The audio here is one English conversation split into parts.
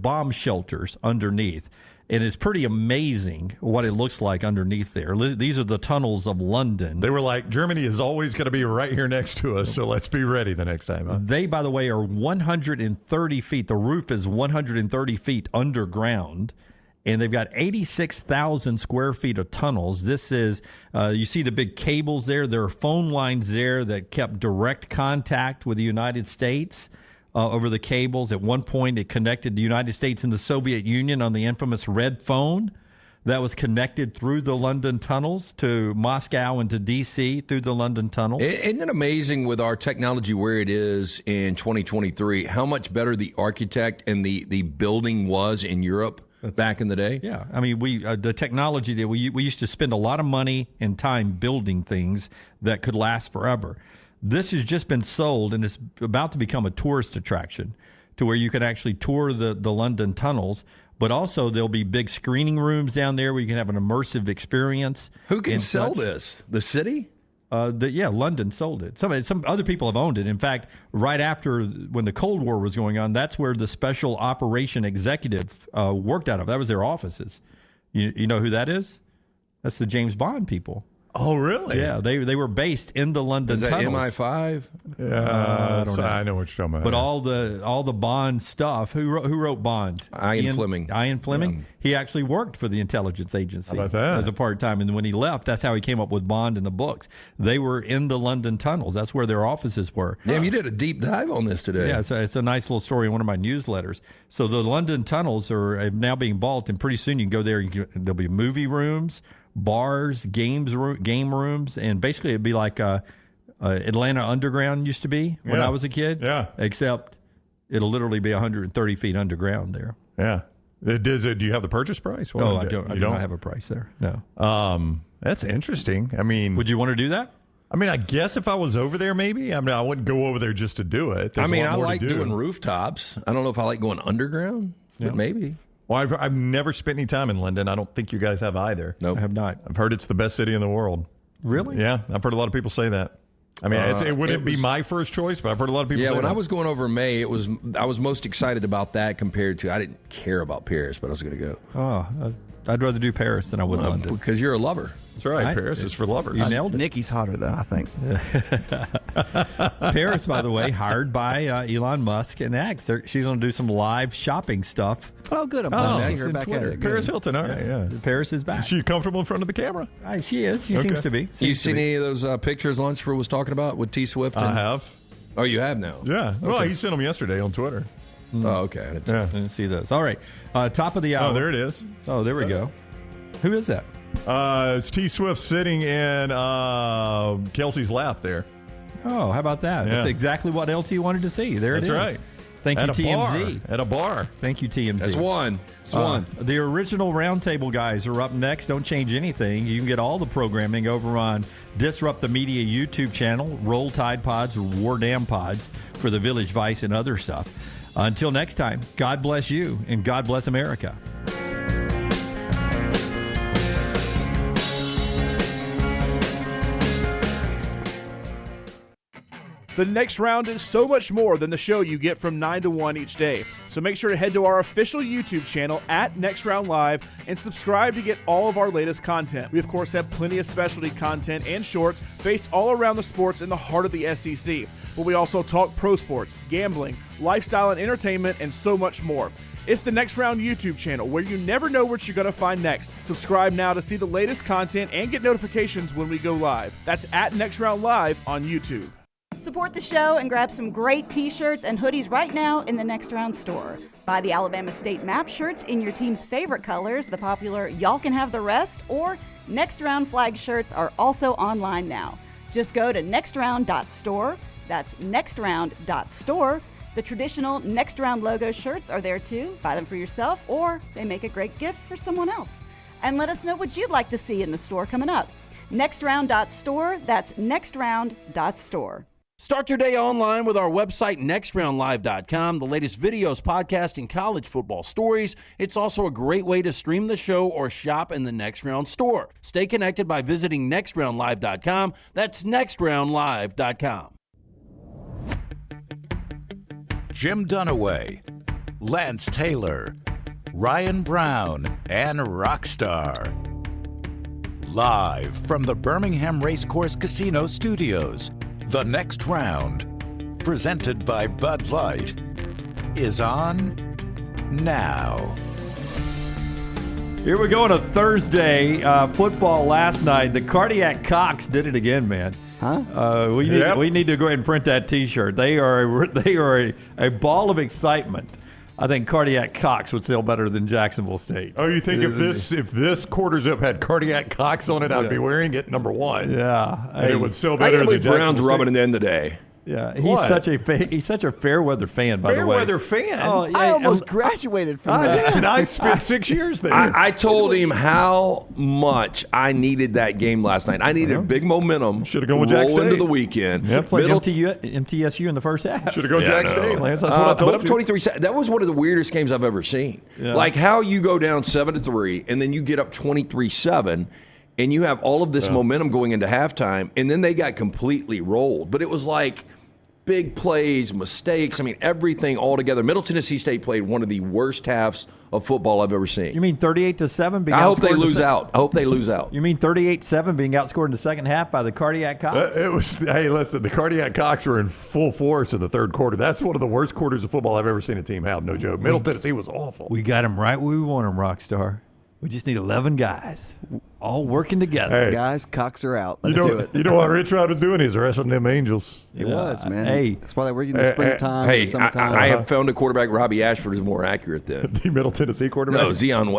bomb shelters underneath. And it's pretty amazing what it looks like underneath there. These are the tunnels of London. They were like, Germany is always going to be right here next to us, so let's be ready the next time. Huh? They, by the way, are 130 feet. The roof is 130 feet underground, and they've got 86,000 square feet of tunnels. This is, you see the big cables there. There are phone lines there that kept direct contact with the United States. Over the cables. At one point, it connected the United States and the Soviet Union on the infamous red phone that was connected through the London tunnels to Moscow and to D.C. through the London tunnels. Isn't it amazing with our technology where it is in 2023, how much better the architect and the building was in Europe back in the day? Yeah. I mean, the technology that we used to spend a lot of money and time building things that could last forever. This has just been sold, and it's about to become a tourist attraction to where you can actually tour the London tunnels, but also there'll be big screening rooms down there where you can have an immersive experience. Who can sell this? The city? London sold it. Some other people have owned it. In fact, right after when the Cold War was going on, that's where the Special Operation Executive worked out of. That was their offices. You know who that is? That's the James Bond people. Oh, really? Yeah, they were based in the London tunnels. Is that MI5? I don't know. I know what you're talking about. But all the Bond stuff. Who wrote Bond? Ian Fleming. Ian Fleming. Yeah. He actually worked for the intelligence agency as a part-time. And when he left, that's how he came up with Bond in the books. They were in the London tunnels. That's where their offices were. Damn, you did a deep dive on this today. Yeah, it's a nice little story in one of my newsletters. So the London tunnels are now being built, and pretty soon you can go there. There'll be movie rooms, bars, game rooms, and basically it'd be like Atlanta Underground used to be when I was a kid. Yeah. Except it'll literally be 130 feet underground there. Yeah. Do you have the purchase price? No, I don't. I don't have a price there. No. That's interesting. I mean, would you want to do that? I mean, I guess if I was over there, maybe. I mean, I wouldn't go over there just to do it. I like doing rooftops. I don't know if I like going underground, but maybe. Well, I've never spent any time in London. I don't think you guys have either. No, nope. I have not. I've heard it's the best city in the world. Really? Yeah, I've heard a lot of people say that. I mean, it wouldn't be my first choice, but I've heard a lot of people say that. Yeah, when I was going over in May, I was most excited about that compared to, I didn't care about Paris, but I was going to go. Oh, I'd rather do Paris than I would London. Because you're a lover. That's right. Paris is for lovers. You nailed it. Nikki's hotter, though, I think. Paris, by the way, hired by Elon Musk and X. She's going to do some live shopping stuff. Oh, good. I'm glad to see her back Twitter. at it. Paris Hilton, all right, yeah. Paris is back. Is she comfortable in front of the camera? She is. She seems to be. You seen any of those pictures Lunsford was talking about with T Swift? I have. Oh, you have now? Yeah. Okay. Well, he sent them yesterday on Twitter. Oh, okay. I didn't see those. All right. Top of the hour. Oh, there it is. Oh, there we go. Who is that? It's T Swift sitting in Kelsey's lap there. Oh, how about that? Yeah. That's exactly what LT wanted to see. There it is. That's right. Thank you, TMZ. At a bar. Thank you, TMZ. That's one. It's one. The original Roundtable guys are up next. Don't change anything. You can get all the programming over on Disrupt the Media YouTube channel, Roll Tide Pods, or War Damn Pods for the Village Vice and other stuff. Until next time, God bless you and God bless America. The Next Round is so much more than the show you get from 9 to 1 each day. So make sure to head to our official YouTube channel at Next Round Live and subscribe to get all of our latest content. We, of course, have plenty of specialty content and shorts based all around the sports in the heart of the SEC. But we also talk pro sports, gambling, lifestyle and entertainment, and so much more. It's the Next Round YouTube channel where you never know what you're going to find next. Subscribe now to see the latest content and get notifications when we go live. That's at Next Round Live on YouTube. Support the show and grab some great t-shirts and hoodies right now in the Next Round store. Buy the Alabama State Map shirts in your team's favorite colors, the popular Y'all Can Have the Rest, or Next Round flag shirts are also online now. Just go to nextround.store. That's nextround.store. The traditional Next Round logo shirts are there too. Buy them for yourself, or they make a great gift for someone else. And let us know what you'd like to see in the store coming up. Nextround.store. That's nextround.store. Start your day online with our website, nextroundlive.com. The latest videos, podcasts, and college football stories. It's also a great way to stream the show or shop in the Next Round store. Stay connected by visiting nextroundlive.com. That's nextroundlive.com. Jim Dunaway. Lance Taylor, Ryan Brown, and Rockstar. Live from the Birmingham Racecourse Casino Studios, the next round, presented by Bud Light, is on now. Here we go on a Thursday. Football last night. The Cardiac Cocks did it again, man. Huh? We need to go ahead and print that T-shirt. They are a ball of excitement. I think Cardiac Cocks would sell better than Jacksonville State. Oh, you think if this quarter zip had Cardiac Cocks on it, I'd be wearing it number one. Yeah, And it would sell I better can't than believe Brown's Jacksonville rubbing State. it in today. yeah. What? He's such a fair weather fan. By the way, Fair weather fan. Oh, yeah, I almost graduated from I that. did. I spent 6 years there. I told him how much I needed that game last night. I needed big momentum. Should've gone with Jack roll into State. the weekend. They played Middle- MTSU in the first half. Should have gone Jack I know. State, Lance. That's what I told but up you. 23. That was one of the weirdest games I've ever seen. Yeah. Like how you go down 7-3, and then you get up 23-7, and you have all of this momentum going into halftime, and then they got completely rolled. But it was like big plays, mistakes. I mean, everything all together. Middle Tennessee State played one of the worst halves of football I've ever seen. You mean 38-7? Being I hope they outscored in the lose out. I hope they lose out. You mean 38-7 being outscored in the second half by the Cardiac Cocks? It was. Hey, listen, the Cardiac Cocks were in full force in the third quarter. That's one of the worst quarters of football I've ever seen a team have. No joke. Middle Tennessee was awful. We got him right where we want him, Rockstar. We just need 11 guys all working together. Hey, Guys, Cocks are out. Let's you know, do it. You know what Rich Rod was doing? He's wrestling them Angels. It was, man. Hey. That's why they were getting the springtime. Hey, the summertime. I have found a quarterback. Robbie Ashford is more accurate than. The Middle Tennessee quarterback. No, Zion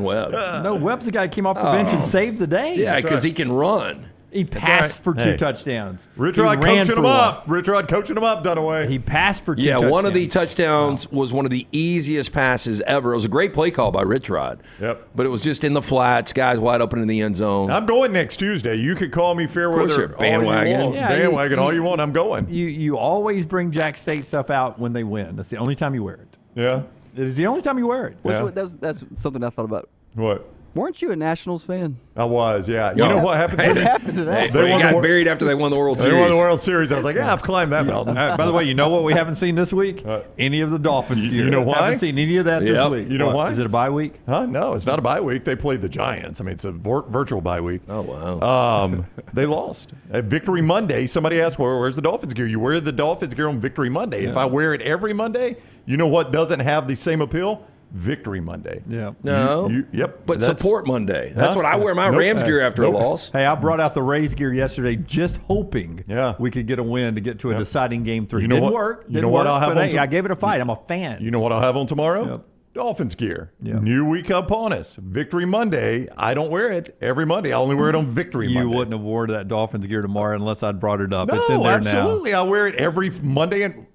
Webb. No, Webb's the guy who came off the bench and saved the day. Yeah, because he can run. He passed for 2 Hey. touchdowns. Rich He Rod ran coaching for him up. one. Rich Rod coaching him up, Dunaway. He passed for 2 Yeah, touchdowns. one of the touchdowns was one of the easiest passes ever. It was a great play call by Rich Rod. Yep. But it was just in the flats, guys wide open in the end zone. I'm going next Tuesday. You could call me fair course weather you're bandwagon. all you want. Yeah, bandwagon all you want. I'm going. You always bring Jack State stuff out when they win. That's the only time you wear it. Yeah. It is the only time you wear it. Yeah. That's something I thought about. What? Weren't you a Nationals fan? I was, yeah. You know what happened to What me? happened to that? They He won the got Wor- buried after they won the World They Series. won the World Series. I was like, yeah, I've climbed that mountain. By the way, you know what we haven't seen this week? Any of the Dolphins You gear. know why? Haven't seen any of that this Yep. week. You know What, why? Is it a bye week? Huh? No, it's not a bye week. They played the Giants. I mean, it's a virtual bye week. Oh, wow. They lost. At Victory Monday, somebody asked, well, where's the Dolphins gear? You wear the Dolphins gear on Victory Monday. If I wear it every Monday, you know what doesn't have the same appeal? Victory Monday. Yeah. No. Yep. But That's- support Monday. That's Huh? what I wear my Nope. Rams gear after Nope. a loss. Hey, I brought out the Rays gear yesterday just hoping we could get a win to get to a deciding game 3. You know Didn't what- work. you Didn't know what work, I'll have but on hey, to- I gave it a fight. I'm a fan. You know what I'll have on tomorrow? Yep. Dolphins gear. Yep. New week upon us. Victory Monday. I don't wear it every Monday. I only wear it on Victory You Monday. wouldn't have worn that Dolphins gear tomorrow unless I'd brought it up. No, It's in there absolutely. I wear it every Monday and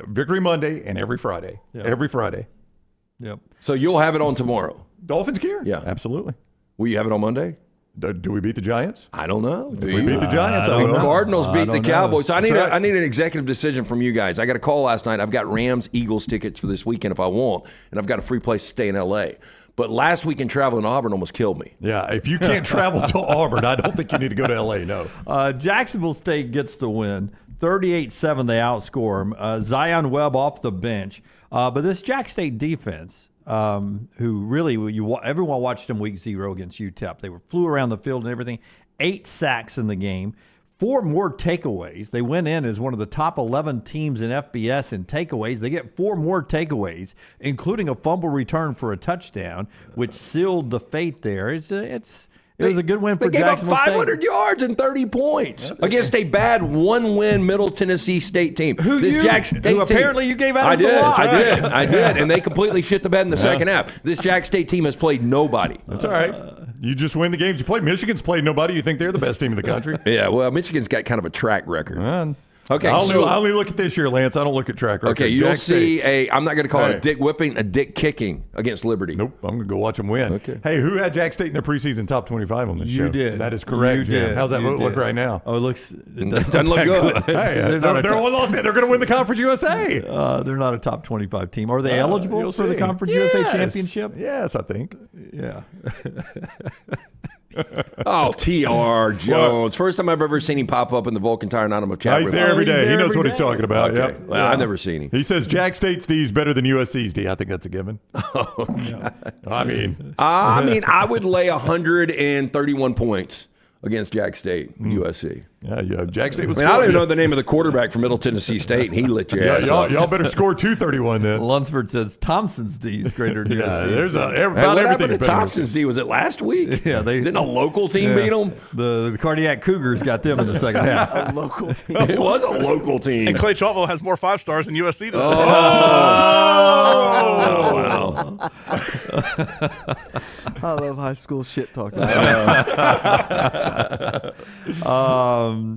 Victory Monday and every Friday. Yeah. Every Friday. now. Yep. So you'll have it on tomorrow. Dolphins gear? Yeah. Absolutely. Will you have it on Monday? Do we beat the Giants? I don't know. Do If we you? beat the Giants, I don't will. know. Cardinals I beat the don't know. Cowboys. So I need That's right. I need an executive decision from you guys. I got a call last night. I've got Rams Eagles tickets for this weekend if I want, and I've got a free place to stay in L.A. But last weekend traveling to Auburn almost killed me. Yeah, if you can't travel to Auburn, I don't think you need to go to L.A., no. Jacksonville State gets the win. 38-7, they outscore them. Zion Webb off the bench. But this Jack State defense, who really, everyone watched them week 0 against UTEP. They flew around the field and everything. 8 sacks in the game. 4 more takeaways. They went in as one of the top 11 teams in FBS in takeaways. They get 4 more takeaways, including a fumble return for a touchdown, which sealed the fate there. It was a good win for They gave up Jacksonville 500 yards and 30 points against a bad 1-win Middle Tennessee State team. Who apparently you gave out I as the did. lock. I did. And they completely shit the bed in the second half. This Jack State team has played nobody. That's all right. You just win the games you play. Michigan's played nobody. You think they're the best team in the country? Yeah, well, Michigan's got kind of a track record. Okay, I so only look at this year, Lance. I don't look at track record. okay, you'll Jack see State. I'm not going to call it Hey. a dick whipping, a dick kicking against Liberty. Nope, I'm going to go watch them win. Okay. Hey, who had Jack State in their preseason top 25 on this show? You did. That is correct, You Jim. did. How's that You look did. right now? Oh, it looks. It Doesn't look good. Hey, They're not a they're one loss. They're going to win the Conference USA. They're not a top 25 team. Are they eligible You'll for the see. Conference Yes. USA championship? Yes, I think. Yeah. Oh, T.R. Jones. First time I've ever seen him pop up in the Vulcan Tire Anonymous chat. He's there every day. He knows what he's talking about. Okay. Yep. Well, I've never seen him. He says Jack State's D is better than USC's D. I think that's a given. Oh, God. I mean, I would lay 131 points against Jack State, USC. yeah. Jack State was. I don't even know the name of the quarterback from Middle Tennessee State, and he lit your ass up. Y'all better score 231 then. Lunsford says Thompson's D is greater than Yeah, USC. there's Hey, about what everything's happened to better. Thompson's D? Was it last week? Yeah, Didn't a local team beat them? The Cardiac Cougars got them in the second half. A local team. It was a local team. And Clay Chaltville has more 5 stars than USC does. Oh, wow. I love high school shit talk.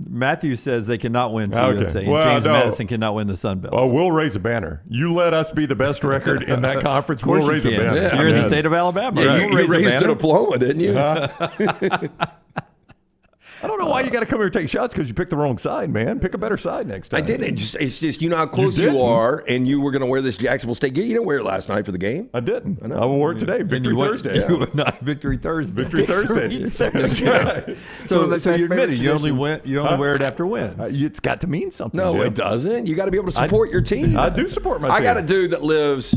Matthew says they cannot win Okay. USA. And Well, James no. Madison cannot win the Sun Belt. Oh, we'll raise a banner. You let us be the best record in that conference. Of course We'll you raise a can. banner. Yeah. You're in the Yes. state of Alabama. Yeah, You'll you raised a banner. diploma, didn't you? I don't know why you got to come here and take shots because you picked the wrong side, man. Pick a better side next time. I didn't. It's just you know how close You you, didn't. are, and you were going to wear this Jacksonville State gear. You didn't wear it last night for the game. I didn't. I will wear it today. Victory Thursday. Victory Thursday. Victory Thursday. So you admitted you only wear it after wins. It's got to mean something. No, Jim. it doesn't. You got to be able to support your team. I do support my team. I got a dude that lives.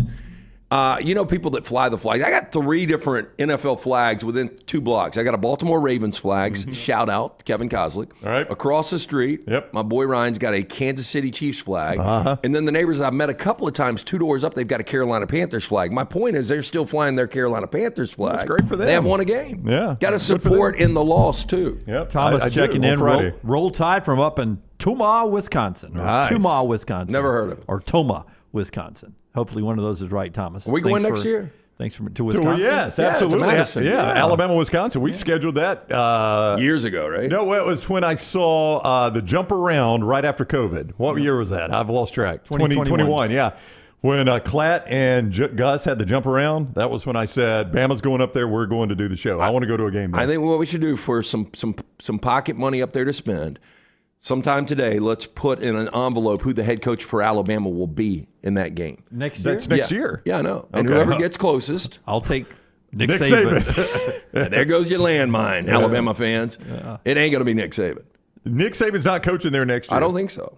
People that fly the flags. I got 3 different NFL flags within 2 blocks. I got a Baltimore Ravens flags. Shout out to Kevin Koslick. All right. Across the street, my boy Ryan's got a Kansas City Chiefs flag. And then the neighbors I've met a couple of times, 2 doors up, they've got a Carolina Panthers flag. My point is they're still flying their Carolina Panthers flag. That's great for them. They have won a game. Yeah. Got to Good for support them. in the loss, too. Yep. Thomas I did checking it on in. Friday. Roll Tide from up in Tomah, Wisconsin. Or Nice. Tomah, Wisconsin. Never heard of it. Or Tomah, Wisconsin. Hopefully one of those is right, Thomas. Are we going Thanks next year? Thanks to Wisconsin. Well, yes, Yeah, absolutely. to Madison. Yeah, Yeah. Alabama, Wisconsin. We scheduled that. Years ago, right? No, it was when I saw the jump around right after COVID. What year was that? I've lost track. 2021, yeah. When Klatt and Gus had the jump around, that was when I said, Bama's going up there, we're going to do the show. I want to go to a game now. I think what we should do for some pocket money up there to spend, sometime today, let's put in an envelope who the head coach for Alabama will be in that game. Next year? That's next year. Yeah, I know. And Okay. whoever gets closest, I'll take Nick Nick Saban. and there goes your landmine, Alabama fans. It ain't going to be Nick Saban. Nick Saban's not coaching there next year. I don't think so.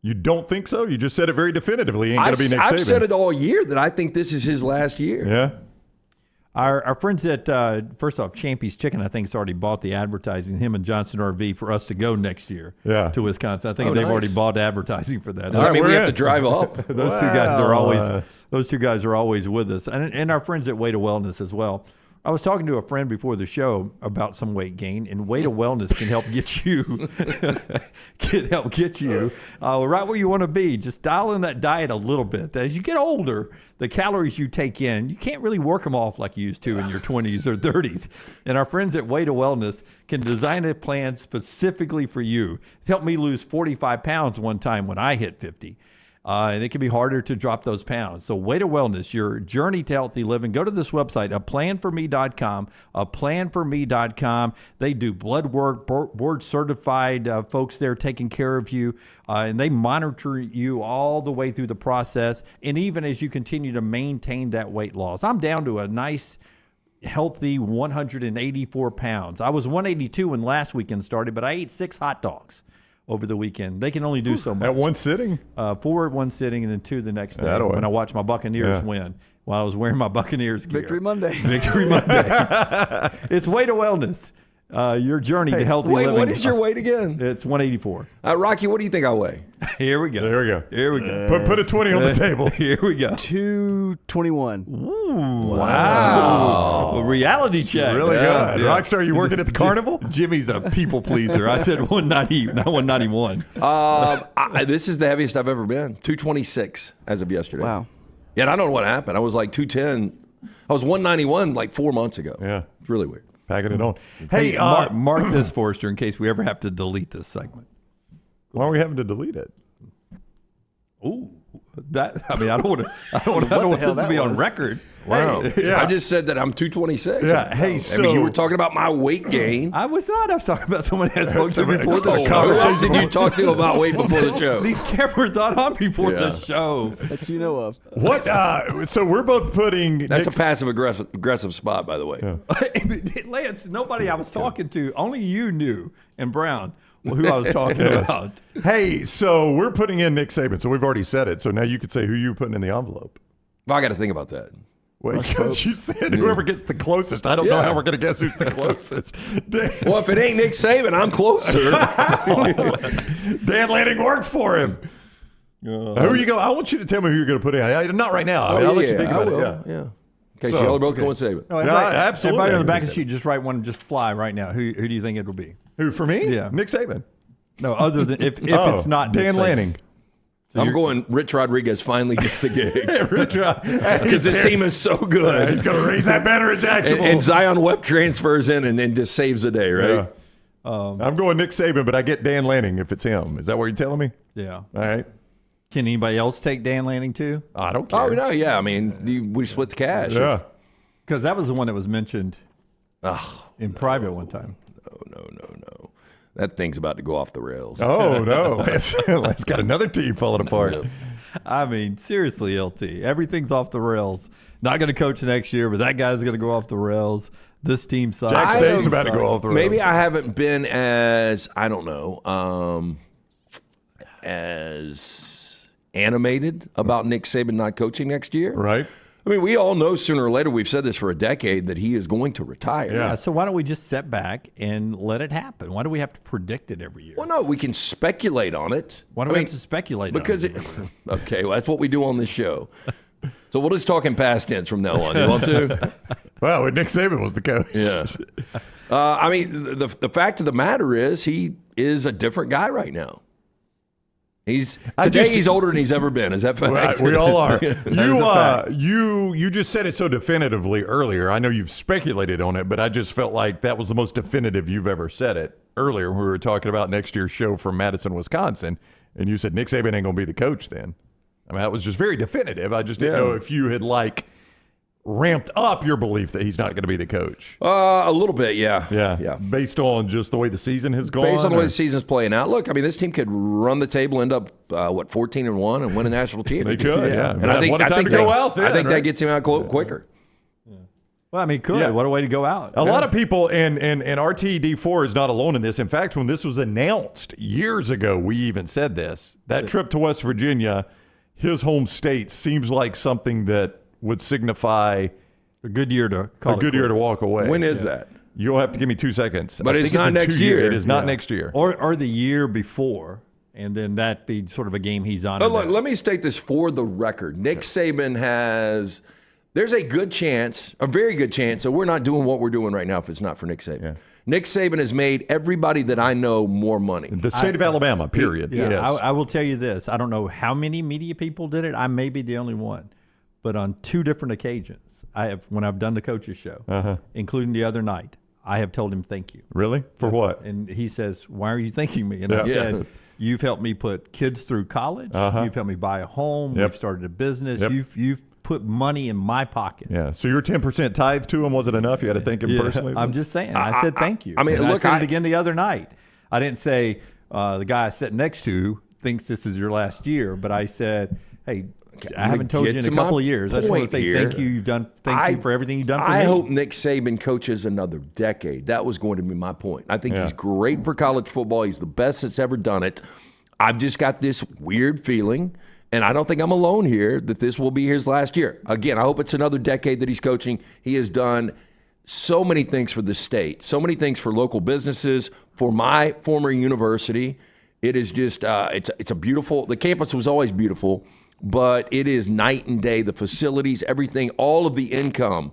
You don't think so? You just said it very definitively. Ain't going to be Nick Saban. I've said it all year that I think this is his last year. Yeah. Our friends at, first off, Champy's Chicken, I think, has already bought the advertising, him and Johnson RV, for us to go next year to Wisconsin. I think they've already bought advertising for that. Does that mean we're we have in. to drive up? Those two guys are always with us, and our friends at Way to Wellness as well. I was talking to a friend before the show about some weight gain, and Way to Wellness can help get you right where you want to be. Just dial in that diet a little bit. As you get older, the calories you take in, you can't really work them off like you used to in your 20s or 30s. And our friends at Way to Wellness can design a plan specifically for you. It helped me lose 45 pounds one time when I hit 50. And it can be harder to drop those pounds. So Way to Wellness, your journey to healthy living. Go to this website, aplanforme.com, aplanforme.com. They do blood work, board certified folks there taking care of you, and they monitor you all the way through the process, and even as you continue to maintain that weight loss. I'm down to a nice, healthy 184 pounds. I was 182 when last weekend started, but I ate 6 hot dogs over the weekend. They can only do so much. At one sitting? 4 at one sitting and then 2 the next day That-a-way. when I watched my Buccaneers win while I was wearing my Buccaneers gear. Victory Monday. Victory Monday. It's Way to Wellness. Your journey to healthy Wait, living. what is your weight again? It's 184. Rocky, what do you think I weigh? Here we go. There we go. Here we go. Put a 20 on the table. Here we go. 221. Wow. A reality check. Really good. Rockstar, you working at the carnival? Jimmy's a people pleaser. I said 190, not 191. This is the heaviest I've ever been. 226 as of yesterday. Wow. Yeah, and I don't know what happened. I was like 210. I was 191 like 4 months ago. Yeah. It's really weird. Packing it on. Hey, Mark this, Forrester, in case we ever have to delete this segment. why are we having to delete it? Ooh, I don't want this to be on record. Wow. yeah. I just said that I'm 226. Yeah. Hey, I mean, you so- were talking about my weight gain. I was not. I was talking about someone I spoke to Somebody- before the Oh, show. who else did you talk to about weight before the show? These cameras aren't on before Yeah. the show. That you know of. What? So we're both putting. That's Nick's- a passive aggressive spot, by the way. Lance, nobody I was talking to, only you knew, and Brown, who I was talking about. Hey, so we're putting in Nick Saban. So we've already said it. So now you could say who you're putting in the envelope. Well, I got to think about that. Well, because you said whoever gets the closest. I don't know Yeah. how we're going to guess who's the closest. Well, if it ain't Nick Saban, I'm closer. Dan Lanning worked for him. Who you go? I want you to tell me who you're going to put in. Not right now. I mean, I'll let you think I about will. it. Yeah. Okay, so So, y'all are both okay. going Saban. No, absolutely. Everybody on the back of the sheet, just write one, just fly right now. Who do you think it will be? Who for me? Yeah. Nick Saban. No, other than if it's not Nick Dan Saban. Lanning. I'm going Rich Rodriguez finally gets the gig. Because Because this team is so good. He's going to raise that banner at Jacksonville. And Zion Webb transfers in and then just saves the day, right? Yeah. I'm going Nick Saban, but I get Dan Lanning if it's him. Is that what you're telling me? Yeah. All right. Can anybody else take Dan Lanning too? I don't care. Oh, no, yeah. I mean, we split the cash. Yeah. Because that was the one that was mentioned in private one time. No. That thing's about to go off the rails. Oh, no. Let's got another team falling apart. I mean, seriously, LT, everything's off the rails. Not going to coach next year, but that guy's going to go off the rails. This team sucks. Jack I State's am about to go off the rails. Maybe I haven't been as, I don't know, as animated about Nick Saban not coaching next year. Right. I mean, we all know sooner or later, we've said this for a decade, that he is going to retire. Yeah, so why don't we just sit back and let it happen? Why do we have to predict it every year? Well, no, we can speculate on it. Why do we have to speculate on Because it? okay, well, that's what we do on this show. So we'll just talk in past tense from now on. You want to? Well, Nick Saban was the coach. Yeah. I mean, the fact of the matter is he is a different guy right now. He's older than he's ever been. Is that fact? Right, we all are. fact. You just said it so definitively earlier. I know you've speculated on it, but I just felt like that was the most definitive you've ever said it earlier when we were talking about next year's show from Madison, Wisconsin, and you said Nick Saban ain't going to be the coach then. I mean, that was just very definitive. I just didn't know if you had ramped up your belief that he's not going to be the coach. A little bit, yeah. Yeah. Based on just the way the season has gone. Based on the way or- the season's playing out. Look, I mean, this team could run the table, end up 14-1, and win a national They championship. could, yeah. And I think What a time to that, go out then, I think right? that gets him out quicker. Well, I mean, could. Yeah. What a way to go out. A lot of people, and RTD4 is not alone in this. In fact, when this was announced years ago, we even said this. That trip to West Virginia, his home state, seems like something that would signify a good year to call a it good year to quits. walk away. When is that? You'll have to give me 2 seconds. But I it's think not in next 2 years. year. It is not Yeah. next year. Or the year before, and then that be sort of a game he's on. But look, let me state this for the record. Nick Saban has, there's a good chance, a very good chance, that we're not doing what we're doing right now if it's not for Nick Saban. Yeah. Nick Saban has made everybody that I know more money. The state of Alabama, period. Yeah, Yes. I will tell you this. I don't know how many media people did it. I may be the only one. But on 2 different occasions, when I've done the coaches show, including the other night, I have told him thank you. Really? For what? And he says, "Why are you thanking me?" And I Yeah. said, "You've helped me put kids through college. You've helped me buy a home. Yep. We've started a business. Yep. You've put money in my pocket." Yeah. So your 10% tithe to him wasn't enough? You had to thank him Yeah, personally? I'm just saying. I said thank you. I mean, And look, I said I- it again the other night. I didn't say the guy I sat next to thinks this is your last year, but I said, "Hey, I haven't told you in a couple of years. I just want to say thank you. Thank you for everything you've done for me." I hope Nick Saban coaches another decade. That was going to be my point. I think he's great for college football. He's the best that's ever done it. I've just got this weird feeling, and I don't think I'm alone here, that this will be his last year. Again, I hope it's another decade that he's coaching. He has done so many things for the state, so many things for local businesses, for my former university. It is just, it's a beautiful, the campus was always beautiful, but it is night and day. The facilities, everything, all of the income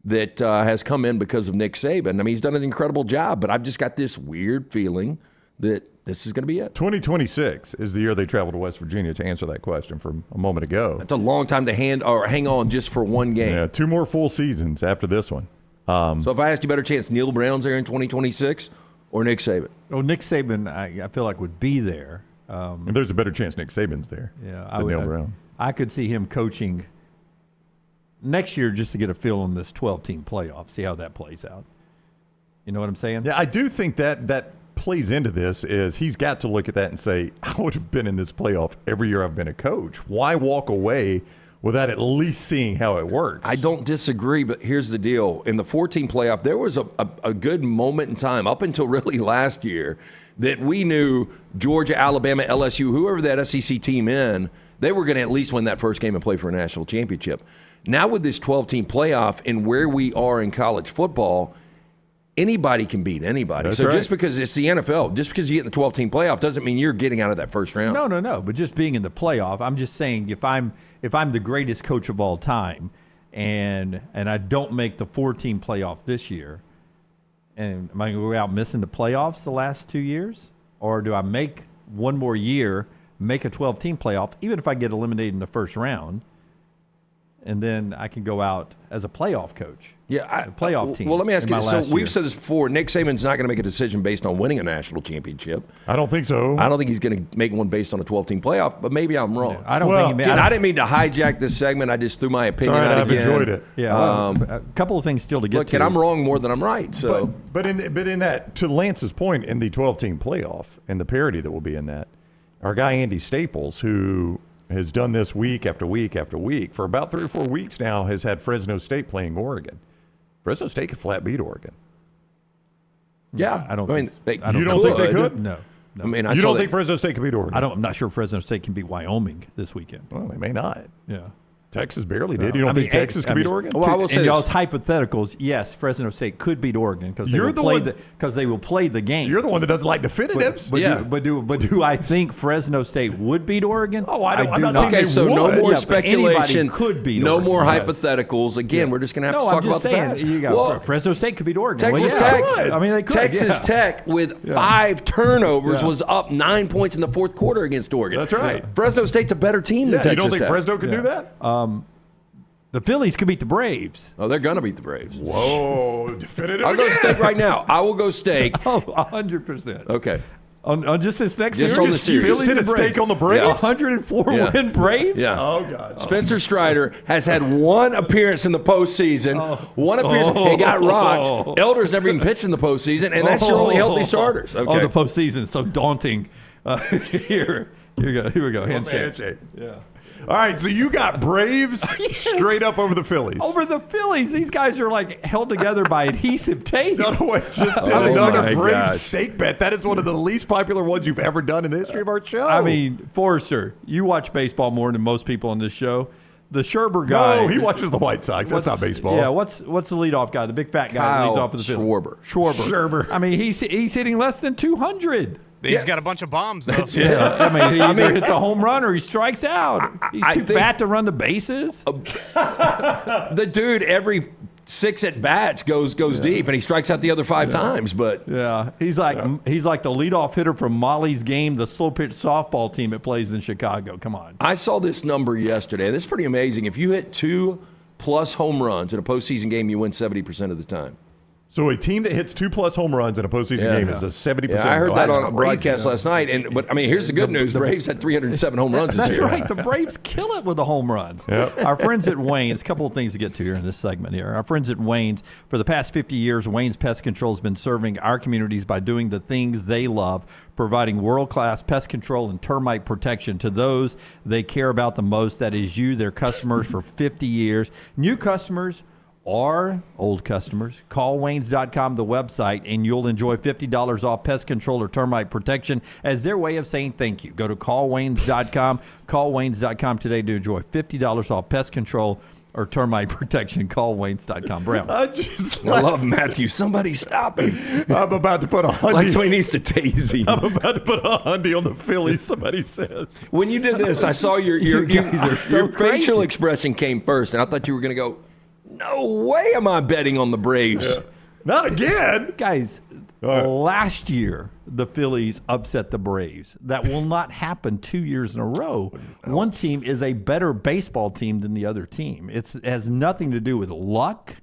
that has come in because of Nick Saban. I mean, he's done an incredible job, but I've just got this weird feeling that this is going to be it. 2026 is the year they travel to West Virginia, to answer that question from a moment ago. It's a long time to hang on just for one game. Yeah, 2 more full seasons after this one. So if I asked you, better chance Neil Brown's there in 2026 or Nick Saban? Well, Nick Saban, I feel like would be there. And there's a better chance Nick Saban's there Yeah, than Neil Brown. I could see him coaching next year just to get a feel on this 12-team playoff, see how that plays out. You know what I'm saying? Yeah, I do think that plays into this is he's got to look at that and say, I would have been in this playoff every year I've been a coach. Why walk away without at least seeing how it works? I don't disagree, but here's the deal. In the 14 playoff, there was a good moment in time up until really last year that we knew Georgia, Alabama, LSU, whoever that SEC team in, they were going to at least win that first game and play for a national championship. Now with this 12-team playoff and where we are in college football, anybody can beat anybody. That's so right. just because it's the NFL, just because you get in the 12-team playoff doesn't mean you're getting out of that first round. No. But just being in the playoff, I'm just saying if I'm the greatest coach of all time and I don't make the 14 playoff this year, and am I going to go out missing the playoffs the last 2 years? Or do I make one more year, make a 12-team playoff, even if I get eliminated in the first round, and then I can go out as a playoff coach? Yeah, a playoff team. Well, let me ask in you my this. So last we've year. said this before. Nick Saban's not going to make a decision based on winning a national championship. I don't think so. I don't think he's going to make one based on a 12-team playoff, but maybe I'm wrong. I don't Well, think he Again, made. I didn't mean to hijack this segment. I just threw my opinion Sorry, out I've again. enjoyed it. Yeah, a couple of things still to get Look, to. and I'm wrong more than I'm right. So But in that, to Lance's point, in the 12-team playoff and the parity that will be in that, our guy Andy Staples, who has done this week after week after week for about 3 or 4 weeks now, has had Fresno State playing Oregon. Fresno State could flat beat Oregon. yeah, I don't mean, think- they You don't think they could? No. I mean, I You saw don't that- think Fresno State could beat Oregon? I'm not sure Fresno State can beat Wyoming this weekend. Well, they may not. Yeah. Texas barely did. You don't think Texas could beat Oregon? Well, I will say in y'all's this. hypotheticals, yes, Fresno State could beat Oregon because You're the one- they will play the game. You're the one that doesn't like definitives. But do I think Fresno State would beat Oregon? Oh, I don't- I'm do not saying Okay, they so no would. more Yeah, but anybody speculation. could beat no Oregon, more yes. hypotheticals. Again, we're just going to have No, to I'm talk just about saying. the facts. You got Well, Fresno State could beat Oregon. Texas Well, Tech. yeah. I mean, they could. Texas yeah. Tech with 5 turnovers Yeah. was up 9 points in the fourth quarter against Oregon. That's right. Fresno State's a better team than Yeah, you Texas don't think Tech. Fresno could do that? The Phillies could beat the Braves. Oh, they're going to beat the Braves. Whoa, definitive. I'll go again. steak right now. I will go steak. Oh, 100%. Okay. On just this next Just series, on the series. You just hit a steak on the Braves? 104 Yeah. win Braves. Yeah. Oh, God. Spencer Strider has had one appearance in the postseason. One appearance. He got rocked. Elders never even pitched in the postseason, and that's your only healthy starters. Okay. Oh, the postseason is so daunting. Here we go. Handshake. Yeah. All right, so you got Braves straight up over the Phillies. Over the Phillies, these guys are like held together by adhesive tape. Dunaway just did Oh, another my Braves gosh. stake bet. That is one of the least popular ones you've ever done in the history of our show. I mean, Forrester, you watch baseball more than most people on this show. The Scherber guy. no, he watches the White Sox. That's not baseball. Yeah, what's the leadoff guy? The big fat guy that leads Kyle off of the field. Schwarber. I mean, he's hitting less than 200. He's got a bunch of bombs, though. Yeah, I mean, he either hits a home run or he strikes out. He's I too think- fat to run the bases. The dude every 6 at bats goes deep, and he strikes out the other 5 times. But Yeah, he's like the leadoff hitter from Molly's game, the slow pitch softball team that plays in Chicago. Come on. I saw this number yesterday, and this is pretty amazing. If you hit 2+ home runs in a postseason game, you win 70% of the time. So a team that hits 2+ home runs in a postseason game is a 70%. Yeah, I heard that That's on a crazy. broadcast last night. But I mean, here's the good news: Braves had 307 home runs this That's year. right. The Braves kill it with the home runs. Our friends at Wayne's, a couple of things to get to here in this segment here. Our friends at Wayne's, for the past 50 years, Wayne's Pest Control has been serving our communities by doing the things they love, providing world-class pest control and termite protection to those they care about the most. That is you, their customers, for 50 years. New customers or old customers, call Waynes.com, the website, and you'll enjoy $50 off pest control or termite protection as their way of saying thank you. Go to callwaynes.com. Call Waynes.com today to enjoy $50 off pest control or termite protection. Call Waynes.com. Brown. I just I love Matthew. Somebody stop him. I'm about to put a Like hundy. so he needs to tase him. I'm about to put a hundy on the Phillies. Somebody says. When you did this, I saw your guys are so crazy. facial expression came first, and I thought you were going to go, no way am I betting on the Braves. Not again. Guys, right. last year, the Phillies upset the Braves. That will not happen 2 years in a row. One team is a better baseball team than the other team. It has nothing to do with luck.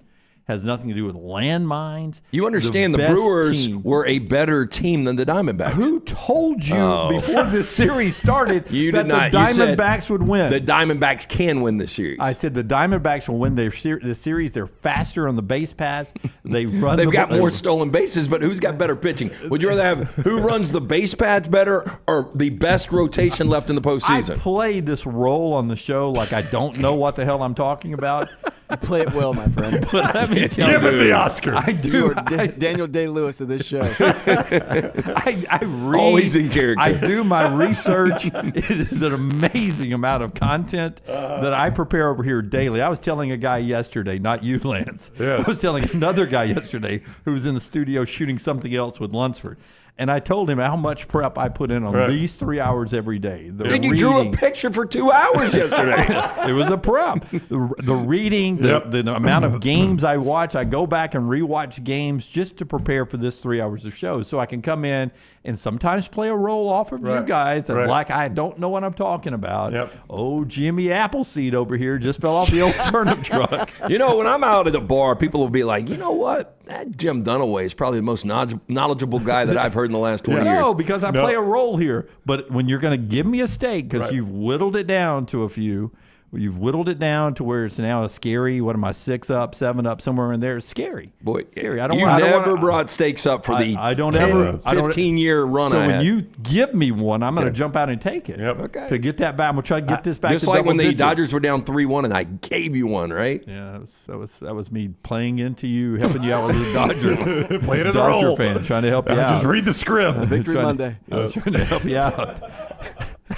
Has nothing to do with landmines. You understand the best Brewers team. were a better team than the Diamondbacks. Who told you before this series started You that did not. the You said Diamondbacks would win? The Diamondbacks can win the series. I said the Diamondbacks will win the series. They're faster on the base pass. They run. They've got more stolen bases, but who's got better pitching? Would you rather have who runs the base pads better or the best rotation left in the I postseason? played this role on the show like I don't know what the hell I'm talking about. You play it well, my friend. But let me tell Give you, him the Oscar. I You do. are Daniel Day-Lewis of this show. I read. Always in character. I do my research. It is an amazing amount of content that I prepare over here daily. I was telling a guy yesterday, not you, Lance. Yes. I was telling another guy yesterday who was in the studio shooting something else with Lunsford. And I told him how much prep I put in on these 3 hours every day. Dude, you drew a picture for 2 hours yesterday. It was a prep. The reading, the amount of games I watch. I go back and rewatch games just to prepare for this 3 hours of show, so I can come in and sometimes play a role off of you guys that like I don't know what I'm talking about. Yep. Oh, Jimmy Appleseed over here just fell off the old turnip truck. You know, when I'm out at a bar, people will be like, you know what? That Jim Dunaway is probably the most knowledgeable guy that I've heard in the last 20 years. No, because I play a role here. But when you're going to give me a steak, because you've whittled it down to a few, you've whittled it down to where it's now a scary, what am I, 6 up, 7 up, somewhere in there. It's scary. Boy, scary. You never brought stakes up for the 15-year run So I had. when you give me one, I'm going to jump out and take it. Yep. Okay. To get that back, I'm going to try to get this back Just to like double when the digits. Dodgers were down 3-1 and I gave you one, right? Yeah, that was me playing into you, helping you out with the Dodger. Play it as a Dodger role. fan, trying to help you out. Just read the script. Victory Trying Monday. I was trying to help you out.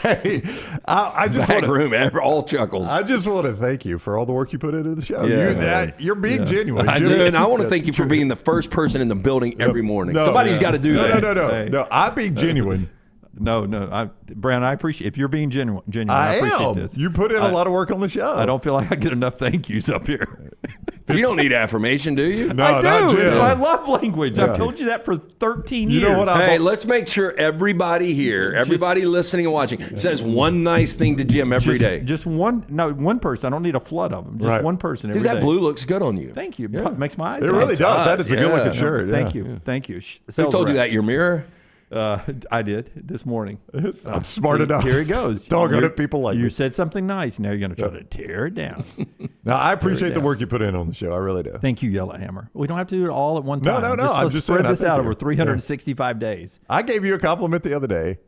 Hey, I just Back want to. room, all chuckles. I just want to thank you for all the work you put into the show. Yeah. You're being genuine. I Jimmy. do, and I want to That's thank you for true. being the first person in the building every morning. No, Somebody's got to do that. No. Hey. No, I'm being genuine. No, Brand, I appreciate if you're being genuine. I appreciate am. this. You put in a lot of work on the show. I don't feel like I get enough thank yous up here. You don't need affirmation, do you? No, I not do. Jim. It's my love language. I've told you that for 13 years. You know what? Hey, let's make sure everybody here, everybody listening and watching, says one nice thing to Jim every day. Just one person. I don't need a flood of them. Just one person every Dude, day. that blue looks good on you. Thank you. Makes my eyes. It really does. That is a good looking Yeah. shirt. Thank you. Thank you. Who Sales told you rep. that? Your mirror? I did this morning. I'm smart See, enough. Here it goes. Doggone it, people like you me. said something nice. Now you're going to try to tear it down. Now, I appreciate the work you put in on the show. I really do. Thank you, Yellow Hammer. We don't have to do it all at one No, time. no. I'm Let's just spread saying, I this thank out you. over 365 days. I gave you a compliment the other day.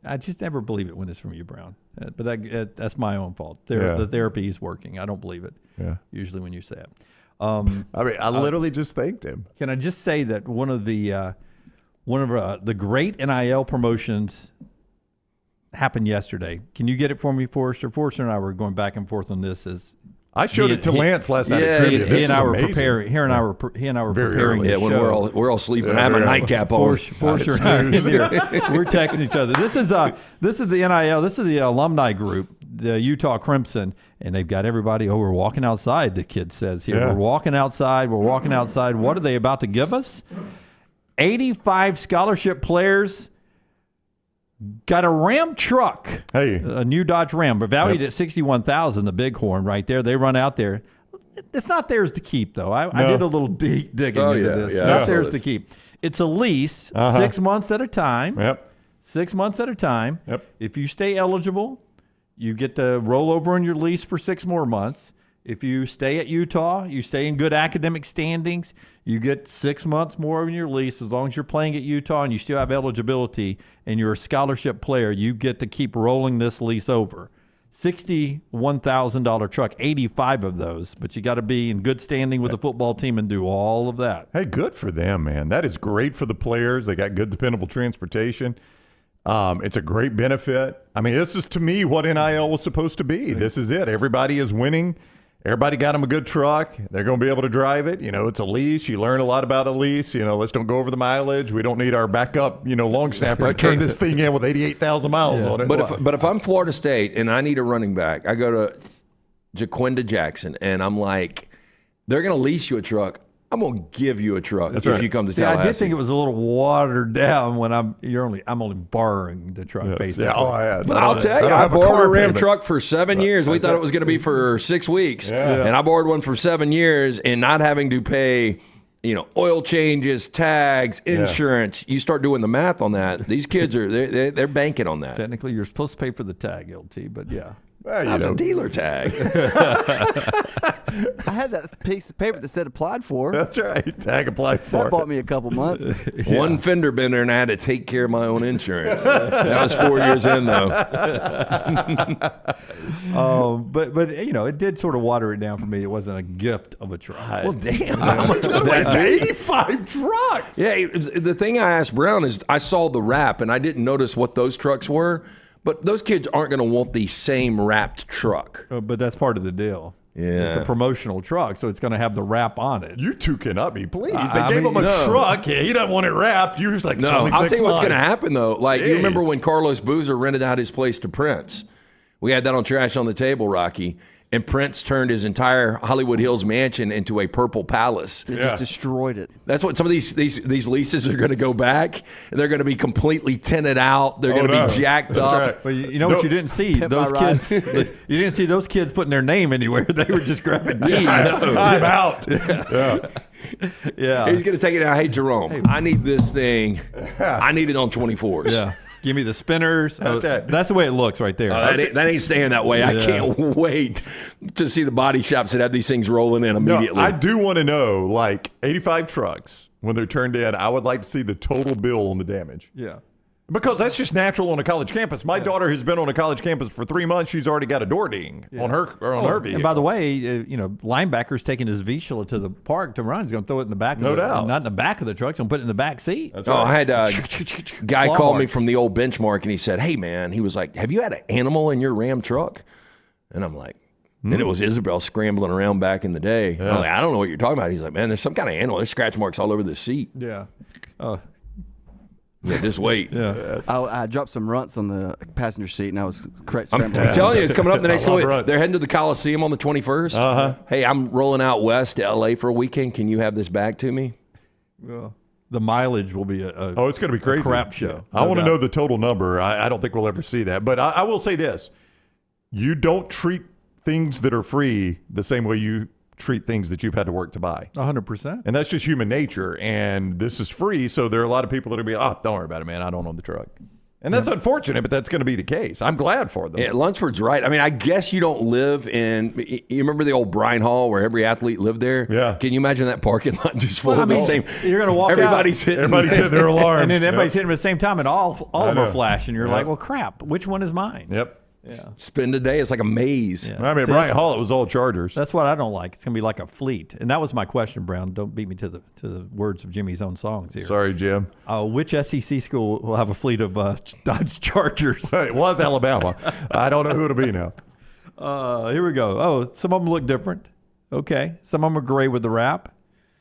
I just never believe it when it's from you, Brown. But that's my own fault. Yeah. The therapy is working. I don't believe it. Yeah. Usually when you say it. I mean, I literally just thanked him. Can I just say that one of the great NIL promotions happened yesterday? Can you get it for me, Forrester? Forrester and I were going back and forth on this as I showed it to Lance last night at trivia. This he and I were amazing. preparing. He and I were Very preparing. early. the Yeah, when show. we're all sleeping. I have a nightcap on. Forrester and I are in here. We're texting each other. This is the NIL. This is the alumni group, the Utah Crimson, and they've got everybody. Oh, we're walking outside. The kid says here, Yeah. we're walking outside. We're walking outside. What are they about to give us? 85 scholarship players. Got a Ram truck. Hey. A new Dodge Ram, but valued at $61,000. The Bighorn right there. They run out there. It's not theirs to keep, though. I did a little digging into this. yeah, Not I saw theirs this. to keep. It's a lease, 6 months at a time. Yep. 6 months at a time. Yep. If you stay eligible, you get to roll over on your lease for 6 more months. If you stay at Utah, you stay in good academic standings, you get 6 months more in your lease as long as you're playing at Utah and you still have eligibility and you're a scholarship player, you get to keep rolling this lease over. $61,000 truck, 85 of those, but you got to be in good standing with the football team and do all of that. Hey, good for them, man. That is great for the players. They got good, dependable transportation. It's a great benefit. I mean, this is, to me, what NIL was supposed to be. This is it. Everybody is winning. Everybody got them a good truck. They're going to be able to drive it. You know, it's a lease. You learn a lot about a lease. You know, let's don't go over the mileage. We don't need our backup, long snapper to turn this thing in with 88,000 miles on it. But if I'm Florida State and I need a running back, I go to Jaquinda Jackson and I'm like, they're going to lease you a truck. I'm gonna give you a truck if right. you come to See, Tallahassee. I did think it was a little watered down when I'm only borrowing the truck basically. Yeah, yeah. But I'll tell you, I borrowed a Ram truck for 7 years. We thought it was going to be for 6 weeks, and I borrowed one for 7 years, and not having to pay, oil changes, tags, insurance. You start doing the math on that. These kids they're banking on that. Technically, you're supposed to pay for the tag, LT, but yeah. Well, That's a dealer tag. I had that piece of paper that said applied for. That's right. Tag applied for. That bought me a couple months. One fender bender, and I had to take care of my own insurance. That was 4 years in, though. But it did sort of water it down for me. It wasn't a gift of a truck. Well, damn. How much was that? 85 trucks. Yeah, the thing I asked Brown is I saw the wrap, and I didn't notice what those trucks were. But those kids aren't going to want the same wrapped truck. But that's part of the deal. Yeah. It's a promotional truck, so it's going to have the wrap on it. You two cannot be pleased. They I gave mean, him a no. truck. He doesn't want it wrapped. You're just like, No, only I'll 6 tell you what's going to months. happen, though. Like, you remember Jeez. when Carlos Boozer rented out his place to Prince? We had that on Trash on the Table, Rocky. And Prince turned his entire Hollywood Hills mansion into a purple palace. They just destroyed it. That's what some of these leases are going to go back. And they're going to be completely tinted out. They're going to be jacked up. Right. But you know what you didn't see? Pimp Those my kids. You didn't see those kids putting their name anywhere. They were just grabbing keys. I'm out. Yeah. He's going to take it out. Hey, Jerome, I need this thing. I need it on 24s. Yeah. Give me the spinners. That's it. That's the way it looks right there. That ain't staying that way. I can't wait to see the body shops that have these things rolling in immediately. No, I do want to know, like 85 trucks, when they're turned in, I would like to see the total bill on the damage. Yeah. Because that's just natural on a college campus. My daughter has been on a college campus for 3 months. She's already got a door ding on her vehicle. And by the way, linebacker's taking his Vishla to the park to run. He's going to throw it in the back. No doubt. Not in the back of the truck. He's going to put it in the back seat. I had a guy Claw call me marks. from the old benchmark, and he said, "Hey, man," he was like, "Have you had an animal in your Ram truck?" And I'm like, and it was Isabel scrambling around back in the day. I'm like, I don't know what you're talking about. He's like, "Man, there's some kind of animal. There's scratch marks all over the seat." Yeah. Yeah, just wait. Yeah. I dropped some runts on the passenger seat, and I was correct. I'm telling you, it's coming up the next I love week. runs. They're heading to the Coliseum on the 21st. Uh-huh. Hey, I'm rolling out west to L.A. for a weekend. Can you have this back to me? Well, the mileage will be it's going to be crazy. a crap show. I want to doubt. know the total number. I don't think we'll ever see that. But I will say this. You don't treat things that are free the same way you treat things that you've had to work to buy. 100%. And that's just human nature. And this is free, so there are a lot of people that are going to be, don't worry about it, man. I don't own the truck. And that's unfortunate, but that's going to be the case. I'm glad for them. Yeah, Lunsford's right. I mean, I guess you don't live in. You remember the old Bryan Hall where every athlete lived there? Yeah. Can you imagine that parking lot just full of the same? You're going to walk Everybody's out. hitting their alarm. And then everybody's hitting them at the same time, and all of them know. are flashing. You're Yeah. like, well, crap. Which one is mine? Yep. Yeah. Spend a day. It's like a maze. Yeah. I mean, See, Bryant Hall, it was all Chargers. That's what I don't like. It's going to be like a fleet. And that was my question, Brown. Don't beat me to the words of Jimmy's own songs here. Sorry, Jim. Which SEC school will have a fleet of Dodge Chargers? It was Alabama. I don't know who it'll be now. Here we go. Oh, some of them look different. Okay. Some of them are gray with the wrap.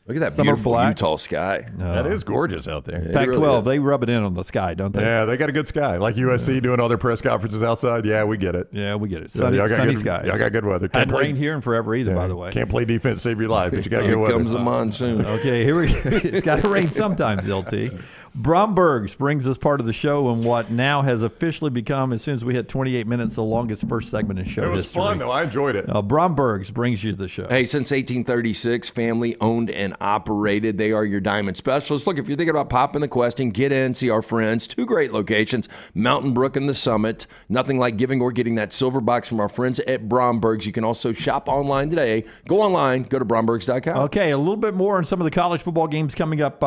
Look at that Some are beautiful black. Utah sky. That is gorgeous out there. It Pac-12, really is. they rub it in on the sky, don't they? Yeah, they got a good sky. Like USC doing all their press conferences outside. Yeah, we get it. Yeah, we get it. Yeah, Sunny, y'all got sunny good, skies. Y'all got good weather. Hadn't rained here in forever either, by the way. Can't play defense, save your life, but you got good Here weather. comes the monsoon. Okay, here we go. It's got to rain sometimes, LT. Bromberg's brings us part of the show and what now has officially become, as soon as we hit 28 minutes, the longest first segment in show It was history. fun, though. I enjoyed it. Bromberg's brings you the show. Hey, since 1836, family owned and operated. They are your diamond specialists. Look, if you're thinking about popping the question, get in, see our friends. 2 great locations, Mountain Brook and the Summit. Nothing like giving or getting that silver box from our friends at Bromberg's. You can also shop online today. Go online, go to brombergs.com. Okay, a little bit more on some of the college football games coming up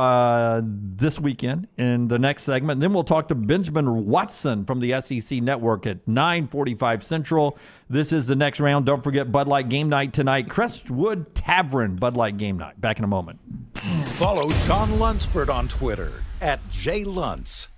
this weekend in the next segment. And then we'll talk to Benjamin Watson from the SEC Network at 9:45 Central. This is the next round. Don't forget Bud Light Game Night tonight. Crestwood Tavern Bud Light Game Night. Back in a moment. Follow John Lunsford on Twitter @JLuntz.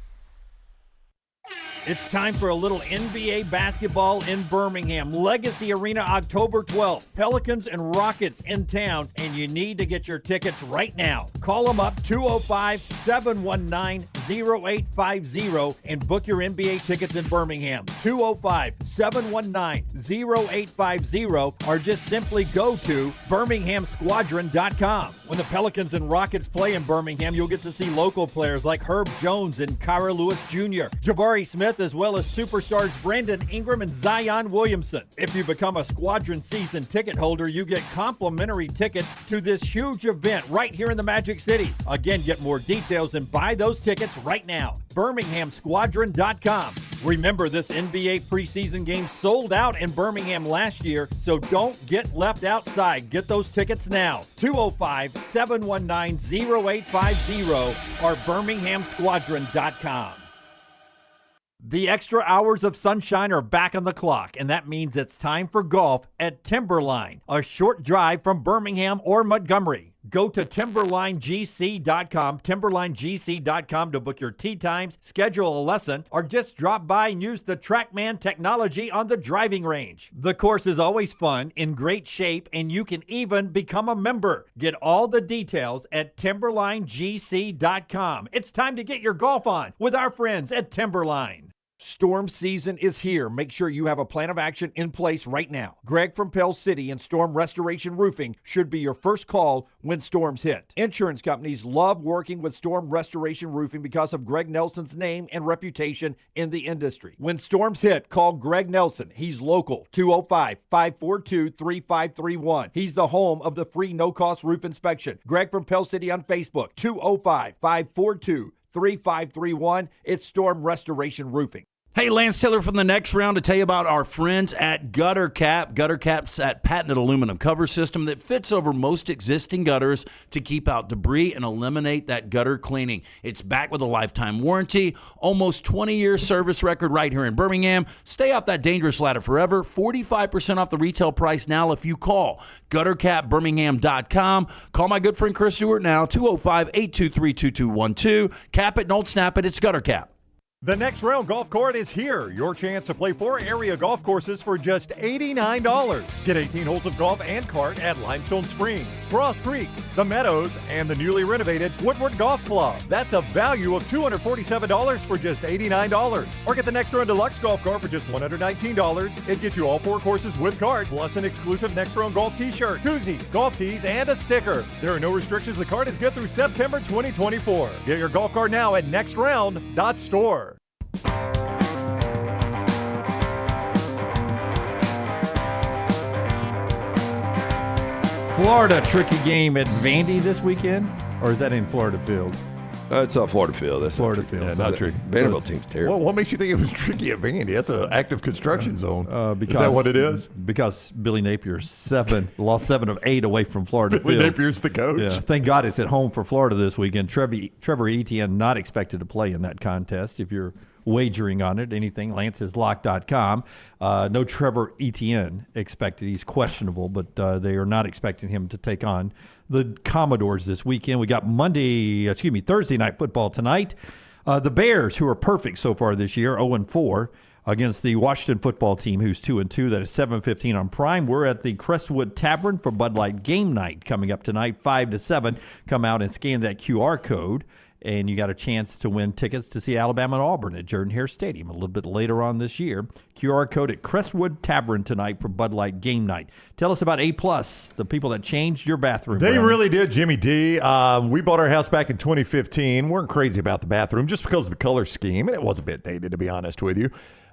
It's time for a little NBA basketball in Birmingham. Legacy Arena, October 12th. Pelicans and Rockets in town, and you need to get your tickets right now. Call them up, 205-719 205-719-0850 and book your NBA tickets in Birmingham. 205-719-0850 or just simply go to birminghamsquadron.com. When the Pelicans and Rockets play in Birmingham, you'll get to see local players like Herb Jones and Kyra Lewis Jr., Jabari Smith, as well as superstars Brandon Ingram and Zion Williamson. If you become a Squadron season ticket holder, you get complimentary tickets to this huge event right here in the Magic City. Again, get more details and buy those tickets right now. birminghamsquadron.com. Remember, this NBA preseason game sold out in Birmingham last year, so don't get left outside. Get those tickets now. 205-719-0850 or birminghamsquadron.com. The extra hours of sunshine are back on the clock, and that means it's time for golf at Timberline, a short drive from Birmingham or Montgomery. Go to timberlinegc.com to book your tee times, schedule a lesson, or just drop by and use the TrackMan technology on the driving range. The course is always fun, in great shape, and you can even become a member. Get all the details at timberlinegc.com. It's time to get your golf on with our friends at Timberline. Storm season is here. Make sure you have a plan of action in place right now. Greg from Pell City and Storm Restoration Roofing should be your first call when storms hit. Insurance companies love working with Storm Restoration Roofing because of Greg Nelson's name and reputation in the industry. When storms hit, call Greg Nelson. He's local, 205-542-3531. He's the home of the free no-cost roof inspection. Greg from Pell City on Facebook, 205-542-3531. It's Storm Restoration Roofing. Hey, Lance Taylor from the Next Round to tell you about our friends at Gutter Cap. Gutter Cap's that patented aluminum cover system that fits over most existing gutters to keep out debris and eliminate that gutter cleaning. It's backed with a lifetime warranty, almost 20-year service record right here in Birmingham. Stay off that dangerous ladder forever. 45% off the retail price now if you call guttercapbirmingham.com. Call my good friend Chris Stewart now, 205-823-2212. Cap it, don't snap it. It's Gutter Cap. The Next Round Golf Court is here. Your chance to play 4 area golf courses for just $89. Get 18 holes of golf and cart at Limestone Springs, Cross Creek, The Meadows, and the newly renovated Woodward Golf Club. That's a value of $247 for just $89. Or get the Next Round Deluxe Golf Cart for just $119. It gets you all 4 courses with cart, plus an exclusive Next Round Golf t-shirt, koozie, golf tees, and a sticker. There are no restrictions. The cart is good through September 2024. Get your golf cart now at nextround.store. Florida, tricky game at Vandy this weekend, or is that in Florida Field? It's a Florida Field. That's Florida Field. Yeah, not tricky. Vanderbilt team's terrible. Well, what makes you think it was tricky at Vandy? That's an active construction zone. Because, is that what it is? Because Billy Napier lost 7 of 8 away from Florida Billy Field. Napier's the coach. Yeah. Thank God it's at home for Florida this weekend. Trevor Etienne not expected to play in that contest. If you're wagering on it, anything, lanceslock.com. No Trevor Etienne expected. He's questionable, but they are not expecting him to take on the Commodores this weekend. We got Thursday night football tonight. The Bears, who are perfect so far this year, 0-4, against the Washington football team, who's 2-2. That is 7:15 on Prime. We're at the Crestwood Tavern for Bud Light game night coming up tonight, 5 to 7. Come out and scan that QR code, and you got a chance to win tickets to see Alabama and Auburn at Jordan-Hare Stadium a little bit later on this year. QR code at Crestwood Tavern tonight for Bud Light game night. Tell us about A+, the people that changed your bathroom. They Brandon. really did, Jimmy D. We bought our house back in 2015. Weren't crazy about the bathroom just because of the color scheme, and it was a bit dated, to be honest with you.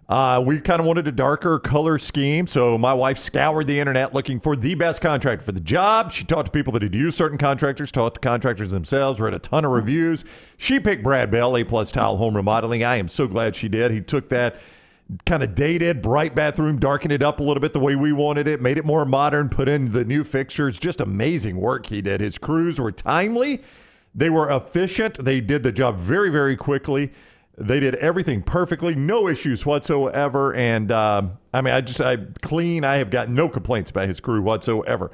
We kind of wanted a darker color scheme, so my wife scoured the internet looking for the best contractor for the job. She talked to people that had used certain contractors, talked to contractors themselves, read a ton of reviews. She picked Brad Bell, A+ Tile Home Remodeling. I am so glad she did. He took that kind of dated, bright bathroom, darkened it up a little bit the way we wanted it, made it more modern, put in the new fixtures. Just amazing work he did. His crews were timely. They were efficient. They did the job very, very quickly. They did everything perfectly, no issues whatsoever. And I clean. I have got no complaints about his crew whatsoever.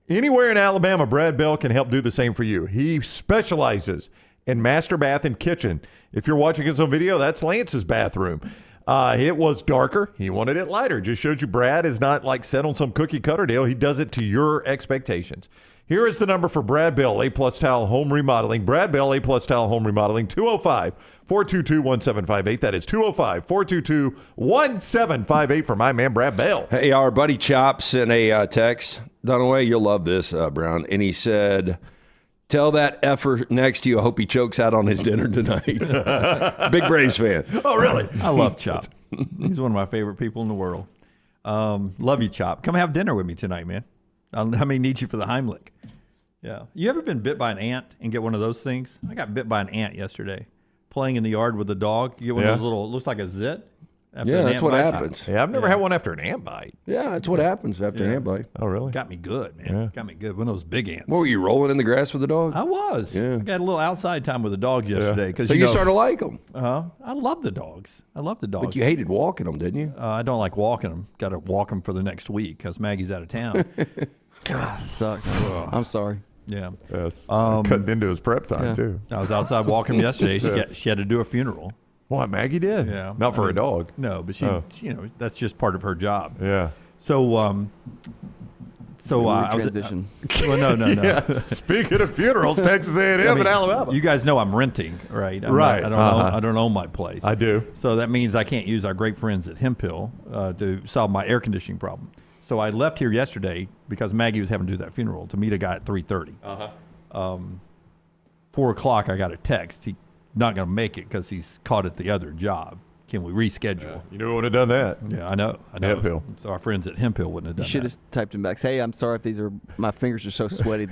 Anywhere in Alabama, Brad Bell can help do the same for you. He specializes in master bath and kitchen. If you're watching us on video, that's Lance's bathroom. It was darker. He wanted it lighter. Just shows you Brad is not like set on some cookie cutter deal. He does it to your expectations. Here is the number for Brad Bell, A-Plus Tile Home Remodeling. Brad Bell, A-Plus Tile Home Remodeling, 205-422-1758. That is 205-422-1758 for my man, Brad Bell. Hey, our buddy Chop sent a text. Dunaway, you'll love this, Brown. And he said, tell that effer next to you, I hope he chokes out on his dinner tonight. Big Braves fan. Oh, really? I love Chop. He's one of my favorite people in the world. Love you, Chop. Come have dinner with me tonight, man. I may need you for the Heimlich. Yeah. You ever been bit by an ant and get one of those things? I got bit by an ant yesterday. Playing in the yard with a dog. You get one of those little, looks like a zit. Yeah, that's what happens. Yeah, I've never had one after an ant bite. Yeah, that's what happens after an ant bite. Oh, really? Got me good, man. Yeah. Got me good. One of those big ants. What, were you rolling in the grass with the dog? I was. Yeah. I got a little outside time with the dogs yesterday. So you started to like them. I love the dogs. I love the dogs. But you hated walking them, didn't you? I don't like walking them. Got to walk them for the next week because Maggie's out of town. God, it sucks. I'm sorry. Yeah. Yes. Cutting into his prep time, too. I was outside walking him yesterday. She had to do a funeral. What, Maggie did? Yeah. Not for a dog. No, but she, that's just part of her job. Yeah. So, I was transition. Well, no. Yeah. Speaking of funerals, Texas A&M and Alabama. You guys know I'm renting, right? Right. I don't own my place. I do. So that means I can't use our great friends at Hemphill to solve my air conditioning problem. So I left here yesterday because Maggie was having to do that funeral to meet a guy at 3:30. 4 o'clock, I got a text. He's not going to make it because he's caught at the other job. Can we reschedule? You knew who would have done that. Yeah, I know. Hemphill. So our friends at Hemphill wouldn't have done You should that. have typed him back. Say, hey, I'm sorry if my fingers are so sweaty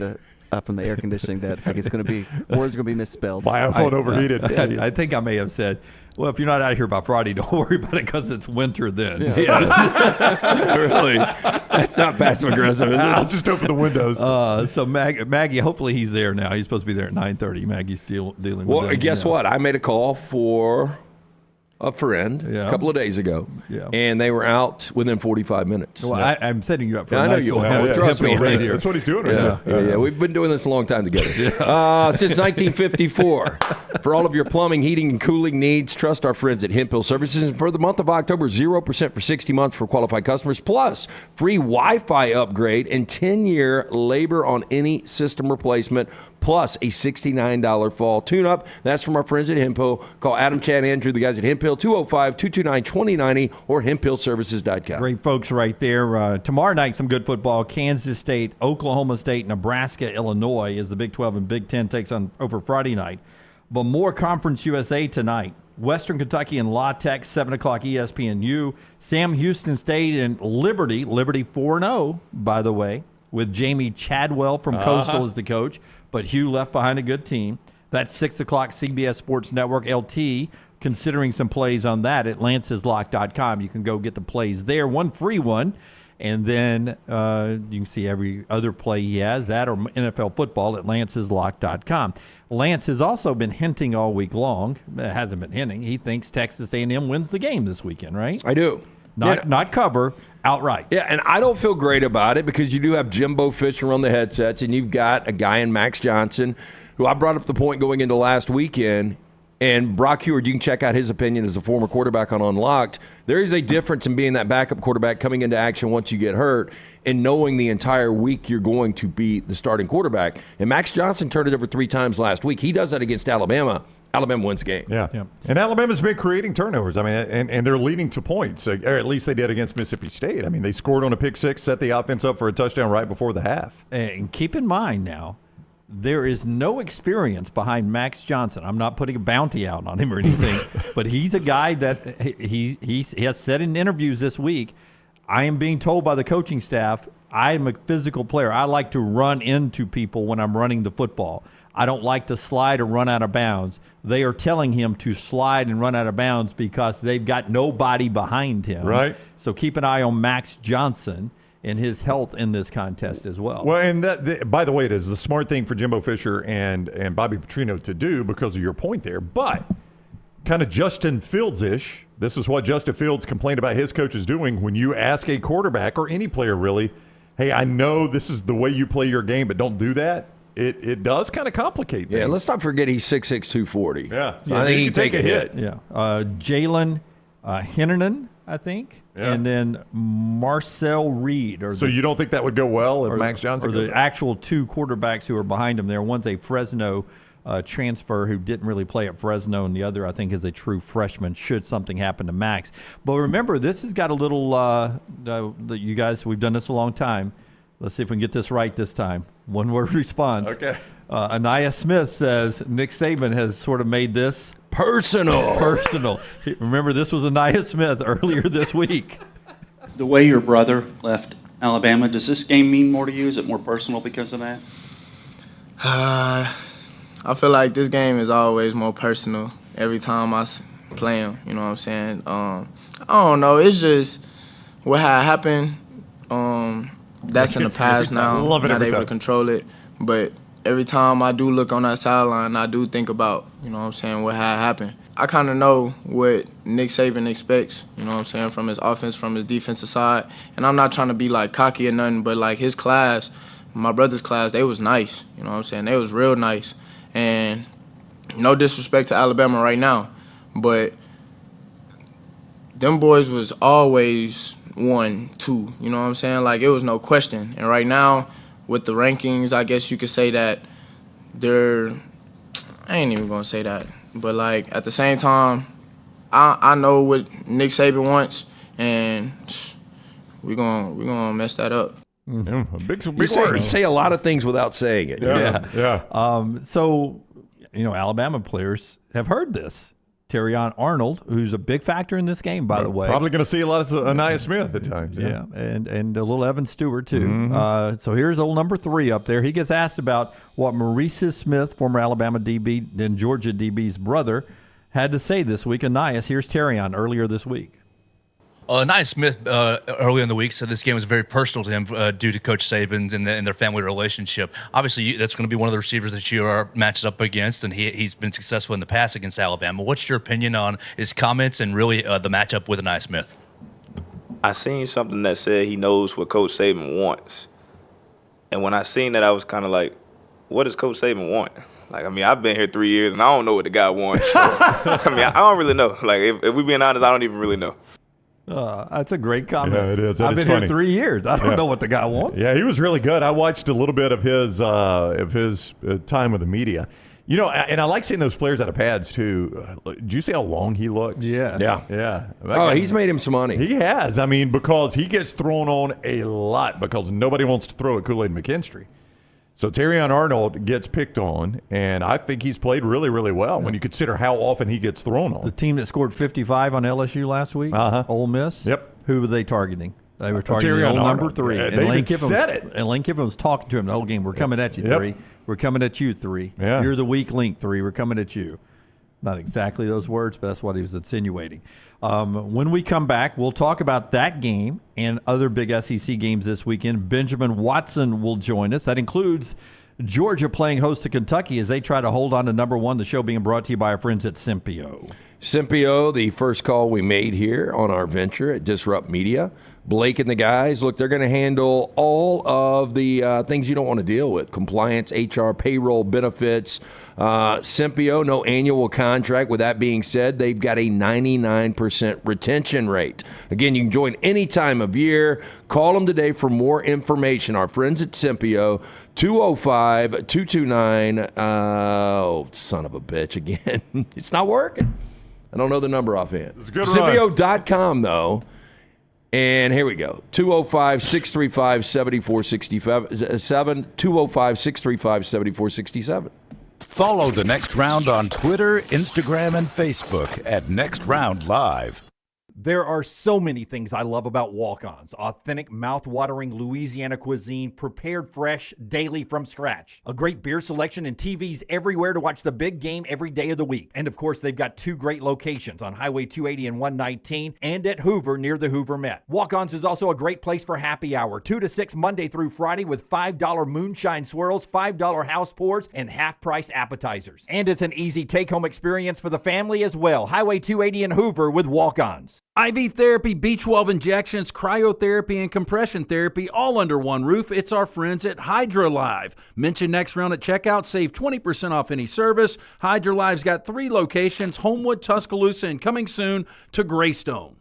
from the air conditioning that like it's going to be words are going to be misspelled. My iPhone overheated. I think I may have said, well, if you're not out here by Friday, don't worry about it because it's winter then. Yeah. Really? That's not passive aggressive, is it? I'll just open the windows. So Maggie, hopefully he's there now. He's supposed to be there at 9:30. Maggie's still dealing with Well, guess what? I made a call for a friend a couple of days ago, and they were out within 45 minutes. Well, I'm setting you up for I a know nice you little are. Trust me. right here. That's what he's doing right now. Yeah, we've been doing this a long time together. Since 1954. For all of your plumbing, heating, and cooling needs, trust our friends at Hemphill Services. And for the month of October, 0% for 60 months for qualified customers, plus free Wi-Fi upgrade and 10-year labor on any system replacement, plus a $69 fall tune-up. That's from our friends at Hemphill. Call Adam, Chad, Andrew, the guys at Hemphill, 205-229-2090 or hemphillservices.com. Great folks right there. Tomorrow night, some good football. Kansas State, Oklahoma State, Nebraska, Illinois as the Big 12 and Big 10 takes on over Friday night. But more Conference USA tonight. Western Kentucky and La Tech, 7 o'clock ESPNU. Sam Houston State and Liberty 4-0, by the way, with Jamie Chadwell from Coastal as the coach. But Hugh left behind a good team. That's 6 o'clock CBS Sports Network LT. Considering some plays on that at lanceslock.com. You can go get the plays there, one free one. And then you can see every other play he has, that or NFL football at lanceslock.com. Lance has also been hinting all week long. It hasn't been hinting. He thinks Texas A&M wins the game this weekend, right? I do. Not cover, outright. Yeah, and I don't feel great about it because you do have Jimbo Fisher on the headsets, and you've got a guy in Max Johnson, who I brought up the point going into last weekend. And Brock Heward, you can check out his opinion as a former quarterback on Unlocked. There is a difference in being that backup quarterback coming into action once you get hurt and knowing the entire week you're going to be the starting quarterback. And Max Johnson turned it over 3 times last week. He does that against Alabama. Alabama wins the game. Yeah. And Alabama's been creating turnovers. I mean, and they're leading to points, or at least they did against Mississippi State. I mean, they scored on a pick six, set the offense up for a touchdown right before the half. And keep in mind now, there is no experience behind Max Johnson. I'm not putting a bounty out on him or anything, but he's a guy that he has said in interviews this week, I am being told by the coaching staff, I am a physical player. I like to run into people when I'm running the football. I don't like to slide or run out of bounds. They are telling him to slide and run out of bounds because they've got nobody behind him. Right. So keep an eye on Max Johnson and his health in this contest as well. Well, and by the way, it is the smart thing for Jimbo Fisher and Bobby Petrino to do because of your point there. But kind of Justin Fields-ish, this is what Justin Fields complained about his coaches doing when you ask a quarterback or any player really, hey, I know this is the way you play your game, but don't do that. It does kind of complicate things. Yeah, let's not forget he's 6'6", 240. Yeah. I think he can take a hit. Yeah. Jalen Henneman, I think. and then Marcel Reed. So you don't think that would go well if Max Johnson or goes the out? actual two quarterbacks who are behind him there. One's a Fresno transfer who didn't really play at Fresno, and the other, I think, is a true freshman should something happen to Max. But remember, this has got a little you guys, we've done this a long time. Let's see if we can get this right this time. One-word response. Okay. Anaya Smith says Nick Saban has sort of made this personal. Remember, this was Anaya Smith earlier this week. The way your brother left Alabama, does this game mean more to you? Is it more personal because of that? I feel like this game is always more personal every time I play him. You know what I'm saying? I don't know. It's just what had happened. That's in the past now. Love it not every able time. to control it. But every time I do look on that sideline, I do think about, you know what I'm saying, what had happened. I kind of know what Nick Saban expects, you know what I'm saying, from his offense, from his defensive side. And I'm not trying to be, like, cocky or nothing, but, like, his class, my brother's class, they was nice. You know what I'm saying? They was real nice. And no disrespect to Alabama right now, but them boys was always 1, 2. You know what I'm saying? Like, it was no question. And right now, with the rankings, I guess you could say that they're – I ain't even going to say that. But, like, at the same time, I know what Nick Saban wants, and we gonna mess that up. Big You words. say a lot of things without saying it. Yeah. So, Alabama players have heard this. Terrion Arnold, who's a big factor in this game, by the way. Probably going to see a lot of Anaya Smith at times. Yeah, and a little Evan Stewart, too. So here's old number 3 up there. He gets asked about what Maurice Smith, former Alabama DB, then Georgia DB's brother, had to say this week. Anais, here's Terrion earlier this week. Anaya Smith earlier in the week said this game was very personal to him due to Coach Saban and their family relationship. Obviously, that's going to be one of the receivers that you are matched up against, and he's been successful in the past against Alabama. What's your opinion on his comments and really the matchup with Anaya Smith? I seen something that said he knows what Coach Saban wants. And when I seen that, I was kind of like, what does Coach Saban want? Like, I mean, I've been here 3 years, and I don't know what the guy wants. So, I mean, I don't really know. Like, if we're being honest, I don't even really know. That's a great comment. Yeah, it is. I've been funny. here 3 years. I don't know what the guy wants. Yeah, he was really good. I watched a little bit of his time with the media. And I like seeing those players out of pads, too. Did you see how long he looked? Yes. Yeah. He's made him some money. He has. I mean, because he gets thrown on a lot because nobody wants to throw at Kool-Aid McKinstry. So Terrion Arnold gets picked on, and I think he's played really, really well when you consider how often he gets thrown on. The team that scored 55 on LSU last week, Ole Miss. Yep. Who were they targeting? They were targeting Terrion old number Arnold. 3. Yeah, and they Lane even Kiffin said was, it. And Lane Kiffin was talking to him the whole game. We're coming at you, Yep. 3. We're coming at you, 3. Yeah. You're the weak link, 3. We're coming at you. Not exactly those words, but that's what he was insinuating. When we come back, we'll talk about that game and other big SEC games this weekend. Benjamin Watson will join us. That includes Georgia playing host to Kentucky as they try to hold on to number 1. The show being brought to you by our friends at Simpio. Simpio, the first call we made here on our venture at Disrupt Media. Blake and the guys, look, they're going to handle all of the things you don't want to deal with. Compliance, HR, payroll, benefits. Simpio, no annual contract. With that being said, they've got a 99% retention rate. Again, you can join any time of year. Call them today for more information. Our friends at Simpio, 205-229. Oh, son of a bitch again. It's not working. I don't know the number offhand. It's a good Simpio.com, though. And here we go. 205-635-7467. 205-635-7467. Follow The Next Round on Twitter, Instagram, and Facebook at Next Round Live. There are so many things I love about walk-ons. Authentic, mouth-watering Louisiana cuisine, prepared fresh, daily from scratch. A great beer selection and TVs everywhere to watch the big game every day of the week. And of course, they've got 2 great locations on Highway 280 and 119 and at Hoover near the Hoover Met. Walk-ons is also a great place for happy hour. 2 to 6 Monday through Friday with $5 moonshine swirls, $5 house pours, and half-price appetizers. And it's an easy take-home experience for the family as well. Highway 280 and Hoover with walk-ons. IV therapy, B12 injections, cryotherapy, and compression therapy all under one roof. It's our friends at Hydra Live. Mention Next Round at checkout. Save 20% off any service. Hydra Live's got 3 locations, Homewood, Tuscaloosa, and coming soon to Greystone.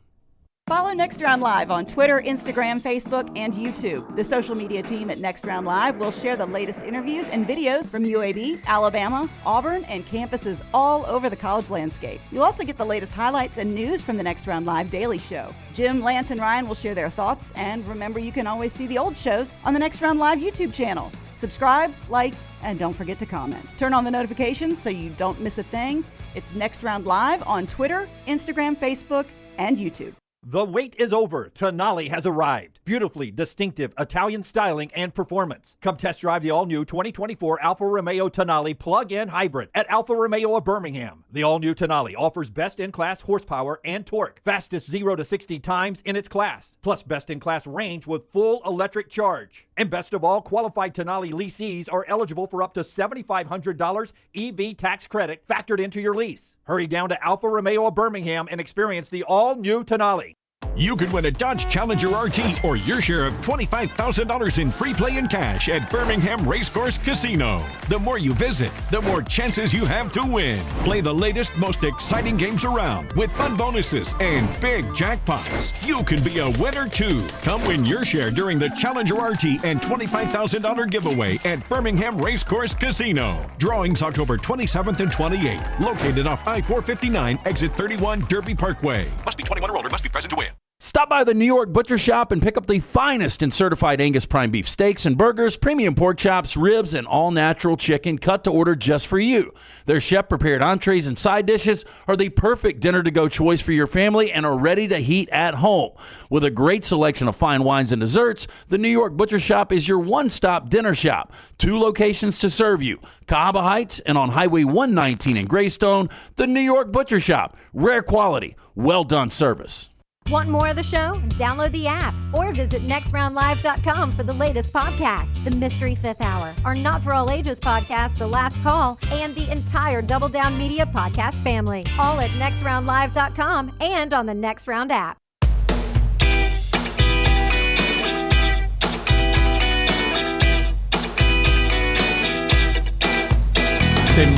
Follow Next Round Live on Twitter, Instagram, Facebook, and YouTube. The social media team at Next Round Live will share the latest interviews and videos from UAB, Alabama, Auburn, and campuses all over the college landscape. You'll also get the latest highlights and news from the Next Round Live Daily Show. Jim, Lance, and Ryan will share their thoughts, and remember, you can always see the old shows on the Next Round Live YouTube channel. Subscribe, like, and don't forget to comment. Turn on the notifications so you don't miss a thing. It's Next Round Live on Twitter, Instagram, Facebook, and YouTube. The wait is over. Tonali has arrived. Beautifully distinctive Italian styling and performance. Come test drive the all-new 2024 Alfa Romeo Tonali plug-in hybrid at Alfa Romeo of Birmingham. The all-new Tonali offers best-in-class horsepower and torque, fastest 0 to 60 times in its class, plus best-in-class range with full electric charge. And best of all, qualified Tonali leasees are eligible for up to $7,500 EV tax credit factored into your lease. Hurry down to Alfa Romeo of Birmingham and experience the all-new Tonali. You could win a Dodge Challenger RT or your share of $25,000 in free play and cash at Birmingham Racecourse Casino. The more you visit, the more chances you have to win. Play the latest, most exciting games around with fun bonuses and big jackpots. You could be a winner too. Come win your share during the Challenger RT and $25,000 giveaway at Birmingham Racecourse Casino. Drawings October 27th and 28th. Located off I-459, exit 31, Derby Parkway. Must be 21 or older. Must be present to win. Stop by the New York Butcher Shop and pick up the finest in certified Angus prime beef steaks and burgers, premium pork chops, ribs, and all-natural chicken cut to order just for you. Their chef-prepared entrees and side dishes are the perfect dinner-to-go choice for your family and are ready to heat at home. With a great selection of fine wines and desserts, the New York Butcher Shop is your one-stop dinner shop. 2 locations to serve you, Cahaba Heights and on Highway 119 in Greystone. The New York Butcher Shop. Rare quality, well-done service. Want more of the show? Download the app or visit nextroundlive.com for the latest podcast, The Mystery Fifth Hour, our Not For All Ages podcast, The Last Call, and the entire Double Down Media podcast family. All at nextroundlive.com and on the Next Round app.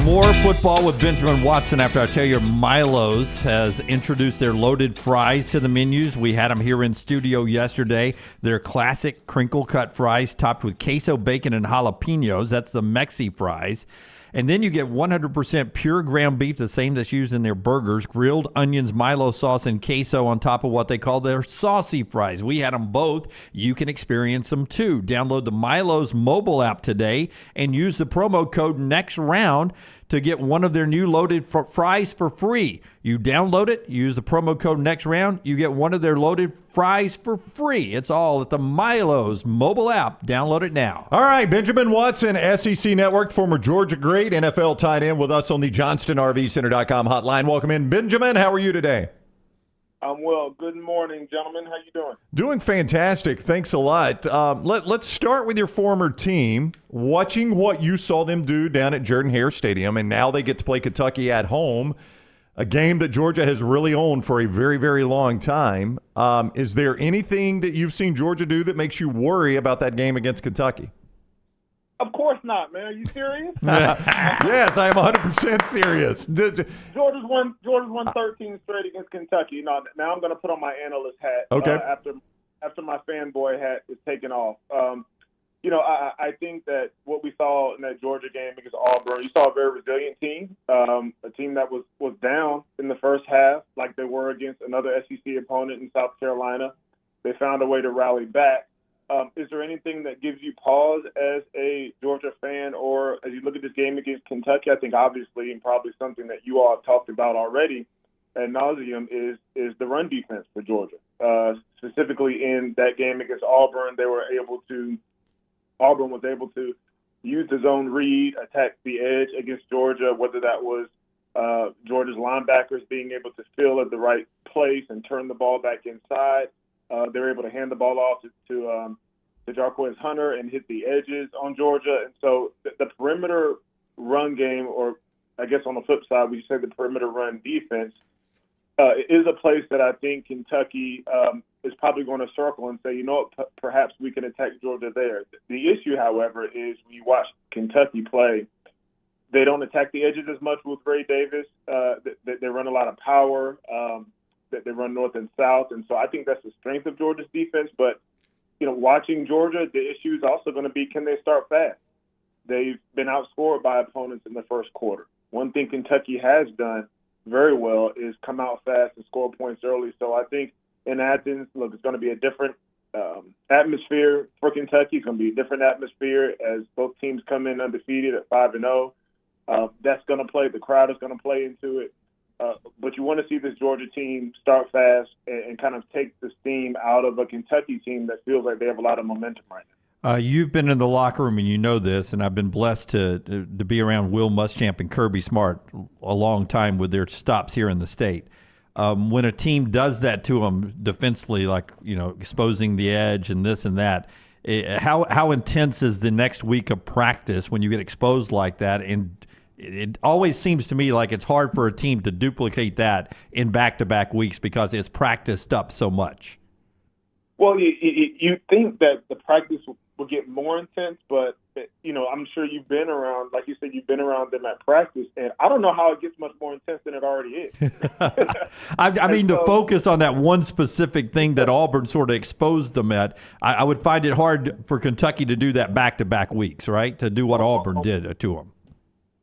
More football with Benjamin Watson after I tell you Milo's has introduced their loaded fries to the menus. We had them here in studio yesterday. Their classic crinkle cut fries topped with queso, bacon, and jalapenos. That's the Mexi fries. And then you get 100% pure ground beef, the same that's used in their burgers, grilled onions, Milo sauce, and queso on top of what they call their saucy fries. We had them both. You can experience them too. Download the Milo's mobile app today and use the promo code NEXTROUND to get one of their new loaded fries for free. You download it, use the promo code NEXTROUND, you get one of their loaded fries for free. It's all at the Milo's mobile app. Download it now. All right, Benjamin Watson, SEC Network, former Georgia great, NFL tight end with us on the JohnstonRVCenter.com hotline. Welcome in, Benjamin. How are you today? I'm well. Good morning, gentlemen. How you doing? Doing fantastic. Thanks a lot. Let's start with your former team. Watching what you saw them do down at Jordan-Hare Stadium, and now they get to play Kentucky at home, a game that Georgia has really owned for a very, very long time. Is there anything that you've seen Georgia do that makes you worry about that game against Kentucky? Of course not, man. Are you serious? Yes, I am 100% serious. Georgia's won 13 straight against Kentucky. Now I'm going to put on my analyst hat. Okay. After my fanboy hat is taken off. I think that what we saw in that Georgia game against Auburn, you saw a very resilient team, a team that was down in the first half, like they were against another SEC opponent in South Carolina. They found a way to rally back. Is there anything that gives you pause as a Georgia fan, or as you look at this game against Kentucky? I think obviously, and probably something that you all have talked about already ad nauseum, is the run defense for Georgia. Specifically in that game against Auburn, Auburn was able to use the zone read, attack the edge against Georgia, whether that was Georgia's linebackers being able to fill at the right place and turn the ball back inside. They were able to hand the ball off to Jarquez Hunter and hit the edges on Georgia. And so the perimeter run game, or I guess on the flip side, we say the perimeter run defense, is a place that I think Kentucky is probably going to circle and say, perhaps we can attack Georgia there. The issue, however, is when you watch Kentucky play, they don't attack the edges as much with Ray Davis. They run a lot of power. that they run north and south, and so I think that's the strength of Georgia's defense. But, watching Georgia, the issue is also going to be, can they start fast? They've been outscored by opponents in the first quarter. One thing Kentucky has done very well is come out fast and score points early. So I think in Athens, look, it's going to be a different atmosphere for Kentucky. It's going to be a different atmosphere as both teams come in undefeated at 5-0. That's going to play. The crowd is going to play into it. But you want to see this Georgia team start fast and kind of take the steam out of a Kentucky team that feels like they have a lot of momentum right now. You've been in the locker room and you know this, and I've been blessed to be around Will Muschamp and Kirby Smart a long time with their stops here in the state. When a team does that to them defensively, like exposing the edge and this and that, how intense is the next week of practice when you get exposed like that? And it always seems to me like it's hard for a team to duplicate that in back-to-back weeks because it's practiced up so much. Well, you think that the practice will get more intense, but, I'm sure you've been around, like you said, you've been around them at practice, and I don't know how it gets much more intense than it already is. I mean, to focus on that one specific thing that Auburn sort of exposed them at, I would find it hard for Kentucky to do that back-to-back weeks, right, to do what Auburn did to them.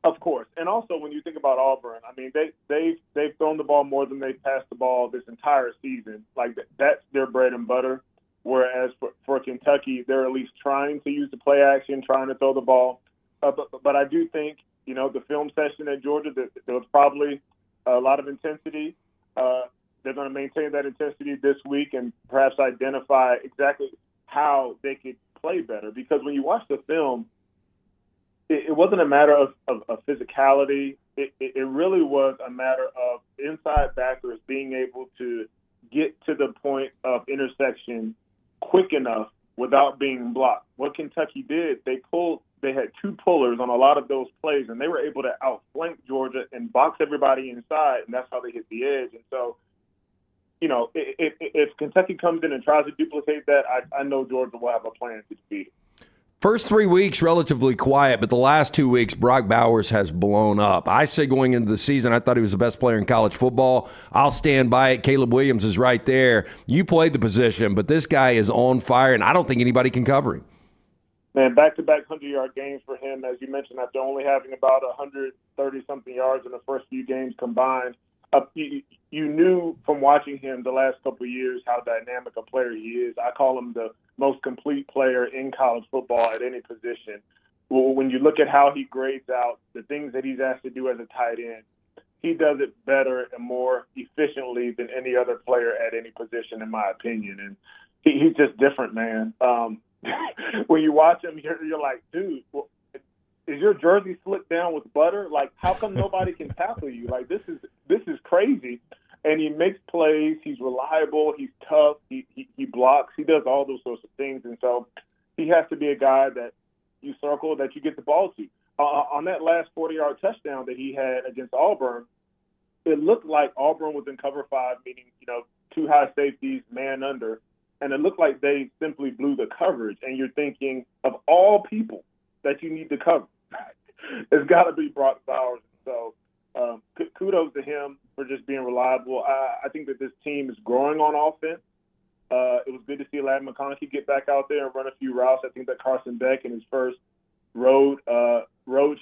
Of course. And also when you think about Auburn, I mean, they've thrown the ball more than they've passed the ball this entire season. Like, that's their bread and butter. Whereas for Kentucky, they're at least trying to use the play action, trying to throw the ball. But I do think, the film session at Georgia, there was probably a lot of intensity. They're going to maintain that intensity this week and perhaps identify exactly how they could play better. Because when you watch the film, it wasn't a matter of physicality. It really was a matter of inside backers being able to get to the point of intersection quick enough without being blocked. What Kentucky did, they had two pullers on a lot of those plays, and they were able to outflank Georgia and box everybody inside, and that's how they hit the edge. And so, if Kentucky comes in and tries to duplicate that, I know Georgia will have a plan to defeat it. First 3 weeks, relatively quiet, but the last 2 weeks, Brock Bowers has blown up. I say going into the season, I thought he was the best player in college football. I'll stand by it. Caleb Williams is right there. You played the position, but this guy is on fire, and I don't think anybody can cover him. Man, back-to-back 100-yard games for him, as you mentioned, after only having about 130-something yards in the first few games combined. You knew from watching him the last couple of years how dynamic a player he is. I call him the most complete player in college football at any position. Well, when you look at how he grades out, the things that he's asked to do as a tight end, he does it better and more efficiently than any other player at any position, in my opinion. And he's just different, man. When you watch him, you're like, dude, is your jersey slicked down with butter? Like, how come nobody can tackle you? Like, this is crazy. And he makes plays. He's reliable. He's tough. He blocks. He does all those sorts of things. And so he has to be a guy that you circle, that you get the ball to. On that last 40-yard touchdown that he had against Auburn, it looked like Auburn was in cover 5, meaning, two high safeties, man under. And it looked like they simply blew the coverage. And you're thinking, of all people that you need to cover, it's got to be Brock Bowers. So kudos to him for just being reliable. I think that this team is growing on offense. It was good to see Ladd McConkey get back out there and run a few routes. I think that Carson Beck in his first road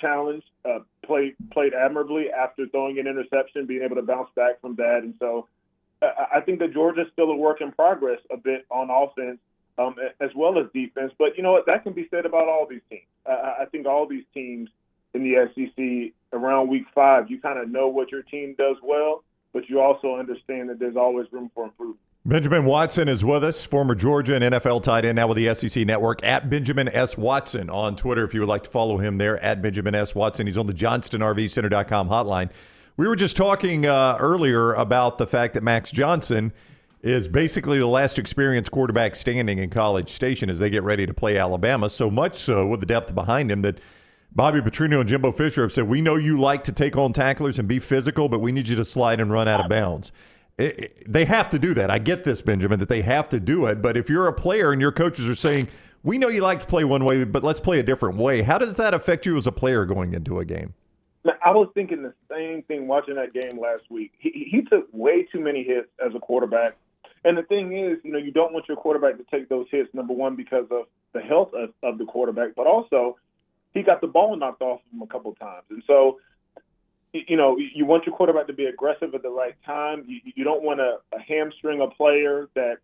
challenge played admirably after throwing an interception, being able to bounce back from that. And so I think that Georgia's still a work in progress a bit on offense as well as defense. But you know what? That can be said about all these teams. I think all these teams in the SEC around week 5, you kind of know what your team does well, but you also understand that there's always room for improvement. Benjamin Watson is with us, former Georgia and NFL tight end, now with the SEC Network, at Benjamin S. Watson on Twitter, if you would like to follow him there, at Benjamin S. Watson. He's on the JohnstonRVCenter.com hotline. We were just talking earlier about the fact that Max Johnson is basically the last experienced quarterback standing in College Station as they get ready to play Alabama, so much so with the depth behind him that Bobby Petrino and Jimbo Fisher have said, we know you like to take on tacklers and be physical, but we need you to slide and run out of bounds. They have to do that. I get this, Benjamin, that they have to do it. But if you're a player and your coaches are saying, we know you like to play one way, but let's play a different way, how does that affect you as a player going into a game? Now, I was thinking the same thing watching that game last week. He took way too many hits as a quarterback. And the thing is, you don't want your quarterback to take those hits, number one, because of the health of the quarterback, but also he got the ball knocked off him a couple of times. And so, you want your quarterback to be aggressive at the right time. You don't want to hamstring a player that,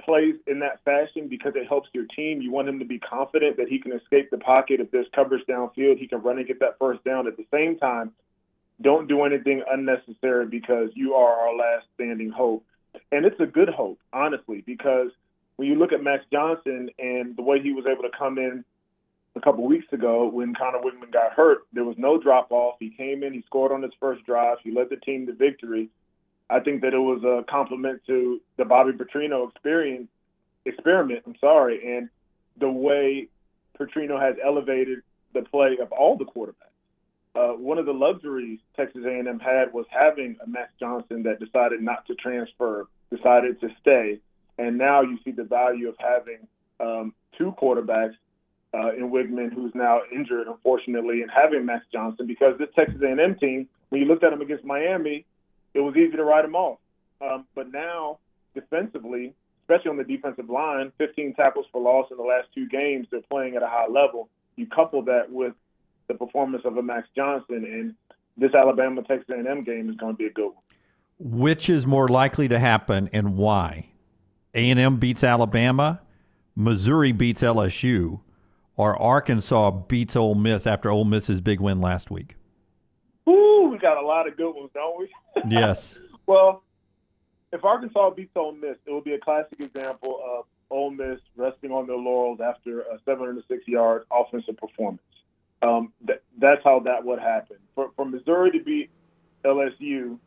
plays in that fashion because it helps your team. You want him to be confident that he can escape the pocket. If there's coverage downfield, he can run and get that first down. At the same time, don't do anything unnecessary because you are our last standing hope. And it's a good hope, honestly, because when you look at Max Johnson and the way he was able to come in a couple weeks ago when Connor Wigman got hurt, there was no drop-off. He came in, he scored on his first drive, he led the team to victory. I think that it was a compliment to the Bobby Petrino experiment, and the way Petrino has elevated the play of all the quarterbacks. One of the luxuries Texas A&M had was having a Max Johnson that decided not to transfer, decided to stay, and now you see the value of having two quarterbacks in Wigman, who's now injured, unfortunately, and having Max Johnson, because this Texas A&M team, when you looked at them against Miami, it was easy to write them off. But now, defensively, especially on the defensive line, 15 tackles for loss in the last two games, they're playing at a high level. You couple that with the performance of a Max Johnson, and this Alabama-Texas A&M game is going to be a good one. Which is more likely to happen and why? A&M beats Alabama, Missouri beats LSU, or Arkansas beats Ole Miss after Ole Miss's big win last week? Ooh, we got a lot of good ones, don't we? Yes. Well, if Arkansas beats Ole Miss, it will be a classic example of Ole Miss resting on their laurels after a 706-yard offensive performance. That's how that would happen. For Missouri to beat LSU,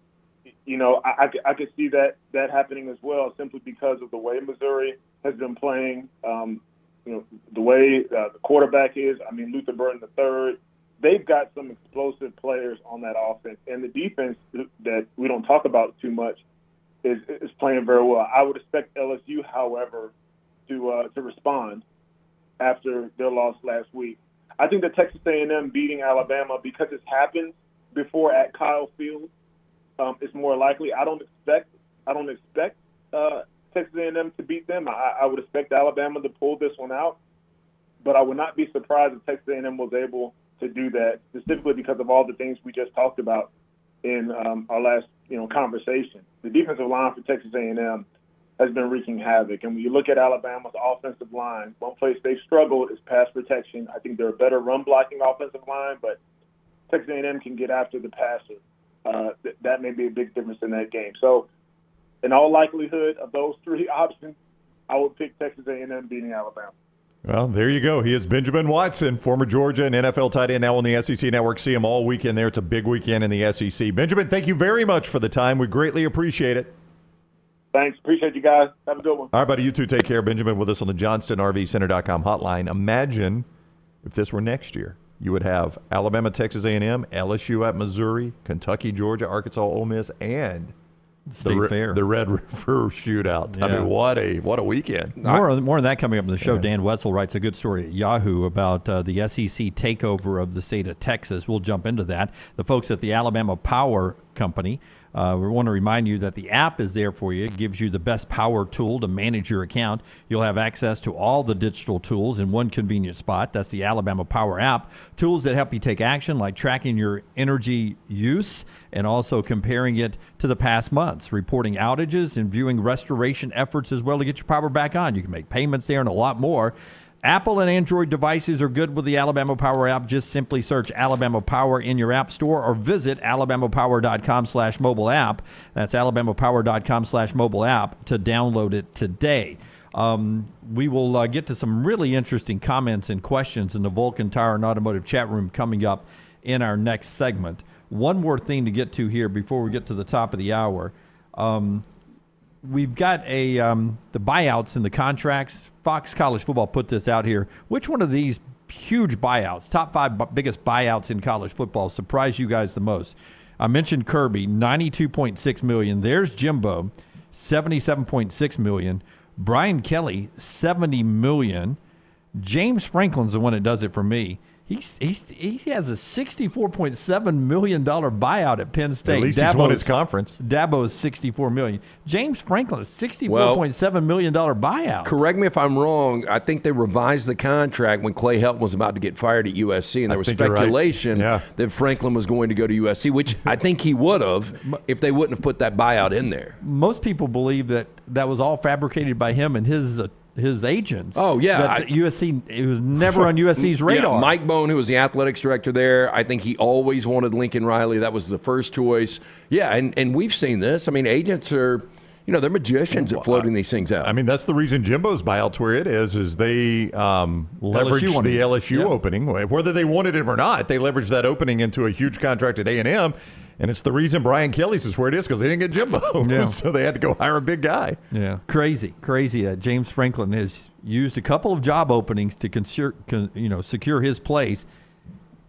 I could see that happening as well, simply because of the way Missouri has been playing, the way the quarterback is. I mean, Luther Burden III. They've got some explosive players on that offense, and the defense that we don't talk about too much is playing very well. I would expect LSU, however, to respond after their loss last week. I think that Texas A&M beating Alabama, because it's happened before at Kyle Field, is more likely. I don't expect Texas A&M to beat them. I would expect Alabama to pull this one out, but I would not be surprised if Texas A&M was able to do that, specifically because of all the things we just talked about in our last conversation. The defensive line for Texas A&M has been wreaking havoc, and when you look at Alabama's offensive line, one place they've struggled is pass protection. I think they're a better run blocking offensive line, but Texas A&M can get after the passer. That may be a big difference in that game. So, in all likelihood of those three options, I would pick Texas A&M beating Alabama. Well, there you go. He is Benjamin Watson, former Georgia and NFL tight end, now on the SEC Network. See him all weekend there. It's a big weekend in the SEC. Benjamin, thank you very much for the time. We greatly appreciate it. Thanks. Appreciate you guys. Have a good one. All right, buddy. You too. Take care. Benjamin with us on the JohnstonRVCenter.com hotline. Imagine if this were next year. You would have Alabama, Texas A&M, LSU at Missouri, Kentucky, Georgia, Arkansas, Ole Miss, and State Fair. The Red River Shootout. Yeah. I mean, what a weekend. More on that coming up in the show. Dan Wetzel writes a good story at Yahoo about the SEC takeover of the state of Texas. We'll jump into that. The folks at the Alabama Power Company, we want to remind you that the app is there for you. It gives you the best power tool to manage your account. You'll have access to all the digital tools in one convenient spot. That's the Alabama Power app. Tools that help you take action, like tracking your energy use and also comparing it to the past months, reporting outages and viewing restoration efforts as well to get your power back on. You can make payments there and a lot more. Apple and Android devices are good with the Alabama Power app. Just simply search Alabama Power in your app store or visit alabamapower.com/mobile app. That's alabamapower.com/mobile app to download it today. We will get to some really interesting comments and questions in the Vulcan Tire and Automotive chat room coming up in our next segment. One more thing to get to here before we get to the top of the hour. We've got the buyouts in the contracts. Fox College Football put this out here. Which one of these huge buyouts, top 5 biggest buyouts in college football, surprised you guys the most? I mentioned Kirby, $92.6 million. There's Jimbo, $77.6 million. Brian Kelly, $70 million. James Franklin's the one that does it for me. He has a $64.7 million buyout at Penn State. At least he's won his conference. Dabo's $64 million. James Franklin, a $64.7 million buyout. Correct me if I'm wrong. I think they revised the contract when Clay Helton was about to get fired at USC, and there was speculation that Franklin was going to go to USC, which I think he would have if they wouldn't have put that buyout in there. Most people believe that was all fabricated by him and his agents. Oh, yeah. That USC, it was never on USC's radar. Yeah, Mike Bone, who was the athletics director there, I think he always wanted Lincoln Riley. That was the first choice. Yeah, and we've seen this. I mean, agents are, they're magicians at floating these things out. I mean, that's the reason Jimbo's buyout's where it is they leveraged the LSU opening. Whether they wanted it or not, they leveraged that opening into a huge contract at A&M. And it's the reason Brian Kelly's is where it is, because they didn't get Jimbo. Yeah. So they had to go hire a big guy. Yeah, crazy that James Franklin has used a couple of job openings to secure his place.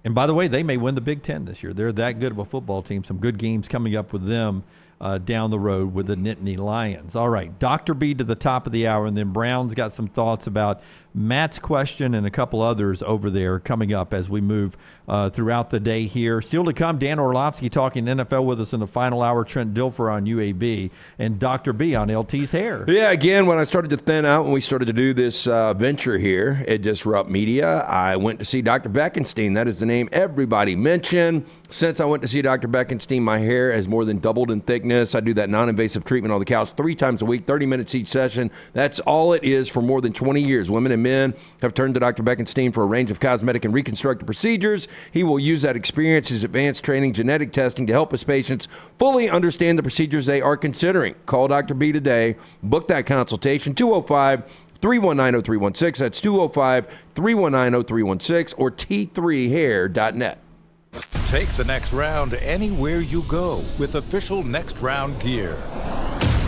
And by the way, they may win the Big Ten this year. They're that good of a football team. Some good games coming up with them down the road with the Nittany Lions. All right, Dr. B to the top of the hour, and then Brown's got some thoughts about Matt's question and a couple others over there coming up as we move throughout the day here. Still to come, Dan Orlovsky talking NFL with us in the final hour, Trent Dilfer on UAB, and Dr. B on LT's hair. Yeah, again, when I started to thin out, when we started to do this venture here at Disrupt Media, I went to see Dr. Beckenstein. That is the name everybody mentioned. Since I went to see Dr. Beckenstein, my hair has more than doubled in thickness. I do that non-invasive treatment on the couch 3 times a week, 30 minutes each session. That's all it is for more than 20 years. Women and men have turned to Dr. Beckenstein for a range of cosmetic and reconstructive procedures. He will use that experience, his advanced training, genetic testing to help his patients fully understand the procedures they are considering. Call Dr. B today. Book that consultation, 205-319-0316. That's 205-319-0316 or t3hair.net. Take the next round anywhere you go with official Next Round gear.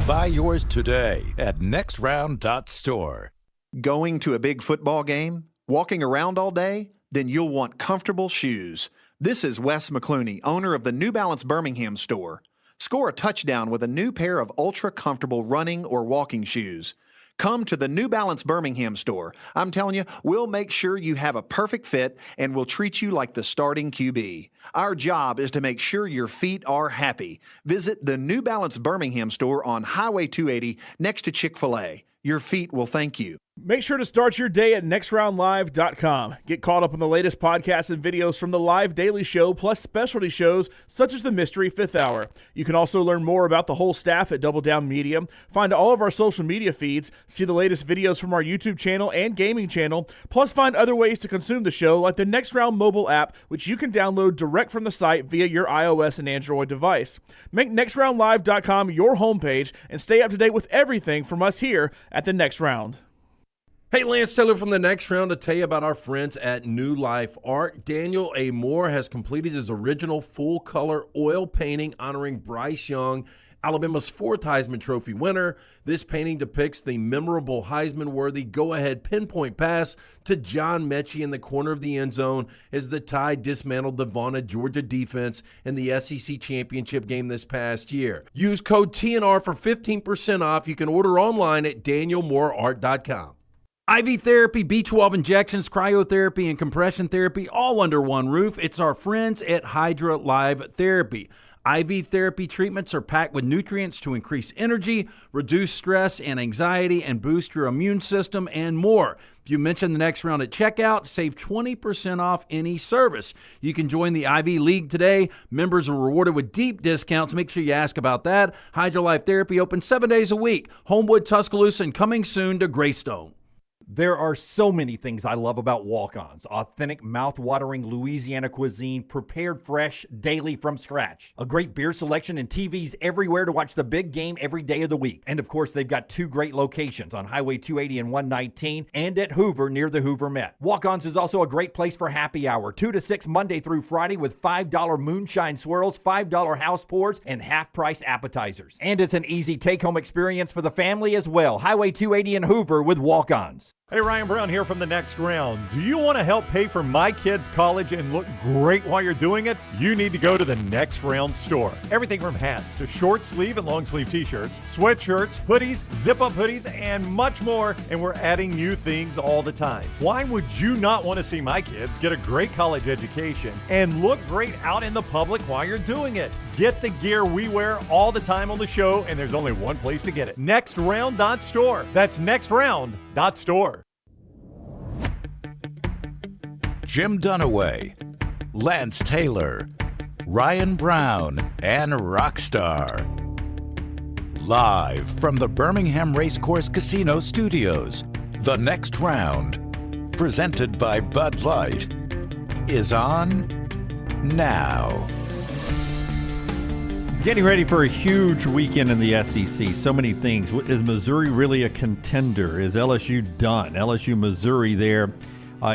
Buy yours today at nextround.store. Going to a big football game? Walking around all day? Then you'll want comfortable shoes. This is Wes McClooney, owner of the New Balance Birmingham store. Score a touchdown with a new pair of ultra-comfortable running or walking shoes. Come to the New Balance Birmingham store. I'm telling you, we'll make sure you have a perfect fit and we'll treat you like the starting QB. Our job is to make sure your feet are happy. Visit the New Balance Birmingham store on Highway 280 next to Chick-fil-A. Your feet will thank you. Make sure to start your day at nextroundlive.com. Get caught up on the latest podcasts and videos from the live daily show, plus specialty shows such as the Mystery Fifth Hour. You can also learn more about the whole staff at Double Down Media, find all of our social media feeds, see the latest videos from our YouTube channel and gaming channel, plus find other ways to consume the show like the Next Round mobile app, which you can download direct from the site via your iOS and Android device. Make nextroundlive.com your homepage and stay up to date with everything from us here at the Next Round. Hey, Lance Taylor from the Next Round to tell you about our friends at New Life Art. Daniel A. Moore has completed his original full-color oil painting honoring Bryce Young, Alabama's 4th Heisman Trophy winner. This painting depicts the memorable Heisman-worthy go-ahead pinpoint pass to John Mechie in the corner of the end zone as the Tide dismantled the Vaughan, Georgia defense in the SEC championship game this past year. Use code TNR for 15% off. You can order online at danielmooreart.com. IV therapy, B12 injections, cryotherapy, and compression therapy all under one roof. It's our friends at Hydra Live Therapy. IV therapy treatments are packed with nutrients to increase energy, reduce stress and anxiety, and boost your immune system, and more. If you mention the Next Round at checkout, save 20% off any service. You can join the IV League today. Members are rewarded with deep discounts. Make sure you ask about that. Hydra Life Therapy open 7 days a week. Homewood, Tuscaloosa, and coming soon to Greystone. There are so many things I love about Walk-Ons. Authentic, mouth-watering Louisiana cuisine, prepared fresh, daily from scratch. A great beer selection and TVs everywhere to watch the big game every day of the week. And of course, they've got 2 great locations on Highway 280 and 119 and at Hoover near the Hoover Met. Walk-Ons is also a great place for happy hour, 2 to 6 Monday through Friday with $5 moonshine swirls, $5 house pours, and half-price appetizers. And it's an easy take-home experience for the family as well. Highway 280 and Hoover with Walk-Ons. Hey, Ryan Brown here from The Next Round. Do you want to help pay for my kids' college and look great while you're doing it? You need to go to The Next Round store. Everything from hats to short sleeve and long sleeve t-shirts, sweatshirts, hoodies, zip-up hoodies, and much more. And we're adding new things all the time. Why would you not want to see my kids get a great college education and look great out in the public while you're doing it? Get the gear we wear all the time on the show, and there's only one place to get it. nextround.store. That's nextround.store. Jim Dunaway, Lance Taylor, Ryan Brown, and Rockstar. Live from the Birmingham Racecourse Casino Studios, The Next Round, presented by Bud Light, is on now. Getting ready for a huge weekend in the SEC. So many things. Is Missouri really a contender? Is LSU done? LSU, Missouri there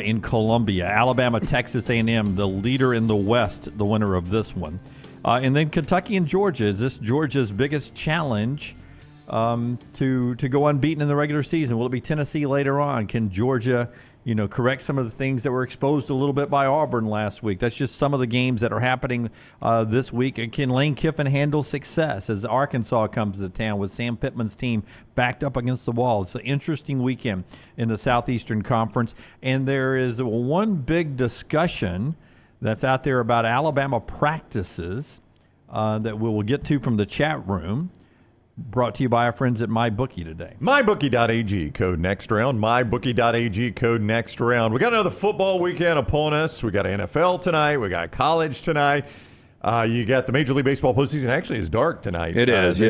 in Columbia. Alabama, Texas A&M, the leader in the West, the winner of this one. And then Kentucky and Georgia. Is this Georgia's biggest challenge to go unbeaten in the regular season? Will it be Tennessee later on? Can Georgia correct some of the things that were exposed a little bit by Auburn last week? That's just some of the games that are happening this week. And can Lane Kiffin handle success as Arkansas comes to town with Sam Pittman's team backed up against the wall? It's an interesting weekend in the Southeastern Conference. And there is one big discussion that's out there about Alabama practices that we will get to from the chat room. Brought to you by our friends at MyBookie today. MyBookie.ag, code next round. MyBookie.ag, code next round. We got another football weekend upon us. We got NFL tonight. We got college tonight. You got the Major League Baseball postseason. Actually, it's dark tonight. It is. They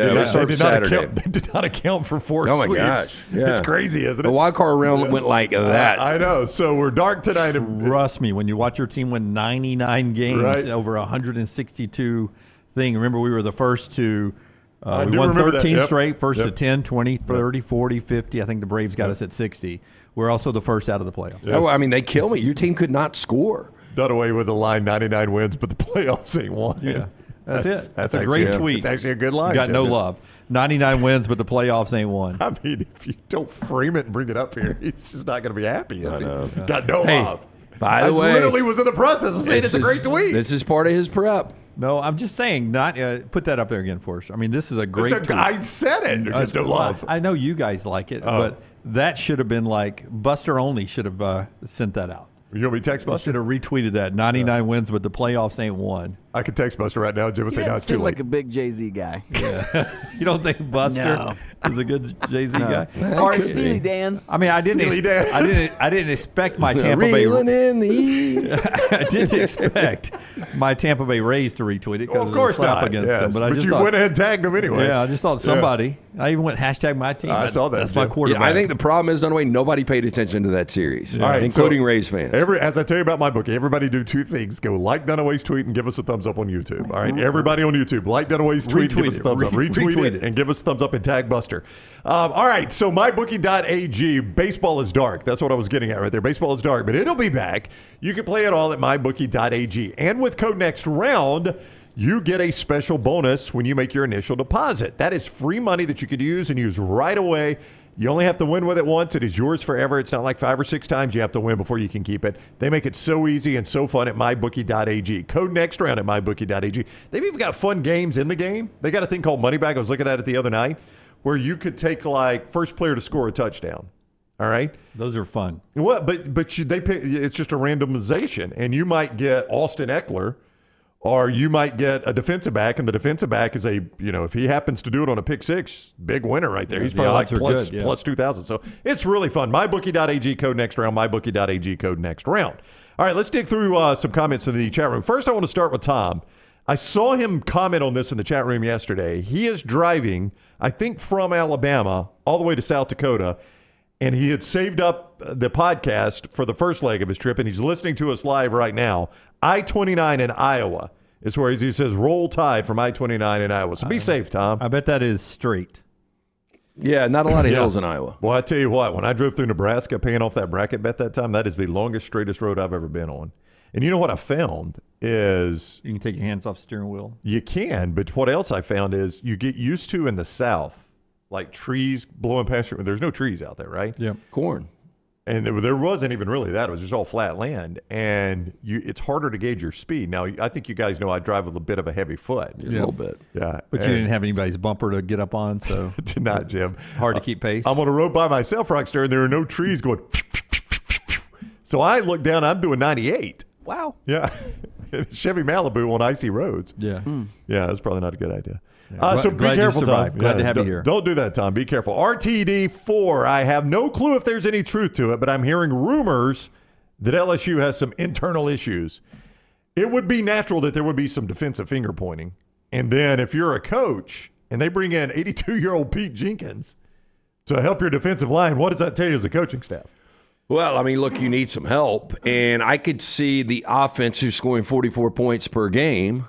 Saturday. did not account for 4 Oh, my sweeps. gosh. Yeah. It's crazy, isn't it? The wild card round went like that. I know. So we're dark tonight. Trust me, when you watch your team win 99 games over 162 thing. Remember, we were the first to we won 13 straight, first to 10, 20, 30, 40, 50. I think the Braves got us at 60. We're also the first out of the playoffs. Yes. Oh, I mean, they kill me. Your team could not score. Done away with the line 99 wins, but the playoffs ain't won. Yeah. That's it. That's a actually, great tweet. It's actually a good line. Got no love. 99 wins, but the playoffs ain't won. I mean, if you don't frame it and bring it up here, he's just not going to be happy. Is he? know. Got no Hey, love. By the way, I literally was in the process of saying it's a great tweet. This is part of his prep. No, I'm just saying, not put that up there again for us. I mean, this is a great tweet. I said it. There's no love. I know you guys like it, but that should have been like Buster Only should have sent that out. You want me to text Buster? Should have retweeted that. 99 wins, but the playoffs ain't won. I could text Buster right now. Jim would say, no, it's too late. Like a big Jay-Z guy. Yeah. You don't think Buster is a good Jay-Z guy? All right, Steely Dan. I mean, I didn't expect my Tampa Bay. Reeling in the I didn't expect my Tampa Bay Rays to retweet it because of course slap not. against Yes. them. But you went ahead and tagged them anyway. Yeah, I just thought somebody. I even went hashtag my team. I saw that. That's my quarterback. I think the problem is, Dunaway, nobody paid attention to that series, All right, including so Rays fans. As I tell you about my bookie, everybody do two things. Go like Dunaway's tweet and give us a thumbs up on YouTube. All right, everybody on YouTube, like Dunaway's tweet and give us a thumbs up. Retweet it and give us a thumbs up and tag Buster. All right, so mybookie.ag, baseball is dark. That's what I was getting at right there. Baseball is dark, but it'll be back. You can play it all at mybookie.ag. And with code next round, you get a special bonus when you make your initial deposit. That is free money that you could use and use right away. You only have to win with it once. It is yours forever. It's not like 5 or 6 times you have to win before you can keep it. They make it so easy and so fun at mybookie.ag. Code next round at mybookie.ag. They've even got fun games in the game. They got a thing called Money Bag. I was looking at it the other night where you could take like first player to score a touchdown. All right. Those are fun. What? But they pick, it's just a randomization, and you might get Austin Eckler. Or you might get a defensive back, and the defensive back is if he happens to do it on a pick six, big winner right there. He's probably like plus 2,000. So it's really fun. MyBookie.ag, code next round. MyBookie.ag, code next round. All right, let's dig through some comments in the chat room. First, I want to start with Tom. I saw him comment on this in the chat room yesterday. He is driving, I think, from Alabama all the way to South Dakota, and he had saved up the podcast for the first leg of his trip, and he's listening to us live right now. I-29 in Iowa is where he says roll tide from I-29 in Iowa. So be safe, Tom. I bet that is straight. Yeah, not a lot of hills in Iowa. Well, I tell you what, when I drove through Nebraska paying off that bracket bet that time, that is the longest, straightest road I've ever been on. And you know what I found is... You can take your hands off the steering wheel. You can, but what else I found is you get used to in the South, like trees blowing past you. There's no trees out there, right? Yeah. Corn. And there wasn't even really that. It was just all flat land. And it's harder to gauge your speed. Now, I think you guys know I drive with a bit of a heavy foot. A little bit. Yeah. But you didn't have anybody's bumper to get up on, so. Did not, Jim. Hard to keep pace. I'm on a road by myself, Rockstar, and there are no trees going. So I look down, I'm doing 98. Wow. Yeah. Chevy Malibu on icy roads. Yeah. Yeah, that's probably not a good idea. Yeah. So be Glad you careful, Tom. survived. Glad to have you here. Don't do that, Tom. Be careful. RTD4, I have no clue if there's any truth to it, but I'm hearing rumors that LSU has some internal issues. It would be natural that there would be some defensive finger pointing. And then if you're a coach and they bring in 82-year-old Pete Jenkins to help your defensive line, what does that tell you as a coaching staff? Well, I mean, look, you need some help. And I could see the offense who's scoring 44 points per game.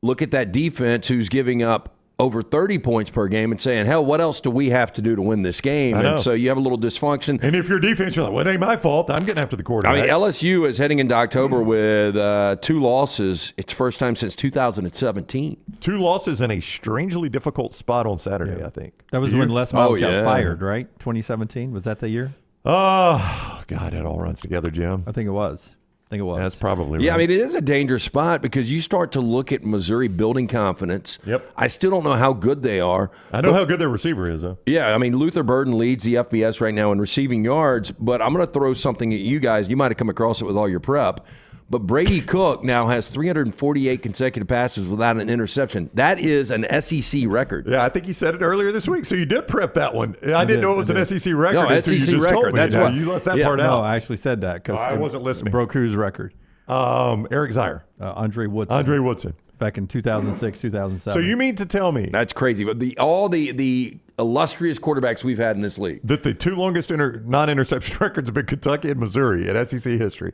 Look at that defense who's giving up over 30 points per game and saying, hell, what else do we have to do to win this game? I know. And so you have a little dysfunction. And if you're defense, you're like, well, it ain't my fault. I'm getting after the quarterback. I mean, LSU is heading into October with 2 losses. It's first time since 2017. 2 losses in a strangely difficult spot on Saturday, I think. That was when Les Miles got fired, right? 2017? Was that the year? Oh, God, it all runs together, Jim. I think it was. That's probably right. Yeah, I mean, it is a dangerous spot because you start to look at Missouri building confidence. Yep. I still don't know how good they are. I know how good their receiver is, though. Yeah, I mean, Luther Burden leads the FBS right now in receiving yards, but I'm going to throw something at you guys. You might have come across it with all your prep. But Brady Cook now has 348 consecutive passes without an interception. That is an SEC record. Yeah, I think you said it earlier this week. So you did prep that one. I didn't know it was an SEC record. No, until SEC you just record. Told me. That's Now, what you left that part out. No, I actually said that because I wasn't listening. Broke whose record? Eric Zier. Andre Woodson. Andre Woodson. Back in 2006, 2007. So you mean to tell me that's crazy? But all the illustrious quarterbacks we've had in this league, that the 2 longest non-interception records have been Kentucky and Missouri in SEC history?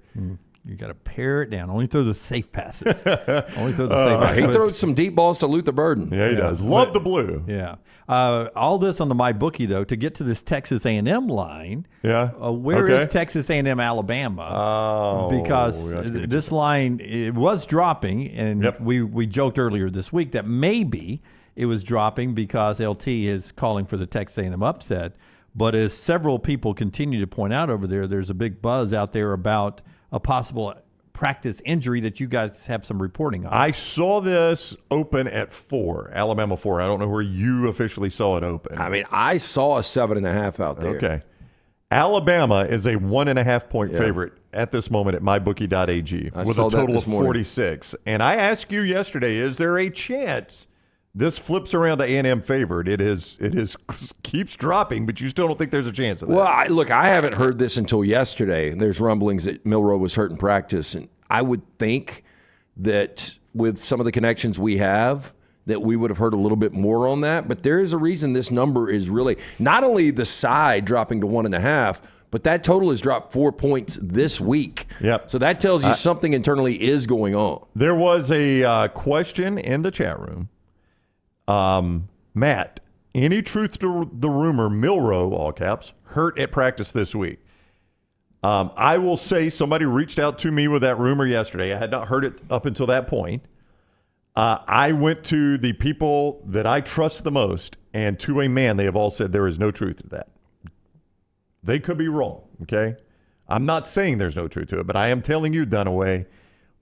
You got to pare it down. Only throw the safe passes. Only throw the safe passes. He throws some deep balls to Luther Burden. Yeah, he does. Love the blue. Yeah. All this on the MyBookie, though, to get to this Texas A&M line. Yeah. Where is Texas A&M, Alabama? Oh, because this line, it was dropping, and we joked earlier this week that maybe it was dropping because LT is calling for the Texas A&M upset. But as several people continue to point out over there, there's a big buzz out there about a possible practice injury that you guys have some reporting on. I saw this open at 4, Alabama 4. I don't know where you officially saw it open. I mean, I saw a 7.5 out there. Okay. Alabama is a 1.5 point favorite at this moment at mybookie.ag with a total of 46. And I asked you yesterday, is there a chance this flips around to A&M favored? It is keeps dropping, but you still don't think there's a chance of that? Well, I haven't heard this until yesterday. There's rumblings that Milroe was hurt in practice, and I would think that with some of the connections we have, that we would have heard a little bit more on that. But there is a reason this number is really not only the side dropping to 1.5, but that total has dropped 4 points this week. Yep. So that tells you something internally is going on. There was a question in the chat room. Matt, any truth to the rumor Milroe, all caps, hurt at practice this week? I will say somebody reached out to me with that rumor yesterday. I had not heard it up until that point. I went to the people that I trust the most, and to a man, they have all said there is no truth to that. They could be wrong, okay? I'm not saying there's no truth to it, but I am telling you, Dunaway,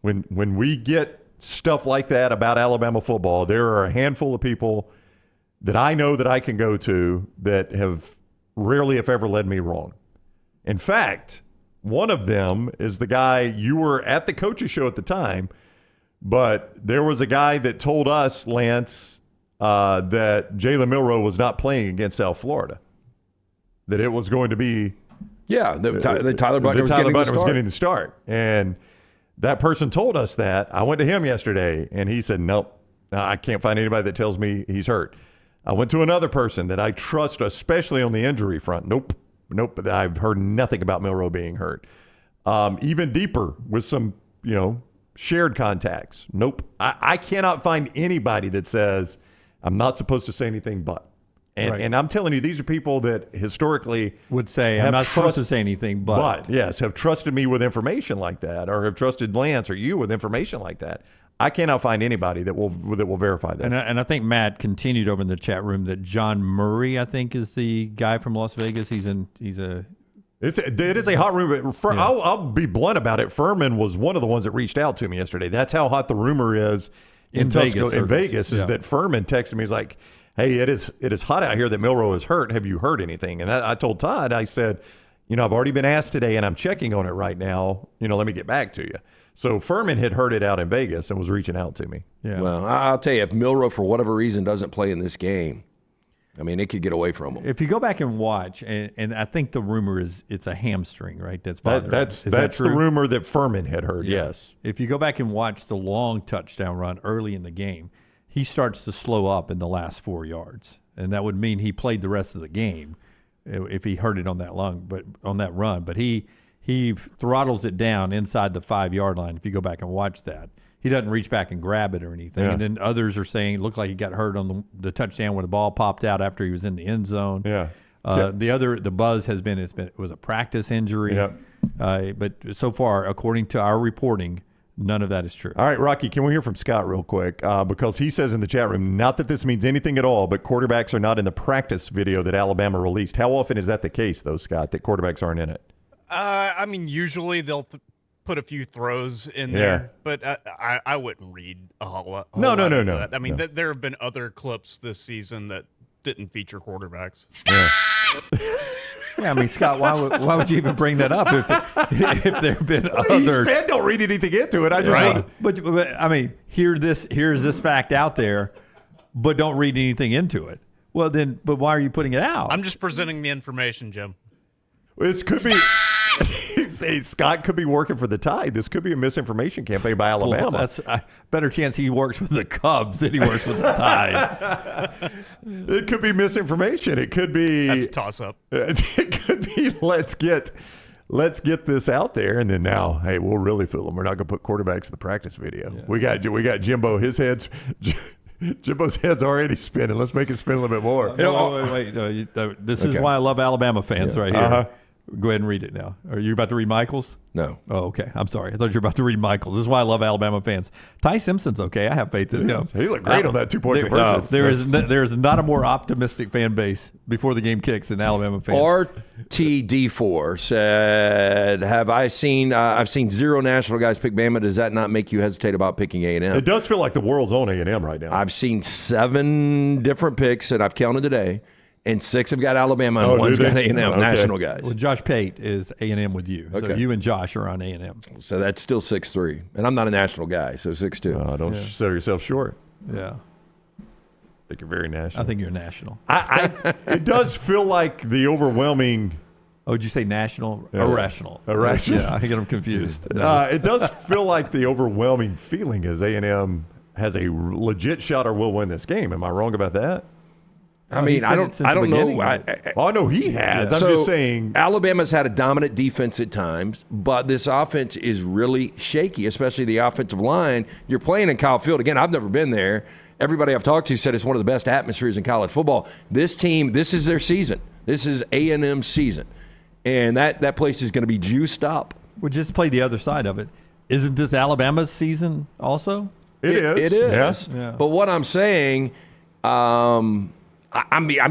when we get stuff like that about Alabama football, there are a handful of people that I know that I can go to that have rarely, if ever, led me wrong. In fact, one of them is the guy, you were at the coaches show at the time, but there was a guy that told us, Lance, that Jalen Milroe was not playing against South Florida, that it was going to be Tyler Butler was getting the start. And that person told us that. I went to him yesterday, and he said, nope, I can't find anybody that tells me he's hurt. I went to another person that I trust, especially on the injury front. Nope. I've heard nothing about Milroe being hurt. Even deeper with some, shared contacts. Nope. I cannot find anybody that says I'm not supposed to say anything but. And I'm telling you, these are people that historically would say, I'm not supposed to say anything but. Yes, have trusted me with information like that, or have trusted Lance or you with information like that. I cannot find anybody that will verify this. And I think Matt continued over in the chat room that John Murray, I think, is the guy from Las Vegas. He's a It is a hot rumor. I'll be blunt about it. Furman was one of the ones that reached out to me yesterday. That's how hot the rumor is in Vegas is that Furman texted me. He's like, hey, it is hot out here that Milroe is hurt. Have you heard anything? And I told Todd, I said, I've already been asked today and I'm checking on it right now. Let me get back to you. So Furman had heard it out in Vegas and was reaching out to me. Yeah. Well, I'll tell you, if Milroe, for whatever reason, doesn't play in this game, it could get away from him. If you go back and watch, and I think the rumor is it's a hamstring, right? That's the rumor that Furman had heard, yes. If you go back and watch the long touchdown run early in the game, he starts to slow up in the last 4 yards. And that would mean he played the rest of the game if he hurt it on that run. But he throttles it down inside the 5-yard line if you go back and watch that. He doesn't reach back and grab it or anything. Yeah. And then others are saying it looked like he got hurt on the touchdown when the ball popped out after he was in the end zone. Yeah. The buzz has been it was a practice injury. Yeah. But so far, according to our reporting, none of that is true. All right, Rocky, can we hear from Scott real quick? Because he says in the chat room, not that this means anything at all, but quarterbacks are not in the practice video that Alabama released. How often is that the case, though, Scott, that quarterbacks aren't in it? Usually they'll put a few throws in there, but I wouldn't read a whole lot. No. That. There have been other clips this season that didn't feature quarterbacks. Yeah, Scott, why would you even bring that up if there have been others? He said don't read anything into it. I just but here's this fact out there, but don't read anything into it. Well, then, but why are you putting it out? I'm just presenting the information, Jim. This could be. Scott could be working for the Tide. This could be a misinformation campaign by Alabama. Well, that's a better chance he works with the Cubs than he works with the Tide. It could be misinformation. It could be that's a toss-up. It could be let's get this out there, and then now, hey, we'll really fool them. We're not going to put quarterbacks in the practice video. Yeah. We got Jimbo. His head's. Jimbo's head's already spinning. Let's make it spin a little bit more. Wait. This is why I love Alabama fans right here. Uh-huh. Go ahead and read it now. Are you about to read Michael's? No. Oh, okay. I'm sorry. I thought you were about to read Michael's. This is why I love Alabama fans. Ty Simpson's okay. I have faith in him. He looked great on that 2-point conversion. There is not a more optimistic fan base before the game kicks than Alabama fans. RTD4 said, I've seen 0 national guys pick Bama. Does that not make you hesitate about picking A&M? It does feel like the world's on A&M right now. I've seen 7 different picks that I've counted today. And 6 have got Alabama, and 1's got A&M, national guys. Well, Josh Pate is A&M with you. Okay. So you and Josh are on A&M. So that's still 6'3". And I'm not a national guy, so 6'2". Don't sell yourself short. Yeah. I think you're very national. I think you're national. It does feel like the overwhelming... Oh, did you say national? Irrational. Irrational. Yeah, I get them confused. It does feel like the overwhelming feeling is A&M has a legit shot or will win this game. Am I wrong about that? I don't know. I know he has. I'm just saying. Alabama's had a dominant defense at times, but this offense is really shaky, especially the offensive line. You're playing in Kyle Field. Again, I've never been there. Everybody I've talked to said it's one of the best atmospheres in college football. This team, this is their season. This is A&M's season. And that place is going to be juiced up. We'll just play the other side of it. Isn't this Alabama's season also? It is. It is. Yeah. But what I'm saying, I'm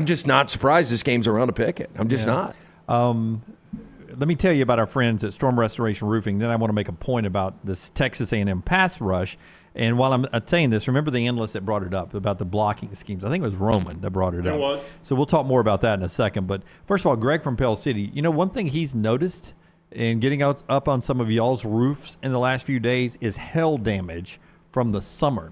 just not surprised this game's around to pick it. I'm just not. Let me tell you about our friends at Storm Restoration Roofing. Then I want to make a point about this Texas A&M pass rush. And while I'm saying this, remember the analyst that brought it up about the blocking schemes. I think it was Roman that brought it up. It was. So we'll talk more about that in a second. But first of all, Greg from Pell City, one thing he's noticed in getting up on some of y'all's roofs in the last few days is hail damage from the summer.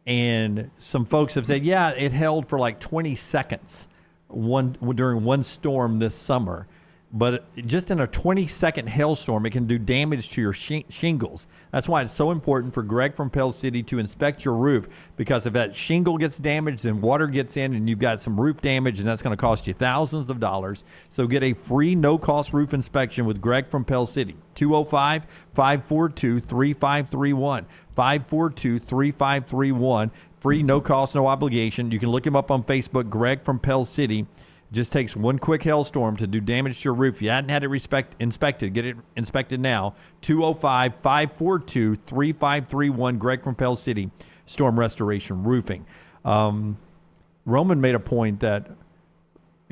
And some folks have said, yeah, it held for like 20 seconds during one storm this summer. But just in a 20-second hailstorm, it can do damage to your shingles. That's why it's so important for Greg from Pell City to inspect your roof, because if that shingle gets damaged, then water gets in and you've got some roof damage, and that's going to cost you thousands of dollars. So get a free no-cost roof inspection with Greg from Pell City. 205-542-3531. 542-3531. Free, no cost, no obligation. You can look him up on Facebook, Greg from Pell City. Just takes one quick hailstorm to do damage to your roof. If you hadn't had it inspected, get it inspected now. 205-542-3531. Greg from Pell City, Storm Restoration Roofing. Roman made a point that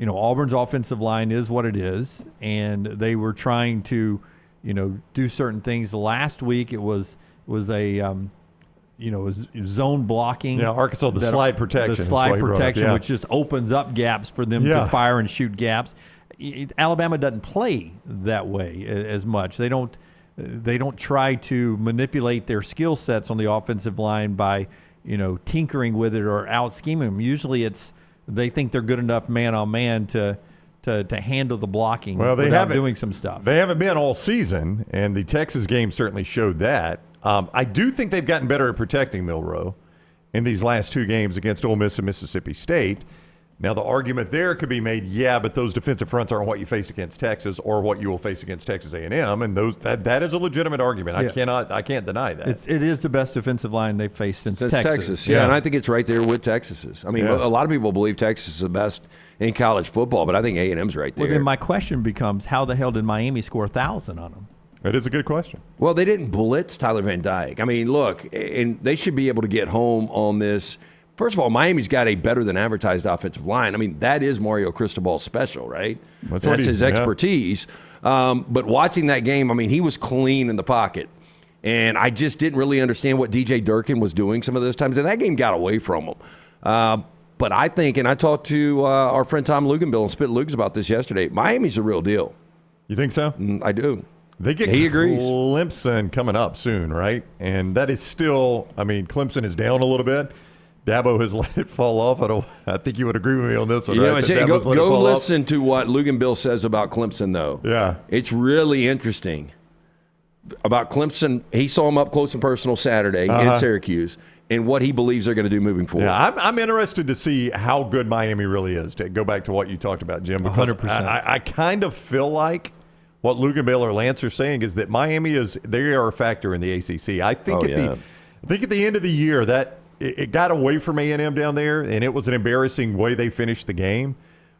Auburn's offensive line is what it is, and they were trying to, do certain things. Last week it was a zone blocking. Yeah, Arkansas, the slide protection. The slide protection, up, which just opens up gaps for them to fire and shoot gaps. Alabama doesn't play that way as much. They don't try to manipulate their skill sets on the offensive line by, tinkering with it or out scheming them. Usually they think they're good enough man on man to handle the blocking without doing some stuff. They haven't been all season, and the Texas game certainly showed that. I do think they've gotten better at protecting Milroe in these last 2 games against Ole Miss and Mississippi State. Now, the argument there could be made, but those defensive fronts aren't what you faced against Texas or what you will face against Texas A&M, and that is a legitimate argument. Yeah. I can't deny that. It is the best defensive line they've faced since Texas. Yeah, and I think it's right there with Texas's. I mean, a lot of people believe Texas is the best in college football, but I think A&M's right there. Well, then my question becomes, how the hell did Miami score 1,000 on them? That is a good question. Well, they didn't blitz Tyler Van Dyke. I mean, look, and they should be able to get home on this. First of all, Miami's got a better than advertised offensive line. I mean, that is Mario Cristobal's special, right? That's his expertise. But watching that game, I mean, he was clean in the pocket. And I just didn't really understand what DJ Durkin was doing some of those times. And that game got away from him. But I think, and I talked to our friend Tom Luganbill and Spit Lugs about this yesterday, Miami's a real deal. You think so? I do. They get Clemson coming up soon, right? And that is still, I mean, Clemson is down a little bit. Dabo has let it fall off. I think you would agree with me on this one, right? Go listen to what Luganbill says about Clemson, though. Yeah. It's really interesting. About Clemson, he saw him up close and personal Saturday in Syracuse, and what he believes they're going to do moving forward. Yeah, I'm interested to see how good Miami really is, to go back to what you talked about, Jim. Because 100%. I kind of feel like what Luganbill or Lance are saying is that Miami they are a factor in the ACC. I think at the end of the year that it got away from A&M down there, and it was an embarrassing way they finished the game.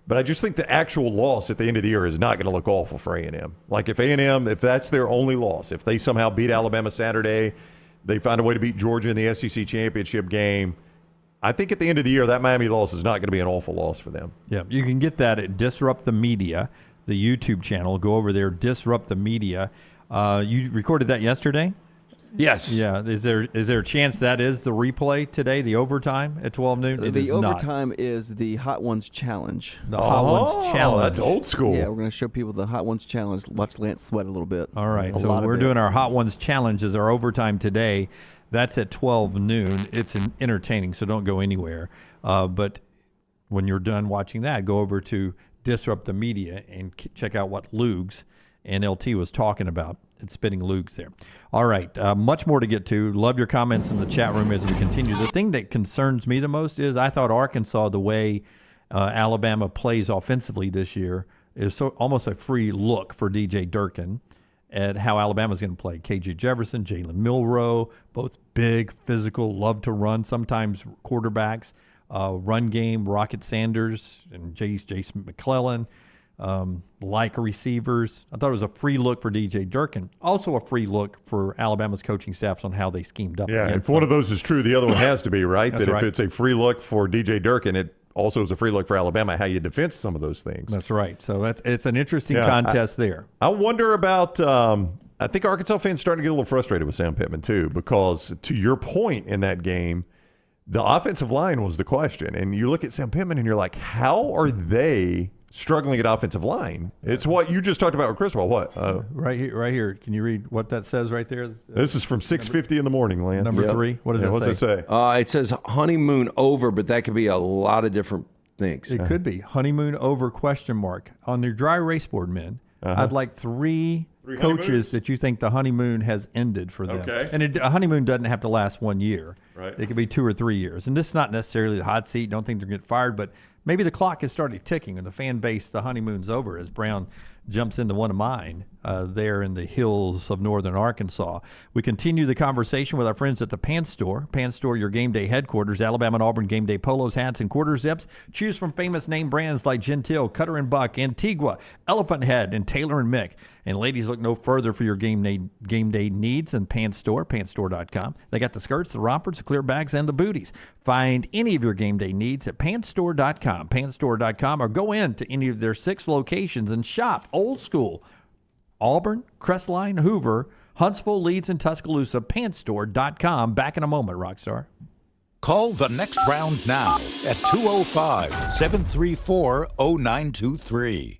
But I just think the actual loss at the end of the year is not going to look awful for A&M. Like if A&M, if that's their only loss, if they somehow beat Alabama Saturday, they find a way to beat Georgia in the SEC championship game, I think at the end of the year that Miami loss is not going to be an awful loss for them. Yeah, you can get that at Disrupt the Media, the YouTube channel. Go over there, Disrupt the Media. You recorded that yesterday? Yes. Yeah. Is there a chance that is the replay today, the overtime at 12 noon? The overtime is the Hot Ones Challenge. The Hot Ones Challenge. That's old school. Yeah, we're going to show people the Hot Ones Challenge. Watch Lance sweat a little bit. All right. So we're doing our Hot Ones Challenge as our overtime today. That's at 12 noon. It's entertaining, so don't go anywhere. But when you're done watching that, go over to Disrupt the Media and check out what Lugs and LT was talking about. It's Spitting Lugs there. All right, much more to get to. Love your comments in the chat room as we continue. The thing that concerns me the most is I thought Arkansas, the way Alabama plays offensively this year, is almost a free look for DJ Durkin at how Alabama's going to play. KJ Jefferson, Jalen Milroe, both big, physical, love to run, sometimes quarterbacks. Run game, Rocket Sanders and Jason McClellan. Like receivers. I thought it was a free look for DJ Durkin. Also a free look for Alabama's coaching staffs on how they schemed up. Yeah, if one of those is true, the other one has to be, right? That's that right. If it's a free look for DJ Durkin, it also is a free look for Alabama, how you defend some of those things. That's right. So it's an interesting contest there. I wonder about I think Arkansas fans starting to get a little frustrated with Sam Pittman too, because to your point in that game, the offensive line was the question. And you look at Sam Pittman and you're like, how are they struggling at offensive line? It's what you just talked about with Criswell. What? Right here. Can you read what that says right there? This is from 6:50 in the morning, Lance. Number 3. What does that say? What's it say? It says honeymoon over, but that could be a lot of different things. It could be honeymoon over ? On your dry erase board, men. I'd like three coaches that you think the honeymoon has ended for them. Okay. And a honeymoon doesn't have to last 1 year. Right. It could be 2 or 3 years. And this is not necessarily the hot seat. Don't think they're going to get fired, but maybe the clock has started ticking and the fan base, the honeymoon's over as Brown jumps into one of mine there in the hills of northern Arkansas. We continue the conversation with our friends at the Pants Store. Pants Store, your game day headquarters. Alabama and Auburn game day polos, hats, and quarter zips. Choose from famous name brands like Gentile, Cutter and Buck, Antigua, Elephant Head, and Taylor and Mick. And ladies, look no further for your game day needs than Pants Store, pantsstore.com. They got the skirts, the rompers, the clear bags, and the booties. Find any of your game day needs at pantsstore.com. pantstore.com, pantstore.com, or go in to any of their 6 locations and shop old school. Auburn, Crestline, Hoover, Huntsville, Leeds, and Tuscaloosa, pantstore.com. Back in a moment, Rockstar. Call the Next Round now at 205-734-0923.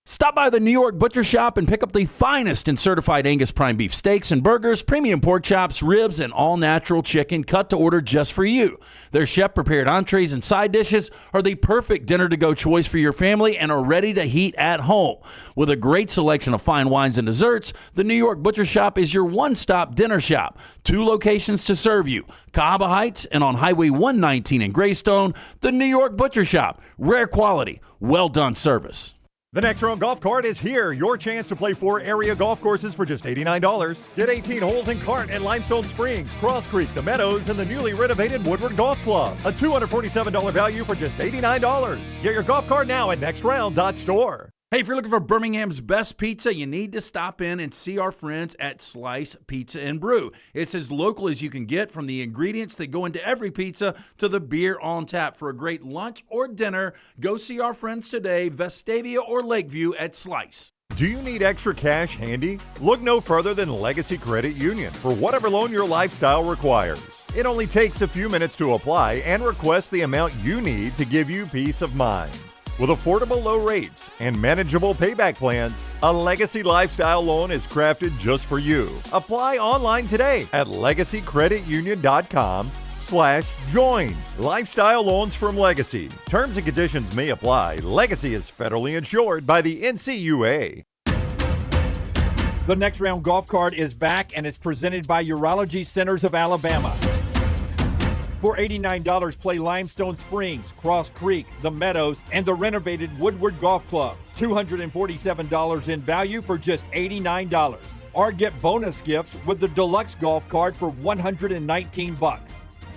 Stop by the New York Butcher Shop and pick up the finest in certified Angus prime beef steaks and burgers, premium pork chops, ribs, and all-natural chicken cut to order just for you. Their chef-prepared entrees and side dishes are the perfect dinner-to-go choice for your family and are ready to heat at home. With a great selection of fine wines and desserts, the New York Butcher Shop is your one-stop dinner shop. 2 locations to serve you, Cahaba Heights and on Highway 119 in Greystone. The New York Butcher Shop. Rare quality, well-done service. The Next Round Golf Cart is here. Your chance to play 4 area golf courses for just $89. Get 18 holes in cart at Limestone Springs, Cross Creek, The Meadows, and the newly renovated Woodward Golf Club. A $247 value for just $89. Get your golf cart now at nextround.store. Hey, if you're looking for Birmingham's best pizza, you need to stop in and see our friends at Slice Pizza and Brew. It's as local as you can get, from the ingredients that go into every pizza to the beer on tap. For a great lunch or dinner, go see our friends today, Vestavia or Lakeview at Slice. Do you need extra cash handy? Look no further than Legacy Credit Union for whatever loan your lifestyle requires. It only takes a few minutes to apply and request the amount you need to give you peace of mind. With affordable low rates and manageable payback plans, a Legacy Lifestyle loan is crafted just for you. Apply online today at legacycreditunion.com/join. Lifestyle loans from Legacy. Terms and conditions may apply. Legacy is federally insured by the NCUA. The Next Round Golf Cart is back, and it's presented by Urology Centers of Alabama. For $89, play Limestone Springs, Cross Creek, The Meadows, and the renovated Woodward Golf Club. $247 in value for just $89. Or get bonus gifts with the Deluxe Golf Cart for $119.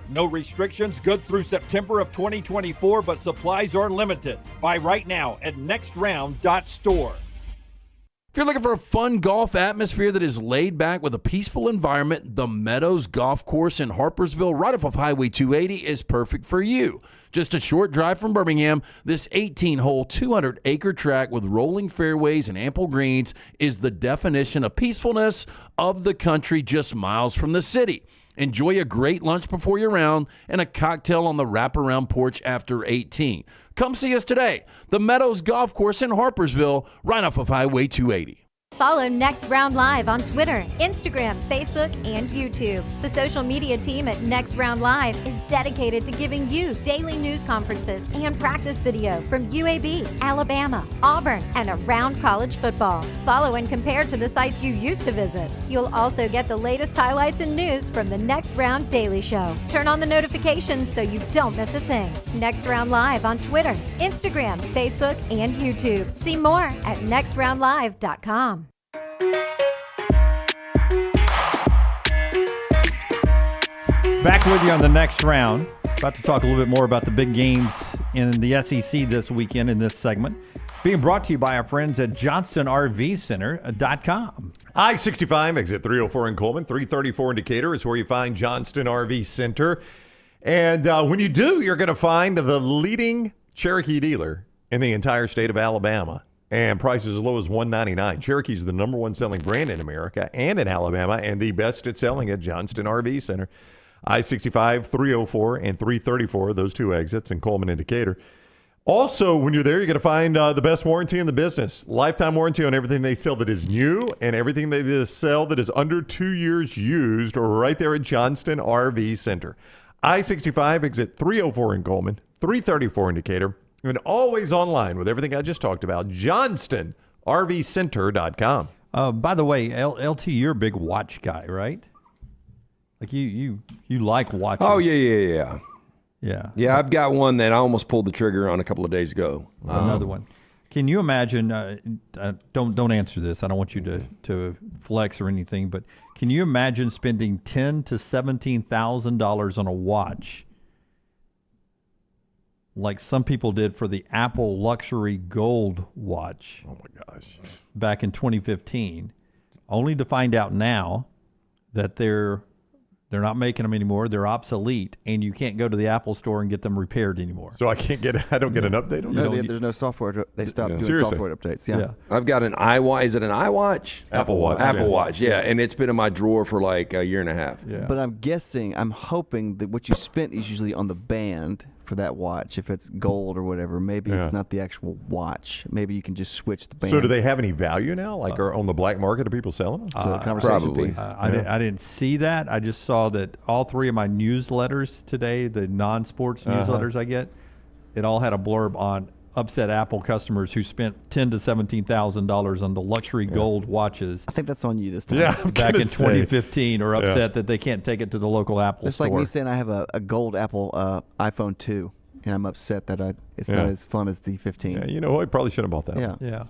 No restrictions, good through September of 2024, but supplies are limited. Buy right now at nextround.store. If you're looking for a fun golf atmosphere that is laid back with a peaceful environment, the Meadows Golf Course in Harpersville, right off of Highway 280, is perfect for you. Just a short drive from Birmingham, this 18-hole, 200-acre track with rolling fairways and ample greens is the definition of peacefulness of the country, just miles from the city. Enjoy a great lunch before your round and a cocktail on the wraparound porch after 18. Come see us today. The Meadows Golf Course in Harpersville, right off of Highway 280. Follow Next Round Live on Twitter, Instagram, Facebook, and YouTube. The social media team at Next Round Live is dedicated to giving you daily news conferences and practice video from UAB, Alabama, Auburn, and around college football. Follow and compare to the sites you used to visit. You'll also get the latest highlights and news from the Next Round Daily Show. Turn on the notifications so you don't miss a thing. Next Round Live on Twitter, Instagram, Facebook, and YouTube. See more at nextroundlive.com. Back with you on the Next Round. About to talk a little bit more about the big games in the SEC this weekend in this segment. Being brought to you by our friends at JohnstonRVCenter.com. I-65, exit 304 in Coleman, 334 in Decatur is where you find Johnston RV Center. And when you do, you're going to find the leading Cherokee dealer in the entire state of Alabama. And prices as low as $199. Cherokee's the number one selling brand in America and in Alabama, and the best at selling at Johnston RV Center. I-65, 304, and 334, those 2 exits in Coleman and Decatur. Also, when you're there, you're going to find the best warranty in the business. Lifetime warranty on everything they sell that is new, and everything they sell that is under 2 years used, right there at Johnston RV Center. I-65, exit 304 in Coleman, 334 in Decatur, and always online with everything I just talked about, JohnstonRVCenter.com. By the way, LT, you're a big watch guy, right? Like you like watches. Oh, yeah. Yeah, I've got one that I almost pulled the trigger on a couple of days ago. Another one. Can you imagine, don't answer this, I don't want you to flex or anything, but can you imagine spending $10,000 to $17,000 on a watch like some people did for the Apple luxury gold watch? Oh my gosh. Back in 2015, only to find out now that they're They're not making them anymore. They're obsolete, and you can't go to the Apple store and get them repaired anymore. So I don't get an update on No, that? there's no software. They stopped doing Seriously? software updates. Yeah. I've got an iWatch. Is it an iWatch? Apple Watch. Apple Watch, yeah. And it's been in my drawer for like a year and a half. Yeah. But I'm hoping that what you spent is usually on the band for that watch. If it's gold or whatever, maybe it's not the actual watch. Maybe you can just switch the band. So do they have any value now? Like are on the black market, are people selling them? It's a conversation piece. I didn't see that. I just saw that all 3 of my newsletters today, the non-sports newsletters I get, it all had a blurb on upset Apple customers who spent $10,000 to $17,000 on the luxury gold watches. I think that's on you this time. Yeah, back in 2015 are upset that they can't take it to the local Apple It's store. like me saying I have a gold Apple iPhone 2, and I'm upset that it's not as fun as the 15. Yeah, you know what? I probably should have bought that. Yeah. Yeah.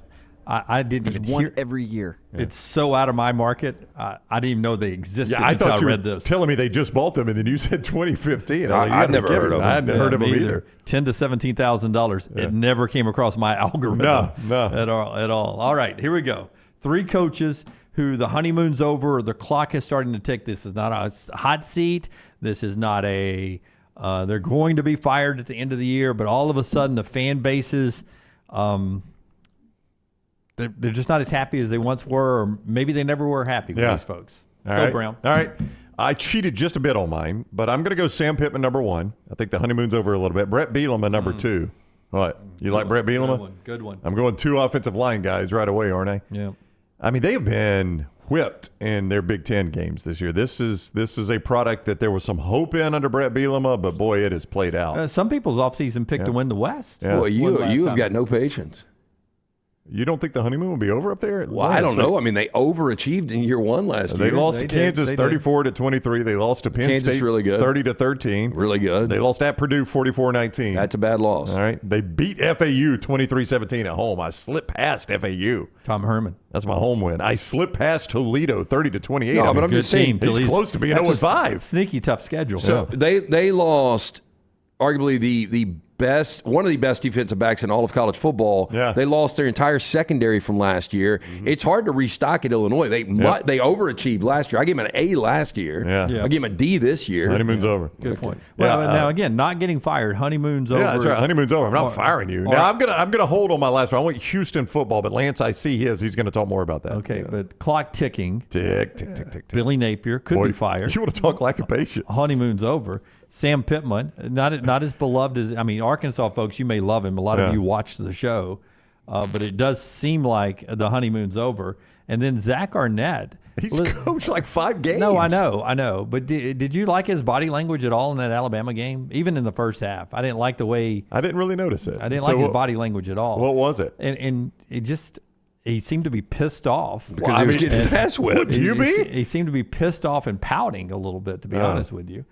I didn't There's even one hear every year. It's so out of my market. I didn't even know they existed Yeah, I until thought I you read were this. telling me they just bought them, and then you said 2015. I'd never heard of them. I hadn't heard of them either. $10,000 to $17,000. It never came across my algorithm. No. At all. All right, here we go. 3 coaches who the honeymoon's over, or the clock is starting to tick. This is not a hot seat. This is not a they're going to be fired at the end of the year, but all of a sudden the fan bases they're just not as happy as they once were, or maybe they never were happy with these folks. All Go right. Brown. All right. I cheated just a bit on mine, but I'm going to go Sam Pittman number 1. I think the honeymoon's over a little bit. Brett Bielema number 2. What? You like Brett Bielema? Good one. I'm going 2 offensive line guys right away, aren't I? Yeah. I mean, they've been whipped in their Big Ten games this year. This is a product that there was some hope in under Brett Bielema, but boy, it has played out. Some people's offseason pick to win the West. Yeah. Well, you have got no patience. You don't think the honeymoon will be over up there? Well, I don't know. I mean, they overachieved in year 1 last year. They lost to Kansas 34-23. They lost to Penn Kansas State really good. 30-13. Really good. They lost at Purdue 44-19. That's a bad loss. All right. They beat FAU 23-17 at home. I slipped past FAU. Tom Herman. That's my home win. I slipped past Toledo 30-28. No, but I'm just saying, he's close to being 0-5. Sneaky tough schedule. So they lost arguably the best, one of the best defensive backs in all of college football. Yeah. They lost their entire secondary from last year. It's hard to restock at Illinois. They overachieved last year. I gave them an A last year. Yeah. I gave them a D this year. Honeymoon's over. Good point. Well, now again, not getting fired. Honeymoon's over. Yeah, that's right. Honeymoon's over. I'm not firing you. Now I'm gonna hold on my last one. I want Houston football, but Lance, I see he's gonna talk more about that. Okay, but clock ticking. Tick, tick, tick, tick, tick. Billy Napier could be fired. You want to talk lack of patience? Honeymoon's over. Sam Pittman, not as beloved as Arkansas folks. You may love him. A lot of you watch the show, but it does seem like the honeymoon's over. And then Zach Arnett. He's coached like 5 games. No, I know. But did you like his body language at all in that Alabama game? Even in the first half, I didn't like the way. I didn't really notice it. I didn't like his body language at all. What was it? And it just. He seemed to be pissed off because he was getting his ass whipped. He seemed to be pissed off and pouting a little bit, to be honest with you.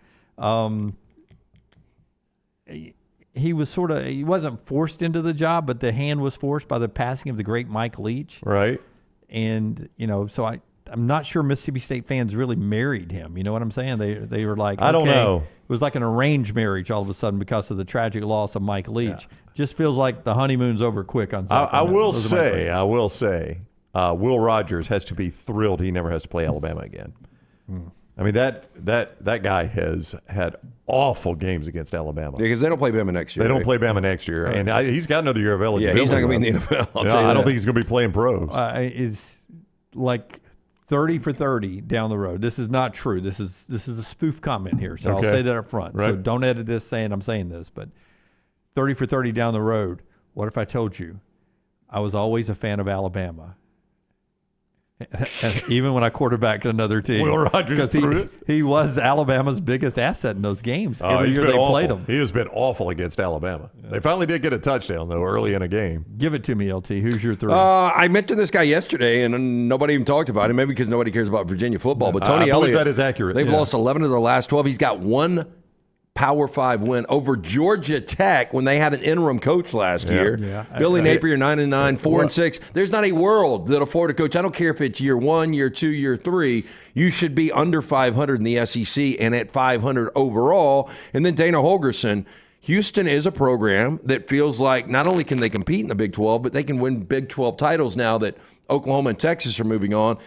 He was he wasn't forced into the job, but the hand was forced by the passing of the great Mike Leach. Right. And, so I'm not sure Mississippi State fans really married him. You know what I'm saying? They were like, I don't know. It was like an arranged marriage all of a sudden because of the tragic loss of Mike Leach. Yeah. Just feels like the honeymoon's over quick on Zach. I will say, Will Rogers has to be thrilled he never has to play Alabama again. I mean, that guy has had awful games against Alabama. Because they don't play Bama next year. They don't play Bama next year. And he's got another year of eligibility. Yeah, he's not going to be in the NFL. I don't think he's going to be playing pros. It's like 30 for 30 down the road. This is not true. This is a spoof comment here, so Okay. I'll say that up front. Right. So don't edit this saying I'm saying this, but 30 for 30 down the road. What if I told you I was always a fan of Alabama? Even when I quarterbacked another team. Will Rogers threw it? He was Alabama's biggest asset in those games. Every He's year been they awful. played him. He has been awful against Alabama. They finally did get a touchdown, though, early in a game. Give it to me, LT. Who's your 3? I mentioned this guy yesterday, and nobody even talked about him, maybe because nobody cares about Virginia football. But Tony I believe Elliott, that is accurate. They've Yeah. lost 11 of their last 12. He's got one Power 5 win over Georgia Tech when they had an interim coach last year. Yeah. Billy Napier, 9-9, 4-6. There's not a world that a Florida coach, I don't care if it's year 1, year 2, year 3, you should be under 500 in the SEC and at 500 overall. And then Dana Holgorsen, Houston is a program that feels like not only can they compete in the Big 12, but they can win Big 12 titles now that Oklahoma and Texas are moving on.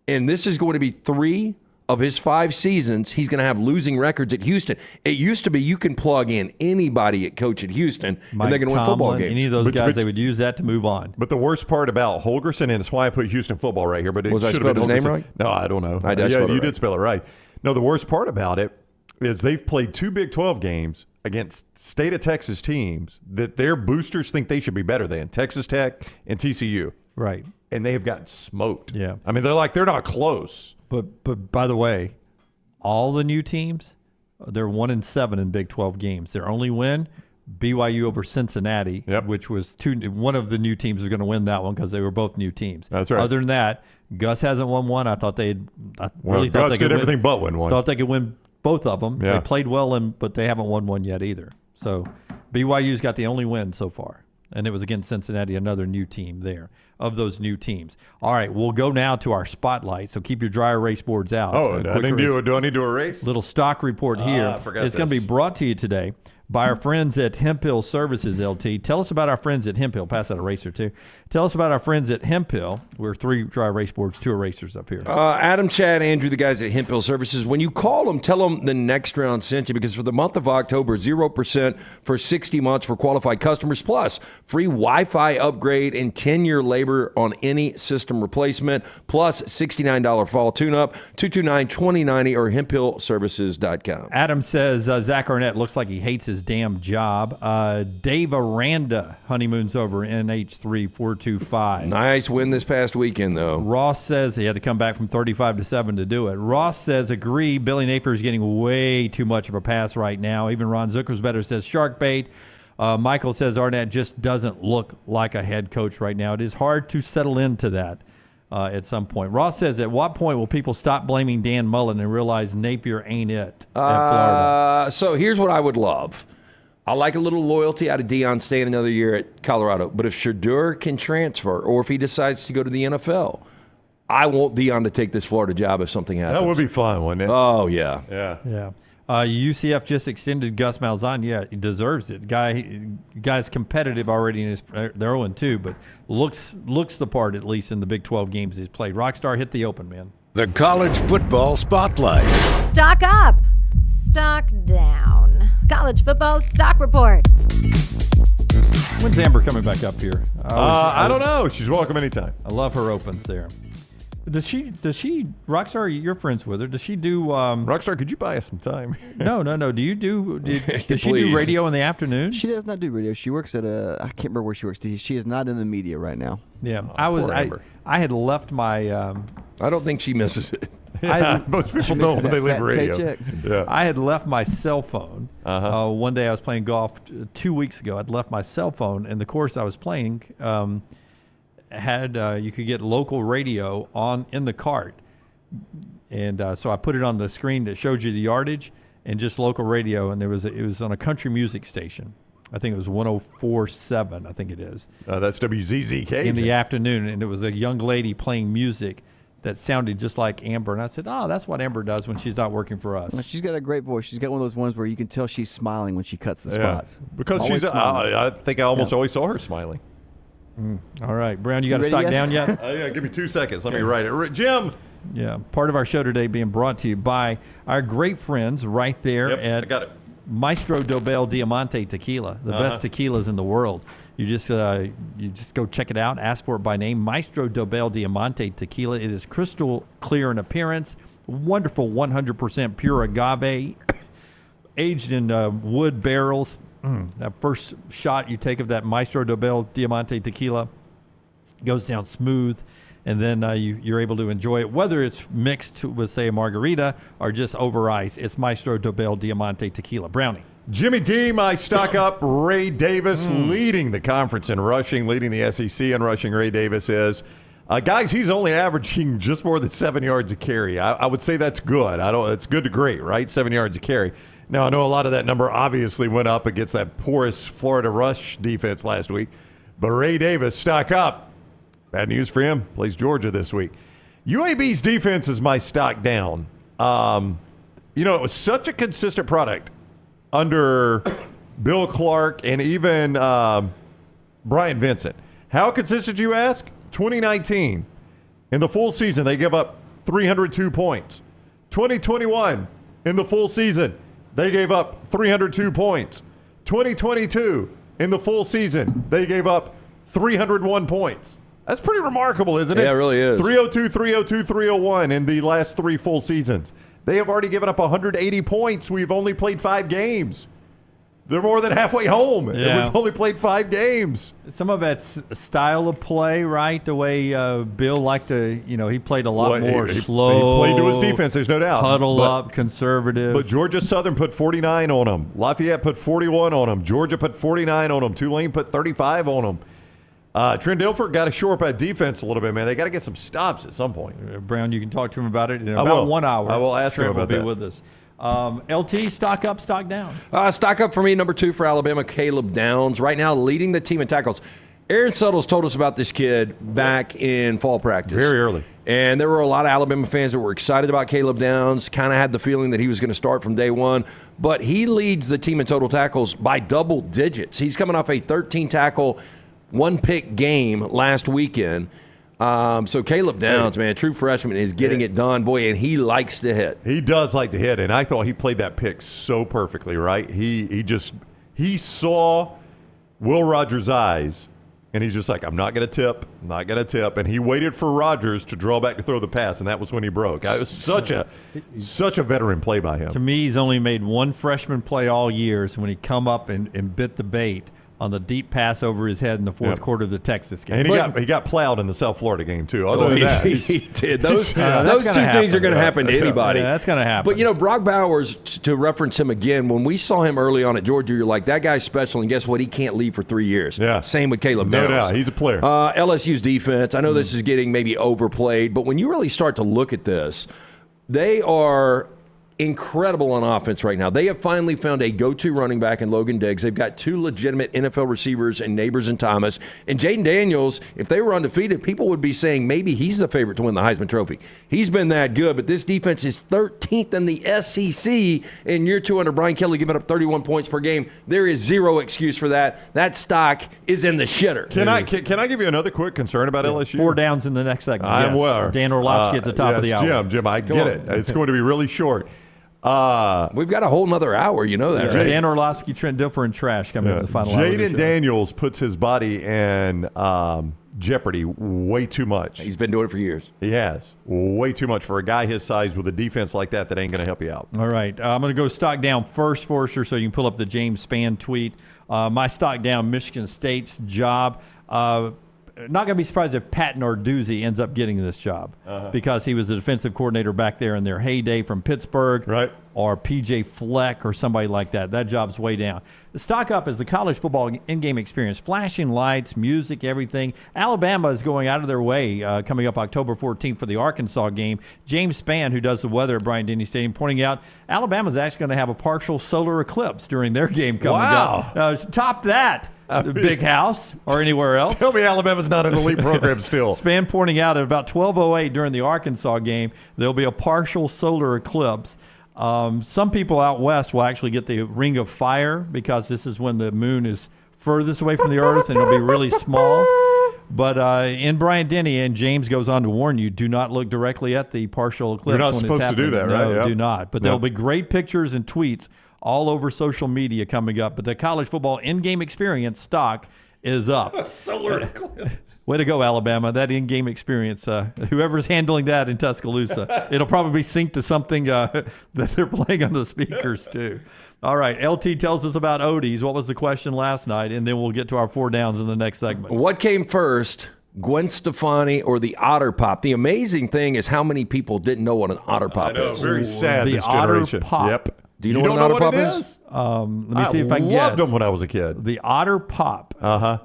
And this is going to be 3 of his 5 seasons, he's going to have losing records at Houston. It used to be you can plug in anybody at coach at Houston, Mike and they're going to win football games. Any of those guys, they would use that to move on. But the worst part about Holgerson, and it's why I put Houston football right here, but it Was I should have spelled been his name Holgerson. right? No, I don't know. I did spell it you right. did spell it right. No, the worst part about it is they've played 2 Big 12 games against state of Texas teams that their boosters think they should be better than, Texas Tech and TCU. Right. And they have gotten smoked. Yeah. I mean, they're not close. But by the way, all the new teams, they're 1-7 in Big 12 games. Their only win, BYU over Cincinnati, which was one of the new teams was going to win that one because they were both new teams. That's right. Other than that, Gus hasn't won one. I thought thought Gus they could did everything but win one. Thought they could win both of them. Yeah. They played well, but they haven't won one yet either. So BYU's got the only win so far, and it was against Cincinnati, another new team there. Of those new teams. All right, we'll go now to our spotlight. So keep your dry erase boards out. Do I need to erase? Little stock report here. I forgot it's going to be brought to you today by our friends at Hemp Hill Services, LT. Tell us about our friends at Hemp Hill. Pass that eraser, too. Tell us about our friends at Hemp Hill. We're 3 dry erase boards, 2 erasers up here. Adam, Chad, Andrew, the guys at Hemp Hill Services, when you call them, tell them the Next Round sent you, because for the month of October, 0% for 60 months for qualified customers, plus free Wi-Fi upgrade and 10-year labor on any system replacement, plus $69 fall tune-up, 229-2090 or hemphillservices.com. Adam says Zach Arnett looks like he hates his damn job. Dave Aranda, Honeymoon's over, NH3425. Nice win this past weekend, though. Ross says he had to come back from 35-7 to do it. Ross says, agree, Billy Napier is getting way too much of a pass right now. Even Ron Zuckersbetter says shark bait. Michael says Arnett just doesn't look like a head coach right now. It is hard to settle into that at some point. Ross says, at what point will people stop blaming Dan Mullen and realize Napier ain't it at Florida? So here's what I would love. I like a little loyalty out of Deion staying another year at Colorado. But if Shedeur can transfer, or if he decides to go to the NFL, I want Deion to take this Florida job if something happens. That would be fun, wouldn't it? Oh, yeah. Yeah. UCF just extended Gus Malzahn. Yeah, he deserves it. Guy's competitive already in his. They're 0-2, but looks the part, at least in the Big 12 games he's played. Rockstar, hit the open, man. The College Football Spotlight. Stock up, stock down. College football stock report. When's Amber coming back up here? I don't know. She's welcome anytime. I love her opens there. Does she, Rockstar, you're friends with her. Does she do, Rockstar, could you buy us some time? No. Does she do radio in the afternoon? She does not do radio. She works at I can't remember where she works. She is not in the media right now. Yeah. I had left my, I don't think she misses it. Yeah, most people don't when they leave radio. Yeah. I had left my cell phone. One day I was playing golf 2 weeks ago. I'd left my cell phone, and the course I was playing had you could get local radio in the cart, and so I put it on the screen that showed you the yardage and just local radio, and it was on a country music station. I think it was 104.7. I think it is. That's WZZK in the afternoon, and it was a young lady playing music that sounded just like Amber. And I said, that's what Amber does when she's not working for us. Well, she's got a great voice. She's got one of those ones where you can tell she's smiling when she cuts the spots. Because Always she's, smiling. I think I almost always saw her smiling. All right, Brown, you got to stock down yet? Yeah, give me 2 seconds. Let me write it. Jim. Yeah, part of our show today being brought to you by our great friends right there at I got it. Maestro Dobel Diamante Tequila, the best tequilas in the world. You just go check it out. Ask for it by name. Maestro Dobel Diamante Tequila. It is crystal clear in appearance. Wonderful 100% pure agave, aged in wood barrels. That first shot you take of that Maestro Dobel Diamante Tequila goes down smooth, and then you're able to enjoy it, whether it's mixed with, say, a margarita or just over ice. It's Maestro Dobel Diamante Tequila. Brownie. Jimmy D, my stock up. Ray Davis leading the conference in rushing, leading the SEC in rushing. Ray Davis is. Guys, he's only averaging just more than 7 yards a carry. I would say that's good. It's good to great, right? 7 yards a carry. Now, I know a lot of that number obviously went up against that porous Florida rush defense last week. But Ray Davis, stock up. Bad news for him. Plays Georgia this week. UAB's defense is my stock down. It was such a consistent product under Bill Clark and even Brian Vincent. How consistent, you ask? 2019. In the full season, they give up 302 points. 2021, in the full season, they gave up 302 points. 2022, in the full season, they gave up 301 points. That's pretty remarkable, isn't it? Yeah, it really is. 302, 302, 301 in the last 3 full seasons. They have already given up 180 points. We've only played 5 games. They're more than halfway home. Yeah. We've only played 5 games. Some of that's style of play, right? The way Bill liked to, he played a lot more slow. He played to his defense, there's no doubt. Huddle up, conservative. But Georgia Southern put 49 on them. Lafayette put 41 on them. Georgia put 49 on them. Tulane put 35 on them. Trent Dilfer got to shore up that defense a little bit, man. They got to get some stops at some point. Brown, you can talk to him about it in I about will. 1 hour. I will ask him Trent about will that. be with us. LT, stock up, stock down. Stock up for me, number 2 for Alabama, Caleb Downs. Right now, leading the team in tackles. Aaron Suttles told us about this kid back in fall practice. Very early. And there were a lot of Alabama fans that were excited about Caleb Downs, kind of had the feeling that he was going to start from day one. But he leads the team in total tackles by double digits. He's coming off a 13-tackle, 1-pick game last weekend. So Caleb Downs, man, true freshman, is getting it done, boy, and he likes to hit. He does like to hit, and I thought he played that pick so perfectly, right? He saw Will Rogers' eyes, and he's just like, I'm not going to tip, and he waited for Rogers to draw back to throw the pass, and that was when he broke. It was such a veteran play by him. To me, he's only made one freshman play all year, so when he come up and bit the bait on the deep pass over his head in the fourth quarter of the Texas game. And he got plowed in the South Florida game, too. Other than that, he did. Those 2 things are going to happen to anybody. Yeah, that's going to happen. But, Brock Bowers, to reference him again, when we saw him early on at Georgia, you're like, that guy's special, and guess what? He can't leave for 3 years. Yeah. Same with Caleb Downs. No doubt. He's a player. LSU's defense, I know this is getting maybe overplayed, but when you really start to look at this, they are incredible on offense right now. They have finally found a go-to running back in Logan Diggs. They've got 2 legitimate NFL receivers in Neighbors and Thomas. And Jaden Daniels, if they were undefeated, people would be saying maybe he's the favorite to win the Heisman Trophy. He's been that good, but this defense is 13th in the SEC in year 2 under Brian Kelly, giving up 31 points per game. There is zero excuse for that. That stock is in the shitter. Can I give you another quick concern about LSU? 4 downs in the next segment. I'm aware. Dan Orlovsky at the top of the hour. Jim, I get it. It's going to be really short. We've got a whole nother hour, you know that, right? Dan Orlovsky, Trent Dilfer, and Trash coming in the final hour. Jaden Daniels puts his body in jeopardy way too much. He's been doing it for years. He has. Way too much for a guy his size with a defense like that ain't going to help you out. All right. I'm going to go stock down first, Forrester, so you can pull up the James Spann tweet. My stock down, Michigan State's job. Not going to be surprised if Pat Narduzzi ends up getting this job because he was the defensive coordinator back there in their heyday from Pittsburgh, right? Or PJ Fleck or somebody like that. That job's way down. The stock up is the college football in-game experience, flashing lights, music, everything. Alabama is going out of their way coming up October 14th for the Arkansas game. James Spann, who does the weather at Bryant-Denny Stadium, pointing out Alabama's actually going to have a partial solar eclipse during their game coming up. Top that. The Big House or anywhere else. Tell me Alabama's not an elite program still. Spann pointing out at about 12:08 during the Arkansas game, there'll be a partial solar eclipse. Some people out west will actually get the ring of fire because this is when the moon is furthest away from the earth and it'll be really small. But in Bryant-Denny, and James goes on to warn you, do not look directly at the partial eclipse. You're not when supposed it's to do happening. that, right? No, Yep. do not. But there'll be great pictures and tweets all over social media coming up. But the college football in-game experience stock is up. Solar eclipse. Way to go, Alabama. That in-game experience. Whoever's handling that in Tuscaloosa, it'll probably sync to something that they're playing on the speakers, too. All right. LT tells us about Odie's. What was the question last night? And then we'll get to our 4 downs in the next segment. What came first, Gwen Stefani or the Otter Pop? The amazing thing is how many people didn't know what an Otter Pop is. Very sad The this Otter generation. Pop. Yep. Do you know what an Otter Pop is? Let me see if I can guess. I loved them when I was a kid. The Otter Pop. Uh-huh.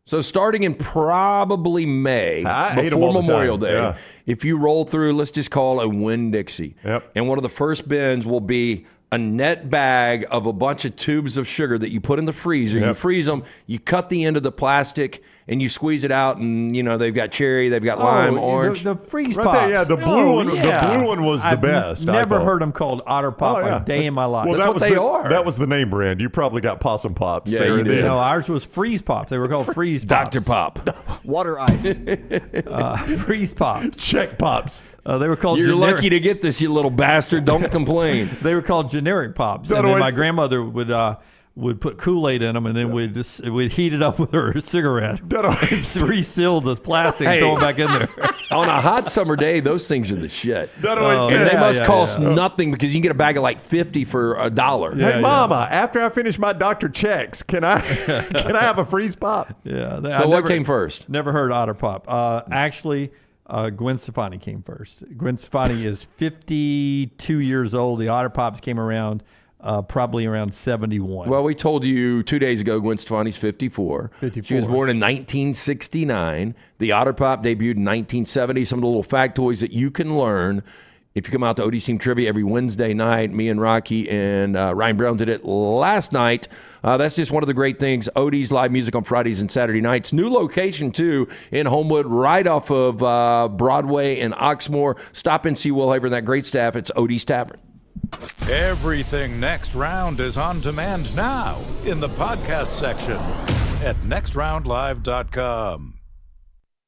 So starting in probably May, I ate 'em before all the Memorial time. Day, Yeah. if you roll through, let's just call a Winn-Dixie. Yep. And one of the first bins will be a net bag of a bunch of tubes of sugar that you put in the freezer. Yep. You freeze them, you cut the end of the plastic, and you squeeze it out, and they've got cherry, they've got lime, orange. The freeze Right pops. there, yeah, the blue one. Yeah. The blue one was the best. I Never thought. heard them called Otter Pop a day in my life. Well, That's what they are. That was the name brand. You probably got Possum Pops. Yeah, there you and did. then. No, ours was Freeze Pops. They were called Freeze Pops. Dr. Pop. Water ice. Freeze Pops. Check Pops. They were called You're generic. lucky to get this, you little bastard. Don't complain. They were called generic pops, That and then my always- grandmother would put Kool-Aid in them, and then we'd heat it up with her cigarette, reseal the plastic, and throw it back in there. On a hot summer day, those things are the shit. That always And said- they must cost yeah. nothing because you can get a bag of like 50 for $1. Hey, Mama, after I finish my doctor checks, can I have a freeze pop? Yeah. So what came first? Never heard Otter Pop. Actually, Gwen Stefani came first. Gwen Stefani is 52 years old. The Otter Pops came around probably around 71. Well, we told you 2 days ago Gwen Stefani's 54. 54. She was born in 1969. The Otter Pop debuted in 1970. Some of the little factoids that you can learn if you come out to Odie's Team Trivia every Wednesday night. Me and Rocky and Ryan Brown did it last night. That's just one of the great things. Odie's live music on Fridays and Saturday nights. New location, too, in Homewood, right off of Broadway and Oxmoor. Stop and see Will Haver and that great staff. It's Odie's Tavern. Everything Next Round is on demand now in the podcast section at nextroundlive.com.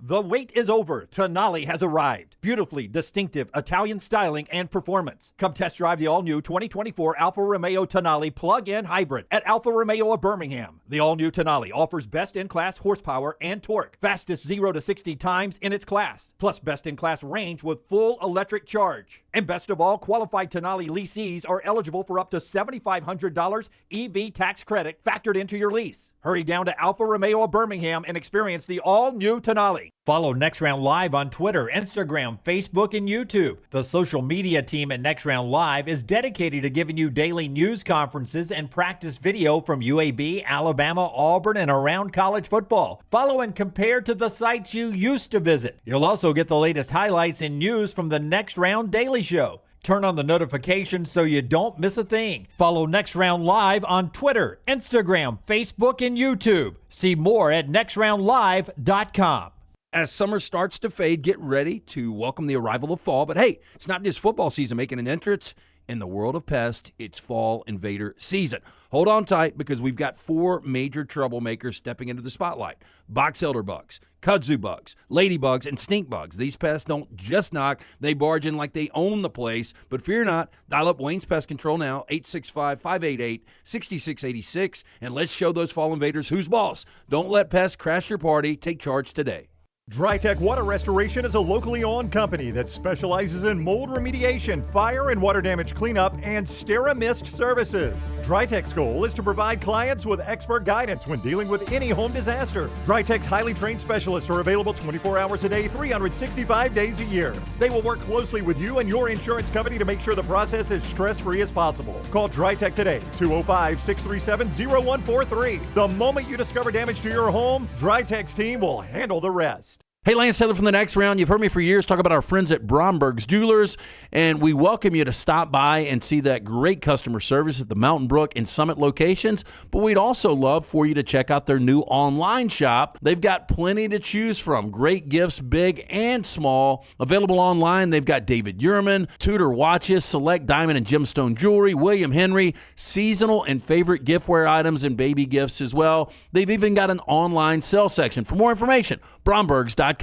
The wait is over. Tonali has arrived. Beautifully distinctive Italian styling and performance. Come test drive the all-new 2024 Alfa Romeo Tonali plug-in hybrid at Alfa Romeo of Birmingham. The all-new Tonali offers best-in-class horsepower and torque, fastest 0 to 60 times in its class, plus best-in-class range with full electric charge. And best of all, qualified Tonali leasees are eligible for up to $7,500 EV tax credit factored into your lease. Hurry down to Alfa Romeo of Birmingham and experience the all-new Tonali. Follow Next Round Live on Twitter, Instagram, Facebook, and YouTube. The social media team at Next Round Live is dedicated to giving you daily news conferences and practice video from UAB, Alabama, Auburn, and around college football. Follow and compare to the sites you used to visit. You'll also get the latest highlights and news from the Next Round Daily Show. Turn on the notifications so you don't miss a thing. Follow Next Round Live on Twitter, Instagram, Facebook, and YouTube. See more at nextroundlive.com. As summer starts to fade, get ready to welcome the arrival of fall. But hey, it's not just football season making an entrance. In the world of pest, it's fall invader season. Hold on tight because we've got 4 major troublemakers stepping into the spotlight. Box elder bugs, kudzu bugs, ladybugs, and stink bugs. These pests don't just knock, they barge in like they own the place. But fear not, dial up Wayne's Pest Control now, 865-588-6686, and let's show those fall invaders who's boss. Don't let pests crash your party. Take charge today. DryTech Water Restoration is a locally owned company that specializes in mold remediation, fire and water damage cleanup, and SteraMist services. DryTech's goal is to provide clients with expert guidance when dealing with any home disaster. DryTech's highly trained specialists are available 24 hours a day, 365 days a year. They will work closely with you and your insurance company to make sure the process is stress-free as possible. Call DryTech today, 205-637-0143. The moment you discover damage to your home, DryTech's team will handle the rest. Hey, Lance Taylor from the Next Round. You've heard me for years talk about our friends at Bromberg's Jewelers, and we welcome you to stop by and see that great customer service at the Mountain Brook and Summit locations. But we'd also love for you to check out their new online shop. They've got plenty to choose from. Great gifts, big and small. Available online, they've got David Yurman, Tudor watches, select diamond and gemstone jewelry, William Henry, seasonal and favorite giftware items and baby gifts as well. They've even got an online sale section. For more information, brombergs.com.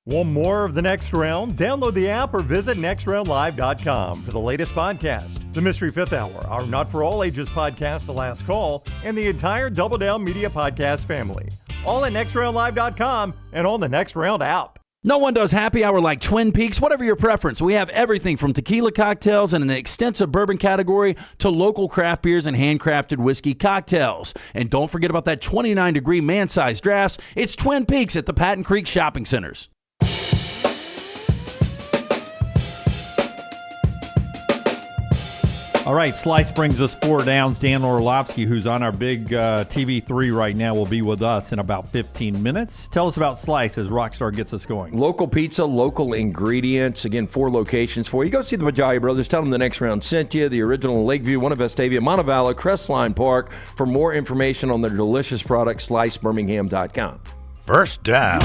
Want more of The Next Round? Download the app or visit nextroundlive.com for the latest podcast, The Mystery Fifth Hour, our Not For All Ages podcast, The Last Call, and the entire Double Down Media podcast family. All at nextroundlive.com and on the Next Round app. No one does happy hour like Twin Peaks. Whatever your preference, we have everything from tequila cocktails and an extensive bourbon category to local craft beers and handcrafted whiskey cocktails. And don't forget about that 29-degree man-sized drafts. It's Twin Peaks at the Patton Creek Shopping Centers. All right, Slice brings us 4 downs. Dan Orlovsky, who's on our big TV3 right now, will be with us in about 15 minutes. Tell us about Slice as Rockstar gets us going. Local pizza, local ingredients. Again, 4 locations for you. Go see the Majaya Brothers. Tell them the Next Round sent you. The original in Lakeview, one of Vestavia, Montevallo, Crestline Park. For more information on their delicious products, slicebirmingham.com. First down.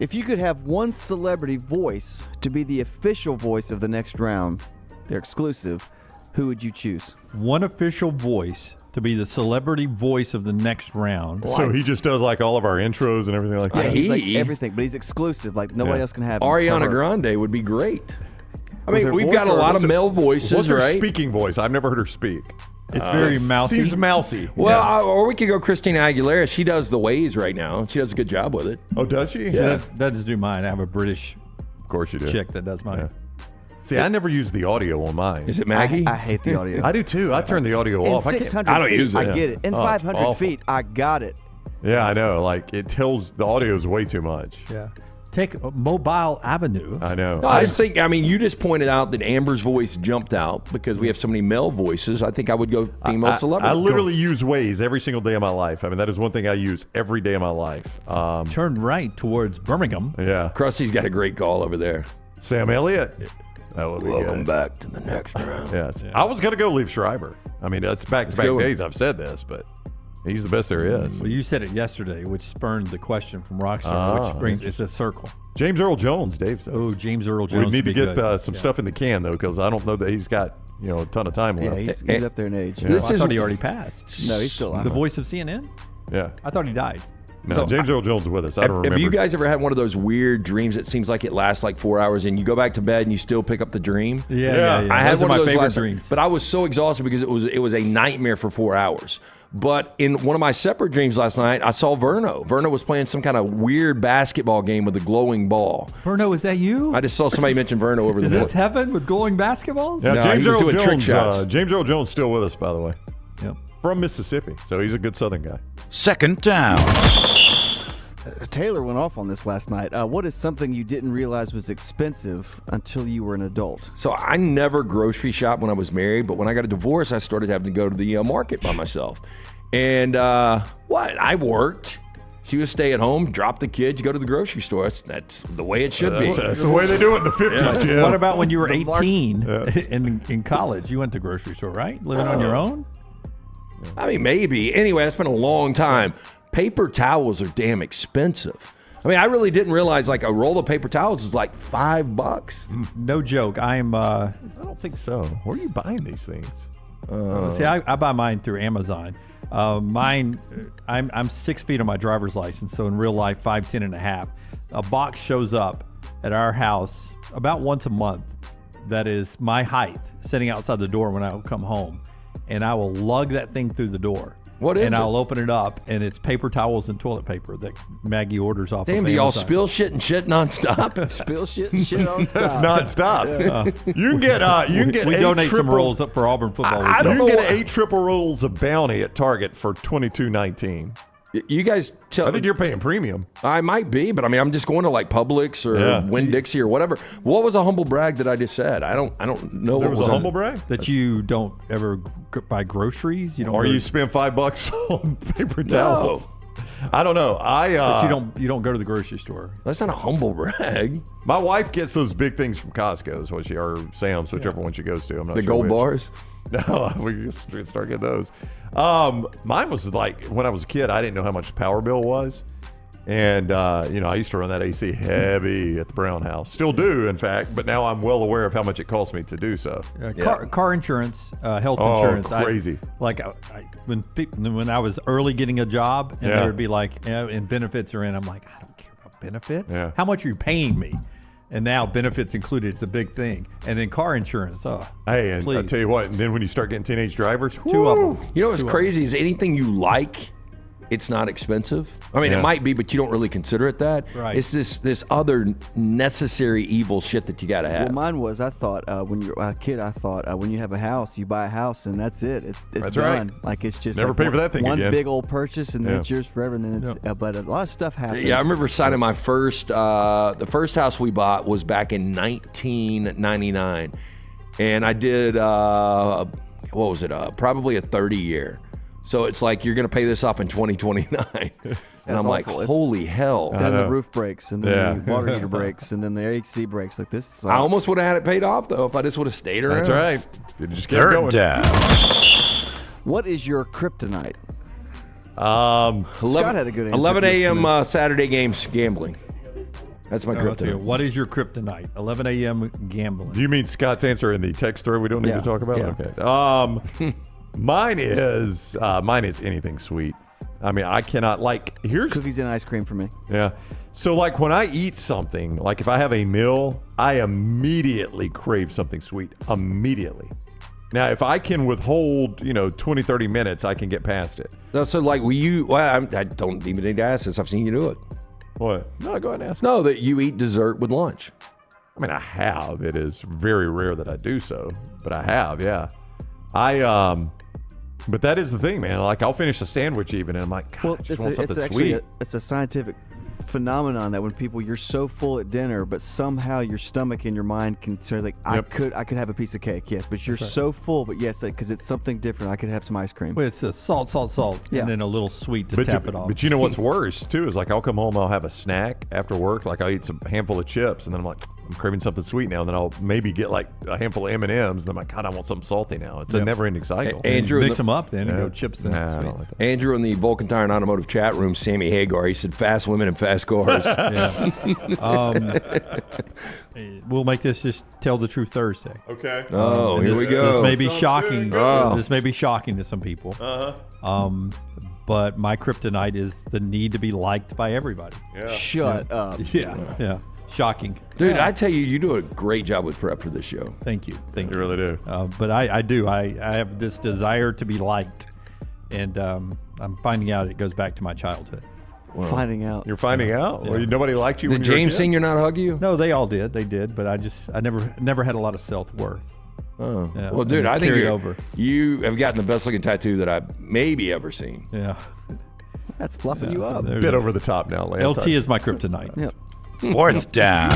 If you could have one celebrity voice to be the official voice of the next round, they're exclusive, who would you choose? One official voice to be the celebrity voice of the next round. So he just does like all of our intros and everything like that? He's like everything, but he's exclusive. Like nobody else can have him. Ariana Grande would be great. I mean, we've got a lot of male voices, What's her right? speaking voice? I've never heard her speak. It's very mousy. Seems mousy. Well, or we could go Christina Aguilera. She does the ways right now. She does a good job with it. Oh, does she? Yeah. That does do mine. I have a British of course you do. chick that does mine. Yeah. See, I never use the audio on mine. Is it Maggie? I hate the audio. I do too. I turn the audio In off. 600 I don't feet, use it. I get it. In 500 awful. feet, I got it. Yeah, I know. Like it tells the audio is way too much. Yeah. Take Mobile Avenue. I know. No, I just think, I mean, you just pointed out that Amber's voice jumped out because we have so many male voices. I think I would go female celebrity. I literally use Waze every single day of my life. I mean, that is one thing I use every day of my life. Turn right towards Birmingham. Yeah. Krusty's got a great call over there. Sam Elliott. That would be Welcome good. back to the next round. Yes. I was going to go Liev Schreiber. I mean, that's back-to-back days I've said this, but he's the best there is. Well, you said it yesterday, which spurned the question from Rockstar, which brings it's a circle. James Earl Jones, Dave says. Oh, James Earl Jones. We need to would be get good. some stuff in the can, though, because I don't know that he's got a ton of time left. Yeah, he's up there in age. I thought he already passed. No, he's still alive. The voice of CNN? Yeah. I thought he died. No, So, James Earl Jones is with us. I don't remember. Have you guys ever had one of those weird dreams that seems like it lasts like 4 hours and you go back to bed and you still pick up the dream? Yeah. I had Those are one of my those favorite last dreams. but I was so exhausted because it was a nightmare for 4 hours. But in one of my separate dreams last night, I saw Verno. Verno was playing some kind of weird basketball game with a glowing ball. Verno, is that you? I just saw somebody mention Verno over the Is board. this heaven with glowing basketballs? Yeah, No, James he was Earl doing trick Jones. shots. James Earl Jones still with us, by the way. Yep. From Mississippi, so he's a good Southern guy. Second down. Taylor went off on this last night. What is something you didn't realize was expensive until you were an adult? So I never grocery shopped when I was married, but when I got a divorce, I started having to go to the market by myself. And I worked. She was stay at home, drop the kids, go to the grocery store. That's the way it should be. That's the way they do it in the 50s, Jim. What about when you were 18 in college? You went to the grocery store, right? Living on your own? I mean, maybe. Anyway, that's been a long time. Paper towels are damn expensive. I mean, I really didn't realize like a roll of paper towels is like $5. No joke. I don't think so. Where are you buying these things? See, I buy mine through Amazon. Mine, I'm 6 feet on my driver's license, so in real life, 5'10" and a half. A box shows up at our house about once a month that is my height, sitting outside the door when I come home, and I will lug that thing through the door. What is and it? I'll open it up, and it's paper towels and toilet paper that Maggie orders off Damn, of do y'all Amazon. spill shit and shit nonstop? Spill shit and shit on That's nonstop. You can get We eight donate some triple- rolls up for Auburn football. I weekend. don't get 8 triple rolls of Bounty at Target for $22.19. You guys tell. I think you're paying premium. I might be, but I mean, I'm just going to like Publix or Winn-Dixie or whatever. What was a humble brag that I just said? I don't know. There what was a on humble it. brag? That you don't ever buy groceries. You don't. Or go- you spend $5 on paper towels. I don't know. But you don't go to the grocery store. That's not a humble brag. My wife gets those big things from Costco, or Sam's, whichever one she goes to. I'm not The sure gold which. bars? No, we just start getting those. Mine was like when I was a kid, I didn't know how much the power bill was. And, I used to run that AC heavy at the Brown house. Still do, in fact, but now I'm well aware of how much it costs me to do so. Car insurance, health Oh, insurance. crazy. When I was early getting a job, and there would be like, and benefits are in, I'm like, I don't care about benefits. Yeah. How much are you paying me? And now benefits included, it's a big thing. And then car insurance. Oh, Hey, and please. I tell you what, and then when you start getting teenage drivers, Two of them. You know what's crazy is anything you like, it's not expensive. I mean, Yeah. it might be, but you don't really consider it that. Right. It's this other necessary evil shit that you got to have. Well, mine was, I thought when you're a kid, when you have a house, you buy a house and that's it. It's That's done. right. Like it's just Never like pay for that thing one again. big old purchase and then Yeah. it's yours forever. And then it's but a lot of stuff happens. Yeah, I remember signing my first. The first house we bought was back in 1999, and I did what was it? Probably a 30-year. So it's like you're gonna pay this off in 2029, and I'm like, awful. It's- holy hell! Then the roof breaks, and then Yeah. the water heater breaks, and then the AC breaks. Like this. Is I almost would have had it paid off though if I just would have stayed around. That's right. You just kept Third going. down. What is your kryptonite? Scott had a good answer. 11 a.m. Saturday games gambling. That's my kryptonite. What is your kryptonite? 11 a.m. gambling. Do you mean Scott's answer in the text thread we don't need to talk about? Yeah. Okay. Mine is anything sweet. I mean, I cannot here's cookies and ice cream for me. Yeah. So when I eat something, like if I have a meal, I immediately crave something sweet. Immediately. Now, if I can withhold, 20, 30 minutes, I can get past it. So I don't even need to ask this. I've seen you do it. What? No, go ahead and ask. No, that you eat dessert with lunch. I mean, I have. It is very rare that I do so, but I have, yeah. But that is the thing, man. I'll finish a sandwich even, and I'm like, God, I just want something sweet. It's a scientific phenomenon that when you're so full at dinner, but somehow your stomach and your mind can sort of I could have a piece of cake, yes, but you're so full, but yes, because it's something different. I could have some ice cream. Well, it's a salt, and then a little sweet to tap it off. But you know what's worse too is I'll come home, I'll have a snack after work, I'll eat some handful of chips, and then I'm like, I'm craving something sweet now, and then I'll maybe get a handful of M&Ms, and I'm like, God, I want something salty now. It's a never-ending cycle. Andrew, mix them up then and go chips and sweets. Andrew in the Vulcan Tire and Automotive chat room, Sammy Hagar, he said, fast women and fast cars. We'll make this just tell the truth Thursday. Okay. Oh, here we go. This may be shocking. Oh. This may be shocking to some people. But my kryptonite is the need to be liked by everybody. Yeah. Shut up. Yeah. Shocking. Dude, I tell you, you do a great job with prep for this show. Thank you. You really do. But I do. I have this desire to be liked. And I'm finding out it goes back to my childhood. Well, finding out. You're finding out? Yeah. Well, nobody liked you Did when you were a James kid? Senior not hug you? No, they all did. They did. But I never had a lot of self-worth. Oh. Yeah, Well, dude, I think over. you have gotten the best looking tattoo that I've maybe ever seen. Yeah. That's fluffing you up. A bit over the top now, Lance. LT is my kryptonite. Yep. Fourth down.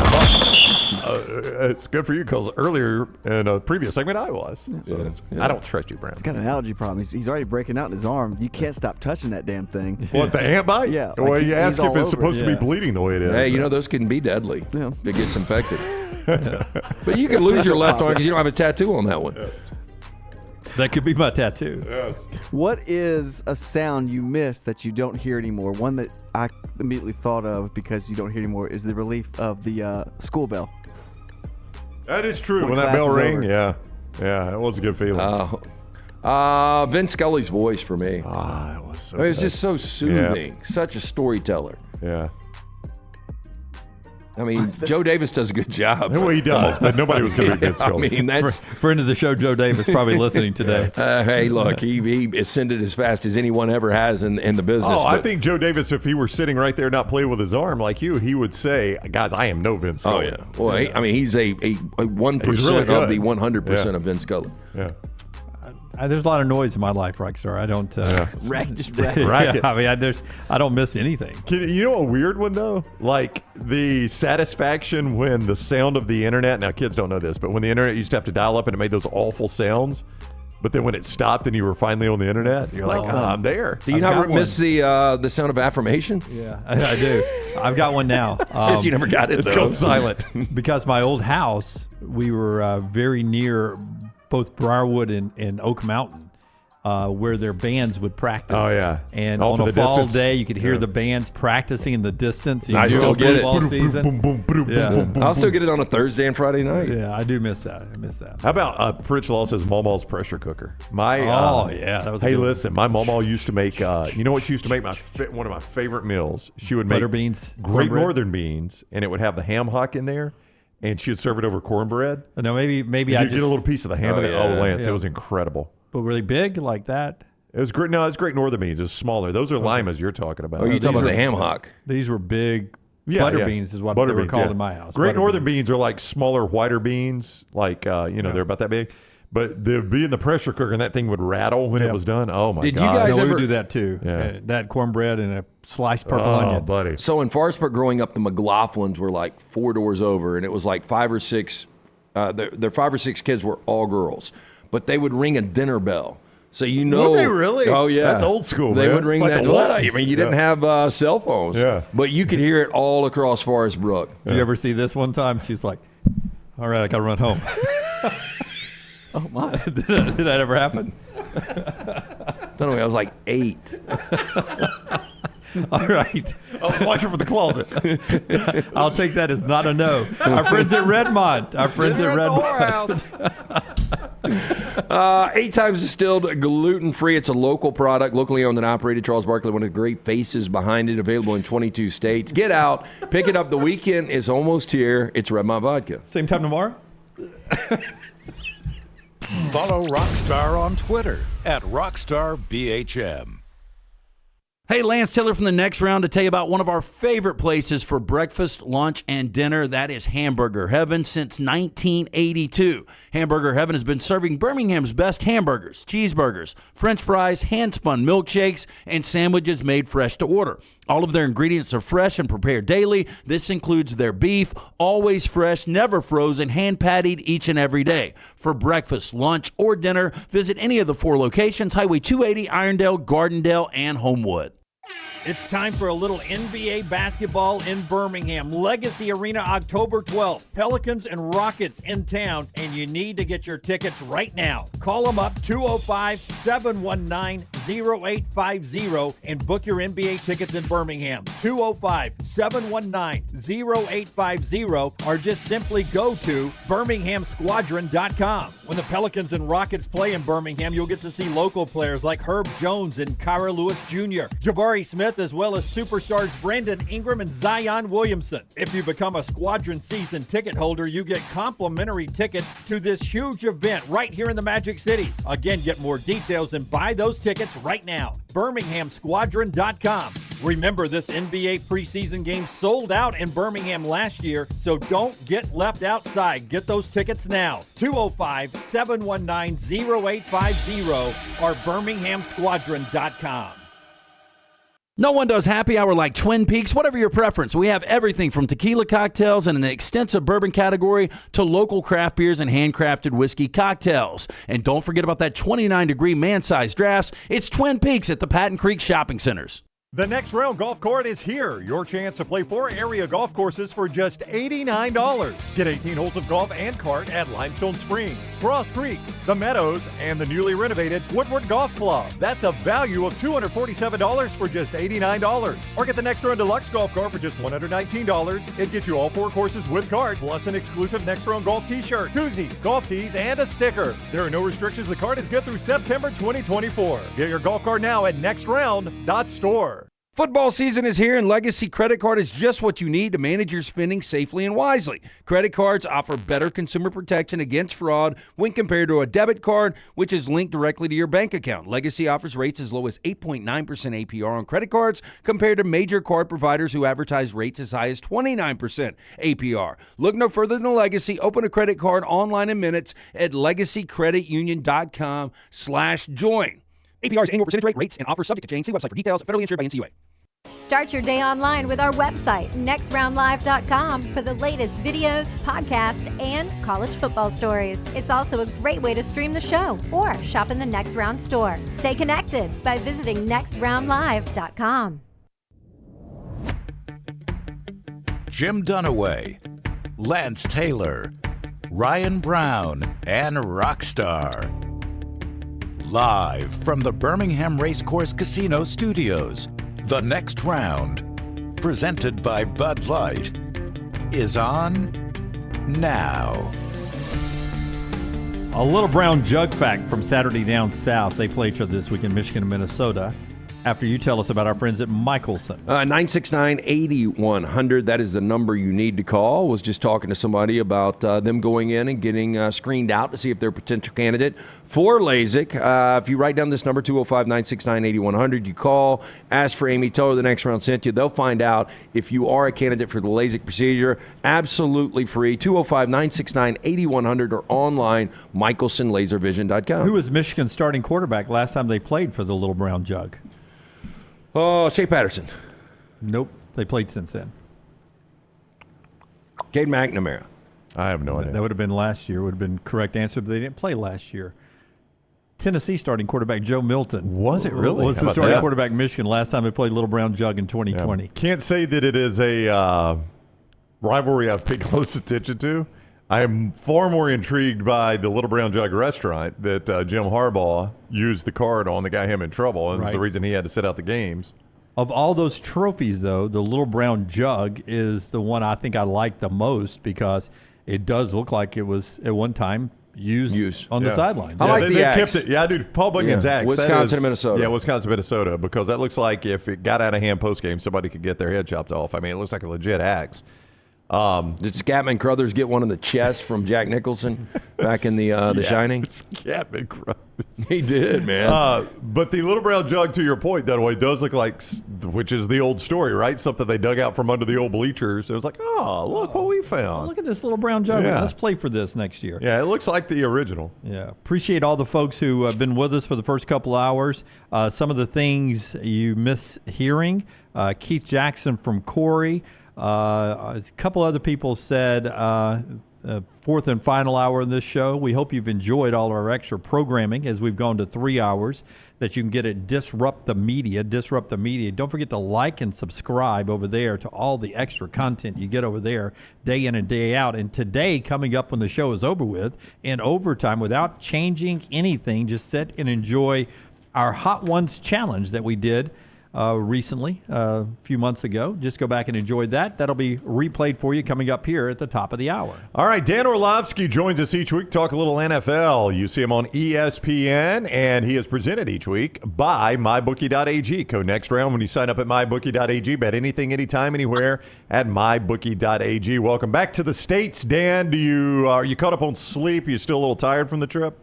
It's good for you because earlier in a previous segment I was. So I don't trust you, Brown. He's got an allergy problem. He's already breaking out in his arm. You can't stop touching that damn thing. What, the ant bite? Yeah. Well, you ask if it's supposed to be Yeah. bleeding the way it is. Hey, those can be deadly. Yeah. If it gets infected. But you could lose your left arm because you don't have a tattoo on that one. That could be my tattoo. Yes. What is a sound you miss that you don't hear anymore? One that I immediately thought of because you don't hear anymore is the relief of the school bell. That is true. When When that class bell is rang, over. yeah, that was a good feeling. Vince Scully's voice for me. That was so It was good. just so soothing. Such a storyteller. Yeah. I mean, Joe Davis does a good job. Well, he does, but nobody was going to be Vince Scully. I mean, that's Friend of the show, Joe Davis, probably listening today. hey, look, he ascended as fast as anyone ever has in the business. Oh, I think Joe Davis, if he were sitting right there not playing with his arm like you, he would say, guys, I am no Vince Oh, Scully. yeah. Well, I mean, he's a 1% He's really of the good. 100% of Vince Scully. Yeah. There's a lot of noise in my life, Rockstar. I don't Rack Rack it. I mean, I don't miss anything. You know a weird one, though? Like the satisfaction when the sound of the internet, now kids don't know this, but when the internet used to have to dial up and it made those awful sounds, but then when it stopped and you were finally on the internet, you're like, I'm there. Do you not miss the sound of affirmation? Yeah, I do. I've got one now. Guess you never got it, It's though. called silent. Because my old house, we were very near both Briarwood and Oak Mountain, where their bands would practice. Oh, yeah. And Off on in a the fall distance. day, you could hear Yeah. the bands practicing in the distance. I still get it. Football season. Yeah. I'll still get it on a Thursday and Friday night. Yeah, I do miss that. I miss that. How about Pritch Law says Mama's pressure cooker? Yeah, that was a Hey, good one. listen, my Mama used to make, you know what she used to make? One of my favorite meals. She would make Butter beans, Great cornbread. Northern beans, and it would have the ham hock in there, and she would serve it over cornbread. No, maybe And I you'd just get a little piece of the ham in it. yeah. Oh, Lance, Yeah. it was incredible. But were they big like that? It was great. No, it's Great Northern beans. It's smaller. Those are limas you're talking about. Oh, you talking these about the are- ham hock? These were big. Yeah, butter yeah. beans is what Butter they were beans, called yeah. in my house. Great Butter Northern beans. beans are like smaller, whiter beans. Like, they're about that big. But they'd be in the pressure cooker, and that thing would rattle when it was done. Oh, my Did you God. guys No, we ever would do that too. Yeah. That cornbread and a sliced purple Oh, onion. buddy. So in Forestburg growing up, the McLaughlins were like 4 doors over, and it was like 5 or 6. Their 5 or 6 kids were all girls, but they would ring a dinner bell. So Would they really? Oh yeah, That's old school, They man. would ring It's like that. the Well, I Waltons. mean, you didn't have cell phones. Yeah. But you could hear it all across Forest Brook. Did you ever see this one time? She's like, "All right, I got to run home." Oh my! Did that ever happen? Don't know. I was like 8. All right. I was watching for the closet. I'll take that as not a no. Our friends at Redmont. 8 times distilled, gluten-free. It's a local product, locally owned and operated. Charles Barkley, one of the great faces behind it, available in 22 states. Get out. Pick it up. The weekend is almost here. It's Redmont Vodka. Same time tomorrow? Follow Rockstar on Twitter @RockstarBHM. Hey, Lance Taylor from the Next Round to tell you about one of our favorite places for breakfast, lunch, and dinner. That is Hamburger Heaven since 1982. Hamburger Heaven has been serving Birmingham's best hamburgers, cheeseburgers, French fries, hand-spun milkshakes, and sandwiches made fresh to order. All of their ingredients are fresh and prepared daily. This includes their beef, always fresh, never frozen, hand-pattied each and every day. For breakfast, lunch, or dinner, visit any of the 4 locations, Highway 280, Irondale, Gardendale, and Homewood. It's time for a little NBA basketball in Birmingham. Legacy Arena, October 12th. Pelicans and Rockets in town, and you need to get your tickets right now. Call them up, 205-719-0850, and book your NBA tickets in Birmingham. 205-719-0850, or just simply go to birminghamsquadron.com. When the Pelicans and Rockets play in Birmingham, you'll get to see local players like Herb Jones and Kyra Lewis Jr., Jabari Smith, as well as superstars Brandon Ingram and Zion Williamson. If you become a Squadron season ticket holder, you get complimentary tickets to this huge event right here in the Magic City. Again, get more details and buy those tickets right now. birminghamsquadron.com. Remember, this NBA preseason game sold out in Birmingham last year, so don't get left outside. Get those tickets now. 205-719-0850 or birminghamsquadron.com. No one does happy hour like Twin Peaks. Whatever your preference, we have everything from tequila cocktails and an extensive bourbon category to local craft beers and handcrafted whiskey cocktails. And don't forget about that 29-degree man-sized drafts. It's Twin Peaks at the Patton Creek Shopping Centers. The Next Round Golf Court is here. Your chance to play 4 area golf courses for just $89. Get 18 holes of golf and cart at Limestone Springs, Cross Creek, The Meadows, and the newly renovated Woodward Golf Club. That's a value of $247 for just $89. Or get the Next Round Deluxe Golf Cart for just $119. It gets you all 4 courses with cart, plus an exclusive Next Round Golf t-shirt, koozie, golf tees, and a sticker. There are no restrictions. The cart is good through September 2024. Get your golf cart now at nextround.store. Football season is here, and Legacy Credit Card is just what you need to manage your spending safely and wisely. Credit cards offer better consumer protection against fraud when compared to a debit card, which is linked directly to your bank account. Legacy offers rates as low as 8.9% APR on credit cards compared to major card providers who advertise rates as high as 29% APR. Look no further than Legacy. Open a credit card online in minutes at legacycreditunion.com/join. APR's annual percentage rate, rates, and offers subject to change. See website for details. Federally insured by NCUA. Start your day online with our website, nextroundlive.com, for the latest videos, podcasts, and college football stories. It's also a great way to stream the show or shop in the Next Round store. Stay connected by visiting nextroundlive.com. Jim Dunaway, Lance Taylor, Ryan Brown, and Rockstar. Live from the Birmingham Racecourse Casino Studios, The Next Round, presented by Bud Light, is on now. A little brown jug fact from Saturday Down South. They play each other this week in Michigan and Minnesota. After you tell us about our friends at Michelson. 969-8100. That is the number you need to call. Was just talking to somebody about them going in and getting screened out to see if they're a potential candidate for LASIK. If you write down this number, 205-969-8100, you call, ask for Amy, tell her the Next Round sent you. They'll find out if you are a candidate for the LASIK procedure. Absolutely free. 205-969-8100 or online, michelsonlaservision.com. Who was Michigan's starting quarterback last time they played for the Little Brown Jug? Oh, Shea Patterson. Nope. They played since then. Cade McNamara. I have no idea. That would have been last year. Would have been correct answer, but they didn't play last year. Tennessee starting quarterback Joe Milton. Was it really? Was the starting quarterback Michigan last time they played Little Brown Jug in 2020. Yeah. Can't say that it is a rivalry I've paid close attention to. I am far more intrigued by the Little Brown Jug restaurant that Jim Harbaugh used the card on that got him in trouble, and it's the reason he had to sit out the games. Of all those trophies, though, the Little Brown Jug is the one I think I like the most because it does look like it was at one time used on the sideline. I like the axe. Dude, Paul Bunyan's axe. Wisconsin, Minnesota. Yeah, Wisconsin, Minnesota, because that looks like if it got out of hand post-game, somebody could get their head chopped off. I mean, it looks like a legit axe. Did Scatman Crothers get one in the chest from Jack Nicholson back in the Shining? Scatman Crothers. He did, man. But the Little Brown Jug, to your point, Dunaway, does look like, which is the old story, right? Something they dug out from under the old bleachers. It was like, oh, look what we found. Look at this Little Brown Jug. Yeah. Let's play for this next year. Yeah, it looks like the original. Yeah. Appreciate all the folks who have been with us for the first couple hours. Some of the things you miss hearing. Keith Jackson from Corey. A couple other people said fourth and final hour in this show. We hope you've enjoyed all our extra programming as we've gone to 3 hours that you can get at Disrupt the Media. Disrupt the Media. Don't forget to like and subscribe over there to all the extra content you get over there day in and day out. And today, coming up when the show is over with, in overtime, without changing anything, just sit and enjoy our Hot Ones Challenge that we did recently, a few months ago. Just go back and enjoy that. That'll be replayed for you coming up here at the top of the hour. All right, Dan Orlovsky joins us each week, talk a little NFL. You see him on ESPN, and he is presented each week by MyBookie.ag. Code next round when you sign up at MyBookie.ag. Bet anything, anytime, anywhere at MyBookie.ag. Welcome back to the States, Dan. Are you caught up on sleep? Are you still a little tired from the trip?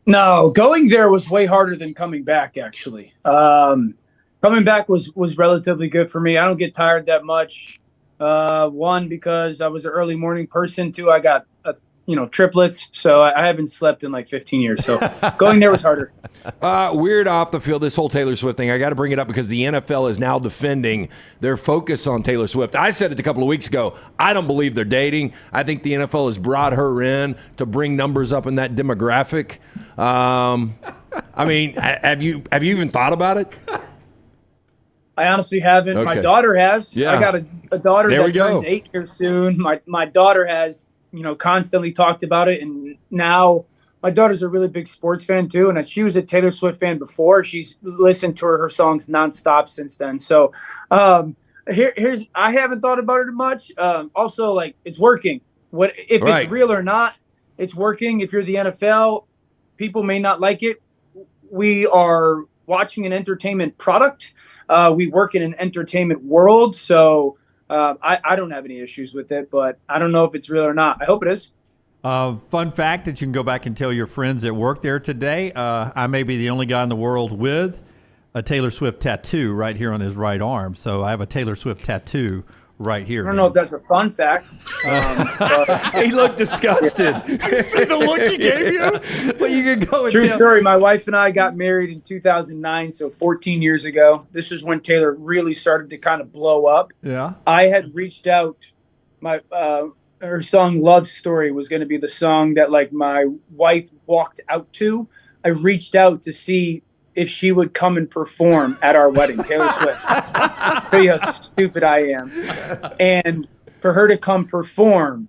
No, going there was way harder than coming back, actually. Coming back was relatively good for me. I don't get tired that much. One, because I was an early morning person. Two, I got triplets, so I haven't slept in like 15 years. So going there was harder. Weird off the field, this whole Taylor Swift thing. I got to bring it up because the NFL is now defending their focus on Taylor Swift. I said it a couple of weeks ago. I don't believe they're dating. I think the NFL has brought her in to bring numbers up in that demographic. I mean, have you even thought about it? I honestly haven't. Okay. My daughter has. Yeah. I got a daughter There we that go. turns 8 years soon. My daughter has, constantly talked about it, and now my daughter's a really big sports fan too. And she was a Taylor Swift fan before. She's listened to her songs nonstop since then. So here's I haven't thought about it much. Also, like, it's working. It's real or not? It's working. If you're the NFL, people may not like it. We are watching an entertainment product. We work in an entertainment world, so I don't have any issues with it, but I don't know if it's real or not. I hope it is. Fun fact that you can go back and tell your friends at work there today. I may be the only guy in the world with a Taylor Swift tattoo right here on his right arm. So I have a Taylor Swift tattoo right here. I don't know if that's a fun fact. He looked disgusted. See the look he gave you? Well, you can go and True tell. story. My wife and I got married in 2009, so 14 years ago. This is when Taylor really started to kind of blow up. Yeah. I had reached out. Her song "Love Story" was going to be the song that my wife walked out to. I reached out to see if she would come and perform at our wedding, Taylor Swift. Tell you how stupid I am. And for her to come perform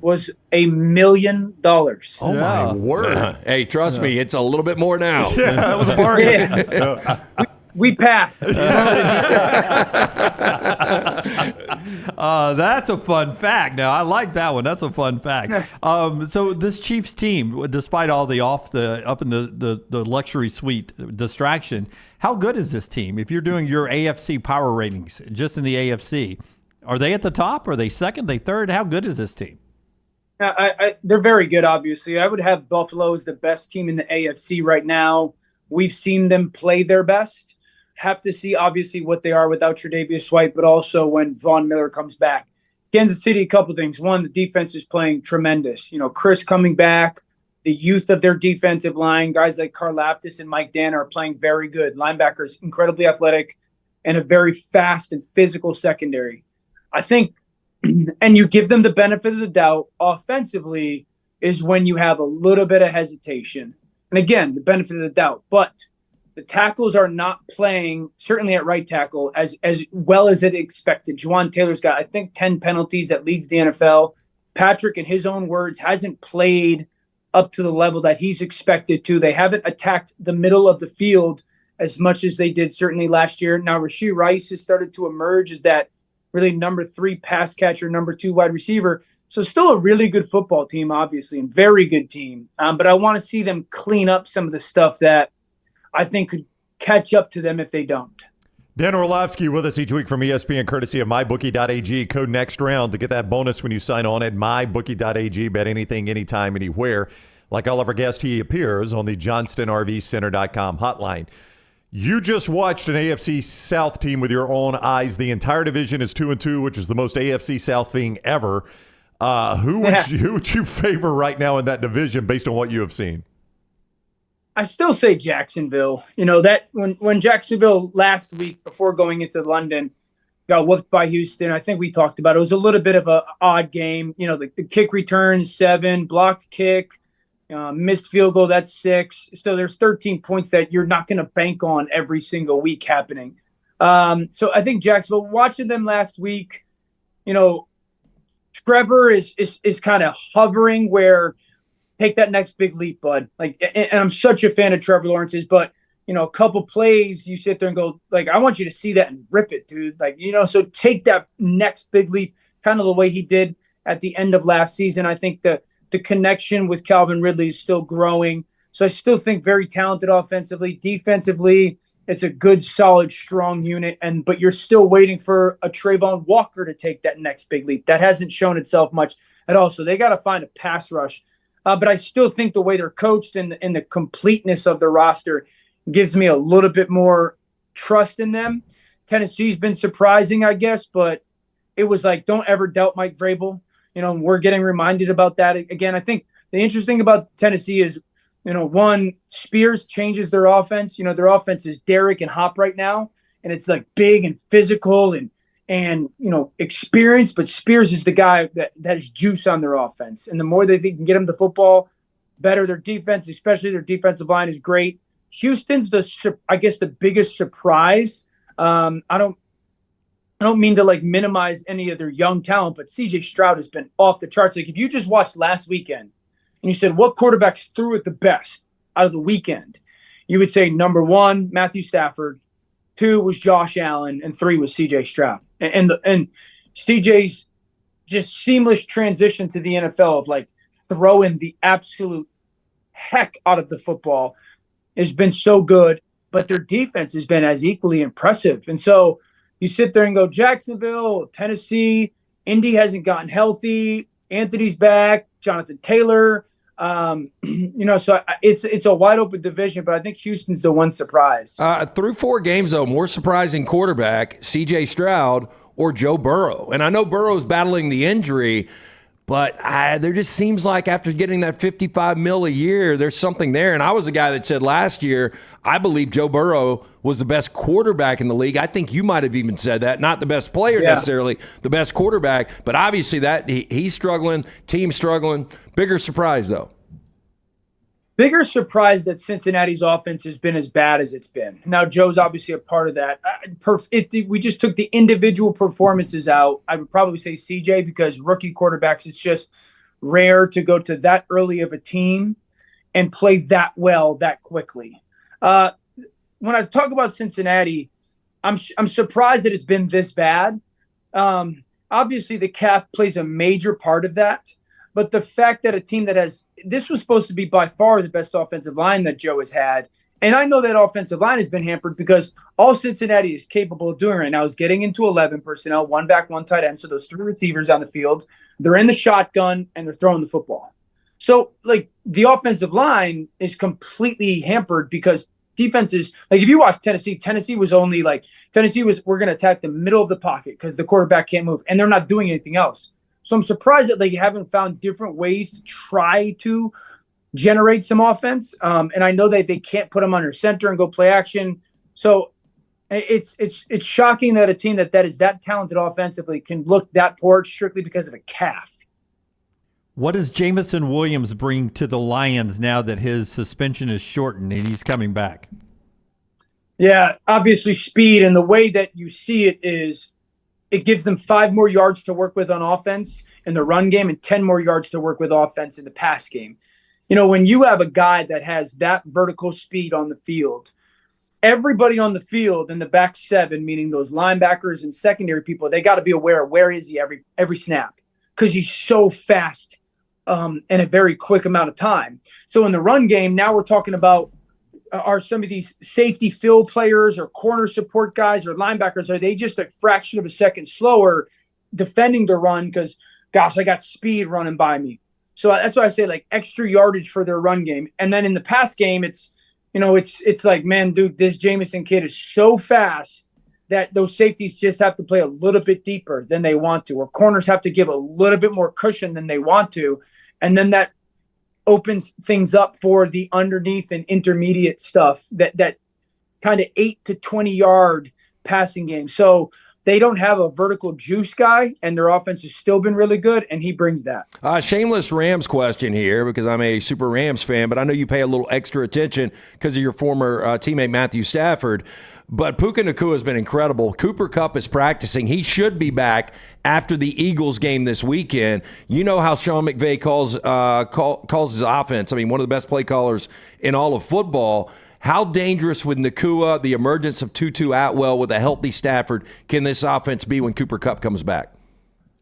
was $1 million. Oh, my word. Hey, trust me, it's a little bit more now. Yeah, that was a bargain. Yeah. We passed. That's a fun fact. Now, I like that one. That's a fun fact. So this Chiefs team, despite all the up in the luxury suite distraction, how good is this team? If you're doing your AFC power ratings, just in the AFC, are they at the top? Are they second? Are they third? How good is this team? They're very good, obviously. I would have Buffalo as the best team in the AFC right now. We've seen them play their best. Have to see, obviously, what they are without Tre'Davious White, but also when Von Miller comes back. Kansas City, a couple things. One, the defense is playing tremendous. Chris coming back, the youth of their defensive line, guys like Karlaftis and Mike Danna are playing very good. Linebackers, incredibly athletic, and a very fast and physical secondary. I think, and you give them the benefit of the doubt, offensively is when you have a little bit of hesitation. And again, the benefit of the doubt. But the tackles are not playing, certainly at right tackle, as well as it expected. Juwan Taylor's got, I think, 10 penalties that leads the NFL. Patrick, in his own words, hasn't played up to the level that he's expected to. They haven't attacked the middle of the field as much as they did certainly last year. Now, Rashee Rice has started to emerge as that really number 3 pass catcher, number 2 wide receiver. So still a really good football team, obviously, and very good team. But I want to see them clean up some of the stuff that I think could catch up to them if they don't. Dan Orlovsky with us each week from ESPN, courtesy of MyBookie.ag. Code next round to get that bonus when you sign on at MyBookie.ag. Bet anything, anytime, anywhere. Like all of our guests, he appears on the JohnstonRVCenter.com hotline. You just watched an AFC South team with your own eyes. The entire division is 2-2, which is the most AFC South thing ever. Who would you favor right now in that division based on what you have seen? I still say Jacksonville. You know, that when Jacksonville last week before going into London got whooped by Houston, I think we talked about it. It was a little bit of an odd game. You know, the kick return, 7, blocked kick, missed field goal, that's 6. So there's 13 points that you're not going to bank on every single week happening. So I think Jacksonville, watching them last week, you know, Trevor is kind of hovering where take that next big leap, bud. Like, and I'm such a fan of Trevor Lawrence's, but you know, a couple plays, you sit there and go, like, I want you to see that and rip it, dude. Like, you know, so take that next big leap, kind of the way he did at the end of last season. I think the connection with Calvin Ridley is still growing. So I still think very talented offensively. Defensively, it's a good, solid, strong unit. But you're still waiting for a Trayvon Walker to take that next big leap. That hasn't shown itself much at all. So they got to find a pass rush. But I still think the way they're coached and the completeness of the roster gives me a little bit more trust in them. Tennessee's been surprising, I guess, but it was like, don't ever doubt Mike Vrabel. You know, we're getting reminded about that again. I think the interesting about Tennessee is, you know, one, Spears changes their offense. You know, their offense is Derrick and Hop right now, and it's like big and physical and you know, experienced, but Spears is the guy that has juice on their offense. And the more they can get him the football, better. Their defense, especially their defensive line, is great. Houston's I guess the biggest surprise. I don't mean to like minimize any of their young talent, but CJ Stroud has been off the charts. Like if you just watched last weekend and you said what quarterbacks threw it the best out of the weekend, you would say number 1, Matthew Stafford, 2 was Josh Allen, and 3 was CJ Stroud. And CJ's just seamless transition to the NFL of like throwing the absolute heck out of the football has been so good, but their defense has been as equally impressive. And so you sit there and go, Jacksonville, Tennessee, Indy hasn't gotten healthy, Anthony's back, Jonathan Taylor. You know, so it's a wide open division, but I think Houston's the one surprise. Through 4 games, though, more surprising quarterback, CJ Stroud or Joe Burrow. And I know Burrow's battling the injury, but there just seems like after getting that $55 million a year, there's something there. And I was a guy that said last year, I believe Joe Burrow was the best quarterback in the league. I think you might have even said that. Not the best player necessarily, the best quarterback. But obviously that he's struggling, team's struggling. Bigger surprise, though. Bigger surprise that Cincinnati's offense has been as bad as it's been. Now, Joe's obviously a part of that. We just took the individual performances out. I would probably say CJ because rookie quarterbacks, it's just rare to go to that early of a team and play that well that quickly. When I talk about Cincinnati, I'm surprised that it's been this bad. Obviously, the calf plays a major part of that. But the fact that a team that this was supposed to be by far the best offensive line that Joe has had. And I know that offensive line has been hampered because all Cincinnati is capable of doing right now is getting into 11 personnel, 1 back, 1 tight end. So those 3 receivers on the field, they're in the shotgun and they're throwing the football. So like the offensive line is completely hampered because defenses, like if you watch Tennessee was only like, we're going to attack the middle of the pocket because the quarterback can't move and they're not doing anything else. So I'm surprised that they haven't found different ways to try to generate some offense. And I know that they can't put them under center and go play action. So it's shocking that a team that is that talented offensively can look that poor strictly because of a calf. What does Jamison Williams bring to the Lions now that his suspension is shortened and he's coming back? Yeah, obviously speed, and the way that you see it is it gives them 5 more yards to work with on offense in the run game and 10 more yards to work with offense in the pass game. You know, when you have a guy that has that vertical speed on the field, everybody on the field in the back 7, meaning those linebackers and secondary people, they got to be aware of where is he every snap, because he's so fast in a very quick amount of time. So in the run game, now we're talking about, are some of these safety fill players or corner support guys or linebackers, are they just a fraction of a second slower defending the run because, gosh, I got speed running by me? So that's why I say, like, extra yardage for their run game. And then in the pass game, it's, you know, it's like, man, dude, this Jamison kid is so fast that those safeties just have to play a little bit deeper than they want to, or corners have to give a little bit more cushion than they want to. And then that opens things up for the underneath and intermediate stuff, that kind of 8 to 20 yard passing game. So they don't have a vertical juice guy, and their offense has still been really good, and he brings that. Shameless Rams question here, because I'm a super Rams fan, but I know you pay a little extra attention because of your former teammate Matthew Stafford. But Puka Nacua has been incredible. Cooper Kupp is practicing. He should be back after the Eagles game this weekend. You know how Sean McVay calls his offense. I mean, one of the best play callers in all of football. How dangerous with Nacua, the emergence of Tutu Atwell with a healthy Stafford, can this offense be when Cooper Kupp comes back?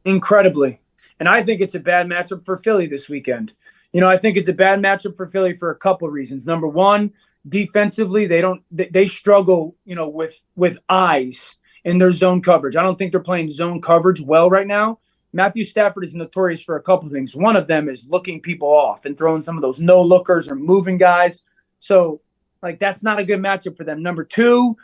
Incredibly. And I think it's a bad matchup for Philly this weekend. You know, I think it's a bad matchup for Philly for a couple of reasons. Number one, defensively, they struggle, you know, with eyes in their zone coverage. I don't think they're playing zone coverage well right now. Matthew Stafford is notorious for a couple of things. One of them is looking people off and throwing some of those no-lookers or moving guys. So, like, that's not a good matchup for them. Number two,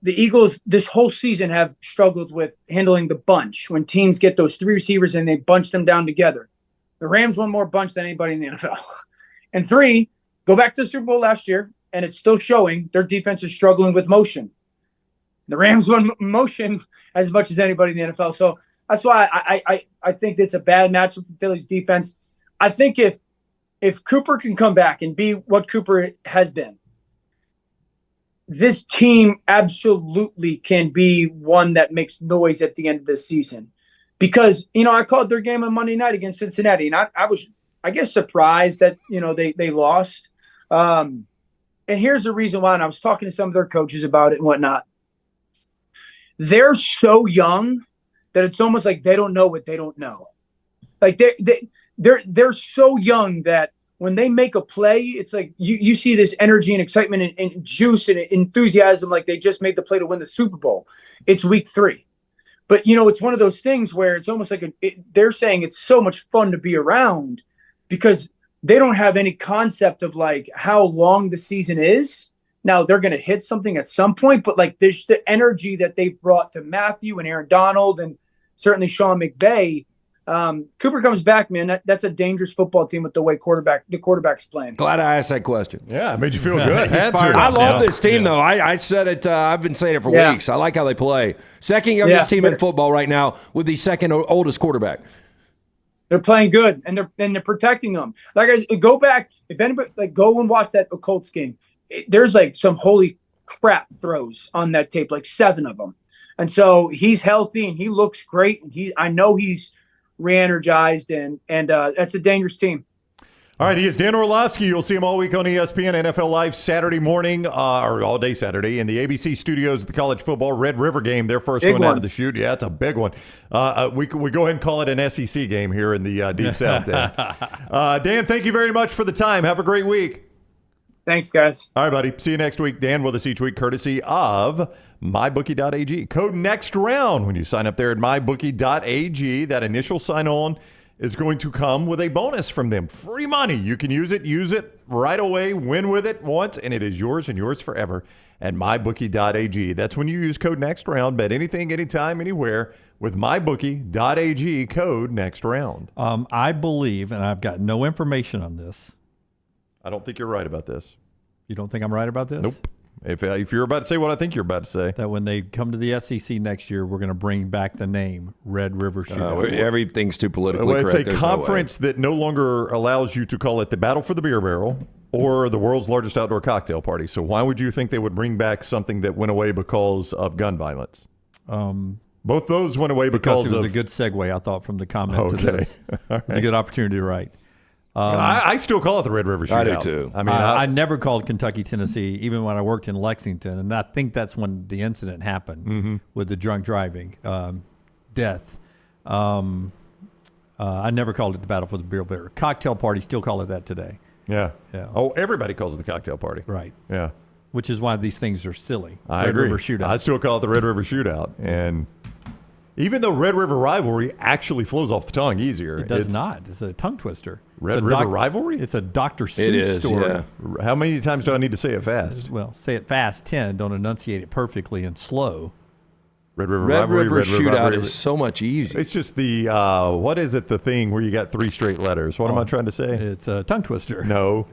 the Eagles this whole season have struggled with handling the bunch when teams get those 3 receivers and they bunch them down together. The Rams won more bunch than anybody in the NFL. And 3, go back to the Super Bowl last year, and it's still showing their defense is struggling with motion. The Rams won motion as much as anybody in the NFL. So that's why I think it's a bad matchup for Philly's defense. I think if Cooper can come back and be what Cooper has been, this team absolutely can be one that makes noise at the end of the season. Because, you know, I called their game on Monday night against Cincinnati, and I was, I guess, surprised that, you know, they lost. And here's the reason why, and I was talking to some of their coaches about it and whatnot. They're so young that it's almost like they don't know what they don't know. Like they're so young that when they make a play, it's like you see this energy and excitement and juice and enthusiasm, like they just made the play to win the Super Bowl. It's week 3. But, you know, it's one of those things where it's almost like they're saying it's so much fun to be around because they don't have any concept of, like, how long the season is. Now, they're going to hit something at some point, but, like, there's the energy that they've brought to Matthew and Aaron Donald and certainly Sean McVay. Cooper comes back, man. That's a dangerous football team with the way the quarterback's playing. Glad I asked that question. Yeah, it made you feel good. I love this team, though. I said it. I've been saying it for weeks. I like how they play. Second youngest team in football right now with the second oldest quarterback. They're playing good, and they're protecting them. Like, I go back, if anybody, like, go and watch that Colts game. There's like some holy crap throws on that tape, like 7 of them. And so he's healthy and he looks great, and I know he's re-energized, and that's a dangerous team. All right, he is Dan Orlovsky. You'll see him all week on ESPN, NFL Live Saturday morning, or all day Saturday, in the ABC studios at the college football Red River game. Their first one out of the chute. Yeah, it's a big one. We go ahead and call it an SEC game here in the Deep South. Dan, thank you very much for the time. Have a great week. Thanks, guys. All right, buddy. See you next week. Dan with us each week, courtesy of mybookie.ag. Code next round when you sign up there at mybookie.ag. That initial sign-on is going to come with a bonus from them. Free money. You can use it right away, win with it once, and it is yours and yours forever at mybookie.ag. That's when you use code next round. Bet anything, anytime, anywhere with mybookie.ag, code next round. I believe, and I've got no information on this. I don't think you're right about this. You don't think I'm right about this? Nope. If you're about to say what I think you're about to say. That when they come to the SEC next year, we're going to bring back the name Red River Shootout. Everything's too politically correct. It's a conference that no longer allows you to call it the Battle for the Beer Barrel or the world's largest outdoor cocktail party. So why would you think they would bring back something that went away because of gun violence? Both those went away because it was of a good segue, I thought, from the comment to Okay. this. It was a good opportunity to write. I still call it the Red River Shootout. I do too. I mean, I never called Kentucky, Tennessee, even when I worked in Lexington, and I think that's when the incident happened with the drunk driving death. I never called it the Battle for the Beer Bear. Cocktail party, still call it that today. Yeah. Yeah. Oh, everybody calls it the cocktail party. Right. Yeah. Which is why these things are silly. I Red agree. River Shootout. I still call it the Red River Shootout. And even though Red River Rivalry actually flows off the tongue easier. It does not. It's a tongue twister. Red River Rivalry? It's a Dr. Seuss It is, story. yeah. How many times do I need to say it fast? Well, say it fast 10. Don't enunciate it perfectly and slow. Red River Red Rivalry. River Red River Shootout Rivalry. is so much easier. It's just the, what is it, the thing where you got 3 straight letters? What am I trying to say? It's a tongue twister. No.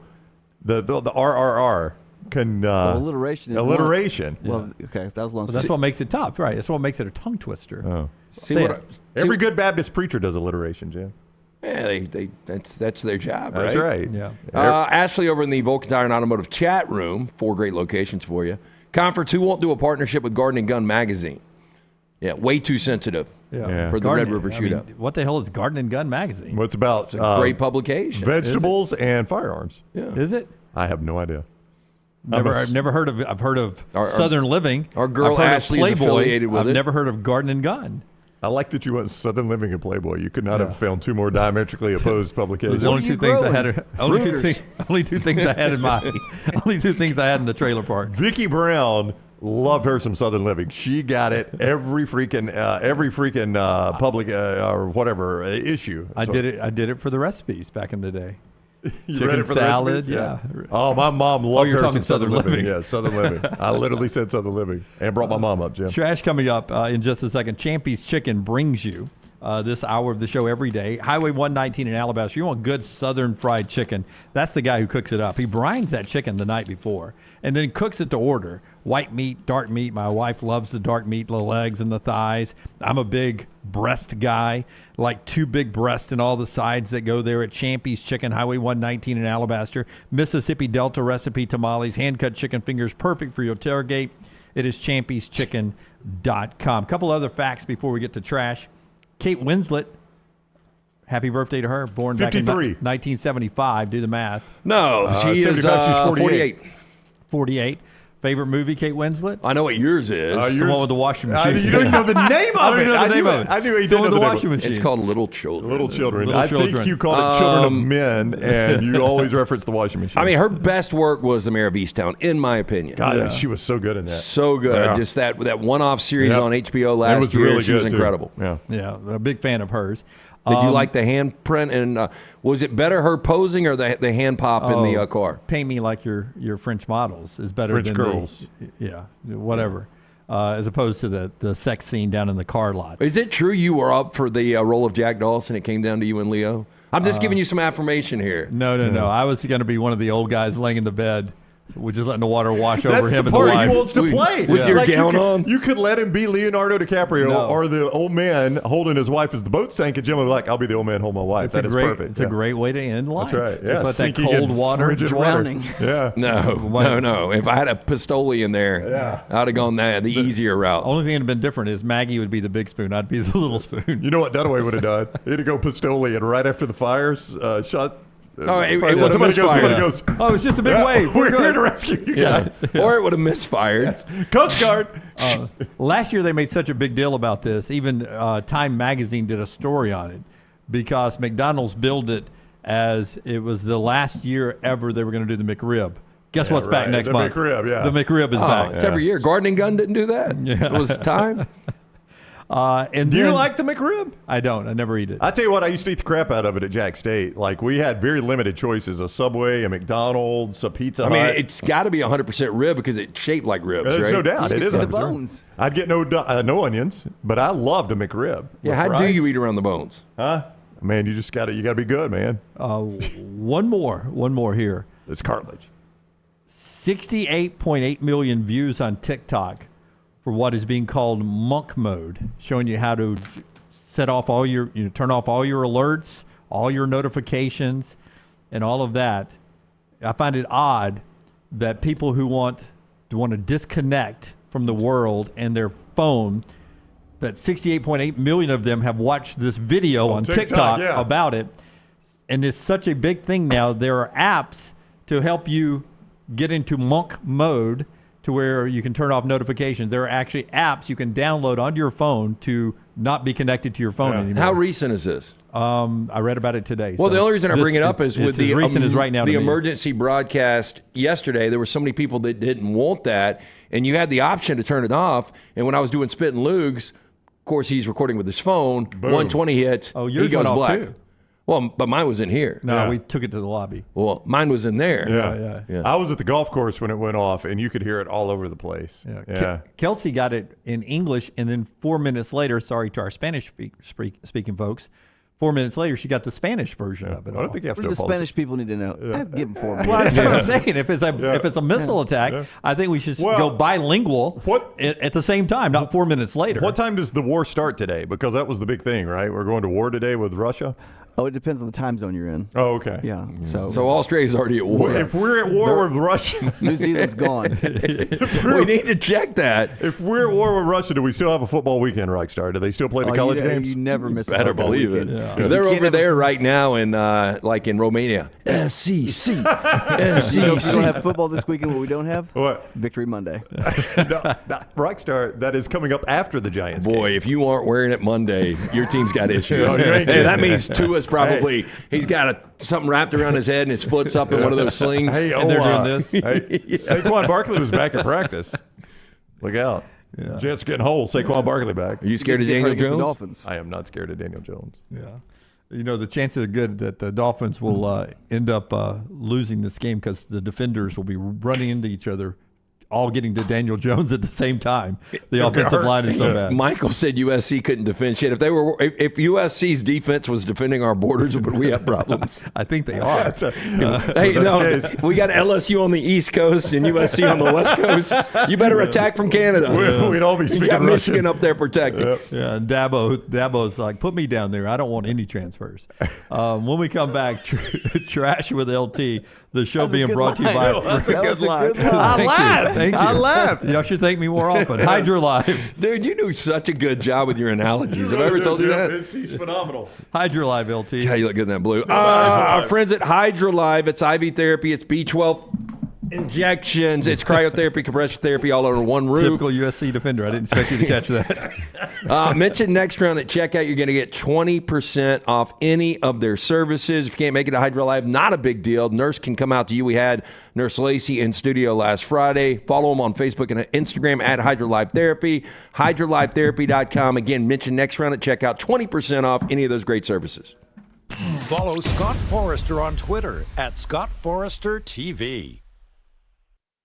The RRR. Alliteration. Alliteration. Well, okay, that was long. Well, that's what makes it tough, right? That's what makes it a tongue twister. Oh. Say it. Every good Baptist preacher does alliteration, Jim. Yeah, that's their job, right? That's right. Yeah. Ashley over in the Vulcan Tire and Automotive chat room, 4 great locations for you. Conference, who won't do a partnership with Garden and Gun magazine? Yeah, way too sensitive Yeah. for the Garden- Red River I mean, Shootout. what the hell is Garden and Gun magazine? What's about Great publication. vegetables and firearms. Yeah. Is it? I have no idea. I've never heard of. I've heard of Our- Southern Living. our girl I've heard of Ashley is Playboy. affiliated with I've it. never heard of Garden and Gun. I like that you went Southern Living and Playboy. You could not have found 2 more diametrically opposed publications. Those are the only two things I had. Only Rooters. two things I had in my. Only 2 things I had in the trailer park. Vicky Brown loved her some Southern Living. She got it every freaking public or whatever issue. I did it for the recipes back in the day. You Chicken read it for the salad, recipes? yeah. Oh, my mom loved you're her talking some Southern Southern Living. Living. Yeah, Southern Living. I literally said Southern Living and brought my mom up, Jim. Trash coming up in just a second. Champy's Chicken brings you this hour of the show every day. Highway 119 in Alabaster. You want good Southern fried chicken. That's the guy who cooks it up. He brines that chicken the night before and then cooks it to order. White meat, dark meat. My wife loves the dark meat, the legs and the thighs. I'm a big breast guy, like 2 big breasts and all the sides that go there at Champy's Chicken, Highway 119 in Alabaster. Mississippi Delta recipe tamales, hand-cut chicken fingers, perfect for your tailgate. It is champyschicken.com. Couple other facts before we get to trash. Kate Winslet, happy birthday to her. Born back in 53. 1975. Do the math. No, she is 75, she's 48. 48. Favorite movie, Kate Winslet? I know what yours is. It's the one with the washing machine. You don't even know the name I of don't it. even know the name of it. I knew he It's the did one know with the the name. washing machine. It's called Little Children. Little Children. Little I Children. think you called it Children of Men, and you always reference the washing machine. I mean, her best work was The Mayor of Easttown, in my opinion. God, she was so good in that. So good. Yeah. Just that one-off series Yep. on HBO It last was year. really She was good, too. incredible. Yeah. Yeah, a big fan of hers. Did you like the handprint? And was it better her posing or the hand pop in the car? Paint me like your French models is better French than girls. whatever. As opposed to the sex scene down in the car lot. Is it true you were up for the role of Jack Dawson? It came down to you and Leo? I'm just giving you some affirmation here. No. I was going to be one of the old guys laying in the bed, with just letting the water wash over That's him the and the part wife. he wants to play. With your Like, gown on? You could let him be Leonardo DiCaprio No. or the old man holding his wife as the boat sank, and Jim would be like, I'll be the old man holding my wife. That is perfect. It's a great way to end life. That's right. Just Yeah, let that sinking cold in water frigid drowning. Water. Yeah. No. If I had a Pistoli in there, I'd have gone the easier route. Only thing that would have been different is Maggie would be the big spoon. I'd be the little spoon. You know what Dunaway would have done? He'd have go Pistoli, and right after the fires, shot. Oh, it somebody was a misfire. Somebody goes, Oh, it's just a big wave. We're here to rescue you guys. Or it would have misfired. Coast Guard. Last year they made such a big deal about this. Even Time Magazine did a story on it because McDonald's billed it as it was the last year ever they were going to do the McRib. Guess what's back next month? The McRib, yeah. The McRib is back. It's every year. Garden and Gun didn't do that. Yeah. It was time. And Do you then- like the McRib? I don't. I never eat it. I tell you what, I used to eat the crap out of it at Jack State. Like, we had very limited choices: a Subway, a McDonald's, a Pizza I mean, Hut. it's got to be 100% rib because it's shaped like ribs, There's right? no doubt. You It can is see the 100%. bones. I'd get no onions, but I loved a McRib. Yeah, with how do fries. you eat around the bones? Huh? Man, you just got to be good, man. One more here. It's cartilage. 68.8 million views on TikTok for what is being called monk mode, showing you how to set off all your, turn off all your alerts, all your notifications, and all of that. I find it odd that people who want to disconnect from the world and their phone that 68.8 million of them have watched this video on TikTok about it. And it's such a big thing now. There are apps to help you get into monk mode to where you can turn off notifications. There are actually apps you can download onto your phone to not be connected to your phone anymore. How recent is this? I read about it today. Well, the only reason I bring it up is with the recent as right now the to me. emergency broadcast yesterday. There were so many people that didn't want that, and you had the option to turn it off. And when I was doing Spit and Lugs, of course, he's recording with his phone. Boom. 120 hits. Oh, yours he goes went off black. too. Well, but mine was in here. No, we took it to the lobby. Well, mine was in there. Yeah. I was at the golf course when it went off, and you could hear it all over the place. Yeah. Kelsey got it in English, and then 4 minutes later, sorry to our Spanish-speaking folks, 4 minutes later, she got the Spanish version of it. I don't think you have to The apologize. Spanish people need to know. Give them 4 minutes. Well, that's what I'm saying. If it's a missile attack, I think we should go bilingual at the same time, not 4 minutes later. What time does the war start today? Because that was the big thing, right? We're going to war today with Russia. Oh, it depends on the time zone you're in. Oh, okay. Yeah. So Australia's already at war. If we're at war with Russia, New Zealand's gone. We need to check that. If we're at war with Russia, do we still have a football weekend, Rockstar? Do they still play the college games? You never miss a Better football believe weekend. it. Yeah. They're over there right now in like in Romania. SEC. You know, if we don't have football this weekend, what we don't have? What? Victory Monday. Rockstar, that is coming up after the Giants Boy, game. if you aren't wearing it Monday, your team's got issues. Oh, you ain't Hey, kidding. that means Tua's probably he's got something wrapped around his head and his foot's up in one of those slings. Hey, and they're doing this. Hey, Saquon Barkley was back in practice. Look out. Jets getting whole. Saquon Barkley back. Are you scared of Daniel against the Jones? Dolphins. I am not scared of Daniel Jones. Yeah. You know, the chances are good that the Dolphins will end up losing this game because the defenders will be running into each other, all getting to Daniel Jones at the same time. The offensive line is so bad. Michael said USC couldn't defend shit. If USC's defense was defending our borders, would we have problems? I think they are. Hey, no, we got LSU on the East Coast and USC on the West Coast. You better attack from Canada. We'd all be speaking You got Russian. Michigan up there protected. Yeah, and Dabo's like, put me down there. I don't want any transfers. When we come back, Trash with LT, the show being brought to you by. That's a good line. I laughed. Thank you. I laughed. Y'all should thank me more often. Hydra Live. Dude, you do such a good job with your analogies. Have I ever told you that? He's phenomenal. Hydra Live, LT. God, you look good in that blue. Our friends at Hydra Live, it's IV therapy, it's B12 injections, it's cryotherapy, compression therapy, all under one roof. Typical USC defender. I didn't expect you to catch that. Mention next round at checkout. You're going to get 20% off any of their services. If you can't make it to Hydra Live, not a big deal. Nurse can come out to you. We had Nurse Lacey in studio last Friday. Follow them on Facebook and Instagram at Hydra Live Therapy. HydraLiveTherapy.com. Again, mention next round at checkout. 20% off any of those great services. Follow Scott Forrester on Twitter at Scott Forrester TV.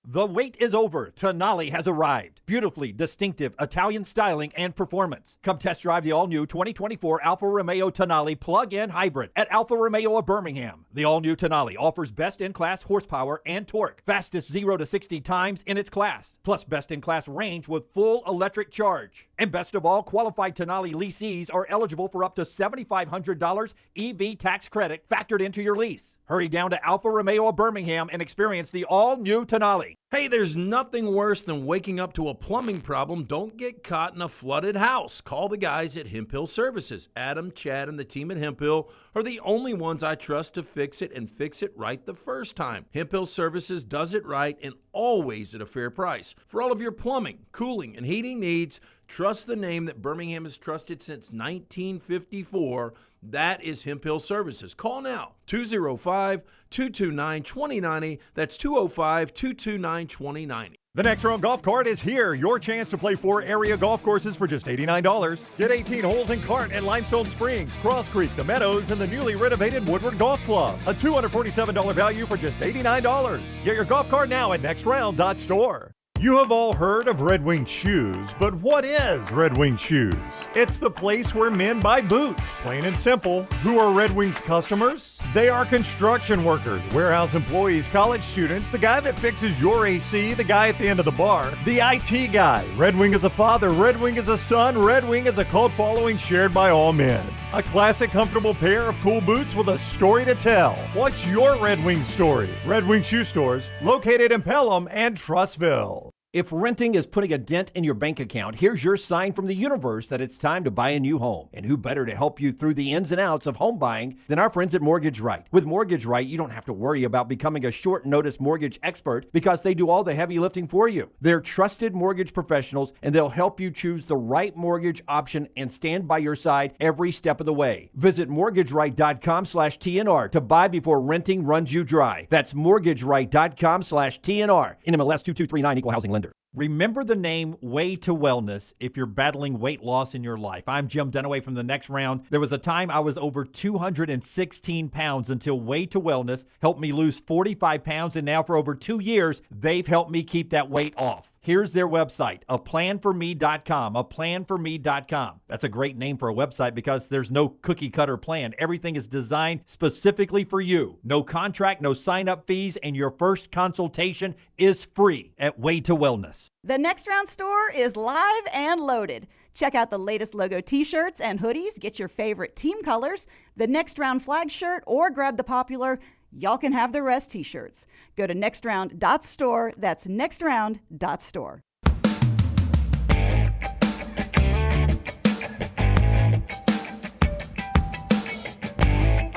The wait is over. Tonali has arrived. Beautifully distinctive Italian styling and performance. Come test drive the all-new 2024 Alfa Romeo Tonali plug-in hybrid at Alfa Romeo of Birmingham. The all-new Tonali offers best-in-class horsepower and torque, fastest 0 to 60 times in its class, plus best-in-class range with full electric charge. And best of all, qualified Tonali leasees are eligible for up to $7,500 EV tax credit factored into your lease. Hurry down to Alfa Romeo of Birmingham and experience the all-new Tonali. Hey, there's nothing worse than waking up to a plumbing problem. Don't get caught in a flooded house. Call the guys at Hemp Hill Services. Adam, Chad, and the team at Hemp Hill are the only ones I trust to fix it and fix it right the first time. Hemp Hill Services does it right and always at a fair price. For all of your plumbing, cooling, and heating needs, trust the name that Birmingham has trusted since 1954. That is Hemp Hill Services. Call now, 205-229-2090. That's 205-229-2090. The Next Round Golf Cart is here. Your chance to play 4 area golf courses for just $89. Get 18 holes in Cart at Limestone Springs, Cross Creek, The Meadows, and the newly renovated Woodward Golf Club. A $247 value for just $89. Get your golf cart now at nextround.store. You have all heard of Red Wing Shoes, but what is Red Wing Shoes? It's the place where men buy boots, plain and simple. Who are Red Wing's customers? They are construction workers, warehouse employees, college students, the guy that fixes your AC, the guy at the end of the bar, the IT guy. Red Wing is a father, Red Wing is a son, Red Wing is a cult following shared by all men. A classic, comfortable pair of cool boots with a story to tell. What's your Red Wing story? Red Wing Shoe Stores, located in Pelham and Trussville. If renting is putting a dent in your bank account, here's your sign from the universe that it's time to buy a new home. And who better to help you through the ins and outs of home buying than our friends at Mortgage Right. With Mortgage Right, you don't have to worry about becoming a short notice mortgage expert because they do all the heavy lifting for you. They're trusted mortgage professionals, and they'll help you choose the right mortgage option and stand by your side every step of the way. Visit mortgageright.com/TNR to buy before renting runs you dry. That's mortgageright.com/TNR. NMLS 2239, Equal Housing Lender. Remember the name Way to Wellness if you're battling weight loss in your life. I'm Jim Dunaway from The Next Round. There was a time I was over 216 pounds until Way to Wellness helped me lose 45 pounds, and now for over 2 years, they've helped me keep that weight off. Here's their website, aplanforme.com, aplanforme.com. That's a great name for a website because there's no cookie cutter plan. Everything is designed specifically for you. No contract, no sign-up fees, and your first consultation is free at Way to Wellness. The Next Round store is live and loaded. Check out the latest logo t-shirts and hoodies. Get your favorite team colors, the Next Round flag shirt, or grab the popular Y'all Can Have the Rest t-shirts. Go to nextround.store. That's nextround.store.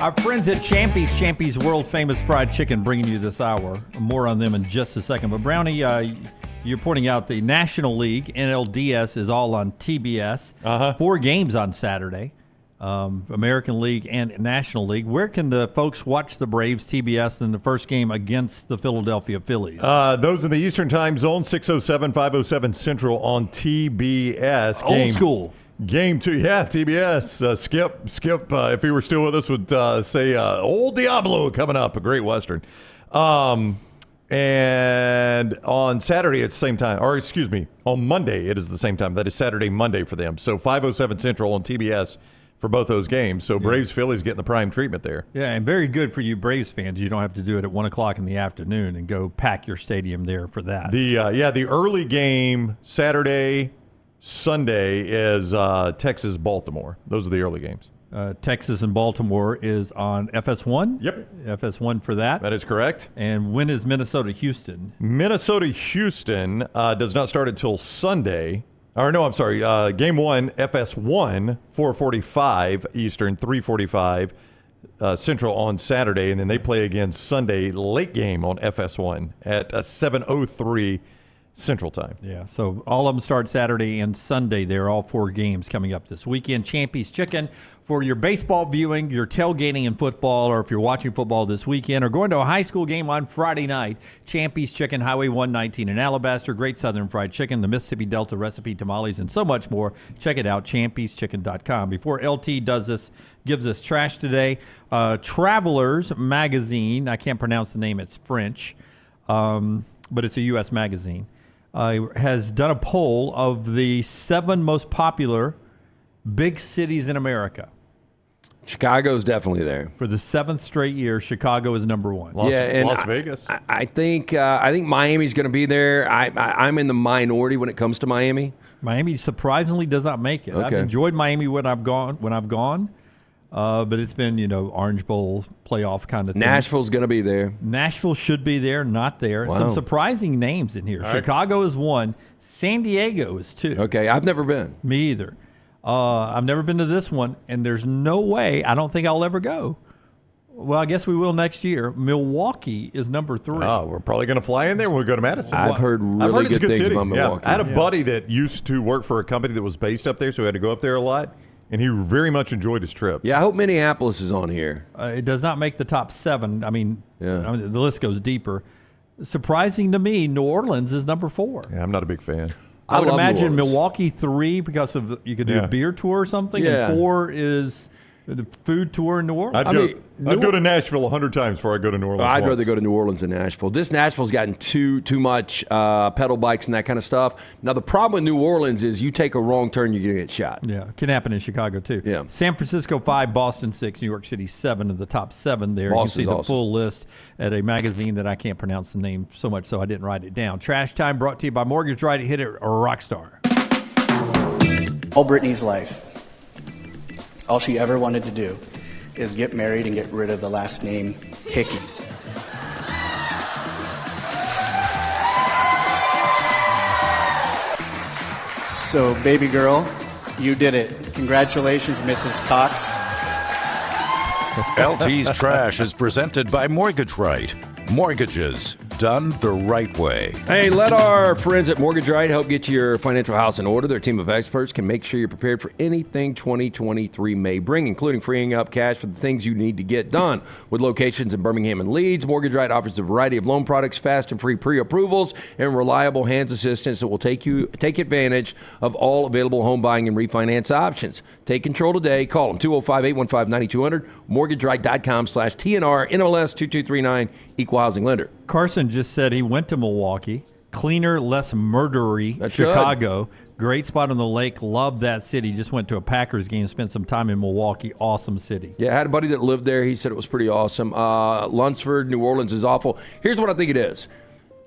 Our friends at Champy's world famous fried chicken bringing you this hour. More on them in just a second. But Brownie, you're pointing out the National League, NLDS, is all on TBS. 4 games on Saturday. American League and National League. Where can the folks watch the Braves TBS in the first game against the Philadelphia Phillies? Those in the Eastern Time Zone, 6:07, 5:07 Central on TBS. Old school. Game 2, yeah, TBS. Skip, if he were still with us, would say Old Diablo coming up, a great Western. And on Saturday at the same time, or excuse me, on Monday it is the same time. That is Saturday, Monday for them. So 5:07 Central on TBS for both those games. So Braves Phillies getting the prime treatment there. Yeah, and very good for you Braves fans. You don't have to do it at 1 o'clock in the afternoon and go pack your stadium there for that. The early game Saturday, Sunday is Texas-Baltimore. Those are the early games. Texas and Baltimore is on FS1. Yep. FS1 for that. That is correct. And when is Minnesota-Houston? Minnesota-Houston does not start until Sunday. Or no, I'm sorry. Game 1, FS1, 4:45 Eastern, 3:45 Central on Saturday. And then they play again Sunday, late game on FS1 at 7:03 Central Time. Yeah, so all of them start Saturday and Sunday. They're all 4 games coming up this weekend. Champy's Chicken for your baseball viewing, your tailgating in football, or if you're watching football this weekend or going to a high school game on Friday night. Champy's Chicken, Highway 119 in Alabaster. Great Southern fried chicken, the Mississippi Delta recipe tamales, and so much more. Check it out, champy'schicken.com. Before LT gives us trash today, Travelers Magazine, I can't pronounce the name, it's French, but it's a U.S. magazine. Has done a poll of the 7 most popular big cities in America. Chicago's definitely there. For the 7th straight year, Chicago is number 1. Las Vegas. I think Miami's going to be there. I'm in the minority when it comes to Miami. Miami surprisingly does not make it. Okay. I've enjoyed Miami when I've gone. But it's been, Orange Bowl playoff kind of thing. Nashville's going to be there. Nashville should be there, not there. Wow. Some surprising names in here. All Chicago is 1. San Diego is 2. Okay, I've never been. Me either. I've never been to this one, and there's no way, I don't think I'll ever go. Well, I guess we will next year. Milwaukee is number 3. Oh, we're probably going to fly in there when we go to Madison. I've heard it's a good things city. about Milwaukee. I had a buddy that used to work for a company that was based up there, so he had to go up there a lot. And he very much enjoyed his trip. Yeah, I hope Minneapolis is on here. It does not make the top 7. I mean, the list goes deeper. Surprising to me, New Orleans is number 4. Yeah, I'm not a big fan. I would love imagine New Orleans. Milwaukee 3 because of you could do a beer tour or something, Yeah. and 4 is the food tour in New Orleans. I'd go to Nashville 100 times before I go to New Orleans. I'd once. rather go to New Orleans than Nashville. Nashville's gotten too much pedal bikes and that kind of stuff. Now, the problem with New Orleans is you take a wrong turn, you're going to get shot. Yeah, can happen in Chicago too. Yeah. San Francisco 5, Boston 6, New York City 7 of the top 7 there. Boston's you see the awesome. full list at a magazine that I can't pronounce the name so much, so I didn't write it down. Trash Time brought to you by Mortgage Right, Hit It, or Rockstar. All Brittany's life, all she ever wanted to do is get married and get rid of the last name Hickey. So, baby girl, you did it. Congratulations, Mrs. Cox. LT's Trash is presented by Mortgage Right. Mortgages done the right way. Hey, let our friends at Mortgage Right help get your financial house in order. Their team of experts can make sure you're prepared for anything 2023 may bring, including freeing up cash for the things you need to get done. With locations in Birmingham and Leeds, Mortgage Right offers a variety of loan products, fast and free pre-approvals, and reliable hands assistance that will take advantage of all available home buying and refinance options. Take control today. Call them 205-815-9200, mortgageright.com/TNR, NMLS 2239, Equal Housing Lender. Carson just said he went to Milwaukee. Cleaner, less murdery. That's Chicago. good. Great spot on the lake. Loved that city. Just went to a Packers game. Spent some time in Milwaukee. Awesome city. Yeah, I had a buddy that lived there. He said it was pretty awesome. Lunsford, New Orleans is awful. Here's what I think it is.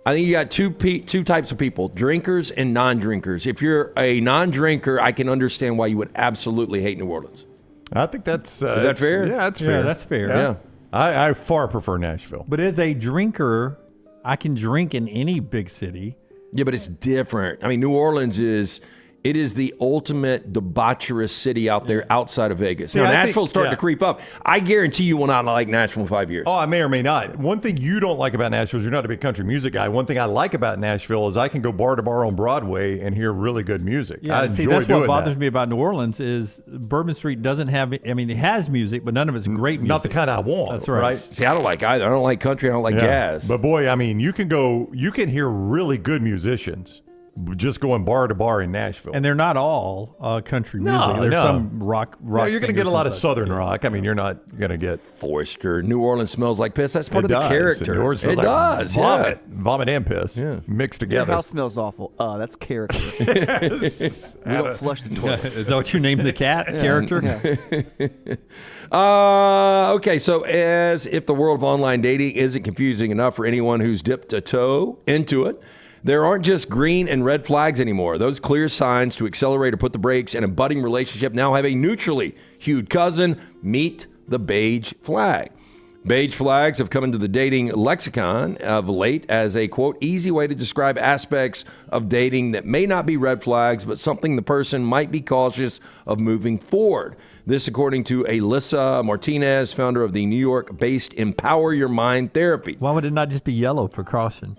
I think you got two types of people, drinkers and non-drinkers. If you're a non-drinker, I can understand why you would absolutely hate New Orleans. I think that's... is that fair? Yeah, that's fair. Yeah, that's fair. Yeah. I far prefer Nashville. But as a drinker, I can drink in any big city. Yeah, but it's different. I mean, New Orleans is the ultimate debaucherous city out there outside of Vegas. Now, Nashville's starting to creep up. I guarantee you will not like Nashville in 5 years. Oh, I may or may not. One thing you don't like about Nashville is you're not a big country music guy. One thing I like about Nashville is I can go bar to bar on Broadway and hear really good music. Yeah, I see, enjoy that's what doing bothers that. me about New Orleans is Bourbon Street doesn't have, I mean, it has music, but none of it's great music. Not the kind I want. That's right. See, I don't like either. I don't like country. I don't like jazz. But boy, I mean, you can hear really good musicians just going bar to bar in Nashville. And they're not all country music. No, There's no. some rock You're going to get a singers lot and of such. Southern rock. I mean, you're not going to get... Forester. New Orleans smells like piss. That's part It of the does. character. New Orleans smells It like does. Vomit. Vomit and piss mixed Your together. house smells awful. That's character. Yes. We don't flush the toilets. Is that what you named the cat? Character? Okay, so as if the world of online dating isn't confusing enough for anyone who's dipped a toe into it, there aren't just green and red flags anymore. Those clear signs to accelerate or put the brakes in a budding relationship now have a neutrally hued cousin. Meet the beige flag. Beige flags have come into the dating lexicon of late as a, quote, easy way to describe aspects of dating that may not be red flags, but something the person might be cautious of moving forward. This according to Alyssa Martinez, founder of the New York-based Empower Your Mind Therapy. Why would it not just be yellow for caution?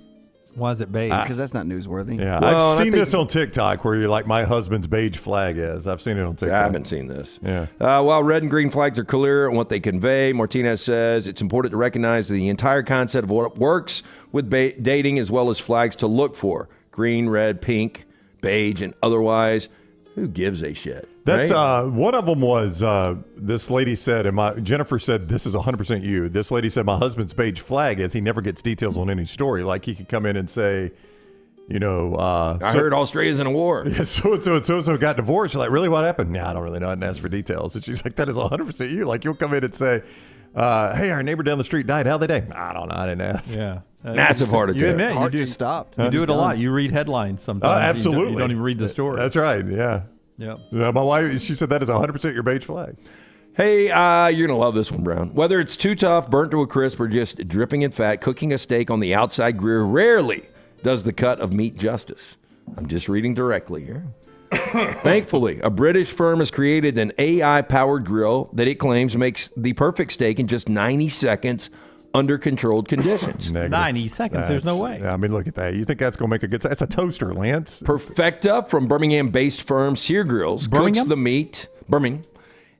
Why is it beige? Because that's not newsworthy. Yeah, Well, I've I seen think- this on TikTok where you're like, my husband's beige flag is. I've seen it on TikTok. I haven't seen this. Yeah. While red and green flags are clear on what they convey, Martinez says it's important to recognize the entire concept of what works with dating as well as flags to look for. Green, red, pink, beige, and otherwise. Who gives a shit? That's right? one of them was this lady said, and Jennifer said, this is 100% you. This lady said, my husband's beige flag is he never gets details on any story. Like he could come in and say, you know, I heard Australia's in a war. Yeah, so got divorced. You're like, really? What happened? Nah, I don't really know. I didn't ask for details. And she's like, that is 100% you. Like you'll come in and say, hey, our neighbor down the street died. How'd they die? I don't know. I didn't ask. Yeah. Massive heart attack. You admit Heart you just stopped. You do it a lot. You read headlines sometimes. Absolutely. You don't even read the story. That's right. Yeah. Yeah. My wife, she said that is 100% your beige flag. Hey, you're going to love this one, Brown. Whether it's too tough, burnt to a crisp, or just dripping in fat, cooking a steak on the outside grill rarely does the cut of meat justice. I'm just reading directly here. Thankfully, a British firm has created an AI-powered grill that it claims makes the perfect steak in just 90 seconds under controlled conditions. 90 seconds. There's no way. Yeah, I mean, look at that. You think that's going to make a good... That's a toaster, Lance. Perfecta from Birmingham-based firm Sear Grills cooks the meat... Birmingham.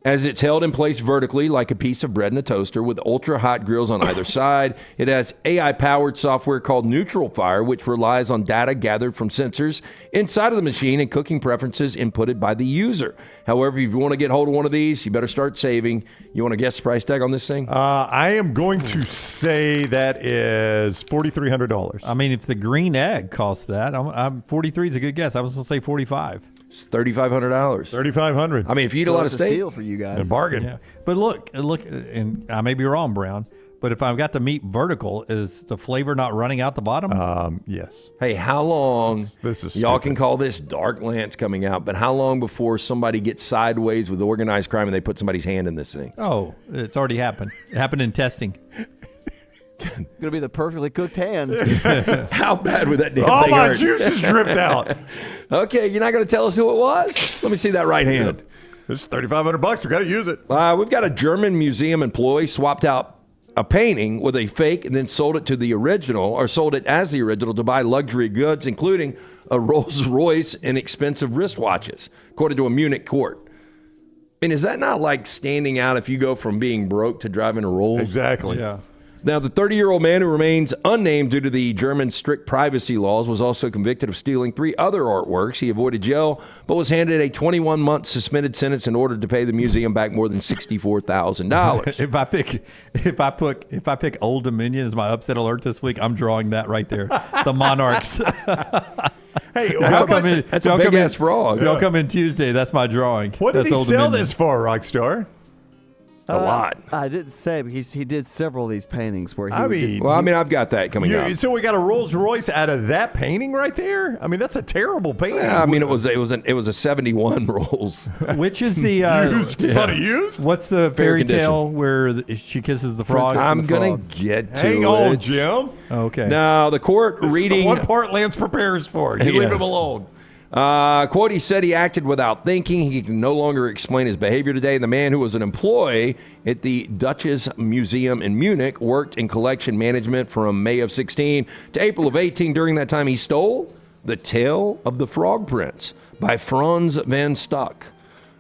As it's held in place vertically like a piece of bread in a toaster with ultra-hot grills on either side. It has AI-powered software called Neutral Fire, which relies on data gathered from sensors inside of the machine and cooking preferences inputted by the user. However, if you want to get hold of one of these, you better start saving. You want to guess the price tag on this thing? I am going to say that is $4,300. I mean, if the green egg costs that, I'm 43 is a good guess. I was going to say 45. It's $3,500. $3,500. I mean, if you eat a lot of it's a steak, steal for you guys. A bargain. Yeah. But look, and I may be wrong, Brown, but if I've got the meat vertical, is the flavor not running out the bottom? Yes. hey, how long? This is y'all stupid. can call this dark Lance coming out, but how long before somebody gets sideways with organized crime and they put somebody's hand in this thing? Oh, it's already happened. It happened in testing. Gonna be the perfectly cooked hand. How bad would that damn All thing my hurt? juices dripped out. Okay, you're not going to tell us who it was? Let me see that right hand. This is $3,500. We got to use it. We've got a German museum employee swapped out a painting with a fake and then sold it to the original, or sold it as the original to buy luxury goods, including a Rolls Royce and expensive wristwatches, according to a Munich court. I mean, is that not like standing out if you go from being broke to driving a Rolls? Exactly. Yeah. Now, the 30-year-old man who remains unnamed due to the German strict privacy laws was also convicted of stealing 3 other artworks. He avoided jail, but was handed a 21-month suspended sentence in order to pay the museum back more than $64,000. if I pick Old Dominion as my upset alert this week, I'm drawing that right there. The Monarchs. Hey, that's a big-ass frog. Y'all come in Tuesday. That's my drawing. What did That's he Old sell Dominion. this for, Rockstar? A lot. I didn't say, but he did several of these paintings where he. I've got that coming up. So we got a Rolls Royce out of that painting right there. I mean, that's a terrible painting. Yeah, I mean, it was a 71 Rolls. Which is the used? What's the Fair fairy condition. tale where she kisses the frog? I'm gonna get to Hang it. on, Jim. Okay. Now the court This reading is the one part Lance prepares for. You leave him alone. Quote, he said he acted without thinking. He can no longer explain his behavior today. The man, who was an employee at the Duchess Museum in Munich, worked in collection management from May of 16 to April of 18. During that time, he stole The Tale of the Frog Prince by Franz van Stuck.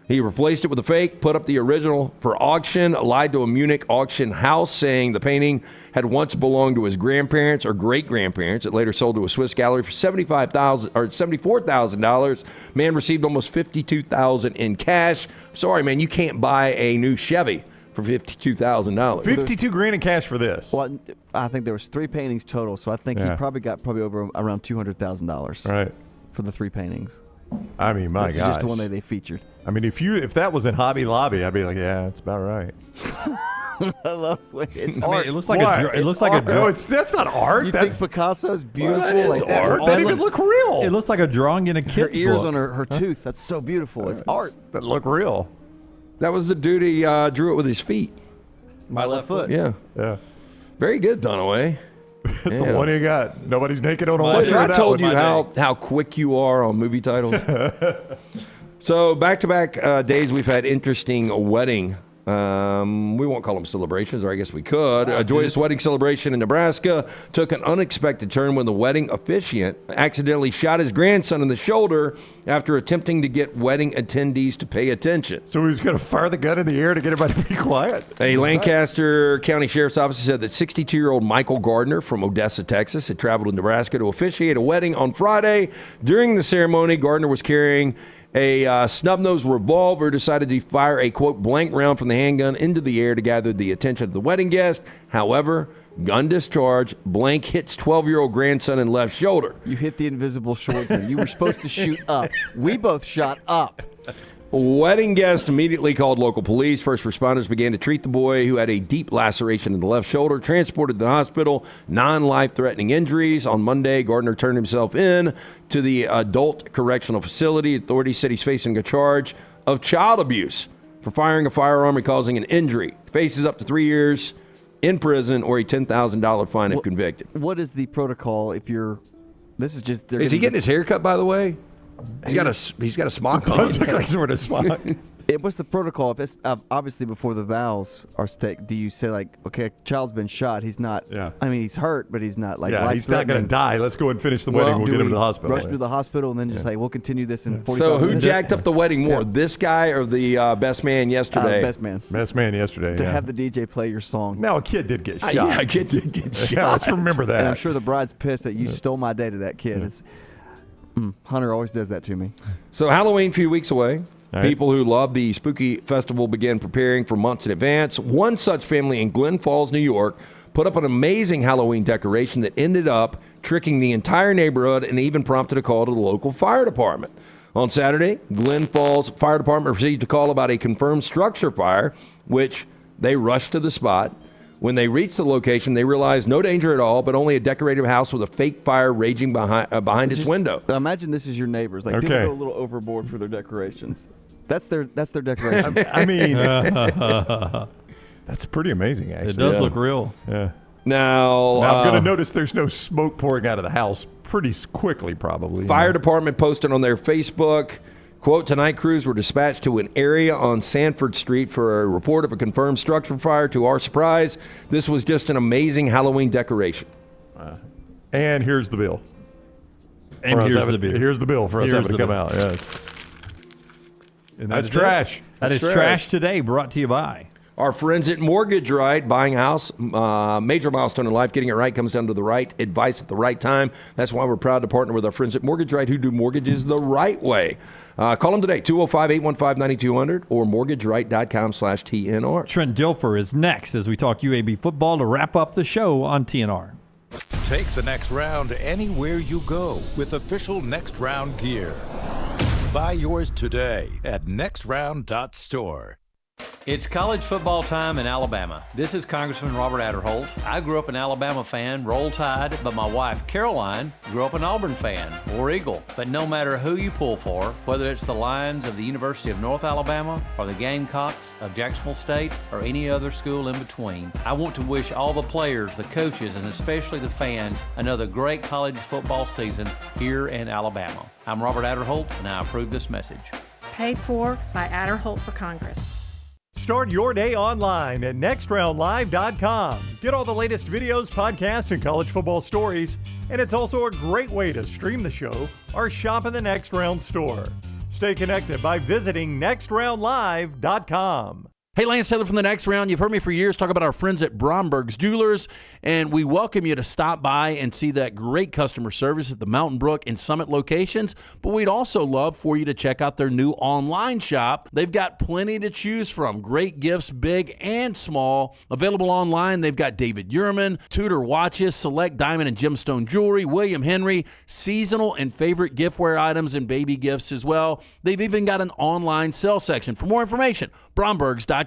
He replaced it with a fake, put up the original for auction, lied to a Munich auction house saying the painting had once belonged to his grandparents or great-grandparents. It later sold to a Swiss gallery for $74,000. Man received almost $52,000 in cash. Sorry, man, you can't buy a new Chevy for $52,000. 52 grand in cash for this. Well, I think there was 3 paintings total, so I think he probably got over around $200,000. Right. For the 3 paintings. I mean, my This gosh. is just the one that they featured. I mean, if that was in Hobby Lobby, I'd be like, yeah, that's about right. I love it's I mean, art. it looks like a No, that's not art. You That's think Picasso's beautiful? That is Like that? art. That doesn't even look real. It looks like a drawing in a Her kid's ears book. on her tooth. That's so beautiful. It's art. That look real. That was the dude he drew it with his feet. My left foot. Yeah. Yeah. Very good, Dunaway. That's the one you got. Nobody's naked on a Well, washer. I that told one. you how quick you are on movie titles. So back-to-back days, we've had interesting wedding. We won't call them celebrations, or I guess we could. A joyous wedding celebration in Nebraska took an unexpected turn when the wedding officiant accidentally shot his grandson in the shoulder after attempting to get wedding attendees to pay attention. So he was going to fire the gun in the air to get everybody to be quiet. A Lancaster County Sheriff's Office said that 62-year-old Michael Gardner from Odessa, Texas, had traveled to Nebraska to officiate a wedding on Friday. During the ceremony, Gardner was carrying a snub-nosed revolver, decided to fire a, quote, blank round from the handgun into the air to gather the attention of the wedding guest. However, gun discharge, blank hits 12-year-old grandson in left shoulder. You hit the invisible swordsman. You were supposed to shoot up. We both shot up. Wedding guest immediately called local police. First responders began to treat the boy, who had a deep laceration in the left shoulder, transported to the hospital, non-life-threatening injuries. On Monday, Gardner turned himself in to the adult correctional facility. Authorities said he's facing a charge of child abuse for firing a firearm and causing an injury. Faces up to 3 years in prison or a $10,000 fine if convicted. What is the protocol if you're... This is just... Is he getting his hair cut, by the way? He's got a smock on. Does look like sort of smock. What's the protocol? If it's obviously before the vows are taken, do you say like, okay, a child's been shot, he's not? Yeah. I mean, he's hurt, but he's not like. Yeah, he's not going to die. Let's go and finish the wedding. We'll do get him we to the hospital. Rush him to the hospital, and then just like we'll continue this in 45 So who minutes? jacked up the wedding more, this guy or the best man yesterday? Best man. Best man yesterday. To yeah. have the DJ play your song. Now a kid did get shot. Yeah, a kid did get shot. Yeah, let's remember that. And I'm sure the bride's pissed that you stole my day to that kid. It's Hunter always does that to me. So Halloween a few weeks away. Right. People who love the spooky festival began preparing for months in advance. One such family in Glen Falls, New York, put up an amazing Halloween decoration that ended up tricking the entire neighborhood and even prompted a call to the local fire department. On Saturday, Glen Falls Fire Department received a call about a confirmed structure fire, which they rushed to the spot. When they reached the location, they realized no danger at all, but only a decorative house with a fake fire raging behind its window. Imagine this is your neighbors. Like people Okay. go a little overboard for their decorations. That's their decoration. I mean, that's pretty amazing, actually. It does look real. Yeah. Now I'm going to notice there's no smoke pouring out of the house pretty quickly, probably. Fire department posted on their Facebook, quote, tonight crews were dispatched to an area on Sanford Street for a report of a confirmed structure fire. To our surprise, this was just an amazing Halloween decoration. And here's the bill. And here's the bill. Here's the bill for us Here's having to the come bill. out. Yes. And That's trash. That is trash today, brought to you by our friends at Mortgage Right, buying a house, major milestone in life. Getting it right comes down to the right advice at the right time. That's why we're proud to partner with our friends at Mortgage Right, who do mortgages the right way. Call them today, 205-815-9200 or mortgageright.com/TNR. Trent Dilfer is next as we talk UAB football to wrap up the show on TNR. Take the next round anywhere you go with official Next Round gear. Buy yours today at nextround.store. It's college football time in Alabama. This is Congressman Robert Adderholt. I grew up an Alabama fan, Roll Tide, but my wife, Caroline, grew up an Auburn fan, War Eagle. But no matter who you pull for, whether it's the Lions of the University of North Alabama or the Gamecocks of Jacksonville State or any other school in between, I want to wish all the players, the coaches, and especially the fans another great college football season here in Alabama. I'm Robert Adderholt, and I approve this message. Paid for by Adderholt for Congress. Start your day online at nextroundlive.com. Get all the latest videos, podcasts, and college football stories. And it's also a great way to stream the show or shop in the Next Round store. Stay connected by visiting nextroundlive.com. Hey, Lance Taylor from the Next Round. You've heard me for years talk about our friends at Bromberg's Jewelers, and we welcome you to stop by and see that great customer service at the Mountain Brook and Summit locations. But we'd also love for you to check out their new online shop. They've got plenty to choose from. Great gifts, big and small. Available online, they've got David Yurman, Tudor watches, select diamond and gemstone jewelry, William Henry, seasonal and favorite giftware items, and baby gifts as well. They've even got an online sale section. For more information, Brombergs.com.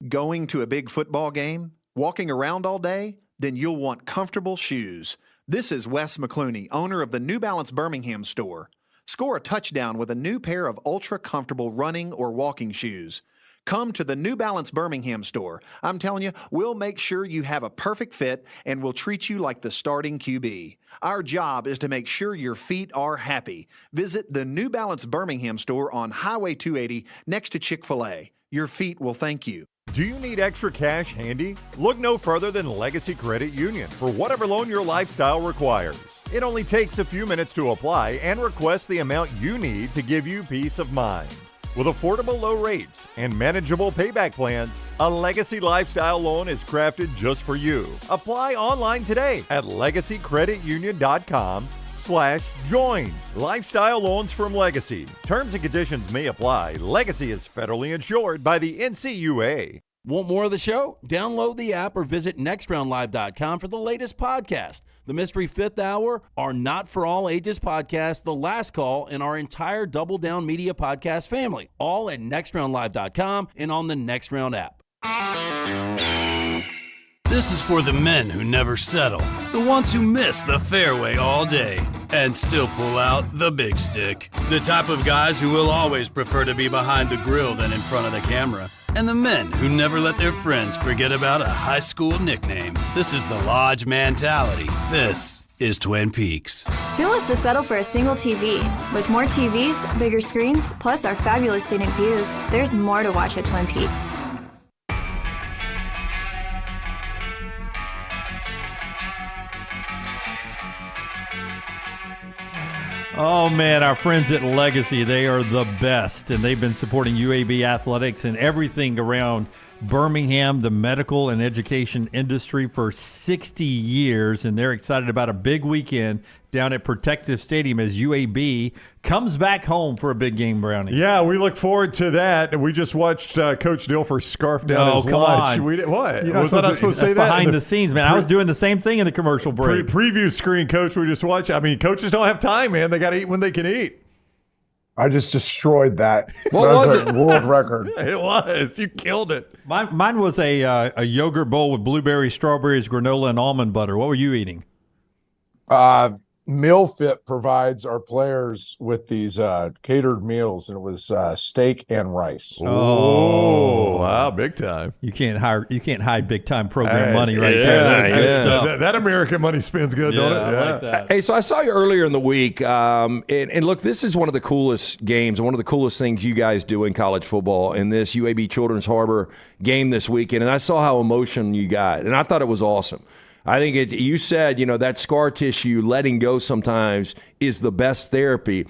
Going to a big football game? Walking around all day? Then you'll want comfortable shoes. This is Wes McClooney, owner of the New Balance Birmingham store. Score a touchdown with a new pair of ultra-comfortable running or walking shoes. Come to the New Balance Birmingham store. I'm telling you, we'll make sure you have a perfect fit and we'll treat you like the starting QB. Our job is to make sure your feet are happy. Visit the New Balance Birmingham store on Highway 280 next to Chick-fil-A. Your feet will thank you. Do you need extra cash handy? Look no further than Legacy Credit Union for whatever loan your lifestyle requires. It only takes a few minutes to apply and request the amount you need to give you peace of mind. With affordable low rates and manageable payback plans, a Legacy Lifestyle loan is crafted just for you. Apply online today at legacycreditunion.com/join. Lifestyle loans from Legacy. Terms and conditions may apply. Legacy is federally insured by the NCUA. Want more of the show? Download the app or visit nextroundlive.com for the latest podcast. The Mystery Fifth Hour, our Not For All Ages podcast, The Last Call, and our entire Double Down Media podcast family. All at nextroundlive.com and on the Next Round app. This is for the men who never settle, the ones who miss the fairway all day and still pull out the big stick, the type of guys who will always prefer to be behind the grill than in front of the camera, and the men who never let their friends forget about a high school nickname. This is the Lodge mentality. This is Twin Peaks. Who wants to settle for a single TV? With more TVs, bigger screens, plus our fabulous scenic views, there's more to watch at Twin Peaks. Oh, man, our friends at Legacy, they are the best, and they've been supporting UAB athletics and everything around Birmingham, the medical and education industry for 60 years, and they're excited about a big weekend down at Protective Stadium as UAB comes back home for a big game, Brownie. Yeah, we look forward to that. We just watched Coach Dilfer scarf down his lunch. On. We did, what? You're not supposed to say that? Behind the scenes, man. I was doing the same thing in the commercial break. Preview screen, Coach, we just watched. I mean, coaches don't have time, man. They got to eat when they can eat. I just destroyed that. What was it? World record. It was. You killed it. Mine was a yogurt bowl with blueberries, strawberries, granola, and almond butter. What were you eating? Meal Fit provides our players with these catered meals, and it was steak and rice. Oh, wow, big time. You can't hide big time program money right there. That is good stuff. That American money spends good, don't it? I like that. Hey, so I saw you earlier in the week, and look, this is one of the coolest games, one of the coolest things you guys do in college football in this UAB Children's Harbor game this weekend, and I saw how emotional you got, and I thought it was awesome. I think you said, that scar tissue, letting go sometimes is the best therapy.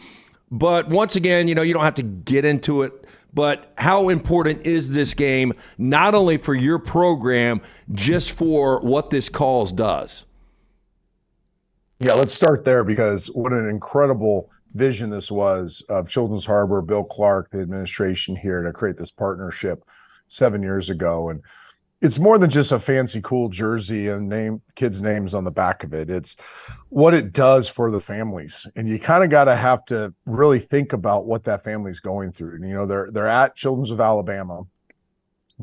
But once again, you don't have to get into it, but how important is this game, not only for your program, just for what this cause does? Yeah, let's start there, because what an incredible vision this was of Children's Harbor, Bill Clark, the administration here, to create this partnership 7 years ago. And it's more than just a fancy, cool jersey and kids' names on the back of it. It's what it does for the families. And you kind of have to really think about what that family's going through. They're at Children's of Alabama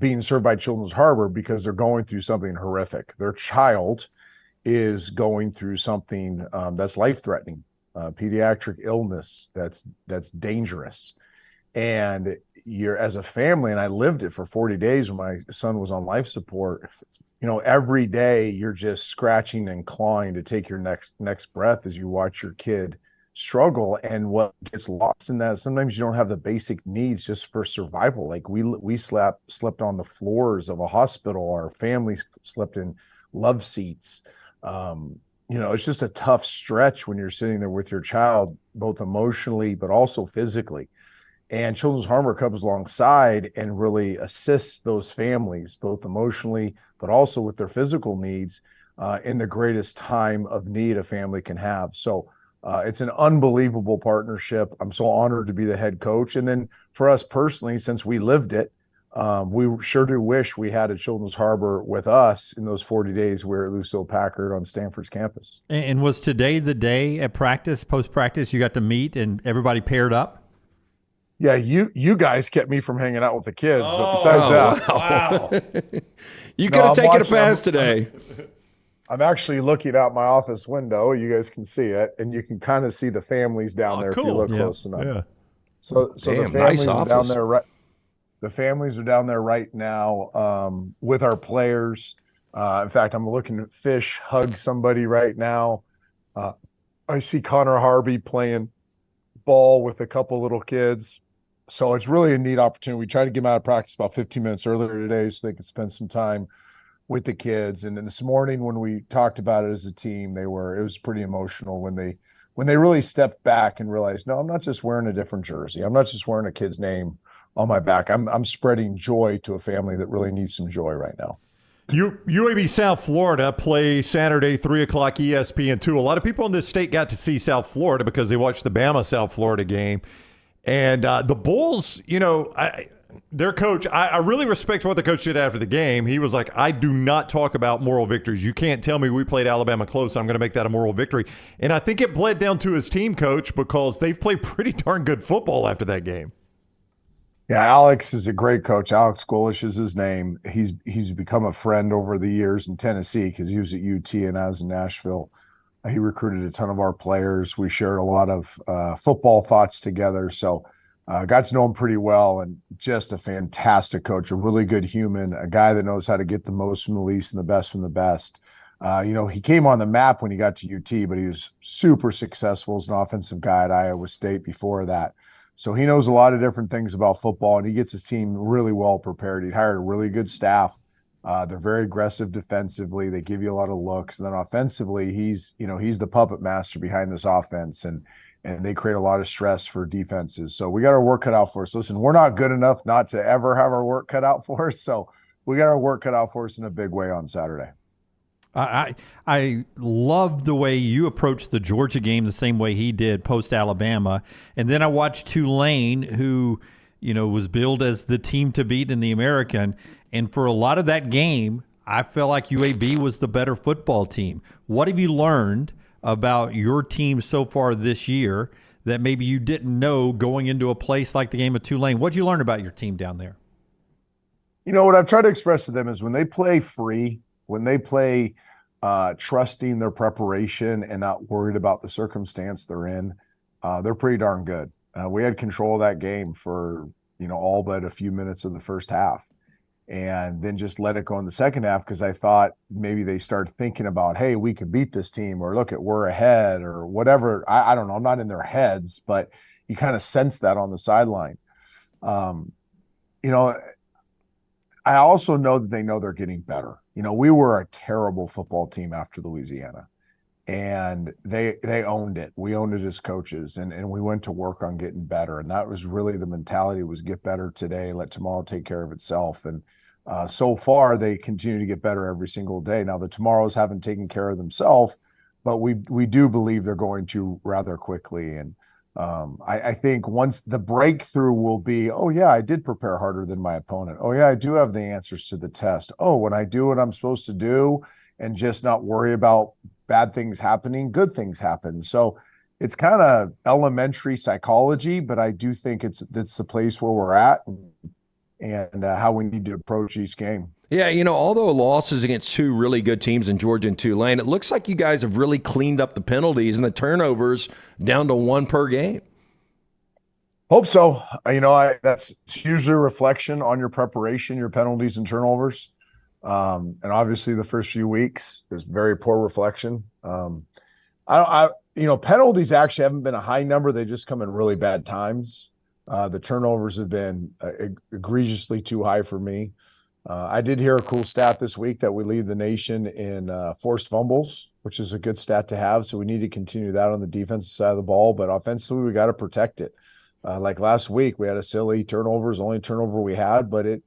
being served by Children's Harbor because they're going through something horrific. Their child is going through something that's life-threatening, pediatric illness that's dangerous. And you're, as a family, and I lived it for 40 days when my son was on life support, every day you're just scratching and clawing to take your next breath as you watch your kid struggle. And what gets lost in that, sometimes you don't have the basic needs just for survival. Like we slept on the floors of a hospital. Our family slept in love seats. It's just a tough stretch when you're sitting there with your child, both emotionally but also physically. And Children's Harbor comes alongside and really assists those families, both emotionally, but also with their physical needs in the greatest time of need a family can have. So it's an unbelievable partnership. I'm so honored to be the head coach. And then for us personally, since we lived it, we sure do wish we had a Children's Harbor with us in those 40 days we were at Lucille Packard on Stanford's campus. And was today the day at practice, post-practice, you got to meet and everybody paired up? Yeah, you guys kept me from hanging out with the kids, but besides that, wow. You could have taken a pass today. I'm actually looking out my office window. You guys can see it, and you can kind of see the families down there cool. if you look close enough. Yeah. So Damn, the families nice are down office. there right. The families are down there right now with our players. In fact, I'm looking at Fish hug somebody right now. I see Connor Harvey playing ball with a couple little kids. So it's really a neat opportunity. We tried to get them out of practice about 15 minutes earlier today so they could spend some time with the kids. And then this morning when we talked about it as a team, it was pretty emotional when they really stepped back and realized, no, I'm not just wearing a different jersey. I'm not just wearing a kid's name on my back. I'm spreading joy to a family that really needs some joy right now. UAB South Florida play Saturday, 3 o'clock ESPN2. A lot of people in this state got to see South Florida because they watched the Bama-South Florida game. And the Bulls, their coach, I really respect what the coach did after the game. He was like, I do not talk about moral victories. You can't tell me we played Alabama close. I'm going to make that a moral victory. And I think it bled down to his team coach because they've played pretty darn good football after that game. Yeah, Alex is a great coach. Alex Golish is his name. He's become a friend over the years in Tennessee because he was at UT and I was in Nashville. He recruited a ton of our players. We shared a lot of football thoughts together. So got to know him pretty well, and just a fantastic coach, a really good human, a guy that knows how to get the most from the least and the best from the best. He came on the map when he got to UT, but he was super successful as an offensive guy at Iowa State before that. So he knows a lot of different things about football, and he gets his team really well prepared. He hired a really good staff. They're very aggressive defensively. They give you a lot of looks. And then offensively, he's the puppet master behind this offense, and they create a lot of stress for defenses. So we got our work cut out for us. Listen, we're not good enough not to ever have our work cut out for us. So we got our work cut out for us in a big way on Saturday. I love the way you approached the Georgia game the same way he did post Alabama. And then I watched Tulane, who, was billed as the team to beat in the American. And for a lot of that game, I felt like UAB was the better football team. What have you learned about your team so far this year that maybe you didn't know going into a place like the game of Tulane? What'd you learn about your team down there? What I've tried to express to them is when they play free, when they play trusting their preparation and not worried about the circumstance they're in. They're pretty darn good. We had control of that game for, all but a few minutes of the first half, and then just let it go in the second half because I thought maybe they started thinking about, hey, we could beat this team, or look at, we're ahead, or whatever. I don't know. I'm not in their heads, but you kind of sense that on the sideline. I also know that they know they're getting better. We were a terrible football team after Louisiana, and they owned it. We owned it as coaches, and we went to work on getting better. And that was really the mentality, was get better today, let tomorrow take care of itself. And so far, they continue to get better every single day. Now, the tomorrows haven't taken care of themselves, but we do believe they're going to rather quickly. And I think once the breakthrough will be, oh yeah, I did prepare harder than my opponent. Oh yeah, I do have the answers to the test. Oh, when I do what I'm supposed to do and just not worry about bad things happening, good things happen. So it's kind of elementary psychology, but I do think it's the place where we're at and how we need to approach each game. Yeah, although losses against two really good teams in Georgia and Tulane, it looks like you guys have really cleaned up the penalties and the turnovers down to 1 per game. Hope so. That's usually a reflection on your preparation, your penalties and turnovers. And obviously the first few weeks is very poor reflection. Penalties actually haven't been a high number. They just come in really bad times. The turnovers have been egregiously too high for me. I did hear a cool stat this week that we lead the nation in forced fumbles, which is a good stat to have. So we need to continue that on the defensive side of the ball. But offensively, we got to protect it. Like last week, we had a silly turnover, only turnover we had, but it,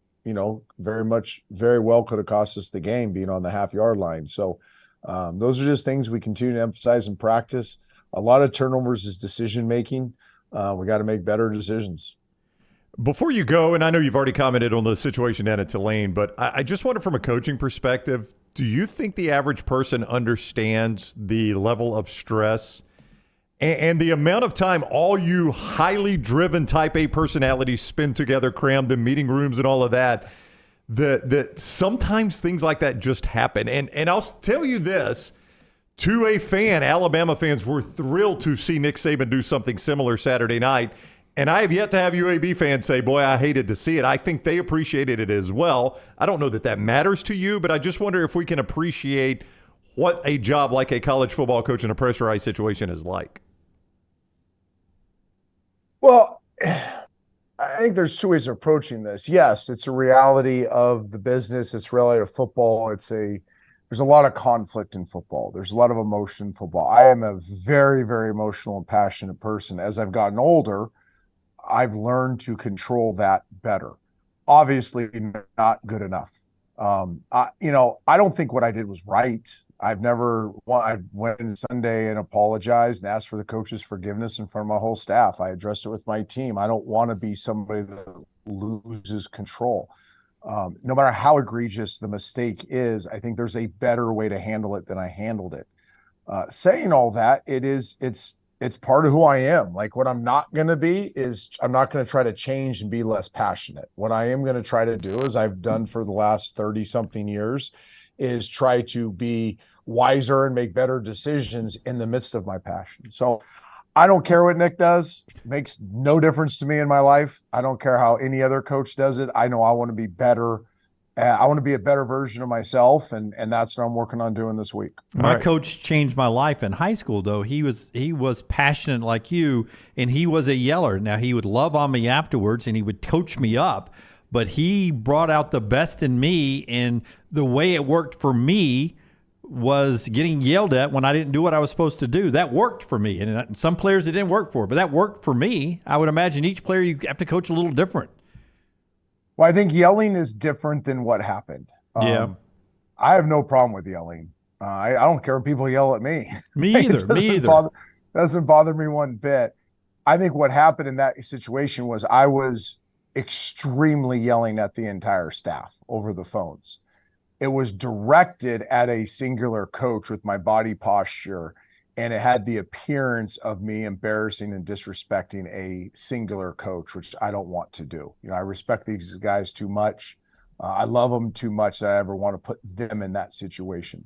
very well could have cost us the game being on the half-yard line. So those are just things we continue to emphasize in practice. A lot of turnovers is decision-making. We got to make better decisions. Before you go, and I know you've already commented on the situation down at Tulane, but I just wonder from a coaching perspective, do you think the average person understands the level of stress and the amount of time all you highly driven type A personalities spend together, crammed in meeting rooms and all of that, that sometimes things like that just happen? And I'll tell you this, to a fan, Alabama fans were thrilled to see Nick Saban do something similar Saturday night. And I have yet to have UAB fans say, boy, I hated to see it. I think they appreciated it as well. I don't know that matters to you, but I just wonder if we can appreciate what a job like a college football coach in a pressurized situation is like. Well, I think there's two ways of approaching this. Yes, it's a reality of the business. It's a reality of football. There's a lot of conflict in football. There's a lot of emotion in football. I am a very, very emotional and passionate person. As I've gotten older, I've learned to control that better. Obviously not good enough. I don't think what I did was right. I went in Sunday and apologized and asked for the coach's forgiveness in front of my whole staff. I addressed it with my team. I don't want to be somebody that loses control. No matter how egregious the mistake is, I think there's a better way to handle it than I handled it. Saying all that, it's part of who I am. Like, what I'm not going to be is I'm not going to try to change and be less passionate. What I am going to try to do, as I've done for the last 30 something years, is try to be wiser and make better decisions in the midst of my passion. So I don't care what Nick does. It makes no difference to me in my life. I don't care how any other coach does it. I know I want to be better. I want to be a better version of myself, and that's what I'm working on doing this week. My coach changed my life in high school, though. He was passionate like you, and he was a yeller. Now, he would love on me afterwards, and he would coach me up, but he brought out the best in me, and the way it worked for me was getting yelled at when I didn't do what I was supposed to do. That worked for me, and some players it didn't work for, but that worked for me. I would imagine each player you have to coach a little different. Well, I think yelling is different than what happened. Yeah. I have no problem with yelling. I don't care when people yell at me. Me either. Doesn't bother me one bit. I think what happened in that situation was I was extremely yelling at the entire staff over the phones. It was directed at a singular coach with my body posture, and it had the appearance of me embarrassing and disrespecting a singular coach, which I don't want to do. I respect these guys too much. I love them too much that I ever want to put them in that situation.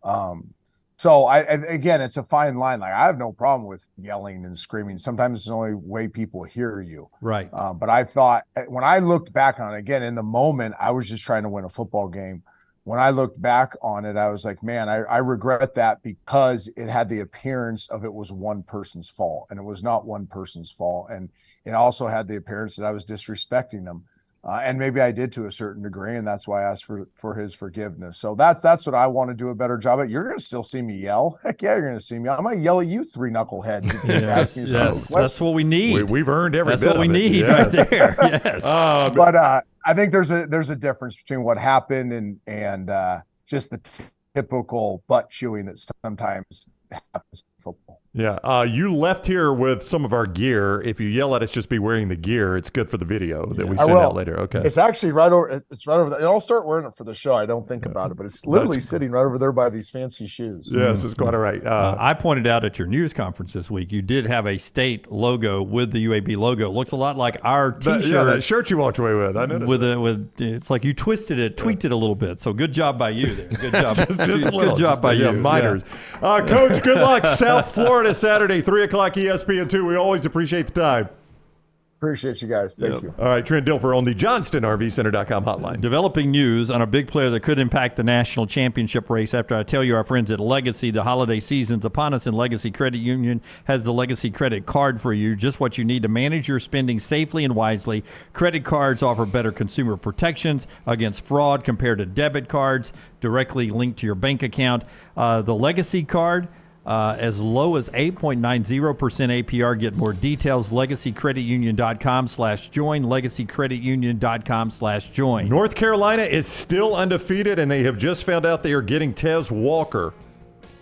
So again, it's a fine line. Like, I have no problem with yelling and screaming. Sometimes it's the only way people hear you. Right. But I thought, when I looked back on it, again, in the moment, I was just trying to win a football game. When I looked back on it, I was like, man, I regret that, because it had the appearance of it was one person's fault, and it was not one person's fault. And it also had the appearance that I was disrespecting them. And maybe I did to a certain degree, and that's why I asked for his forgiveness. So that's what I want to do a better job at. You're going to still see me yell. Heck yeah, you're going to see me. I'm going to yell at you, three knuckleheads. Yes, that's what we need. We've earned every That's bit what we of it. need Yes. right there. Yes. But I think there's a difference between what happened and just the typical butt chewing that sometimes happens in football. Yeah, you left here with some of our gear. If you yell at us, just be wearing the gear. It's good for the video that we send out later. Okay. It's actually right over. It's right over there. And I'll start wearing it for the show. I don't think about it, but it's literally sitting right over there by these fancy shoes. Yes, it's quite all right. I pointed out at your news conference this week, you did have a state logo with the UAB logo. It looks a lot like our T-shirt. That shirt you walked away with. I noticed. It's like you tweaked it a little bit. So good job by you there. Good job. just a little. Good job by you. Minors. Yeah. Coach, good luck. South Florida Saturday, 3 o'clock ESPN2. We always appreciate the time. Appreciate you guys. Thank you. All right, Trent Dilfer on the JohnstonRVCenter.com hotline. Developing news on a big player that could impact the national championship race after I tell you our friends at Legacy, the holiday season's upon us, and Legacy Credit Union has the Legacy Credit Card for you. Just what you need to manage your spending safely and wisely. Credit cards offer better consumer protections against fraud compared to debit cards directly linked to your bank account. The Legacy Card, as low as 8.90% APR. Get more details, legacycreditunion.com/join, legacycreditunion.com/join. North Carolina is still undefeated, and they have just found out they are getting Tez Walker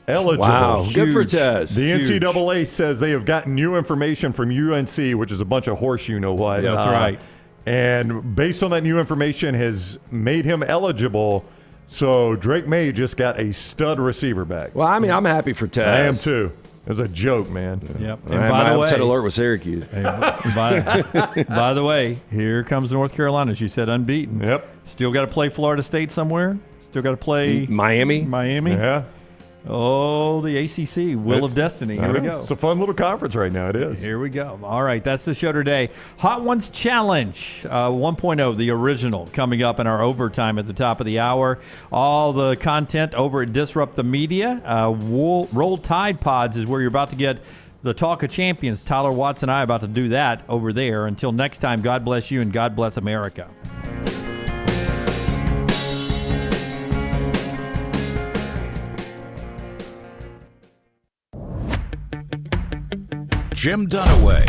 eligible. Wow, good for Tez. The NCAA says they have gotten new information from UNC, which is a bunch of horse you-know-what. That's right. And based on that new information has made him eligible. So Drake May just got a stud receiver back. Well, I mean, I'm happy for Tez. I am too. It was a joke, man. Yep. And by the way, upset alert with Syracuse. By the way, here comes North Carolina. She said unbeaten. Yep. Still got to play Florida State somewhere. Still got to play Miami. Yeah. Oh, the ACC, Will of Destiny. Here we go. It's a fun little conference right now. It is. Here we go. All right, that's the show today. Hot Ones Challenge 1.0, the original, coming up in our overtime at the top of the hour. All the content over at Disrupt the Media. Roll Tide Pods is where you're about to get the Talk of Champions. Tyler Watts and I are about to do that over there. Until next time, God bless you and God bless America. Jim Dunaway.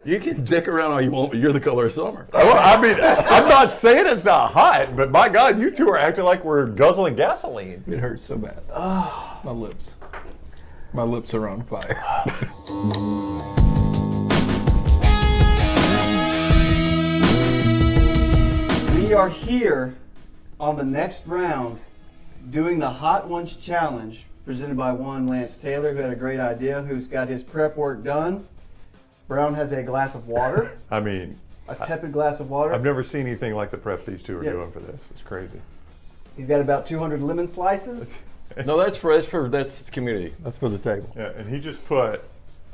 You can dick around all you want, but you're the color of summer. Well, I mean, I'm not saying it's not hot, but my God, you two are acting like we're guzzling gasoline. It hurts so bad. My lips. My lips are on fire. We are here on the next round doing the Hot Ones Challenge presented by one Lance Taylor, who had a great idea, who's got his prep work done. Brown has a glass of water. I mean, a tepid glass of water. I've never seen anything like the prep these two are doing for this. It's crazy. He's got about 200 lemon slices. No, that's community. That's for the table. Yeah, and he just put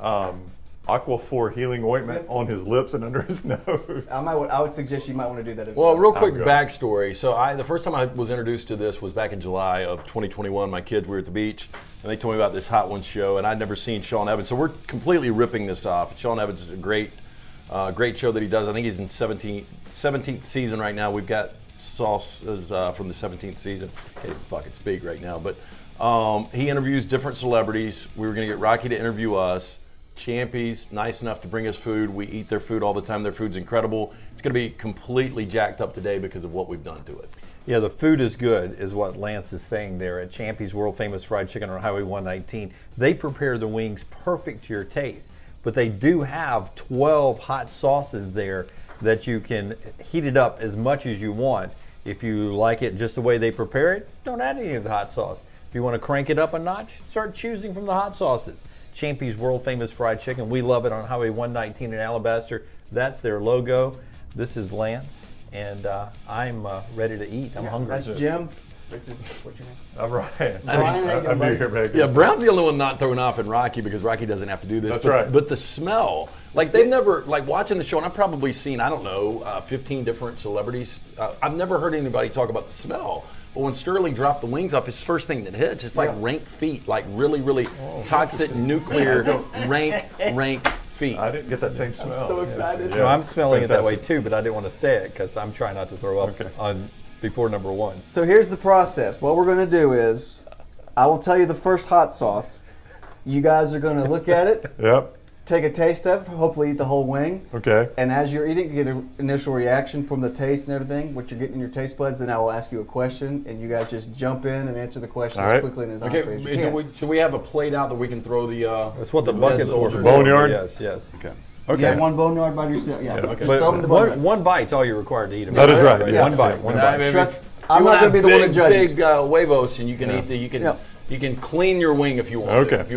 Aquaphor healing ointment on his lips and under his nose. I would suggest you might want to do that as well. Well, real quick backstory. So the first time I was introduced to this was back in July of 2021. My kids were at the beach, and they told me about this Hot Ones show, and I'd never seen Sean Evans. So we're completely ripping this off. Sean Evans is a great show that he does. I think he's in 17th season right now. We've got sauces from the 17th season. Can't even fucking speak right now. But he interviews different celebrities. We were going to get Rocky to interview us. Champy's nice enough to bring us food. We eat their food all the time. Their food's incredible. It's going to be completely jacked up today because of what we've done to it. Yeah, the food is good, is what Lance is saying there at Champy's World Famous Fried Chicken on Highway 119. They prepare the wings perfect to your taste, but they do have 12 hot sauces there that you can heat it up as much as you want. If you like it just the way they prepare it, don't add any of the hot sauce. If you want to crank it up a notch, start choosing from the hot sauces. Champy's World Famous Fried Chicken. We love it on Highway 119 in Alabaster. That's their logo. This is Lance, and I'm ready to eat. I'm hungry. That's Jim. This is what's your name? All right. Brian, I'm here, Meg. Yeah, Brown's the only one not thrown off in Rocky because Rocky doesn't have to do this. That's but, right. But the smell, like they've never, like watching the show, and I've probably seen, I don't know, 15 different celebrities. I've never heard anybody talk about the smell. But when Sterling dropped the wings off, it's the first thing that hits. It's like rank feet, like really, really toxic, nuclear, rank feet. I didn't get that same smell. I'm so excited. No, I'm smelling it that way too, but I didn't want to say it because I'm trying not to throw up on before number one. So here's the process. What we're going to do is, I will tell you the first hot sauce. You guys are going to look at it. Yep. Take a taste of it, hopefully eat the whole wing. Okay. And as you're eating, get an initial reaction from the taste and everything, what you're getting in your taste buds. Then I will ask you a question, and you guys just jump in and answer the question as quickly and as honestly as you can. Do we have a plate out that we can throw the? That's what the bucket's for. Boneyard? Yes. Okay. You have one boneyard by yourself. Yeah. Okay. Just throw them in the boneyard. One bite's all you're required to eat. That is right. Yeah. One bite. Trust, I'm not going to be the one that judges. Big huevos, and you can eat the. You can clean your wing if you want. Okay. To. If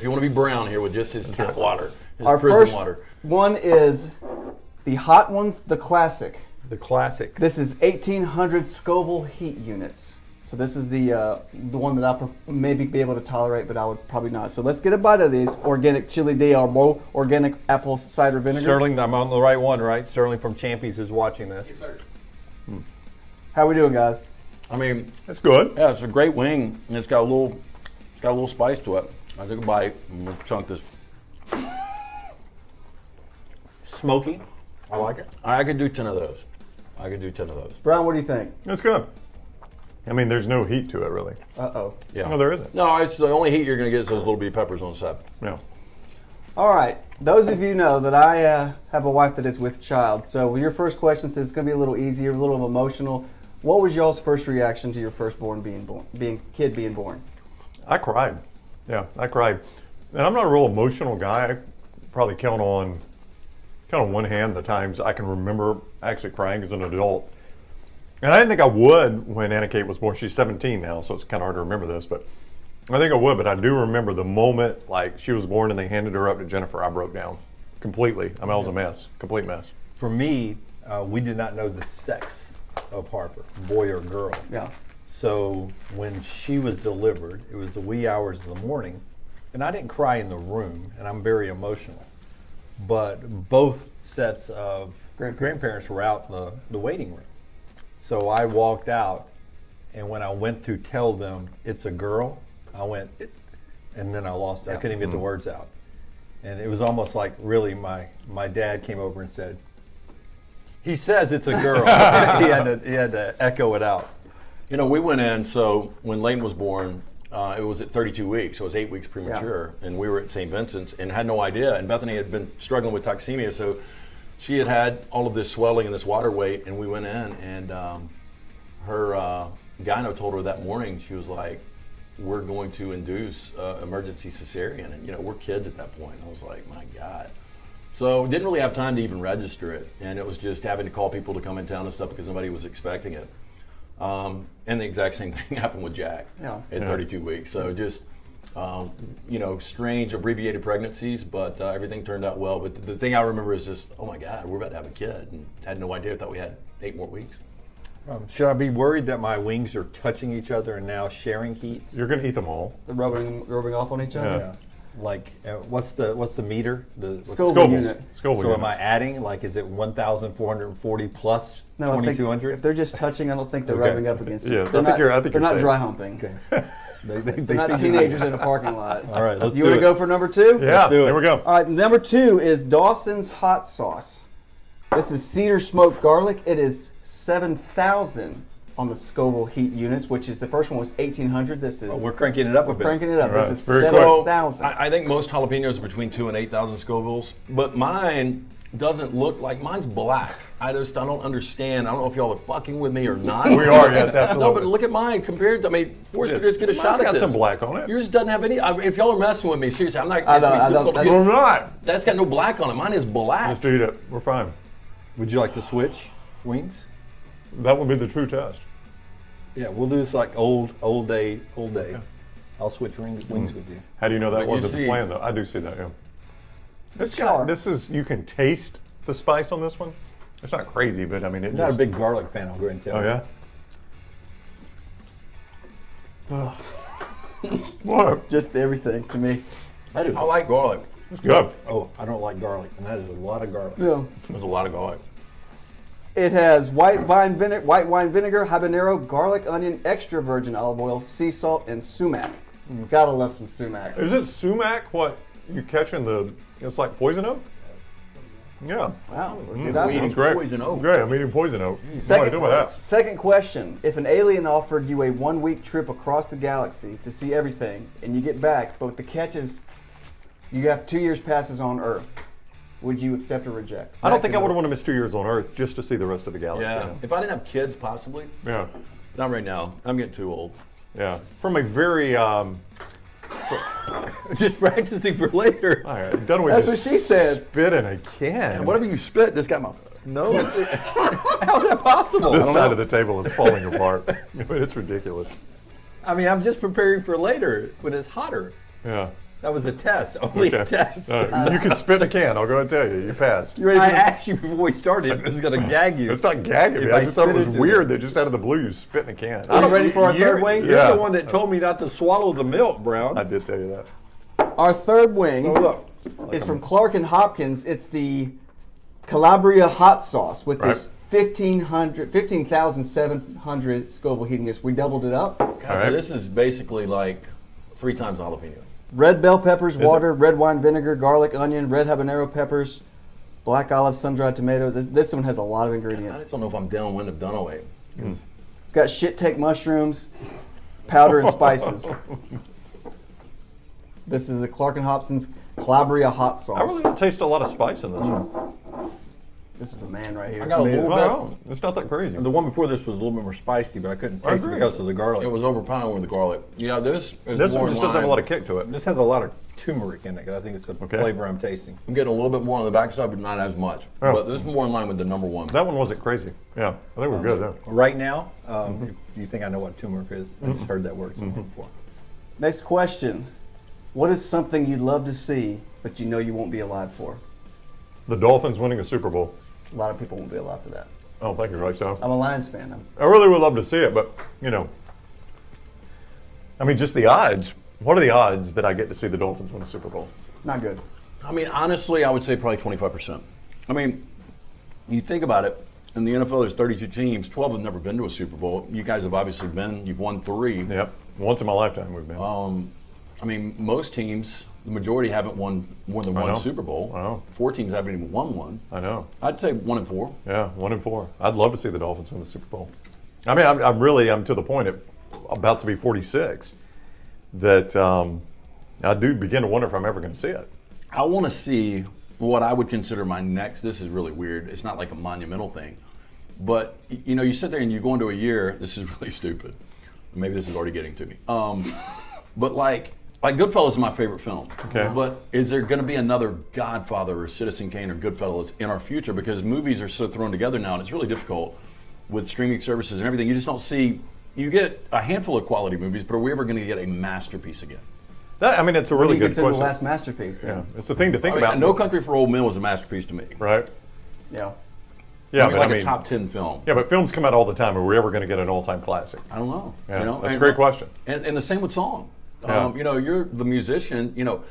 you want to be brown here with just his tap water. Our first one is the hot ones, the classic. The classic. This is 1800 Scoville heat units. So this is the one that I'll maybe be able to tolerate, but I would probably not. So let's get a bite of these. Organic chili de arbol, organic apple cider vinegar. Sterling, I'm on the right one, right? Sterling from Champy's is watching this. Yes, sir. How we doing, guys? I mean, that's good. Yeah, it's a great wing, and it's got a little spice to it. I took a bite. I'm gonna chunk this. Smoky. I like it. I could do 10 of those. Brian, what do you think? That's good. I mean, there's no heat to it, really. Uh-oh. Yeah. No, there isn't. No, it's the only heat you're going to get is those little bitty peppers on the side. Yeah. All right. Those of you know that I have a wife that is with child. So your first question says it's going to be a little easier, a little emotional. What was y'all's first reaction to your firstborn being born? I cried. Yeah, I cried. And I'm not a real emotional guy. I probably count on one hand the times I can remember actually crying as an adult. And I didn't think I would when Anna Kate was born. She's 17 now, so it's kind of hard to remember this, but I think I would. But I do remember the moment like she was born and they handed her up to Jennifer. I broke down completely. I mean, I was a mess, complete mess. For me, we did not know the sex of Harper, boy or girl. Yeah. So when she was delivered, it was the wee hours of the morning, and I didn't cry in the room, and I'm very emotional. But both sets of grandparents were out in the waiting room. So I walked out, and when I went to tell them it's a girl, I went, and then I lost it. I couldn't even get the words out. And it was almost like really my dad came over and said, he says it's a girl. he had to echo it out. You know, we went in, so when Layton was born, it was at 32 weeks, so it was 8 weeks premature, and we were at St. Vincent's and had no idea. And Bethany had been struggling with toxemia, so she had all of this swelling and this water weight, and we went in, and her gyno told her that morning, she was like, we're going to induce emergency cesarean, and we're kids at that point. And I was like, my God. So didn't really have time to even register it, and it was just having to call people to come in town and stuff because nobody was expecting it. And the exact same thing happened with Jack at 32 weeks. So just, strange abbreviated pregnancies, but everything turned out well. But the thing I remember is just, oh my God, we're about to have a kid, and had no idea. Thought we had 8 more weeks. Should I be worried that my wings are touching each other and now sharing heat? You're going to eat them all. They're rubbing off on each other? Yeah. Like, what's the meter? The Scoville unit. Scoville so am I adding, like, is it 1,440 plus 2,200? If they're just touching, I don't think they're rubbing up against you. Yes, they're not dry humping. Okay. They're not teenagers in a parking lot. All right, let's do it. You want to go for number 2? Yeah, here we go. All right, number 2 is Dawson's hot sauce. This is cedar smoked garlic. It is 7,000 on the Scoville heat units, which is the first one was 1,800. This is we're cranking it up a bit. Cranking it up. Right, this is very 7,000. I think most jalapenos are between 2,000 and 8,000 Scovilles, but mine doesn't look like mine's black. I don't understand. I don't know if y'all are fucking with me or not. We are, yes, absolutely. No, but look at mine compared to. I mean, force me to just get a shot at got this. some black on it. Yours doesn't have any. If y'all are messing with me, seriously, I'm not. We're not. That's got no black on it. Mine is black. Let's eat it. We're fine. Would you like to switch wings? That would be the true test. Yeah, we'll do this like old days. I'll switch wings with you. How do you know that But you wasn't the see- plan, though? I do see that, yeah. You can taste the spice on this one. It's not crazy, but I mean, I'm not a big garlic fan, I'll go ahead and tell you. Oh, yeah? What? Just everything to me. I like garlic. It's good. Oh, I don't like garlic, and that is a lot of garlic. Yeah. There's a lot of garlic. It has white wine vinegar, habanero, garlic, onion, extra virgin olive oil, sea salt, and sumac. Gotta love some sumac. Is it sumac what you catch in the, it's like poison oak? Yeah. Wow. That's great. Poison oak. Great, I'm eating poison oak. What do I Second, do with that? second question. If an alien offered you a 1-week trip across the galaxy to see everything, and you get back, but the catch is you have 2 years passes on Earth, would you accept or reject? I don't think I would want to miss 2 years on Earth just to see the rest of the galaxy. Yeah. If I didn't have kids, possibly. Yeah. Not right now. I'm getting too old. Yeah. From a very, Just practicing for later. all right, done with That's this what she said. Spit in a can. And whatever you spit, this got my nose. How's that possible? This side of the table is falling apart. I mean, it's ridiculous. I mean, I'm just preparing for later when it's hotter. Yeah. That was a test, only a test. You can spit in a can. I'll go ahead and tell you. You passed. You ready? I asked you before we started if it was going to gag you. It's not gagging me. If I just thought it spit was into weird that just out of the blue you spit in a can. Are you ready for our third wing? You're Yeah. the one that told me not to swallow the milk, Brown. I did tell you that. Our third wing Oh, look. is from Clark and Hopkins. It's the Calabria hot sauce with this 15,700 Scoville heating units. We doubled it up. God, so this is basically like 3 times jalapeno. Red bell peppers, water, red wine vinegar, garlic, onion, red habanero peppers, black olive, sun-dried tomato. This one has a lot of I ingredients. just don't know if I'm downwind of Dunaway. It's got shit-take mushrooms, powder, and spices. This is the Clark and Hopkins Calabria hot I sauce. really don't taste a lot of spice in this one. This is a man right here. I got a little bit. Wow, it's not that crazy. The one before this was a little bit more spicy, but I couldn't taste it agree. because of the garlic. It was overpowering with the garlic. Yeah, this is This more one in just doesn't have a line. lot of kick to it. This has a lot of turmeric in it. 'Cause I think it's the flavor I'm tasting. I'm getting a little bit more on the backside, but not as much. Oh. But this is more in line with the number one. That one wasn't crazy. Yeah, I think we're good there. Right now, you think I know what turmeric is? I just heard that word somewhere before. Next question. What is something you'd love to see, but you know you won't be alive for? The Dolphins winning a Super Bowl. A lot of people won't be alive for that. Oh, thank you, right, so. I'm a Lions fan. I really would love to see it, but, you know, I mean, just the odds. What are the odds that I get to see the Dolphins win a Super Bowl? Not good. I mean, honestly, I would say probably 25%. I mean, you think about it. In the NFL, there's 32 teams. 12 have never been to a Super Bowl. You guys have obviously been. You've won 3. Yep. Once in my lifetime we've been. I mean, most teams, the majority haven't won more than I one know. Super Bowl. I know. 4 teams haven't even won one. I know. I'd say 1 and 4. Yeah, 1 and 4. I'd love to see the Dolphins win the Super Bowl. I mean, I'm to the point at about to be 46 that I do begin to wonder if I'm ever going to see it. I want to see what I would consider my next. This is really weird. It's not like a monumental thing, but you know, you sit there and you go into a year. This is really stupid. Maybe this is already getting to me. But like Goodfellas is my favorite film. Okay. But is there going to be another Godfather or Citizen Kane or Goodfellas in our future? Because movies are so thrown together now, and it's really difficult with streaming services and everything. You just don't see. You get a handful of quality movies, but are we ever going to get a masterpiece again? I mean, it's a really good question. The last masterpiece, then? Yeah, it's the thing to think I mean, about. No Country for Old Men was a masterpiece to me. Right. Yeah. Yeah, I mean, like a top 10 film. Yeah, but films come out all the time. Are we ever going to get an all-time classic? I don't know. Yeah, You know, that's a great question. And the same with song. Yeah. You know, you're the musician. You know,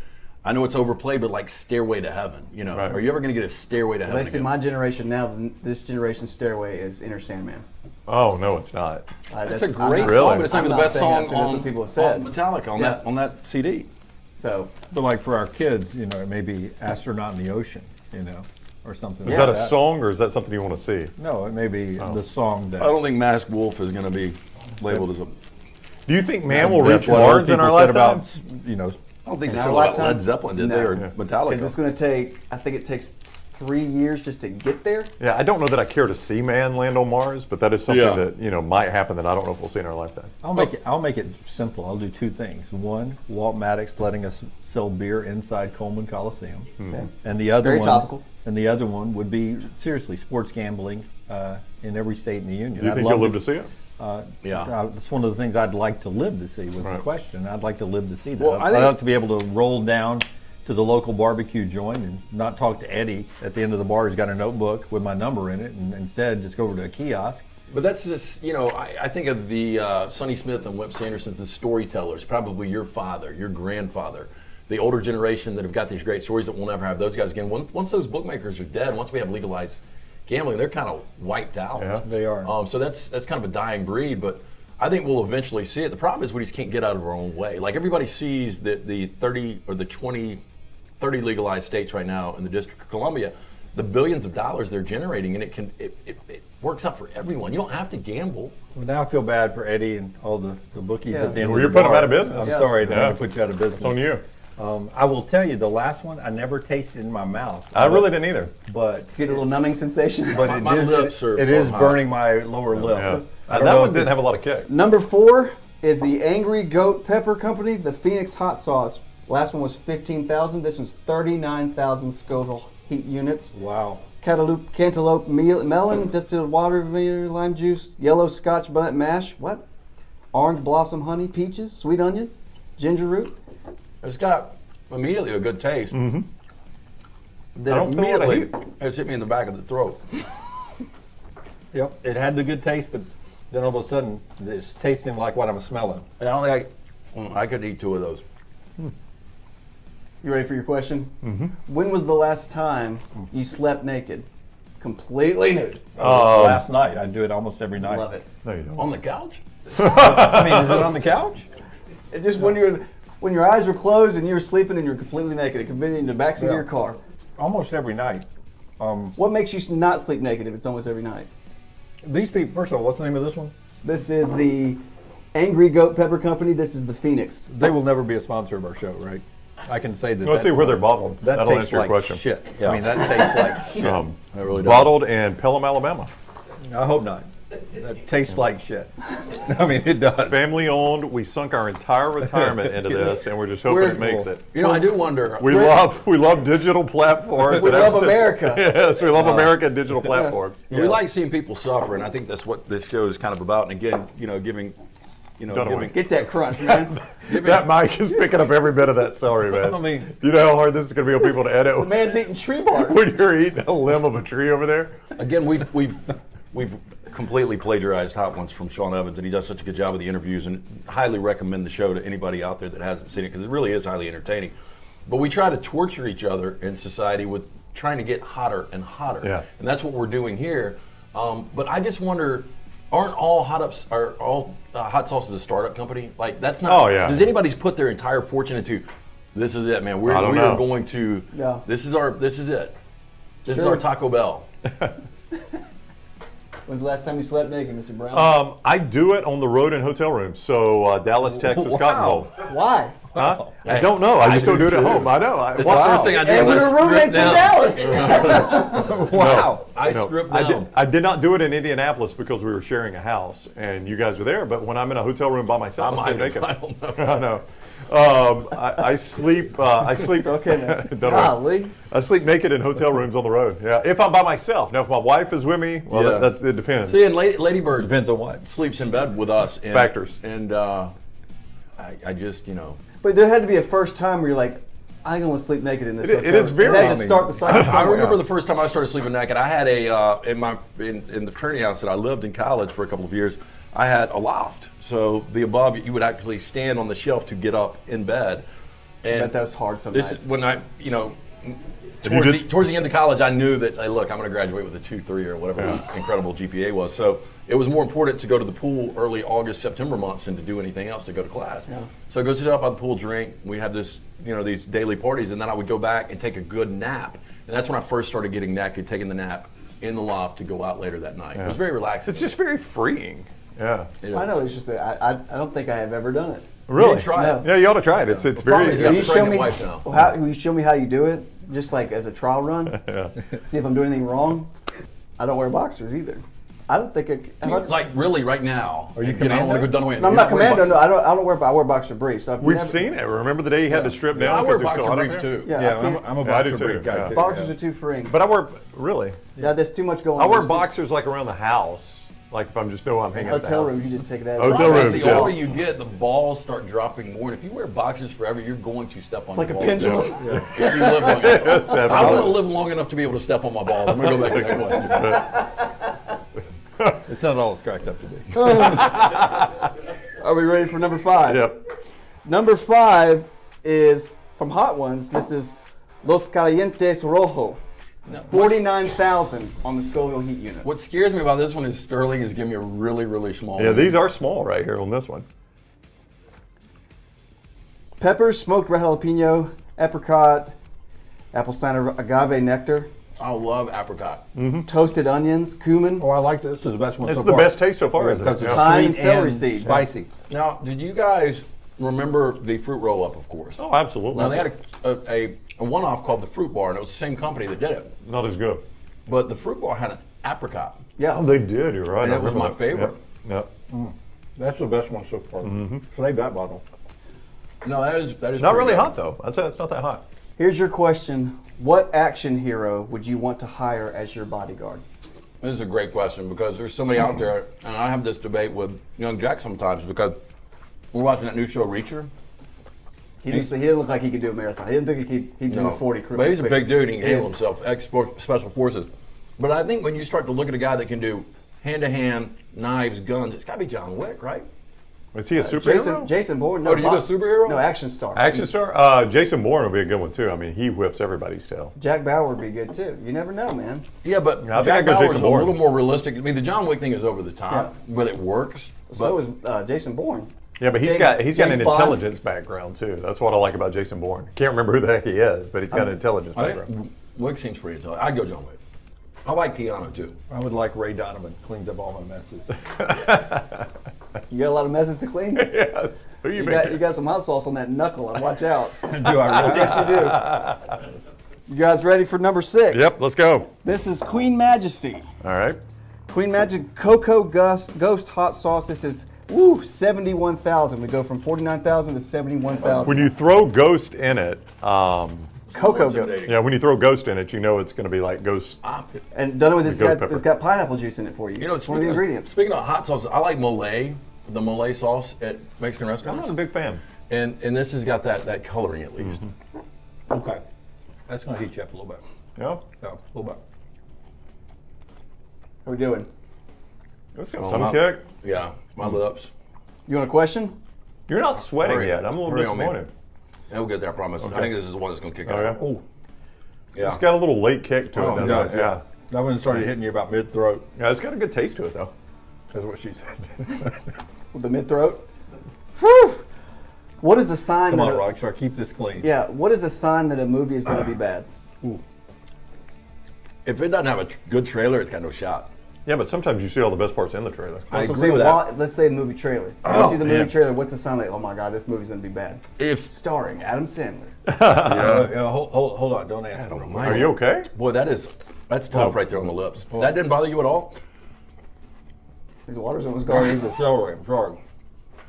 I know it's overplayed, but like Stairway to Heaven. You know, Right. are you ever going to get a Stairway to Heaven They say again? my generation now, this generation's stairway is Inner Sandman. Oh no, it's not. It's a great song, but it's not even the best song That's on what people have said. on Metallica on that CD. So, but like for our kids, you know, it may be Astronaut in the Ocean, you know, or something. Is like that a song or is that something you want to see? No, it may be the song that. I don't think Masked Wolf is going to be labeled as a. Do you think man will That's reach what other Mars in our people said lifetime? about, you know, I don't think in they our said about lifetime? Led Zeppelin, did No. they, or Yeah. Metallica? Is this going to take? I think it takes 3 years just to get there. Yeah, I don't know that I care to see man land on Mars, but that is something Yeah. that might happen that I don't know if we'll see in our lifetime. I'll make it simple. I'll do 2 things. One, Walt Maddox letting us sell beer inside Coleman Coliseum, and the other Very one, topical. And the other one would be seriously sports gambling in every state in the union. Do you think you'll live to see it? It's one of the things I'd like to live to see was the question. I'd like to live to see that. Well, I'd like to be able to roll down to the local barbecue joint and not talk to Eddie at the end of the bar who's got a notebook with my number in it, and instead just go over to a kiosk. But that's just, I think of the Sonny Smith and Webb Sanderson, the storytellers, probably your father, your grandfather, the older generation that have got these great stories that we'll never have those guys again. Once those bookmakers are dead, once we have legalized gambling, they're kind of wiped out. Yeah, they are. So that's kind of a dying breed, but I think we'll eventually see it. The problem is we just can't get out of our own way. Like everybody sees that the 30 or the 20, 30 legalized states right now in the District of Columbia, the billions of dollars they're generating, and it works out for everyone. You don't have to gamble. Well, now I feel bad for Eddie and all the bookies at the end of the You're putting them bar. out of business. I'm sorry to put you out of business. It's on you. I will tell you, the last one I never tasted in my mouth. I really didn't either. But Get a little numbing sensation. but My lips are it is hot. burning my lower lip. Yeah. I don't That know one if didn't it's- have a lot of kick. Number 4 is the Angry Goat Pepper Company, the Phoenix Hot Sauce. Last one was 15,000. This one's 39,000 Scoville heat units. Wow. Cantaloupe melon, distilled water, vinegar, lime juice, yellow Scotch bonnet mash. What? Orange blossom honey, peaches, sweet onions, ginger root. It's got immediately a good taste. Mm-hmm. Then I don't feel what I immediately it's hit me in the back of the throat. Yep. It had the good taste, but then all of a sudden it's tasting like what I'm smelling. I don't think I could eat 2 of those. You ready for your question? Mm-hmm. When was the last time you slept naked? Completely nude. Last night. I do it almost every night. Love it. No, you don't. On the couch? I mean, is it on the couch? It just when your eyes were closed and you were sleeping and you're completely naked. It could be in the backseat of your car. Almost every night. What makes you not sleep naked if it's almost every night? These people, first of all, what's the name of this one? This is the Angry Goat Pepper Company. This is the Phoenix. They will never be a sponsor of our show, right? I can say that. Let's see where they're bottled. That That'll tastes answer your like question. shit. Yeah. I mean, that tastes like shit. It really does. Bottled in Pelham, Alabama. I hope not. That tastes like shit. I mean, it does. Family owned. We sunk our entire retirement into this, and we're just hoping it makes it. I do wonder. We love digital platforms. We love America. Yes, we love America and digital platforms. We like seeing people suffer, and I think that's what this show is kind of about. And again, giving. Get that crunch, man. That mic is picking up every bit of that. Sorry, man. I mean, you know how hard this is going to be on people to edit The man's eating tree bark. when you're eating a limb of a tree over there. Again, we've completely plagiarized Hot Ones from Sean Evans, and he does such a good job of the interviews, and highly recommend the show to anybody out there that hasn't seen it, because it really is highly entertaining. But we try to torture each other in society with trying to get hotter and hotter. Yeah. And that's what we're doing here. But I just wonder, aren't all hot sauces a startup company? Like, that's not. Oh, yeah. Does anybody put their entire fortune into, this is it, man. We are going to. Yeah. This is it. This is Sure. our Taco Bell. When's the last time you slept naked, Mr. Brown? I do it on the road in hotel rooms. So Dallas, Texas, Cotton Bowl. Why? Huh? I don't know. I just don't do it at home. I know. It's the first thing I do. And we were roommates in Dallas. wow. I stripped down. I did not do it in Indianapolis because we were sharing a house and you guys were there. But when I'm in a hotel room by myself, I'm naked. I don't know. I know. I sleep. I sleep. It's okay now. Don't worry. Golly. I sleep naked in hotel rooms on the road. Yeah, if I'm by myself. Now, if my wife is with me, well, Yeah. it depends. See, and Lady Bird Depends on what. sleeps in bed with us. And, Factors. And I just, But there had to be a first time where you're like, I'm going to sleep naked in this hotel. it is very- And then to start the cycle I somewhere. remember the first time I started sleeping naked. I had in the fraternity house that I lived in college for a couple of years. I had a loft, so the above you would actually stand on the shelf to get up in bed. And I bet that was hard some this nights. is when I, towards the end of college, I knew that, hey, look, I'm going to graduate with a 2.3 or whatever the incredible GPA was. So it was more important to go to the pool early August, September months than to do anything else, to go to class. Yeah. So I go sit up by the pool, drink. We have this, these daily parties, and then I would go back and take a good nap. And that's when I first started getting naked, taking the nap in the loft to go out later that night. It was very relaxing. It's just very freeing. Yeah. I know, it's just that I don't think I have ever done it. Really? didn't try it. Yeah, you ought to try it. It's problem very. is you Will got you a show pregnant me wife now. will you show me how you do it? Just like as a trial run? Yeah. See if I'm doing anything wrong? I don't wear boxers either. I don't think Like really, right now. Are you I don't want to go done away. No, I'm not commando. No, I wear boxer briefs. So We've seen it. Remember the day he had to strip down? I wear 'cause it was boxer so hot briefs up there? too. Yeah, I'm a Yeah, I do boxer too, brief guy yeah. too. boxers are too freeing. But I wear really. Yeah, there's too much going on. I wear Just- boxers like around the house. Like if I'm just I'm hanging out at the Hotel house. rooms, you just take that. Hotel rooms, The yeah. older you get, the balls start dropping more. And if you wear boxers forever, you're going to step on It's like your a balls. pendulum. If you live long enough. I want to live long enough to be able to step on my balls. I'm going to go back to that question. It's not all it's cracked up to be. Are we ready for number 5? Yep. Number 5 is from Hot Ones. This is Los Calientes Rojo. 49,000 on the Scoville heat unit. What scares me about this one is Sterling is giving me a really, really small Yeah, one. these are small right here on this one. Peppers, smoked red jalapeno, apricot, apple cider agave nectar, I love apricot. toasted onions, cumin. Oh, I like this. This is the best one It's so the far. best taste so far, isn't it? Because it's Yeah. Thyme sweet and celery seed. Spicy. Now, did you guys remember the fruit roll-up, of course? Oh, absolutely. Now, they had a one-off called the Fruit Bar, and it was the same company that did it. Not as good. But the Fruit Bar had an apricot. Yeah. Oh, they did. You're right. And I it was remember my that. favorite. Yep. That's the best one so far. Save that bottle. No, that is Not pretty really good. hot though. I'd say it's not that hot. Here's your question. What action hero would you want to hire as your bodyguard? This is a great question because there's somebody out there, and I have this debate with young Jack sometimes because we're watching that new show, Reacher. He didn't look like he could do a marathon. He didn't think he'd do a 40 crew. But he's a big dude and he can He handle is. himself, special forces. But I think when you start to look at a guy that can do hand-to-hand, knives, guns, it's got to be John Wick, right? Is he a superhero? Jason Bourne. No, Oh, do you go superhero? No, action star. Action star? Jason Bourne will be a good one too. I mean, he whips everybody's tail. Jack Bauer would be good too. You never know, man. Yeah, but I think Jack I'd go Bauer's Jason a Bourne. little more realistic. I mean, the John Wick thing is over the top, but it works. So But- is Jason Bourne. Yeah, but he's James- got an James Bond. intelligence background too. That's what I like about Jason Bourne. Can't remember who the heck he is, but he's got an intelligence I background. think Wick seems pretty intelligent. I'd go John Wick. I like Keanu too. I would like Ray Donovan. Cleans up all my messes. You got a lot of messes to clean. Yes. Who You got some hot sauce on that knuckle. I'd watch out. Do I really? Yes, you do. You guys ready for number 6? Yep, let's go. This is Queen Majesty. All right. Queen Majesty Cocoa Ghost Hot Sauce. This is 71,000. We go from 49,000 to 71,000. When you throw Ghost in it, Cocoa Ghost. yeah, when you throw Ghost in it, you know it's going to be like Ghost. And done with this, Ghost pepper. it's got pineapple juice in it for you. You know, it's one of the ingredients. Speaking of hot sauces, I like mole, the mole sauce at Mexican I'm restaurants. not a big fan. And this has got that coloring at least. Okay. That's going to heat you up a little bit. Yeah. Yeah, a little bit. How we doing? It's got Oh, some my- kick. Yeah, my lips. You want a question? You're not sweating Hurry. yet. I'm a little Hurry on me. disappointed. We'll get there, I promise. I think this is the one that's going to kick Oh, out. yeah? Oh, Yeah. It's got a little late kick to it, oh doesn't yeah, it? yeah. That one started hitting you about mid-throat. Yeah, it's got a good taste to it, though. That's what she said. With the mid-throat? Whew! What is a sign Come that on, Rockstar, keep this clean. Yeah, what is a sign that a movie is going to be bad? If it doesn't have a good trailer, it's got no shot. Yeah, but sometimes you see all the best parts in the trailer. I So agree with that. let's say the movie trailer. Oh, You see the movie man. trailer, what's the sign like, oh my God, this movie's going to be bad? If Starring Adam Sandler. Yeah, hold on, don't answer. Are you okay? Boy, that's tough right there on the lips. That didn't bother you at all? His water's almost Sorry, gone. I'm sorry.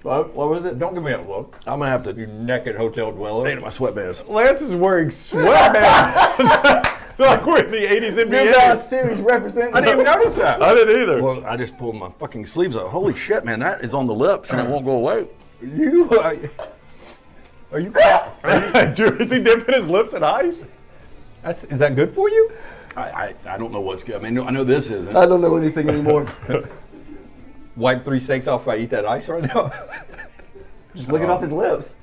What was it? Don't give me a look. I'm gonna have to You naked hotel dweller. take my sweatbands. Lance is wearing sweatbands. Like we're in the 80s New NBA. Balance too, he's representing. I didn't even notice that. I didn't either. Well, I just pulled my fucking sleeves up. Holy shit, man, that is on the lips and it won't go away. You are you? Is he dipping his lips in ice? Is that good for you? I don't know what's good. I mean, I know this isn't. I don't know anything anymore. Wipe 3 steaks off if I eat that ice right now. Just licking off his lips.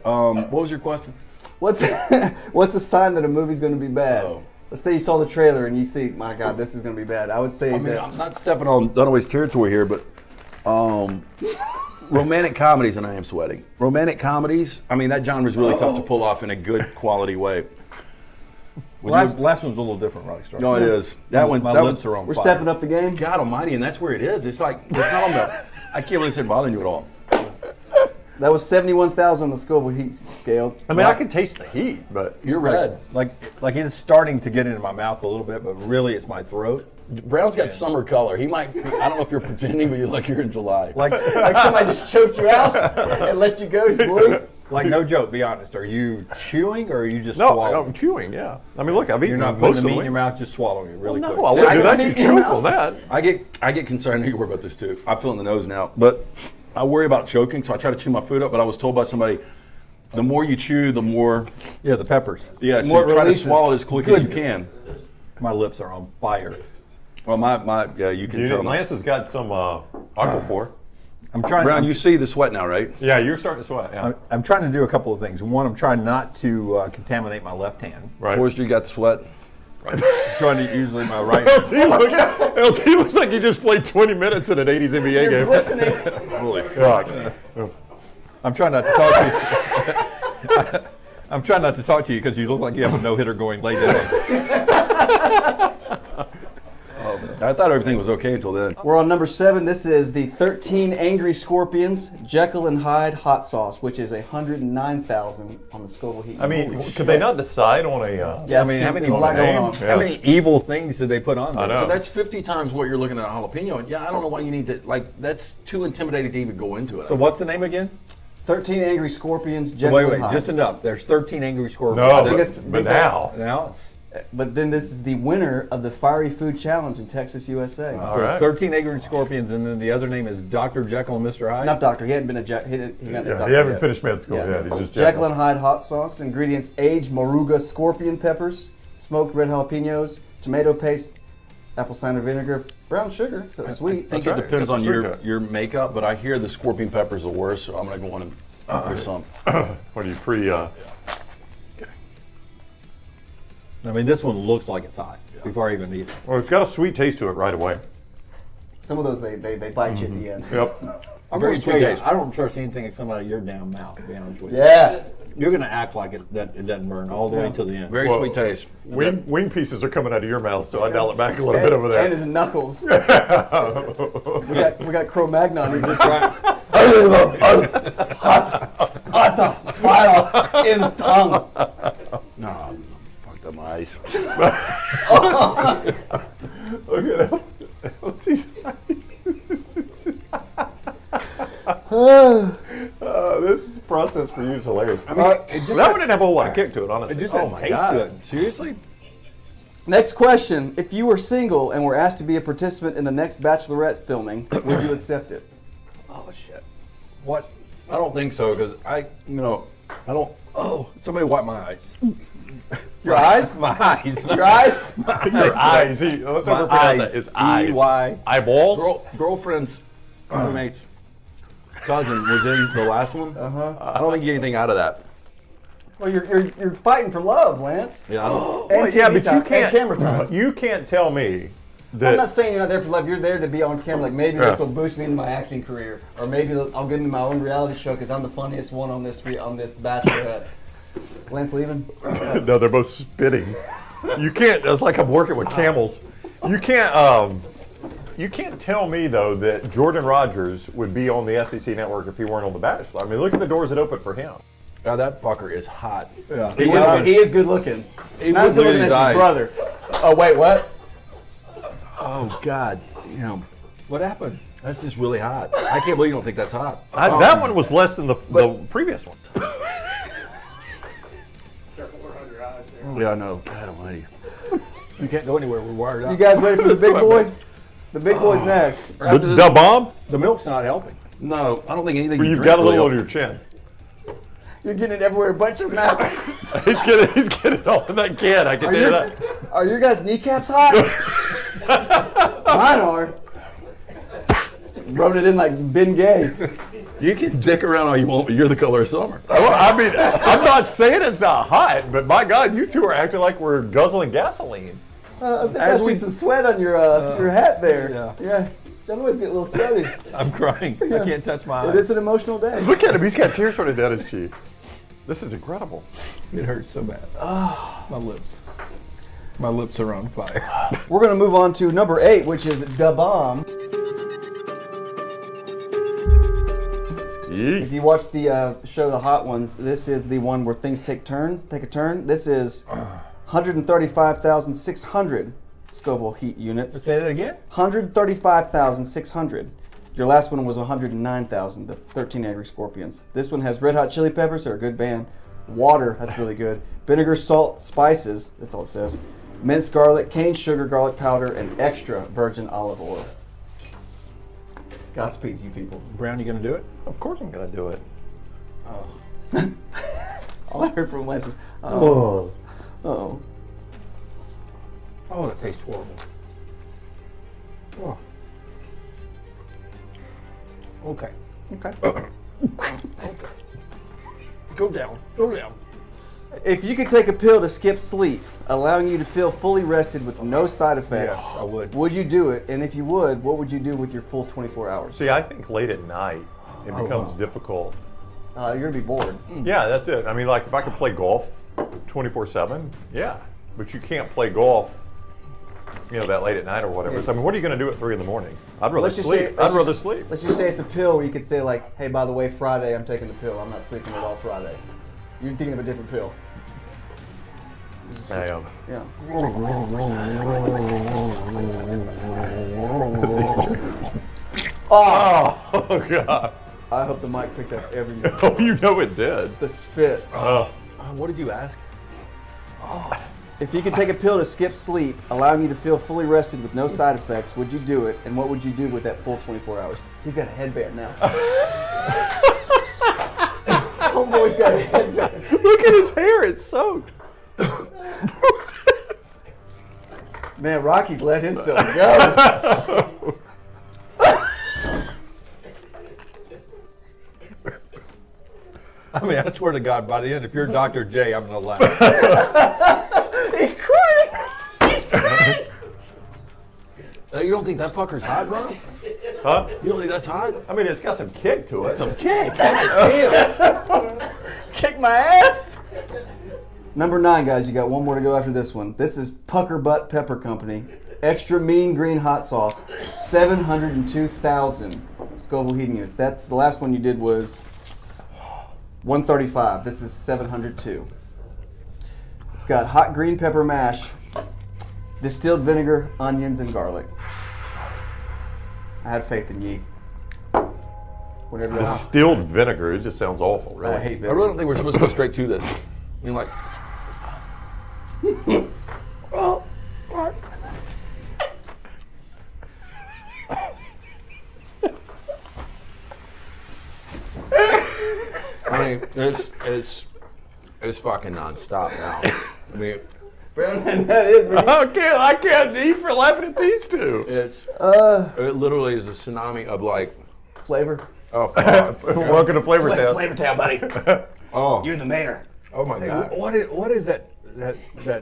What was your question? What's a sign that a movie's going to be bad? Oh. Let's say you saw the trailer and you see, my God, this is going to be bad. I would say I mean, that. I'm not stepping on Dunaway's territory here, but romantic comedies and I am sweating. Romantic comedies, I mean, that genre is really tough to pull off in a good quality way. Last one's a little different, Rockstar. No, it is. That one. My that lips one, are on We're fire. stepping up the game. God Almighty, and that's where it is. It's like it's not on the. I can't believe it's bothering you at all. That was 71,000 on the Scoville heat scale. I mean, I can taste the heat, but You're red. Like it's starting to get into my mouth a little bit, but really it's my throat. Brown's got summer color. He might. I don't know if you're pretending, but you look like you're in July. Like Like somebody just choked you out and let you go. He's blue. Like, no joke, be honest. Are you chewing or are you just No, swallowing? I'm chewing, yeah. I mean, look, I've eaten You're not most putting of the the meat in your wings. mouth, just swallowing it really No, quick. I wouldn't do that. You choke on that. I get concerned. I know you worry about this too. I feel in the nose now, but I worry about choking, so I try to chew my food up. But I was told by somebody, the more you chew, the more. Yeah, the peppers. Yeah, so More you try releases. to swallow it as quick as you can. My lips are on fire. Well, yeah, you can tell. Lance has got some aquaphor. I'm trying. Brown, you see the sweat now, right? Yeah, you're starting to sweat. Yeah. I'm trying to do a couple of things. One, I'm trying not to contaminate my left hand. Right. Forrester, you got the sweat. I'm trying to usually my right. LT looks like you just played 20 minutes in an 80s NBA game. Listening. Holy fuck. I'm trying not to talk to you. I'm trying not to talk to you because you look like you have a no-hitter going late innings. I thought everything was okay until then. We're on number 7. This is the 13 Angry Scorpions Jekyll and Hyde hot sauce, which is 109,000 on the Scoville heat. I mean, could they not decide on a? Yes, I mean, how many there's a lot going name? on. How many evil things did they put on there? I know. So that's 50 times what you're looking at a jalapeno. And yeah, I don't know why you need to, that's too intimidating to even go into it. So what's the name again? 13 Angry Scorpions So Jekyll wait, and Hyde. just enough. There's 13 angry scorpions. No, think but now. Now it's But then this is the winner of the Fiery Food Challenge in Texas, USA. so right. 13 angry scorpions, and then the other name is Dr. Jekyll and Mr. Hyde. Not doctor. He hadn't been a he got a Yeah, doctor he haven't yet. finished med school yet. He's just Jekyll and Hyde hot sauce. Ingredients: aged moruga scorpion peppers, smoked red jalapenos, tomato paste, apple cider vinegar, brown sugar, so it's sweet. I think it depends on your makeup, but I hear the scorpion pepper is the worst, so I'm going to go on and put some. What do you pre? I mean, this one looks like it's hot before I even eat it. Well, it's got a sweet taste to it right away. Some of those they bite you at the end. Yep. I'm Very going to tell sweet you, taste. I don't trust anything that comes out of your damn mouth, to be honest with you. Yeah. You're going to act like it doesn't burn all the way to the end. Very Well, sweet taste. Wing pieces are coming out of your mouth, so I dial it back a little bit over there. And his knuckles. we got Cro-Magnon. He just hot fire in tongue. No, fucked up my eyes. Look at him. This process for you is hilarious. I mean, that one didn't have a whole lot of kick to it, honestly. It just didn't taste good. Seriously? Next question. If you were single and were asked to be a participant in the next Bachelorette filming, would you accept it? Oh, shit. What? I don't think so, because I don't. Oh, somebody wipe my eyes. Your eyes? My eyes. Your eyes? Your eyes. Let's My overpronounce eyes. that. His eyes. E-Y. Eyeballs? Girlfriend's roommate's cousin was in the last one. I don't think you get anything out of that. Well, you're fighting for love, Lance. Yeah. I don't- And yeah, TV but time, you can't. and camera time. You can't tell me I'm that. not saying you're not there for love. You're there to be on camera. Like maybe Yeah. this will boost me into my acting career, or maybe I'll get into my own reality show because I'm the funniest one on this Bachelorette. Lance leaving? No, they're both spitting. You can't. It's like I'm working with camels. You can't. You can't tell me though that Jordan Rogers would be on the SEC network if he weren't on The Bachelor. I mean, look at the doors that open for him. God, that fucker is hot. Yeah. He is good looking. He Not as would good looking lose as eyes. his brother. Oh wait, what? Oh God, damn. What happened? That's just really hot. I can't believe you don't think that's hot. That one was less than the previous one. Yeah, I know. God almighty. You can't go anywhere. We're wired up. You guys ready for the big boy? The big boy's next. The bomb? The milk's not helping. No, I don't think anything. Well, you you've drink got a little really on your chin. You're getting it everywhere but your mouth. He's getting all in that can. I can tell you that. Are your guys' kneecaps hot? Mine are. Rubbed it in like Ben Gay. You can dick around all you want, but you're the color of summer. Well, I mean, I'm not saying it's not hot, but my God, you two are acting like we're guzzling gasoline. I think I see some sweat on your hat there. Yeah. That always get a little sweaty. I'm crying. I can't touch my eyes. It is an emotional day. Look at him. He's got tears running down his cheek. This is incredible. It hurts so bad. My lips. My lips are on fire. We're going to move on to number 8, which is Da Bomb. If you watch the show The Hot Ones, this is the one where things take a turn. This is 135,600 Scoville heat units. Say that again? 135,600. Your last one was 109,000, the 13 Angry Scorpions. This one has red hot chili peppers, they're a good band. Water, that's really good. Vinegar, salt, spices, that's all it says. Minced garlic, cane sugar, garlic powder, and extra virgin olive oil. Godspeed to you people. Brown, you going to do it? Of course I'm going to do it. Oh. All I heard from Lance was, oh. Oh. Oh, that tastes horrible. Oh. Okay. Okay. Okay. Go down. Go down. If you could take a pill to skip sleep, allowing you to feel fully rested with no side effects, Yes, I would. Would you do it? And if you would, what would you do with your full 24 hours? See, I think late at night it becomes difficult. You're going to be bored. Yeah, that's it. I mean, like if I could play golf 24/7, yeah. But you can't play golf, that late at night or whatever. So, I mean, what are you going to do at 3 in the morning? I'd rather sleep. I'd rather sleep. Let's just say it's a pill where you could say like, hey, by the way, Friday I'm taking the pill. I'm not sleeping at all Friday. You're thinking of a different pill. I am. Yeah. Oh, God. I hope the mic picked up every. Oh, you know it did. The spit. What did you ask? If you could take a pill to skip sleep, allowing you to feel fully rested with no side effects, would you do it? And what would you do with that full 24 hours? He's got a headband now. Homeboy's got a headband. Look at his hair, it's soaked. Man, Rocky's let himself go. I mean, I swear to God, by the end, if you're Dr. J, I'm going to laugh. He's crying. He's crying. You don't think that fucker's hot, bro? Huh? You don't think that's hot? I mean, it's got some kick to it. Some kick. Kick my ass. Number 9, guys. You got one more to go after this one. This is Pucker Butt Pepper Company. Extra mean green hot sauce. 702,000 Scoville heating units. That's the last one you did was 135. This is 702. It's got hot green pepper mash, distilled vinegar, onions, and garlic. I had faith in ye. Whatever you want. Distilled vinegar, it just sounds awful, really. I hate I vinegar. really don't think we're supposed to go straight to this. I mean, like, I mean, it's fucking nonstop now. I mean, that is. I can't eat for laughing at these two. it literally is a tsunami of like Flavor. Oh, welcome to Flavor Town. Flavor Town, buddy. Oh, You're the mayor. Oh my God. What is that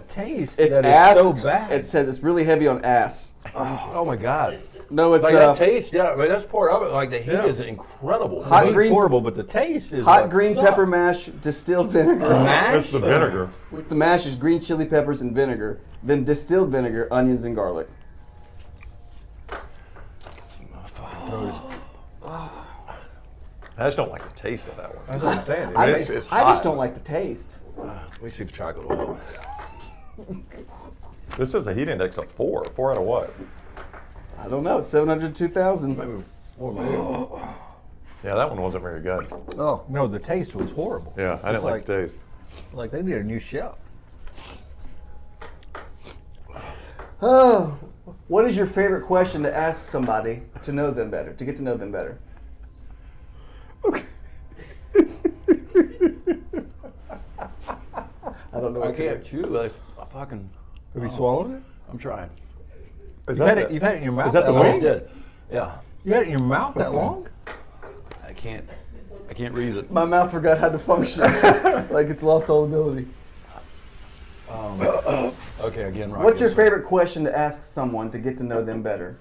taste? It's that ass. Is so bad. It says it's really heavy on ass. Oh my God. No, it's like that taste. Yeah, I mean, that's part of it. Like the heat is incredible. Hot It's green, horrible, but the taste is hot like, green sucks. pepper mash, distilled vinegar. That's the vinegar. The mash is green chili peppers and vinegar, then distilled vinegar, onions, and garlic. I just don't like the taste of that one. That's what I'm saying. It's I hot. just don't like the taste. Let me see if chocolate will help. This is a heat index of 4. 4 out of what? I don't know. It's 702,000. Maybe 4 maybe. Yeah, that one wasn't very good. Oh no, the taste was horrible. Yeah, I didn't like the taste. Like they need a new chef. Oh, what is your favorite question to ask somebody to know them better, to get to know them better? I don't know. I can't chew. Like, I fucking. Have you swallowed it? I'm trying. You've had it in your mouth. Is that the long? wing? Did. Yeah. You had it in your mouth that long? I can't reason. My mouth forgot how to function. Like it's lost all ability. Okay, again, right. What's your favorite question to ask someone to get to know them better?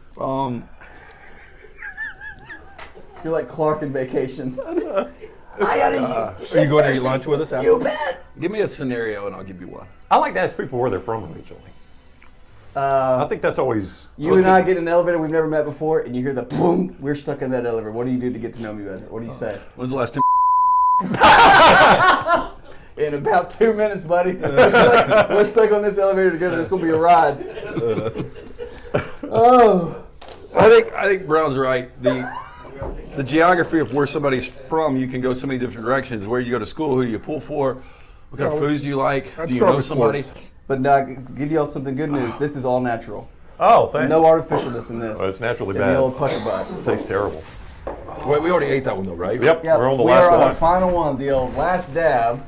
You're like Clark in Vacation. Are you going to eat lunch with us after? You bet. Give me a scenario and I'll give you one. I like to ask people where they're from originally. I think that's always. You and I get in an elevator we've never met before, and you hear the boom. We're stuck in that elevator. What do you do to get to know me better? What do you say? When's the last time? In about 2 minutes, buddy. We're stuck on this elevator together. It's gonna be a ride. Oh. I think Brown's right. the geography of where somebody's from, you can go so many different directions. Where you go to school, who do you pull for, what kind of foods do you like, do you know somebody? But now, give y'all something good news. This is all natural. Oh, thanks. No artificialness in this. Well, it's naturally in bad. the old pucker butt. It tastes terrible. Wait, we already ate that one though, right? Yep, we're on the we last are on one. our final one, the old last dab.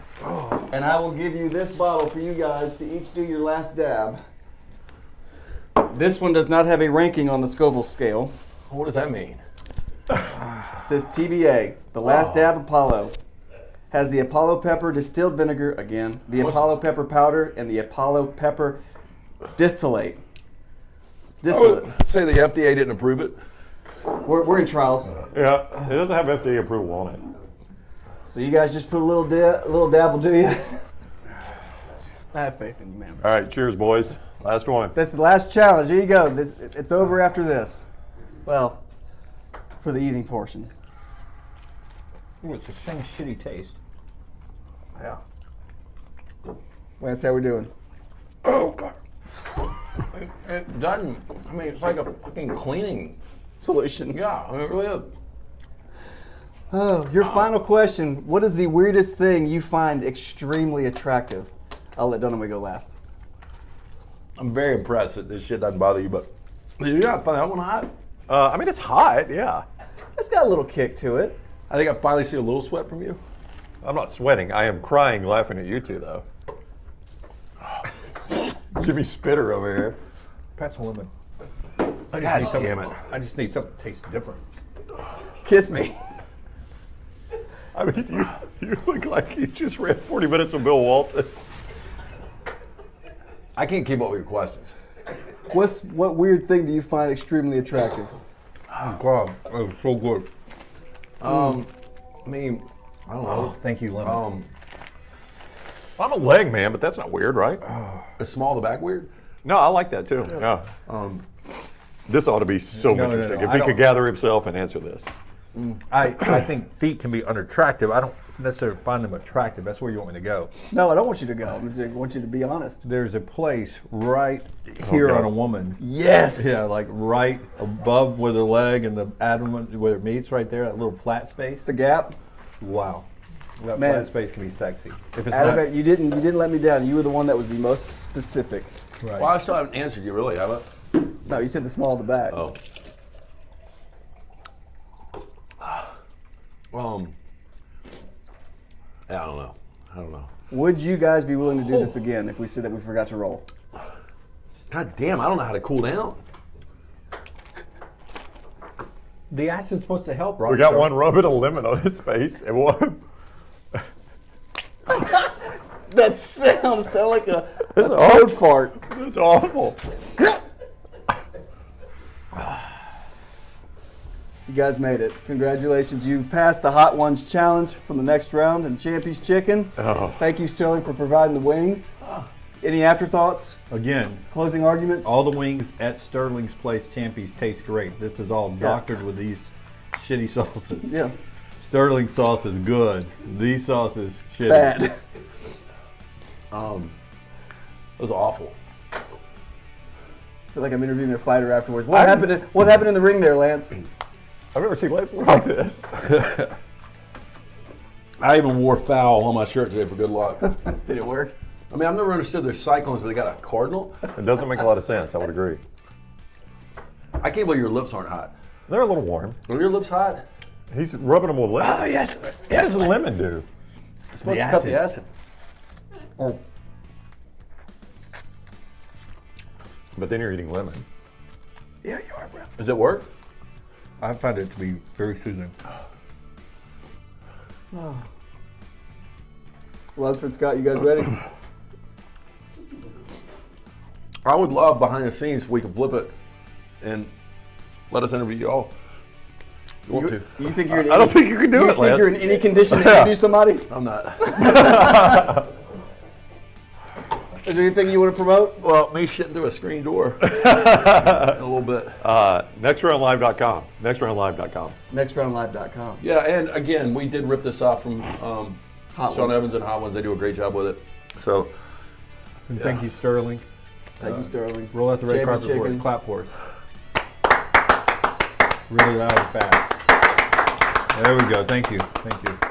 And I will give you this bottle for you guys to each do your last dab. This one does not have a ranking on the Scoville scale. What does that mean? It says TBA, the last dab Apollo. Has the Apollo pepper distilled vinegar, again, the Apollo pepper powder, and the Apollo pepper distillate. Say the FDA didn't approve it. We're in trials. Yeah, it doesn't have FDA approval on it. So you guys just put a little dabble, do you? I have faith in you, man. All right, cheers, boys. Last one. That's the last challenge. Here you go. It's over after this. Well, for the eating portion. Ooh, it's the same shitty taste. Yeah. Lance, how we doing? Oh, God. It doesn't. I mean, it's like a fucking cleaning solution. Yeah, I mean, it really is. Oh, your final question. What is the weirdest thing you find extremely attractive? I'll let Dunaway go last. I'm very impressed that this shit doesn't bother you, but you gotta find that one hot. I mean, it's hot, yeah. It's got a little kick to it. I think I finally see a little sweat from you. I'm not sweating. I am crying laughing at you two, though. Jimmy Spitter over here. Pass the lemon. I God need something, damn it. I just need something that tastes different. Kiss me. I mean, you look like you just read 40 minutes of Bill Walton. I can't keep up with your questions. What weird thing do you find extremely attractive? Oh God, that was so good. I mean, I don't know. Oh, thank you, lemon. I'm a leg man, but that's not weird, right? Is small the back weird? No, I like that too. Yeah. This ought to be so interesting. If he could gather himself and answer this. I think feet can be unattractive. I don't necessarily find them attractive. That's where you want me to go. No, I don't want you to go. I want you to be honest. There's a place right here on a woman. Yes. Yeah, like right above where the leg and the abdomen, where it meets right there, that little flat space. The gap. Wow. That Man. flat space can be sexy. If it's Adam, not, you didn't let me down. You were the one that was the most specific. right. Well, I still haven't answered you, really, have I? No, you said the small of the back. Oh. Yeah, I don't know. Would you guys be willing to do this again if we said that we forgot to roll? God damn, I don't know how to cool down. The acid's supposed to help, right? We got one rubbing a lemon on his face and one. That sounds like a toad fart. It's awful. You guys made it. Congratulations. You passed the Hot Ones Challenge from the next round and Champy's Chicken. Oh. Thank you, Sterling, for providing the wings. Any afterthoughts? Again, Closing arguments? all the wings at Sterling's Place Champy's taste great. This is all doctored with these shitty sauces. Yeah. Sterling sauce is good. These sauces shitty. Bad. It was awful. I feel like I'm interviewing a fighter afterwards. What happened in the ring there, Lance? I've never seen Lance look like this. I even wore foul on my shirt today for good luck. Did it work? I mean, I've never understood their cyclones, but they got a cardinal. It doesn't make a lot of sense. I would agree. I can't believe your lips aren't hot. They're a little warm. Are your lips hot? He's rubbing them with lemon. Oh, yes. What does the lemon do? It's supposed to cut the acid. Oh. But then you're eating lemon. Yeah, you are, bro. Does it work? I find it to be very soothing. Oh. Lunsford, Scott, you guys ready? I would love behind the scenes if we could flip it and let us interview y'all. You want to? You think you're in I don't think you can do it, You think Lance. you're in any condition to interview somebody? I'm not. Is there anything you want to promote? Well, me shitting through a screen door. A little bit. Nextroundlive.com. Nextroundlive.com. Nextroundlive.com. Yeah, and again, we did rip this off from Hot Sean Ones. Evans and Hot Ones. They do a great job with it. So, And thank you, Sterling. Thank you, Sterling. Roll out the red Champy's carpet for us. Chicken. Clap for us. Really loud and fast. There we go. Thank you. Thank you.